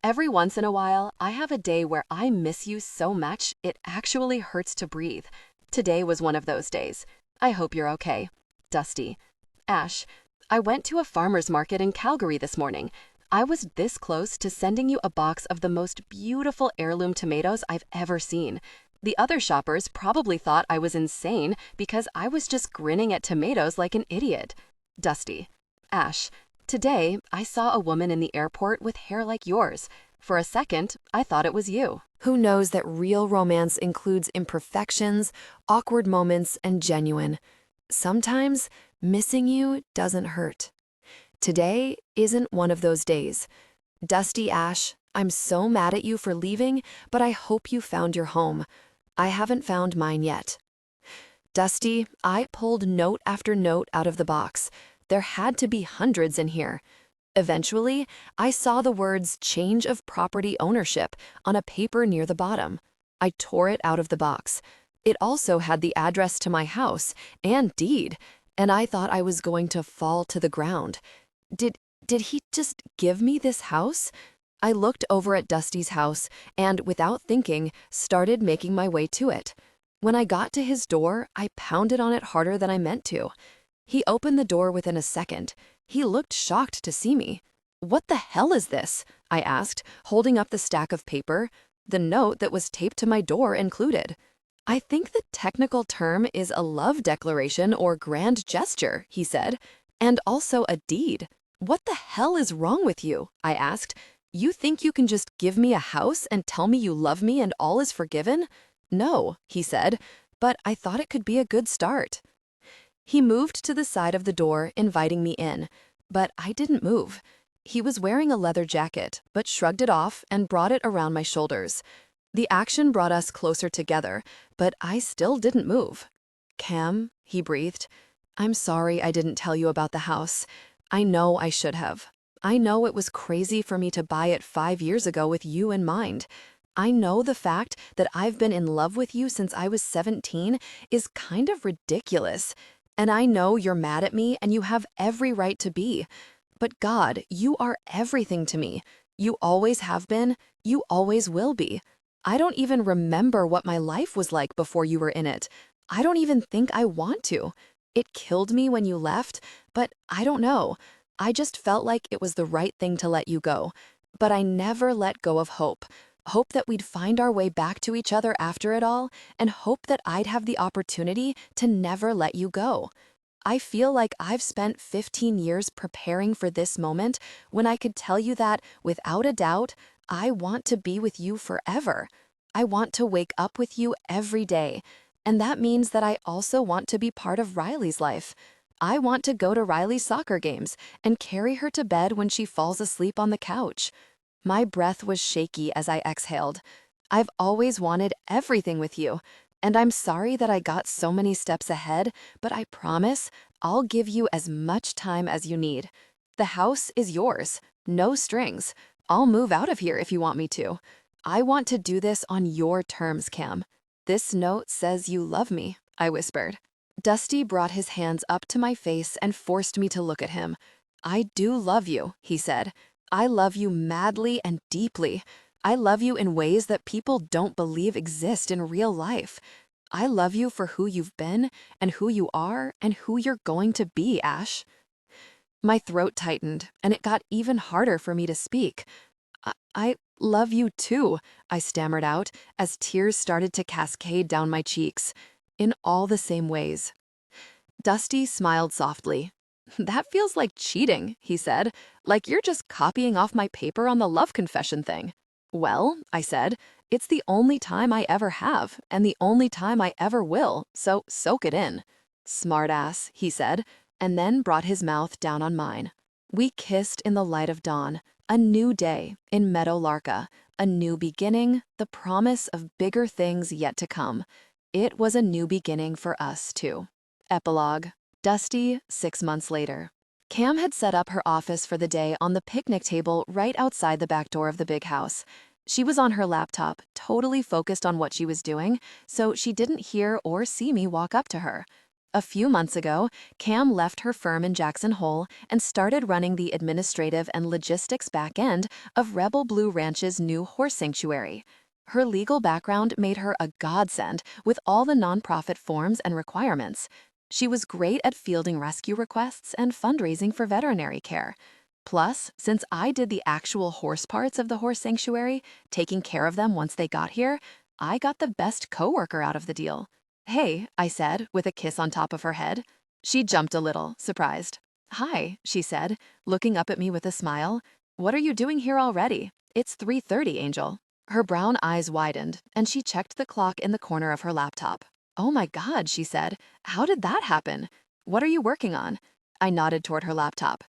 Speaker 3: every once in a while, I have a day where I miss you so much it actually hurts to breathe. Today was one of those days. I hope you're okay. Dusty. Ash, I went to a farmer's market in Calgary this morning. I was this close to sending you a box of the most beautiful heirloom tomatoes I've ever seen. The other shoppers probably thought I was insane because I was just grinning at tomatoes like an idiot. Dusty. Ash, today I saw a woman in the airport with hair like yours. For a second, I thought it was you.
Speaker 1: Who knows that real romance includes imperfections, awkward moments, and genuine? Sometimes missing you doesn't hurt. Today isn't one of those days. Dusty Ash, I'm so mad at you for leaving, but I hope you found your home. I haven't found mine yet. Dusty, I pulled note after note out of the box. There had to be hundreds in here. Eventually, I saw the words change of property ownership on a paper near the bottom. I tore it out of the box. It also had the address to my house and deed, and I thought I was going to fall to the ground. Did he just give me this house? I looked over at Dusty's house and, without thinking, started making my way to it. When I got to his door, I pounded on it harder than I meant to. He opened the door within a second. He looked shocked to see me. "What the hell is this?" I asked, holding up the stack of paper. The note that was taped to my door included. "I think the technical term is a love declaration or grand gesture," he said, "and also a deed." "What the hell is wrong with you?" I asked. "You think you can just give me a house and tell me you love me and all is forgiven?" "No," he said, "but I thought it could be a good start." He moved to the side of the door, inviting me in, but I didn't move. He was wearing a leather jacket, but shrugged it off and brought it around my shoulders. The action brought us closer together, but I still didn't move. "Cam," he breathed, "I'm sorry I didn't tell you about the house. I know I should have. I know it was crazy for me to buy it 5 years ago with you in mind. I know the fact that I've been in love with you since I was 17 is kind of ridiculous. And I know you're mad at me and you have every right to be. But God, you are everything to me. You always have been, you always will be. I don't even remember what my life was like before you were in it. I don't even think I want to. It killed me when you left, but I don't know. I just felt like it was the right thing to let you go. But I never let go of hope. Hope that we'd find our way back to each other after it all, and hope that I'd have the opportunity to never let you go. I feel like I've spent 15 years preparing for this moment when I could tell you that, without a doubt, I want to be with you forever. I want to wake up with you every day. And that means that I also want to be part of Riley's life. I want to go to Riley's soccer games and carry her to bed when she falls asleep on the couch. My breath was shaky as I exhaled. I've always wanted everything with you, and I'm sorry that I got so many steps ahead, but I promise I'll give you as much time as you need. The house is yours, no strings. I'll move out of here if you want me to. I want to do this on your terms, Cam. This note says you love me," I whispered. Dusty brought his hands up to my face and forced me to look at him. "I do love you," he said. "I love you madly and deeply. I love you in ways that people don't believe exist in real life. I love you for who you've been and who you are and who you're going to be, Ash." My throat tightened, and it got even harder for me to speak. I love you too," I stammered out as tears started to cascade down my cheeks, in all the same ways. Dusty smiled softly. "That feels like cheating," he said, "like you're just copying off my paper on the love confession thing." "Well," I said, "it's the only time I ever have, and the only time I ever will, so soak it in." "Smartass," he said, and then brought his mouth down on mine. We kissed in the light of dawn, a new day in Meadow Larka, a new beginning, the promise of bigger things yet to come. It was a new beginning for us, too. Epilogue. Dusty, 6 months later. Cam had set up her office for the day on the picnic table right outside the back door of the big house. She was on her laptop, totally focused on what she was doing, so she didn't hear or see me walk up to her. A few months ago, Cam left her firm in Jackson Hole and started running the administrative and logistics back end of Rebel Blue Ranch's new horse sanctuary. Her legal background made her a godsend with all the nonprofit forms and requirements. She was great at fielding rescue requests and fundraising for veterinary care. Plus, since I did the actual horse parts of the horse sanctuary, taking care of them once they got here, I got the best coworker out of the deal. "Hey," I said, with a kiss on top of her head. She jumped a little, surprised. "Hi," she said, looking up at me with a smile. "What are you doing here already? It's 3:30, Angel." Her brown eyes widened, and she checked the clock in the corner of her laptop. "Oh my God," she said. "How did that happen? What are you working on?" I nodded toward her laptop.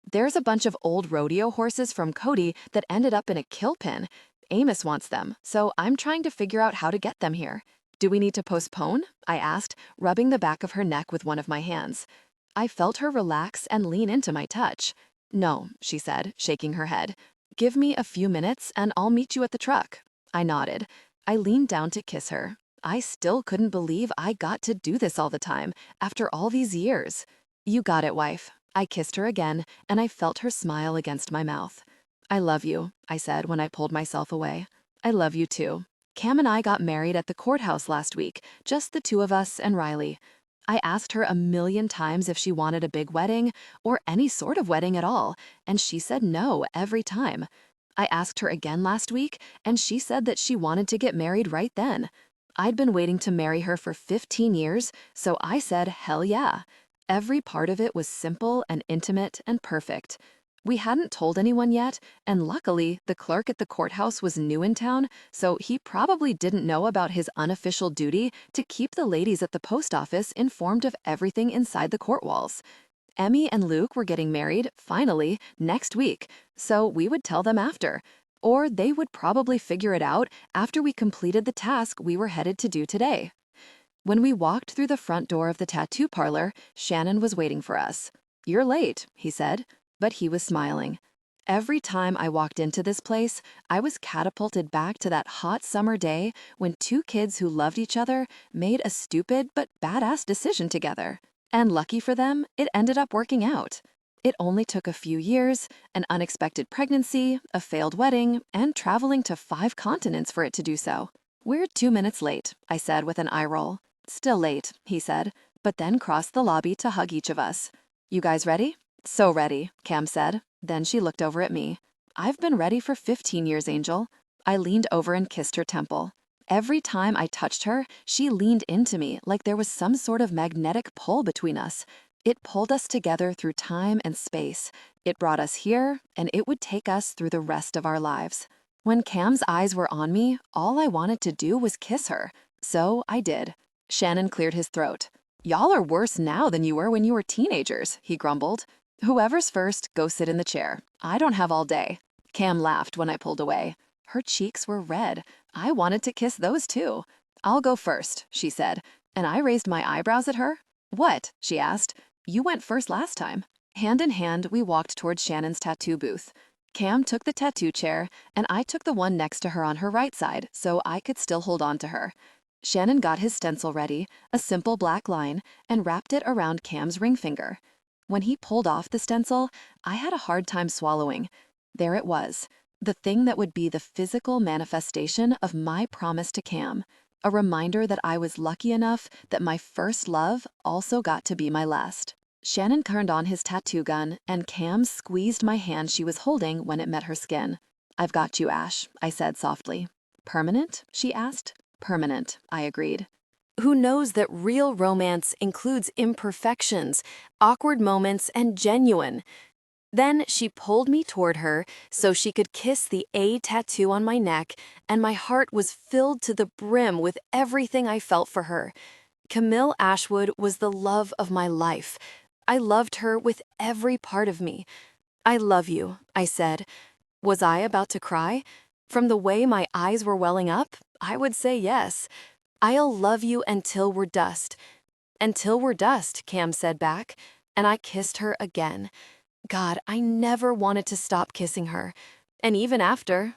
Speaker 1: "There's a bunch of old rodeo horses from Cody that ended up in a kill pen. Amos wants them, so I'm trying to figure out how to get them here. Do we need to postpone?" I asked, rubbing the back of her neck with one of my hands. I felt her relax and lean into my touch. "No," she said, shaking her head. "Give me a few minutes and I'll meet you at the truck." I nodded. I leaned down to kiss her. I still couldn't believe I got to do this all the time, after all these years. "You got it, wife." I kissed her again, and I felt her smile against my mouth.
Speaker 3: I love you, I said when I pulled myself away. I love you too. Cam and I got married at the courthouse last week, just the two of us and Riley. I asked her a million times if she wanted a big wedding, or any sort of wedding at all, and she said no every time. I asked her again last week, and she said that she wanted to get married right then. I'd been waiting to marry her for 15 years, so I said hell yeah. Every part of it was simple and intimate and perfect. We hadn't told anyone yet, and luckily, the clerk at the courthouse was new in town, so he probably didn't know about his unofficial duty to keep the ladies at the post office informed of everything inside the court walls. Emmy and Luke were getting married, finally, next week, so we would tell them after. Or they would probably figure it out after we completed the task we were headed to do today. When we walked through the front door of the tattoo parlor, Shannon was waiting for us. "You're late," he said, but he was smiling. Every time I walked into this place, I was catapulted back to that hot summer day when two kids who loved each other made a stupid but badass decision together. And lucky for them, it ended up working out. It only took a few years, an unexpected pregnancy, a failed wedding, and traveling to 5 continents for it to do so. "We're 2 minutes late," I said with an eye roll. "Still late," he said, but then crossed the lobby to hug each of us. "You guys ready?" "So ready," Cam said. Then she looked over at me. "I've been ready for 15 years, Angel." I leaned over and kissed her temple. Every time I touched her, she leaned into me like there was some sort of magnetic pull between us. It pulled us together through time and space. It brought us here, and it would take us through the rest of our lives. When Cam's eyes were on me, all I wanted to do was kiss her. So I did. Shannon cleared his throat. "Y'all are worse now than you were when you were teenagers," he grumbled. "Whoever's first, go sit in the chair. I don't have all day." Cam laughed when I pulled away. Her cheeks were red. I wanted to kiss those too. "I'll go first," she said, and I raised my eyebrows at her. "What?" she asked. "You went first last time." Hand in hand, we walked towards Shannon's tattoo booth. Cam took the tattoo chair, and I took the one next to her on her right side so I could still hold on to her. Shannon got his stencil ready, a simple black line, and wrapped it around Cam's ring finger. When he pulled off the stencil, I had a hard time swallowing. There it was, the thing that would be the physical manifestation of my promise to Cam, a reminder that I was lucky enough that my first love also got to be my last. Shannon turned on his tattoo gun, and Cam squeezed my hand she was holding when it met her skin. "I've got you, Ash," I said softly. "Permanent?" she asked. "Permanent," I agreed.
Speaker 1: Who knows that real romance includes imperfections, awkward moments, and genuine? Then she pulled me toward her so she could kiss the A tattoo on my neck, and my heart was filled to the brim with everything I felt for her. Camille Ashwood was the love of my life. I loved her with every part of me. "I love you," I said. Was I about to cry? From the way my eyes were welling up, I would say yes. "I'll love you until we're dust." "Until we're dust," Cam said back, and I kissed her again. God, I never wanted to stop kissing her. And even after,